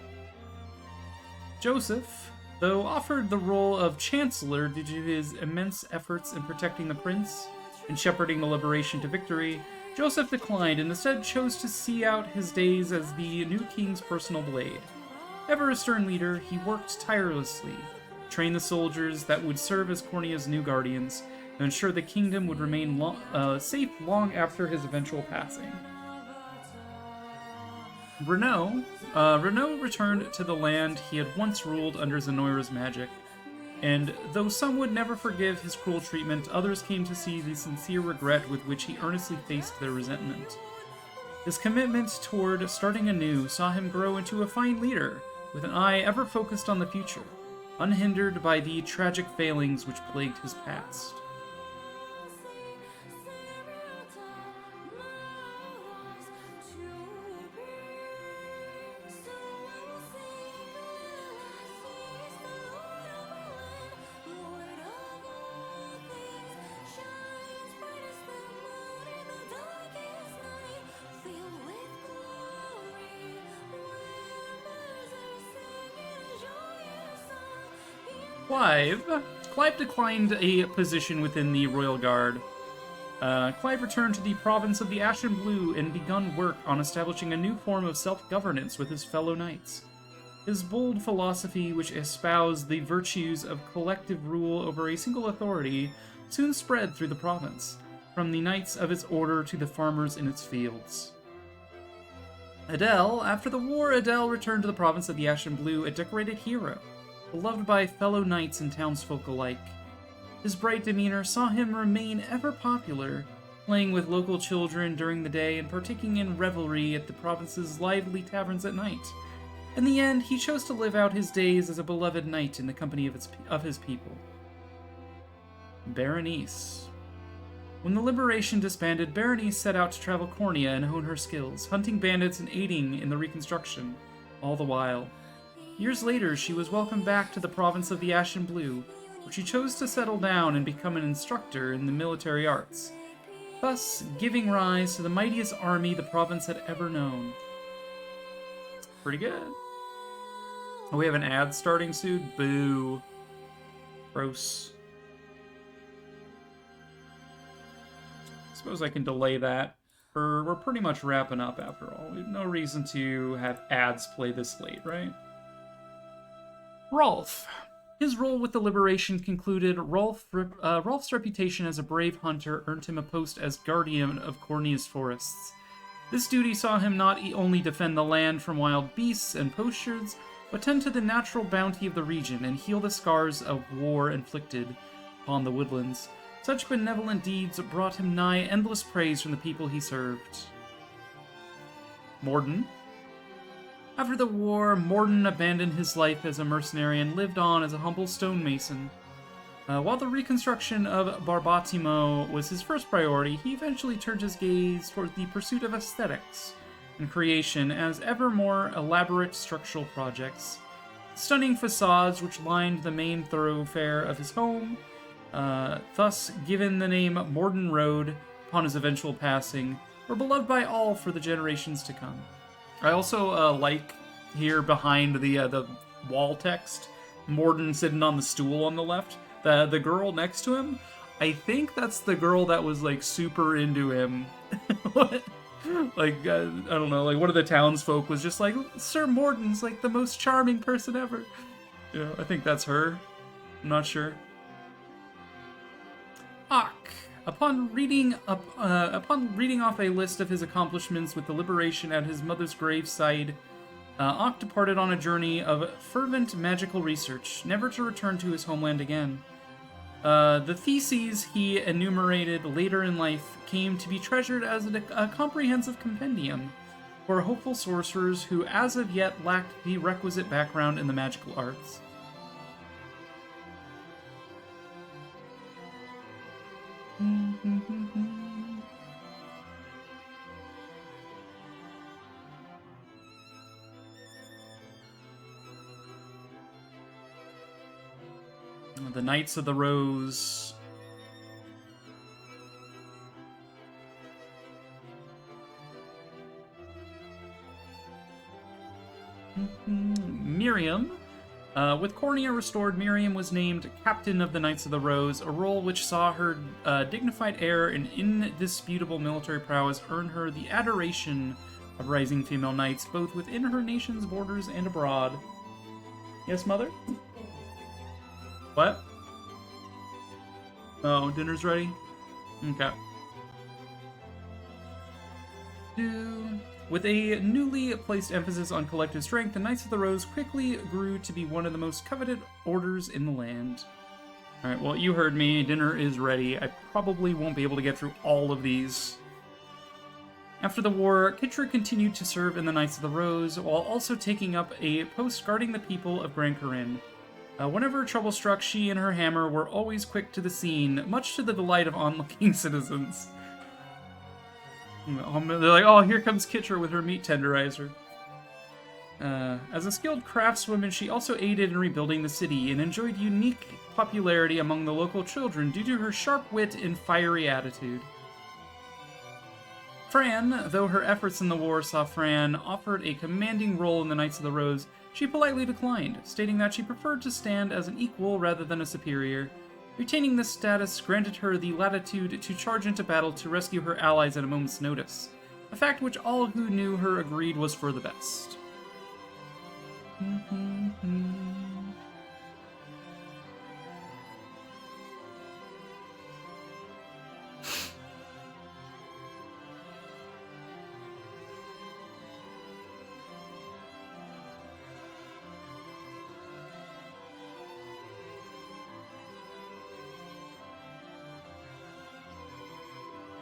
Joseph, though offered the role of Chancellor due to his immense efforts in protecting the prince and shepherding the liberation to victory, Joseph declined and instead chose to see out his days as the new king's personal blade. Ever a stern leader, he worked tirelessly to train the soldiers that would serve as Cornea's new guardians to ensure the kingdom would remain safe long after his eventual passing. Renaud returned to the land he had once ruled under Zenoira's magic, and though some would never forgive his cruel treatment, others came to see the sincere regret with which he earnestly faced their resentment. His commitment toward starting anew saw him grow into a fine leader, with an eye ever focused on the future, unhindered by the tragic failings which plagued his past. Clive declined a position within the Royal Guard. Clive returned to the province of the Ashen Blue and begun work on establishing a new form of self-governance with his fellow knights. His bold philosophy, which espoused the virtues of collective rule over a single authority, soon spread through the province, from the knights of its order to the farmers in its fields. Adele. After the war, Adele returned to the province of the Ashen Blue, a decorated hero, beloved by fellow knights and townsfolk alike. His bright demeanor saw him remain ever popular, playing with local children during the day and partaking in revelry at the province's lively taverns at night. In the end, he chose to live out his days as a beloved knight in the company of his people. Berenice. When the Liberation disbanded, Berenice set out to travel Cornea and hone her skills, hunting bandits and aiding in the reconstruction, all the while. Years later, she was welcomed back to the province of the Ashen Blue, where she chose to settle down and become an instructor in the military arts, thus giving rise to the mightiest army the province had ever known. Pretty good. Oh, we have an ad starting soon? Boo. Gross. Suppose I can delay that. We're pretty much wrapping up after all. We have no reason to have ads play this late, right? Rolf. His role with the Liberation concluded. Rolf's reputation as a brave hunter earned him a post as guardian of Cornea's forests. This duty saw him not only defend the land from wild beasts and poachers, but tend to the natural bounty of the region and heal the scars of war inflicted upon the woodlands. Such benevolent deeds brought him nigh endless praise from the people he served. Morden. After the war, Morden abandoned his life as a mercenary and lived on as a humble stonemason. While the reconstruction of Barbatimo was his first priority, he eventually turned his gaze towards the pursuit of aesthetics and creation as ever more elaborate structural projects. Stunning facades which lined the main thoroughfare of his home, thus given the name Morden Road upon his eventual passing, were beloved by all for the generations to come. I also like here behind the wall text, Morden sitting on the stool on the left. The girl next to him, I think that's the girl that was like super into him. Like, I don't know, like one of the townsfolk was just like, Sir Morden's like the most charming person ever. Yeah, I think that's her. I'm not sure. Ock. Upon reading off a list of his accomplishments with the liberation at his mother's graveside, Ock departed on a journey of fervent magical research, never to return to his homeland again. The theses he enumerated later in life came to be treasured as a comprehensive compendium for hopeful sorcerers who as of yet lacked the requisite background in the magical arts. The Knights of the Rose. Miriam. With Cornea restored, Miriam was named Captain of the Knights of the Rose, a role which saw her dignified air and indisputable military prowess earn her the adoration of rising female knights, both within her nation's borders and abroad. Yes, Mother? What? Oh, dinner's ready? Okay. With a newly placed emphasis on collective strength, the Knights of the Rose quickly grew to be one of the most coveted orders in the land. Alright, well, you heard me. Dinner is ready. I probably won't be able to get through all of these. After the war, Kitra continued to serve in the Knights of the Rose, while also taking up a post guarding the people of Gran Corinne. Whenever trouble struck, she and her hammer were always quick to the scene, much to the delight of onlooking citizens. They're like, oh, here comes Kitra with her meat tenderizer. As a skilled craftswoman, she also aided in rebuilding the city and enjoyed unique popularity among the local children due to her sharp wit and fiery attitude. Fran, though her efforts in the war saw Fran offered a commanding role in the Knights of the Rose, she politely declined, stating that she preferred to stand as an equal rather than a superior. Retaining this status granted her the latitude to charge into battle to rescue her allies at a moment's notice, a fact which all who knew her agreed was for the best.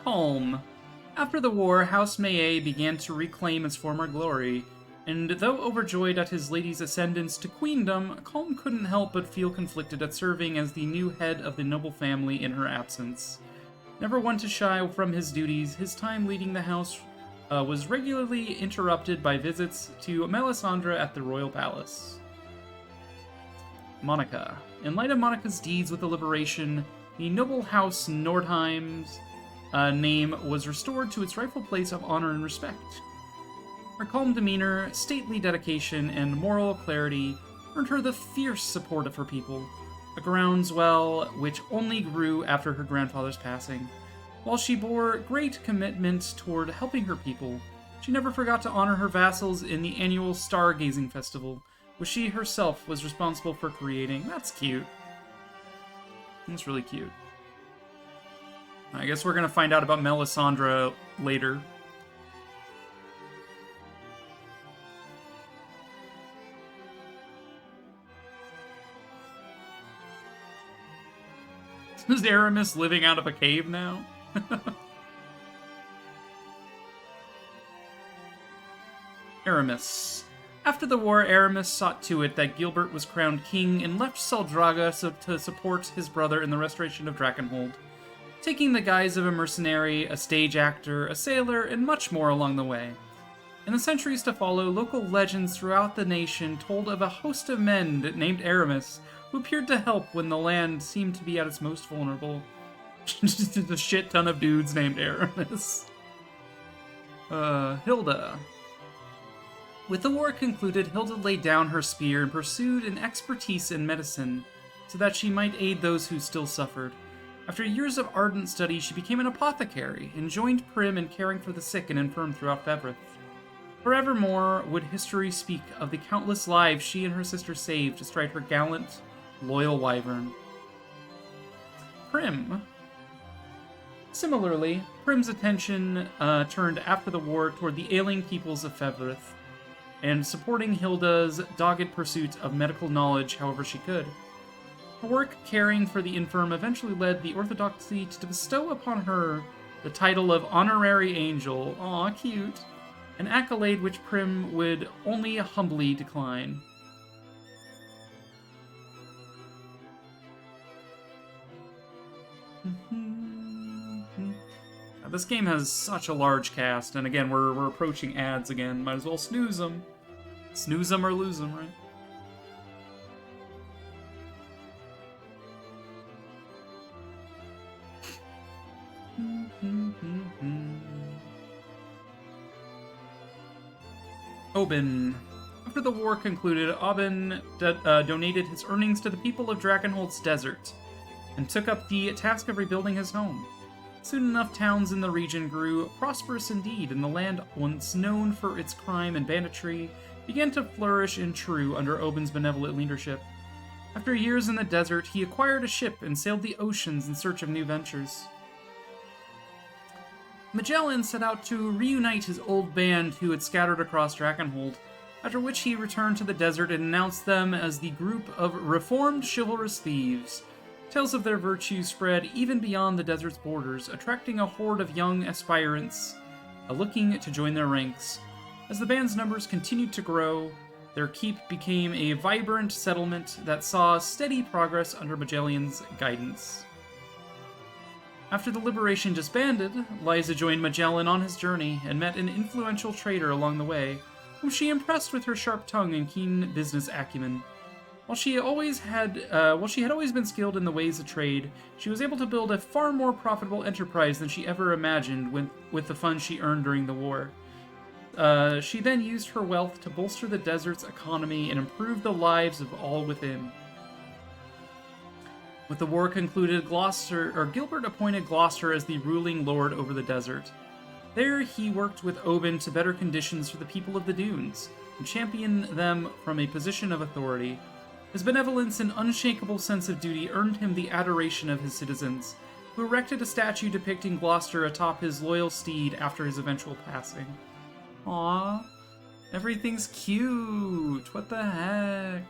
Calm. After the war, House Maye began to reclaim its former glory, and though overjoyed at his lady's ascendance to queendom, Calm couldn't help but feel conflicted at serving as the new head of the noble family in her absence. Never one to shy from his duties, his time leading the house was regularly interrupted by visits to Melisandre at the royal palace. Monica. In light of Monica's deeds with the liberation, the noble house Nordheim's name was restored to its rightful place of honor and respect. Her calm demeanor, stately dedication, and moral clarity earned her the fierce support of her people, a groundswell which only grew after her grandfather's passing. While she bore great commitment toward helping her people, she never forgot to honor her vassals in the annual Stargazing Festival, which she herself was responsible for creating. That's cute. That's really cute. I guess we're gonna find out about Melisandre later. Is Aramis living out of a cave now? Aramis. After the war, Aramis saw to it that Gilbert was crowned king and left Saldraga to support his brother in the restoration of Drakenhold, taking the guise of a mercenary, a stage actor, a sailor, and much more along the way. In the centuries to follow, local legends throughout the nation told of a host of men named Aramis who appeared to help when the land seemed to be at its most vulnerable. Just a shit ton of dudes named Aramis. Hilda. With the war concluded, Hilda laid down her spear and pursued an expertise in medicine, so that she might aid those who still suffered. After years of ardent study, she became an apothecary, and joined Prim in caring for the sick and infirm throughout Fevrith. Forevermore would history speak of the countless lives she and her sister saved to stride her gallant, loyal wyvern. Prim. Similarly, Prim's attention turned after the war toward the ailing peoples of Fevrith, and supporting Hilda's dogged pursuit of medical knowledge however she could. Her work caring for the infirm eventually led the Orthodoxy to bestow upon her the title of Honorary Angel. Aw, cute. An accolade which Prim would only humbly decline. This game has such a large cast, and again, we're approaching ads again. Might as well snooze them. Snooze them or lose them, right? Oben. After the war concluded, Oben donated his earnings to the people of Drakenhold's desert, and took up the task of rebuilding his home. Soon enough, towns in the region grew prosperous indeed, and the land, once known for its crime and banditry, began to flourish in true under Oben's benevolent leadership. After years in the desert, he acquired a ship and sailed the oceans in search of new ventures. Magellan set out to reunite his old band who had scattered across Drakenhold, after which he returned to the desert and announced them as the group of reformed chivalrous thieves. Tales of their virtues spread even beyond the desert's borders, attracting a horde of young aspirants looking to join their ranks. As the band's numbers continued to grow, their keep became a vibrant settlement that saw steady progress under Magellan's guidance. After the liberation disbanded, Liza joined Magellan on his journey and met an influential trader along the way, whom she impressed with her sharp tongue and keen business acumen. While she had always been skilled in the ways of trade, she was able to build a far more profitable enterprise than she ever imagined with the funds she earned during the war. She then used her wealth to bolster the desert's economy and improve the lives of all within. With the war concluded, Gilbert appointed Gloucester as the ruling lord over the desert. There, he worked with Oben to better conditions for the people of the dunes, and championed them from a position of authority. His benevolence and unshakable sense of duty earned him the adoration of his citizens, who erected a statue depicting Gloucester atop his loyal steed after his eventual passing. Aww, everything's cute. What the heck?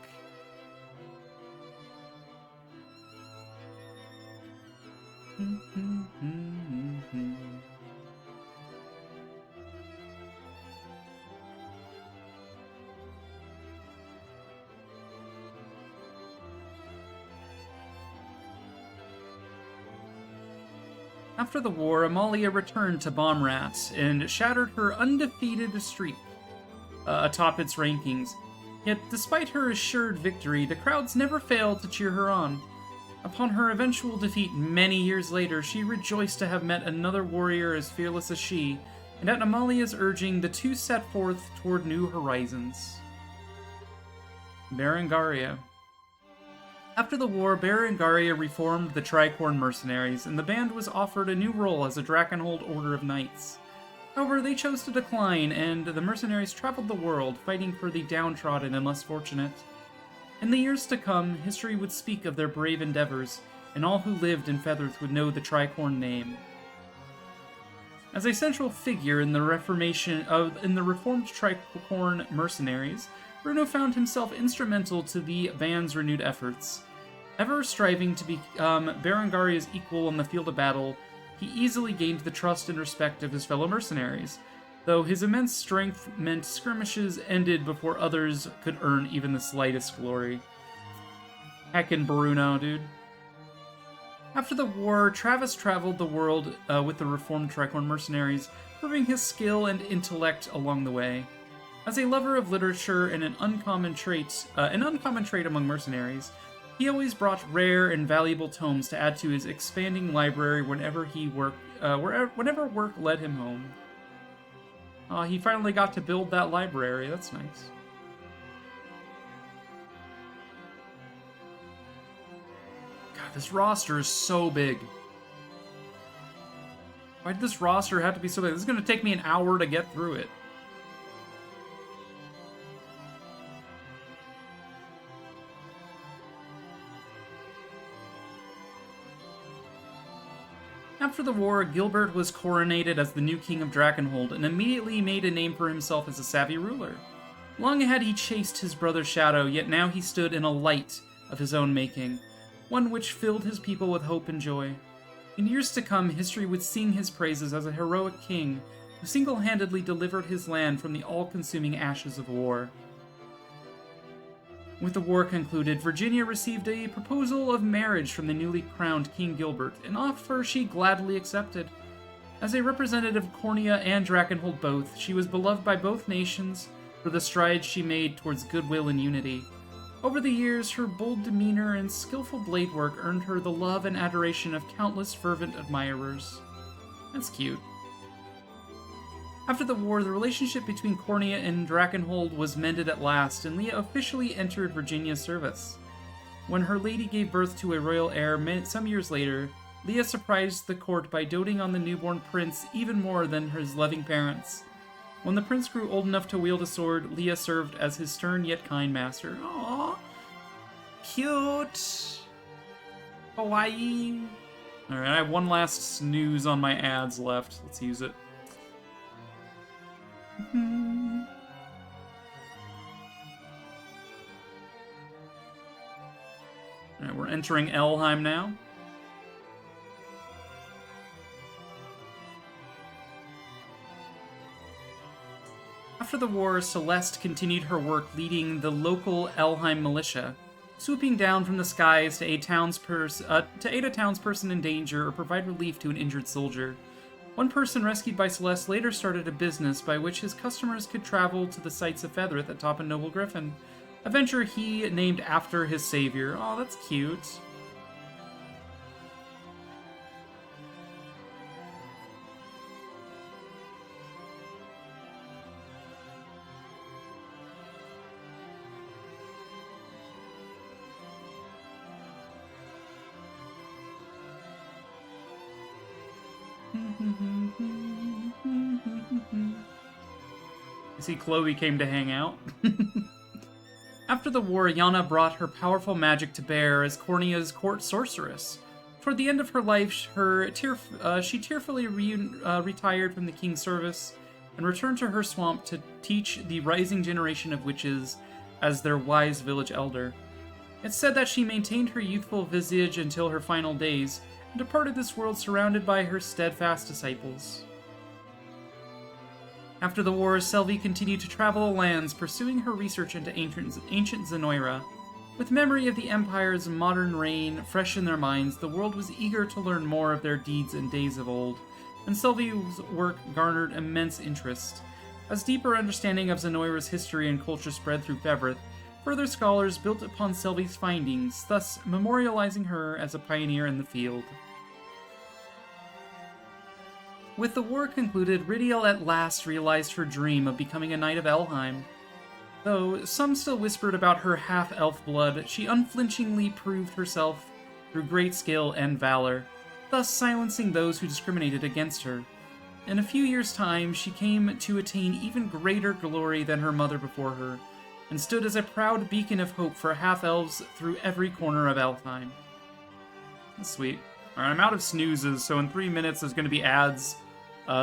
After the war, Amalia returned to Baumrat and shattered her undefeated streak atop its rankings. Yet, despite her assured victory, the crowds never failed to cheer her on. Upon her eventual defeat many years later, she rejoiced to have met another warrior as fearless as she, and at Amalia's urging, the two set forth toward new horizons. Berengaria. After the war, Berengaria reformed the Tricorn mercenaries, and the band was offered a new role as a Drakenhold Order of Knights. However, they chose to decline, and the mercenaries traveled the world, fighting for the downtrodden and less fortunate. In the years to come, history would speak of their brave endeavors, and all who lived in Featherth would know the Tricorn name. As a central figure in the reformed Tricorn mercenaries, Bruno found himself instrumental to the band's renewed efforts. Ever striving to become Berengaria's equal on the field of battle, he easily gained the trust and respect of his fellow mercenaries, though his immense strength meant skirmishes ended before others could earn even the slightest glory. Heckin' Bruno, dude. After the war, Travis traveled the world with the reformed Tricorn mercenaries, proving his skill and intellect along the way. As a lover of literature and an uncommon trait among mercenaries, he always brought rare and valuable tomes to add to his expanding library whenever work led him home. He finally got to build that library. That's nice. God, this roster is so big. Why did this roster have to be so big? This is going to take me an hour to get through it. After the war, Gilbert was coronated as the new king of Drakenhold and immediately made a name for himself as a savvy ruler. Long had he chased his brother's shadow, yet now he stood in a light of his own making, one which filled his people with hope and joy. In years to come, history would sing his praises as a heroic king who single-handedly delivered his land from the all-consuming ashes of war. With the war concluded, Virginia received a proposal of marriage from the newly crowned King Gilbert, an offer she gladly accepted. As a representative of Cornea and Drakenhold both, she was beloved by both nations for the strides she made towards goodwill and unity. Over the years, her bold demeanor and skillful blade work earned her the love and adoration of countless fervent admirers. That's cute. After the war, the relationship between Cornea and Drakenhold was mended at last, and Leah officially entered Virginia's service. When her lady gave birth to a royal heir some years later, Leah surprised the court by doting on the newborn prince even more than his loving parents. When the prince grew old enough to wield a sword, Leah served as his stern yet kind master. Aww. Cute. Kawaii. Alright, I have one last snooze on my ads left. Let's use it. Alright, we're entering Elheim now. After the war, Celeste continued her work leading the local Elheim militia, swooping down from the skies to aid a townsperson in danger or provide relief to an injured soldier. One person rescued by Celeste later started a business by which his customers could travel to the sights of Featherith atop a noble griffin, a venture he named after his savior. Oh, that's cute. I see Chloe came to hang out. After the war, Yana brought her powerful magic to bear as Cornea's court sorceress. Toward the end of her life, she tearfully retired from the king's service and returned to her swamp to teach the rising generation of witches as their wise village elder. It's said that she maintained her youthful visage until her final days, and departed this world surrounded by her steadfast disciples. After the war, Selvi continued to travel the lands, pursuing her research into ancient Zenoira. With memory of the Empire's modern reign fresh in their minds, the world was eager to learn more of their deeds and days of old, and Selvi's work garnered immense interest. As deeper understanding of Zenoira's history and culture spread through Fevrith, further scholars built upon Selvi's findings, thus memorializing her as a pioneer in the field. With the war concluded, Ridiel at last realized her dream of becoming a knight of Elheim. Though some still whispered about her half-elf blood, she unflinchingly proved herself through great skill and valor, thus silencing those who discriminated against her. In a few years' time, she came to attain even greater glory than her mother before her, and stood as a proud beacon of hope for half-elves through every corner of Elfheim. That's sweet. Alright, I'm out of snoozes, so in 3 minutes there's going to be ads.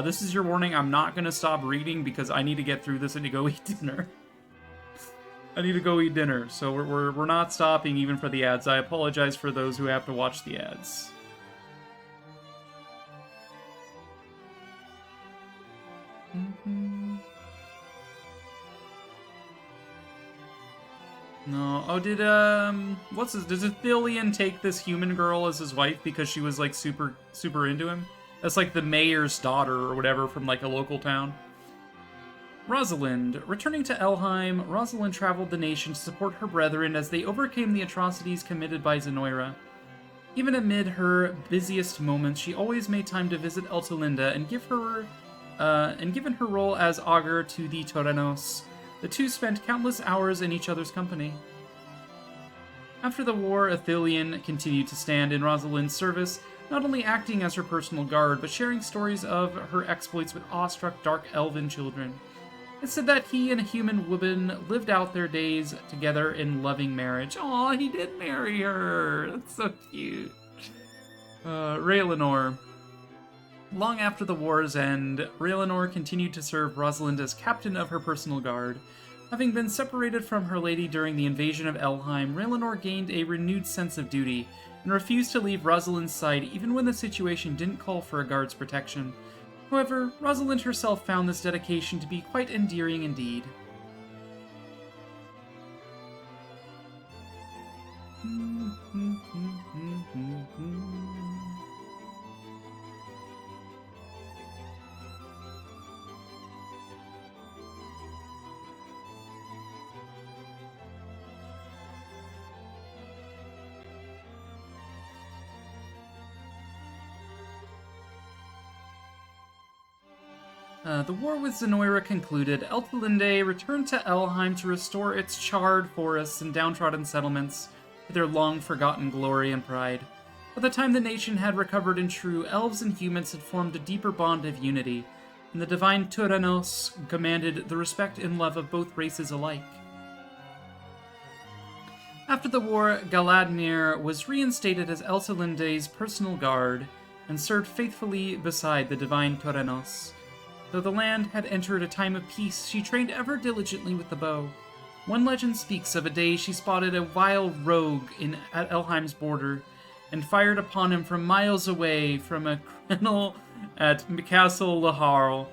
This is your warning, I'm not going to stop reading because I need to get through this and to go eat dinner. I need to go eat dinner, so we're not stopping even for the ads. I apologize for those who have to watch the ads. Mm-hmm. No. Oh, did, does Athelion take this human girl as his wife because she was, like, super into him? That's, like, the mayor's daughter or whatever from, like, a local town. Rosalind. Returning to Elheim, Rosalind traveled the nation to support her brethren as they overcame the atrocities committed by Zenoira. Even amid her busiest moments, she always made time to visit Eltelinda and given her role as augur to the Torenos, the two spent countless hours in each other's company. After the war, Athelion continued to stand in Rosalind's service, not only acting as her personal guard, but sharing stories of her exploits with awestruck dark elven children. It said that he and a human woman lived out their days together in loving marriage. Aw, he did marry her! That's so cute. Raylanor. Long after the war's end, Raylanor continued to serve Rosalind as captain of her personal guard. Having been separated from her lady during the invasion of Elheim, Raylanor gained a renewed sense of duty, and refused to leave Rosalind's side even when the situation didn't call for a guard's protection. However, Rosalind herself found this dedication to be quite endearing indeed. The war with Zenoira concluded, Eltelinde returned to Elheim to restore its charred forests and downtrodden settlements to their long-forgotten glory and pride. By the time the nation had recovered in true, elves and humans had formed a deeper bond of unity, and the divine Tyrannos commanded the respect and love of both races alike. After the war, Galadnir was reinstated as Eltelinde's personal guard, and served faithfully beside the divine Tyrannos. Though the land had entered a time of peace, she trained ever diligently with the bow. One legend speaks of a day she spotted a vile rogue at Elheim's border, and fired upon him from miles away from a crenel at Castle Laharl,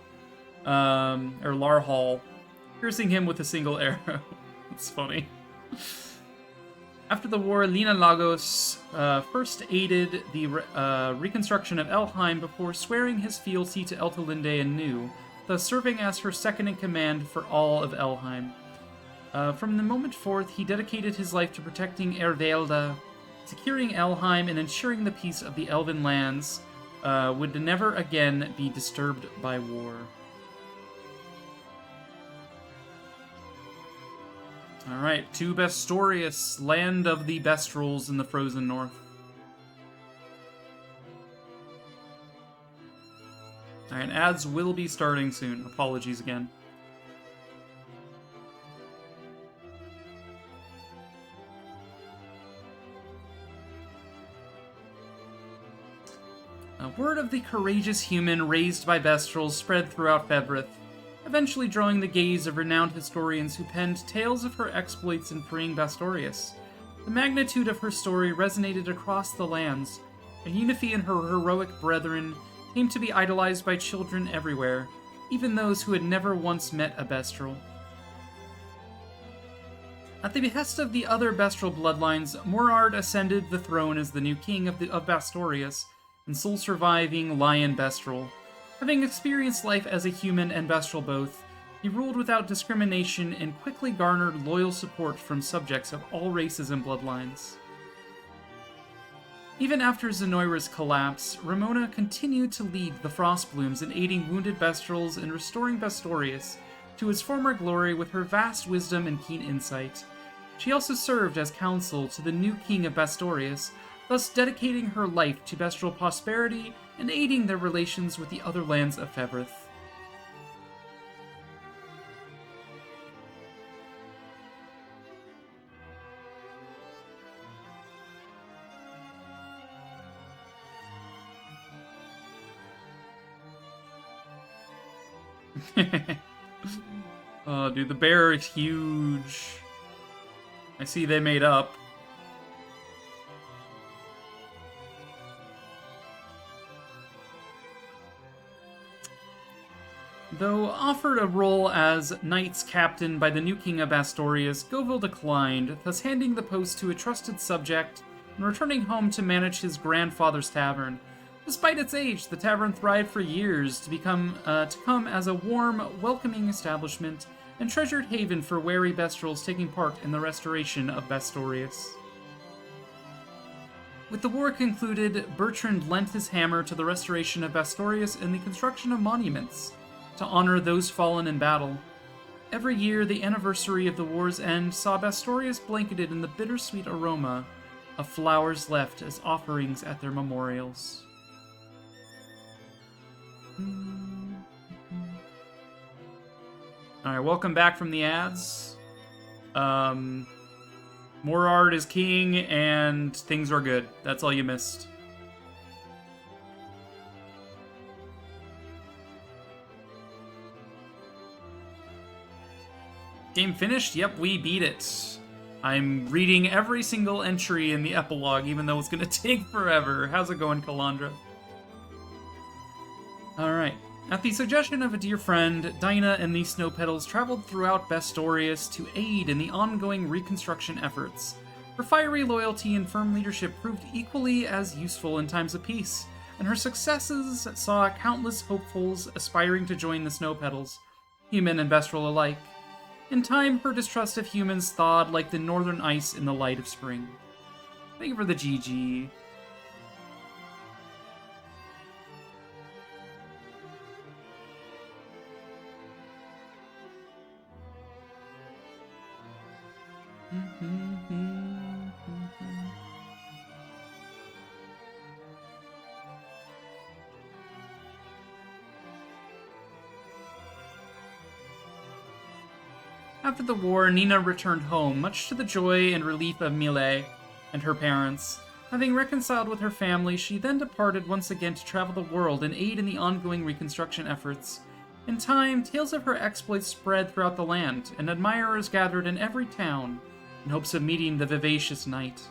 or Larhall, piercing him with a single arrow. It's funny. After the war, Lina Lagos first aided the reconstruction of Elheim before swearing his fealty to Eltelinde anew, thus serving as her second-in-command for all of Elheim. From the moment forth, he dedicated his life to protecting Ervelda, securing Elheim, and ensuring the peace of the Elven lands would never again be disturbed by war. Alright, to Bestorius, land of the Bestrels in the frozen north. Alright, ads will be starting soon. Apologies again. Word of the courageous human raised by Bestrels spread throughout Febrith, eventually drawing the gaze of renowned historians who penned tales of her exploits in freeing Bastorius. The magnitude of her story resonated across the lands, and Unifi and her heroic brethren came to be idolized by children everywhere, even those who had never once met a Bestral. At the behest of the other Bestral bloodlines, Morard ascended the throne as the new king of Bastorius, and sole surviving Lion Bestral. Having experienced life as a human and Bestral both, he ruled without discrimination and quickly garnered loyal support from subjects of all races and bloodlines. Even after Zenoira's collapse, Ramona continued to lead the Frostblooms in aiding wounded Bestrals and restoring Bastorius to his former glory with her vast wisdom and keen insight. She also served as counsel to the new king of Bastorius, thus dedicating her life to Bestral prosperity and aiding their relations with the other lands of Febrith. Oh, dude, the bear is huge. I see they made up. Though offered a role as Knights Captain by the new king of Astorius, Govil declined, thus handing the post to a trusted subject and returning home to manage his grandfather's tavern. Despite its age, the tavern thrived for years to come as a warm, welcoming establishment and treasured haven for wary Bestrels taking part in the restoration of Bastorius. With the war concluded, Bertrand lent his hammer to the restoration of Bastorius and the construction of monuments to honor those fallen in battle. Every year, the anniversary of the war's end saw Bastorius blanketed in the bittersweet aroma of flowers left as offerings at their memorials. Alright, welcome back from the ads. Morard is king, and things are good. That's all you missed. Game finished? Yep, we beat it. I'm reading every single entry in the epilogue, even though it's gonna take forever. How's it going, Kalandra? Alright. At the suggestion of a dear friend, Dinah and the Snow Petals traveled throughout Bastorius to aid in the ongoing reconstruction efforts. Her fiery loyalty and firm leadership proved equally as useful in times of peace, and her successes saw countless hopefuls aspiring to join the Snow Petals, human and bestial alike. In time, her distrust of humans thawed like the northern ice in the light of spring. Thank you for the GG. After the war, Nina returned home, much to the joy and relief of Mille and her parents. Having reconciled with her family, she then departed once again to travel the world and aid in the ongoing reconstruction efforts. In time, tales of her exploits spread throughout the land, and admirers gathered in every town in hopes of meeting the vivacious knight.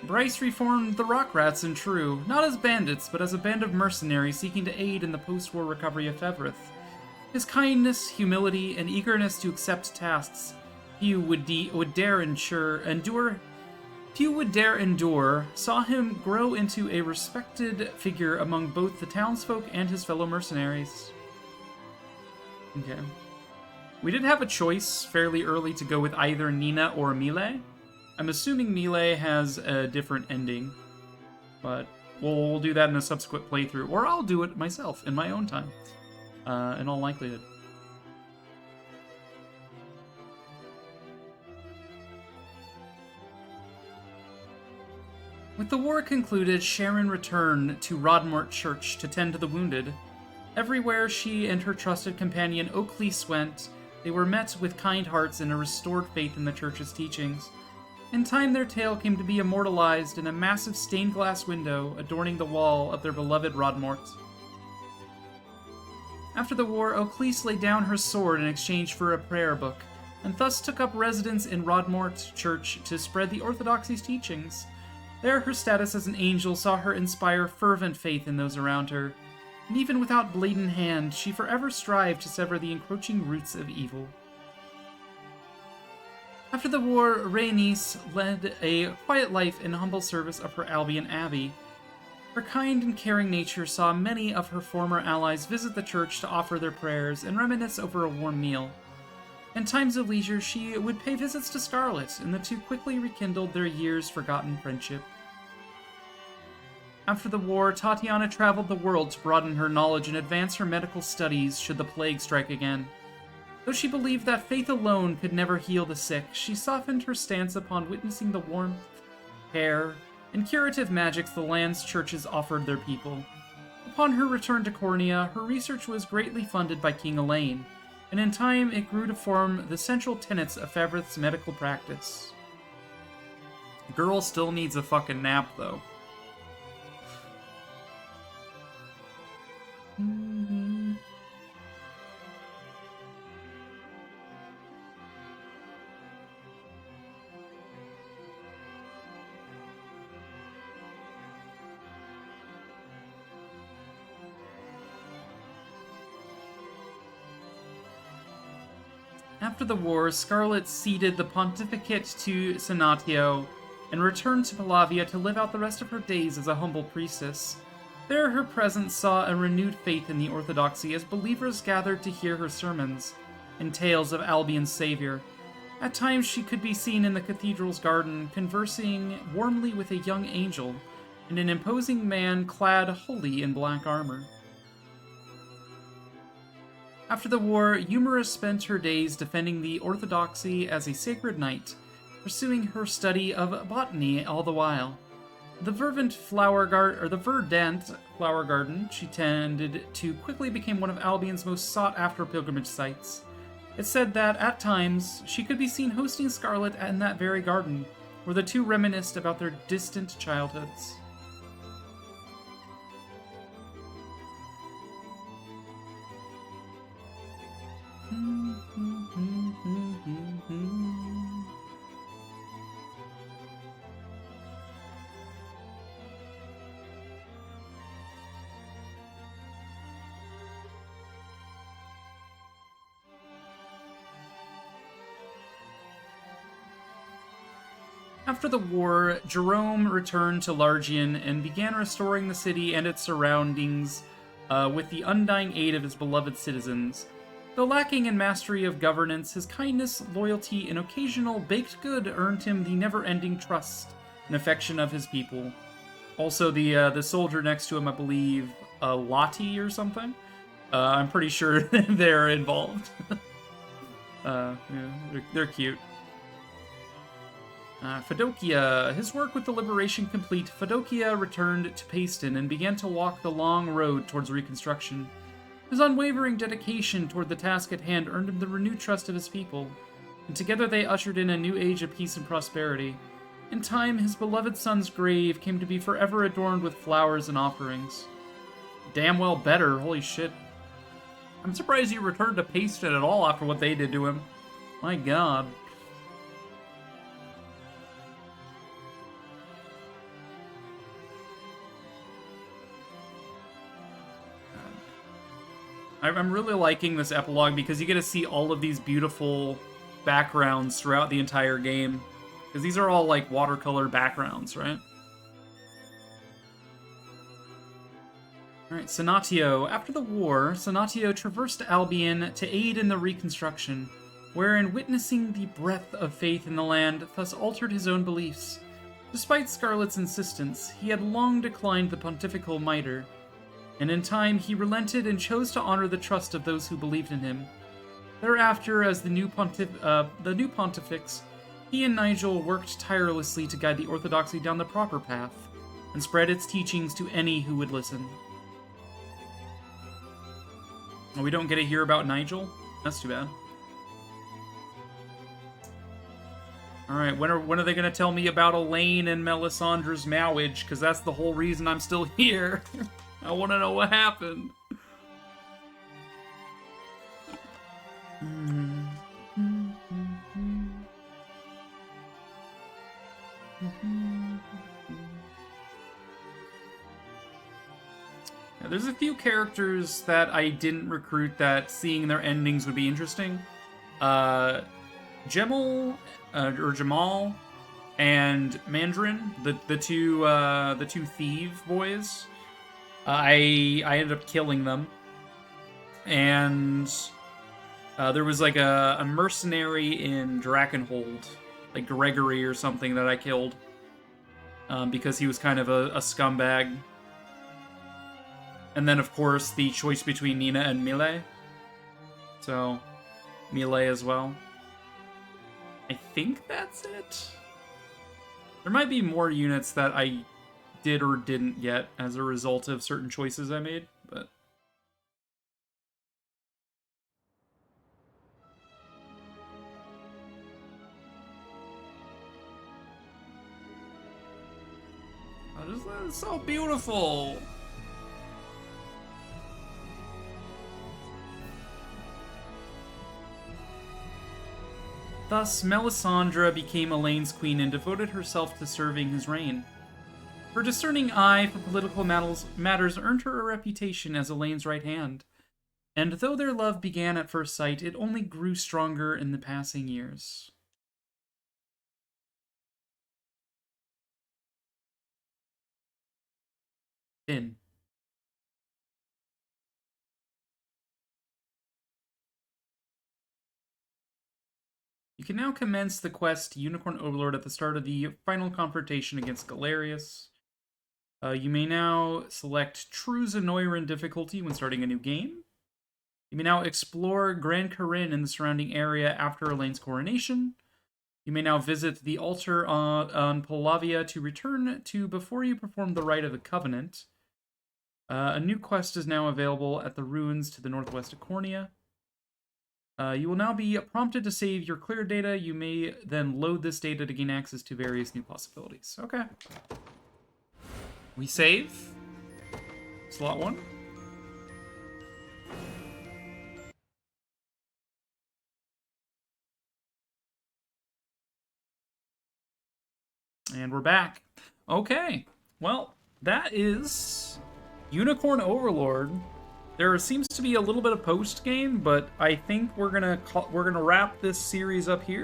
Bryce reformed the Rock Rats in True, not as bandits, but as a band of mercenaries seeking to aid in the post-war recovery of Fevrith. His kindness, humility, and eagerness to accept tasks few would dare endure saw him grow into a respected figure among both the townsfolk and his fellow mercenaries. Okay. We did have a choice fairly early to go with either Nina or Mille. I'm assuming Mille has a different ending, but we'll do that in a subsequent playthrough, or I'll do it myself in my own time. In all likelihood. With the war concluded, Sharon returned to Rodmort Church to tend to the wounded. Everywhere she and her trusted companion Oaklease went, they were met with kind hearts and a restored faith in the church's teachings. In time, their tale came to be immortalized in a massive stained glass window adorning the wall of their beloved Rodmort. After the war, Oaklease laid down her sword in exchange for a prayer book, and thus took up residence in Rodmort Church to spread the Orthodoxy's teachings. There, her status as an angel saw her inspire fervent faith in those around her, and even without blade in hand, she forever strived to sever the encroaching roots of evil. After the war, Rhaenys led a quiet life in humble service of her Albion Abbey. Her kind and caring nature saw many of her former allies visit the church to offer their prayers and reminisce over a warm meal. In times of leisure, she would pay visits to Scarlet, and the two quickly rekindled their years-forgotten friendship. After the war, Tatiana traveled the world to broaden her knowledge and advance her medical studies should the plague strike again. Though she believed that faith alone could never heal the sick, she softened her stance upon witnessing the warmth, care, and curative magics the land's churches offered their people. Upon her return to Cornea, her research was greatly funded by King Elaine, and in time it grew to form the central tenets of Fevrith's medical practice. Girl still needs a fucking nap, though. After the war, Scarlet ceded the pontificate to Senatio and returned to Palavia to live out the rest of her days as a humble priestess. There, her presence saw a renewed faith in the Orthodoxy as believers gathered to hear her sermons and tales of Albion's savior. At times, she could be seen in the cathedral's garden, conversing warmly with a young angel and an imposing man clad wholly in black armor. After the war, Eumeris spent her days defending the Orthodoxy as a sacred knight, pursuing her study of botany all the while. The verdant flower garden she tended to quickly became one of Albion's most sought-after pilgrimage sites. It's said that, at times, she could be seen hosting Scarlet in that very garden, where the two reminisced about their distant childhoods. After the war, Jerome returned to Largian and began restoring the city and its surroundings with the undying aid of his beloved citizens. Though lacking in mastery of governance, his kindness, loyalty, and occasional baked good earned him the never-ending trust and affection of his people. Also, the soldier next to him, I believe, Lottie or something. I'm pretty sure they're involved. Yeah, they're cute. Fedokia. His work with the Liberation complete, Fedokia returned to Paeston and began to walk the long road towards reconstruction. His unwavering dedication toward the task at hand earned him the renewed trust of his people, and together they ushered in a new age of peace and prosperity. In time, his beloved son's grave came to be forever adorned with flowers and offerings. Damn well better, holy shit. I'm surprised he returned to Paeston at all after what they did to him. My god. I'm really liking this epilogue because you get to see all of these beautiful backgrounds throughout the entire game. Because these are all like watercolor backgrounds, right? Alright, Senatio. After the war, Senatio traversed Albion to aid in the reconstruction, wherein witnessing the breadth of faith in the land thus altered his own beliefs. Despite Scarlet's insistence, he had long declined the pontifical mitre, and in time he relented and chose to honor the trust of those who believed in him. Thereafter, as the new pontifex, he and Nigel worked tirelessly to guide the Orthodoxy down the proper path, and spread its teachings to any who would listen. Oh, we don't get to hear about Nigel? That's too bad. Alright, when are they going to tell me about Elaine and Melisandre's marriage? Because that's the whole reason I'm still here. I want to know what happened. Yeah, there's a few characters that I didn't recruit that seeing their endings would be interesting. Jamal and Mandarin, the two thief boys. I ended up killing them, and there was like a mercenary in Drakenhold, like Gregory or something, that I killed because he was kind of a scumbag. And then, of course, the choice between Nina and Mile. So, Mile as well. I think that's it. There might be more units that I did or didn't get as a result of certain choices I made, but... Oh, this is so beautiful! Thus, Melisandre became Elaine's queen and devoted herself to serving his reign. Her discerning eye for political matters earned her a reputation as Elaine's right hand. And though their love began at first sight, it only grew stronger in the passing years. Finn. You can now commence the quest Unicorn Overlord at the start of the final confrontation against Galerius. You may now select True Zenoiran difficulty when starting a new game. You may now explore Grand Corinne and the surrounding area after Elaine's coronation. You may now visit the altar on Palavia to return to before you perform the Rite of the Covenant. A new quest is now available at the ruins to the northwest of Cornea. You will now be prompted to save your clear data. You may then load this data to gain access to various new possibilities. Okay. We save. Slot 1. And we're back. Okay. Well, that is Unicorn Overlord. There seems to be a little bit of post-game, but I think we're gonna wrap this series up here.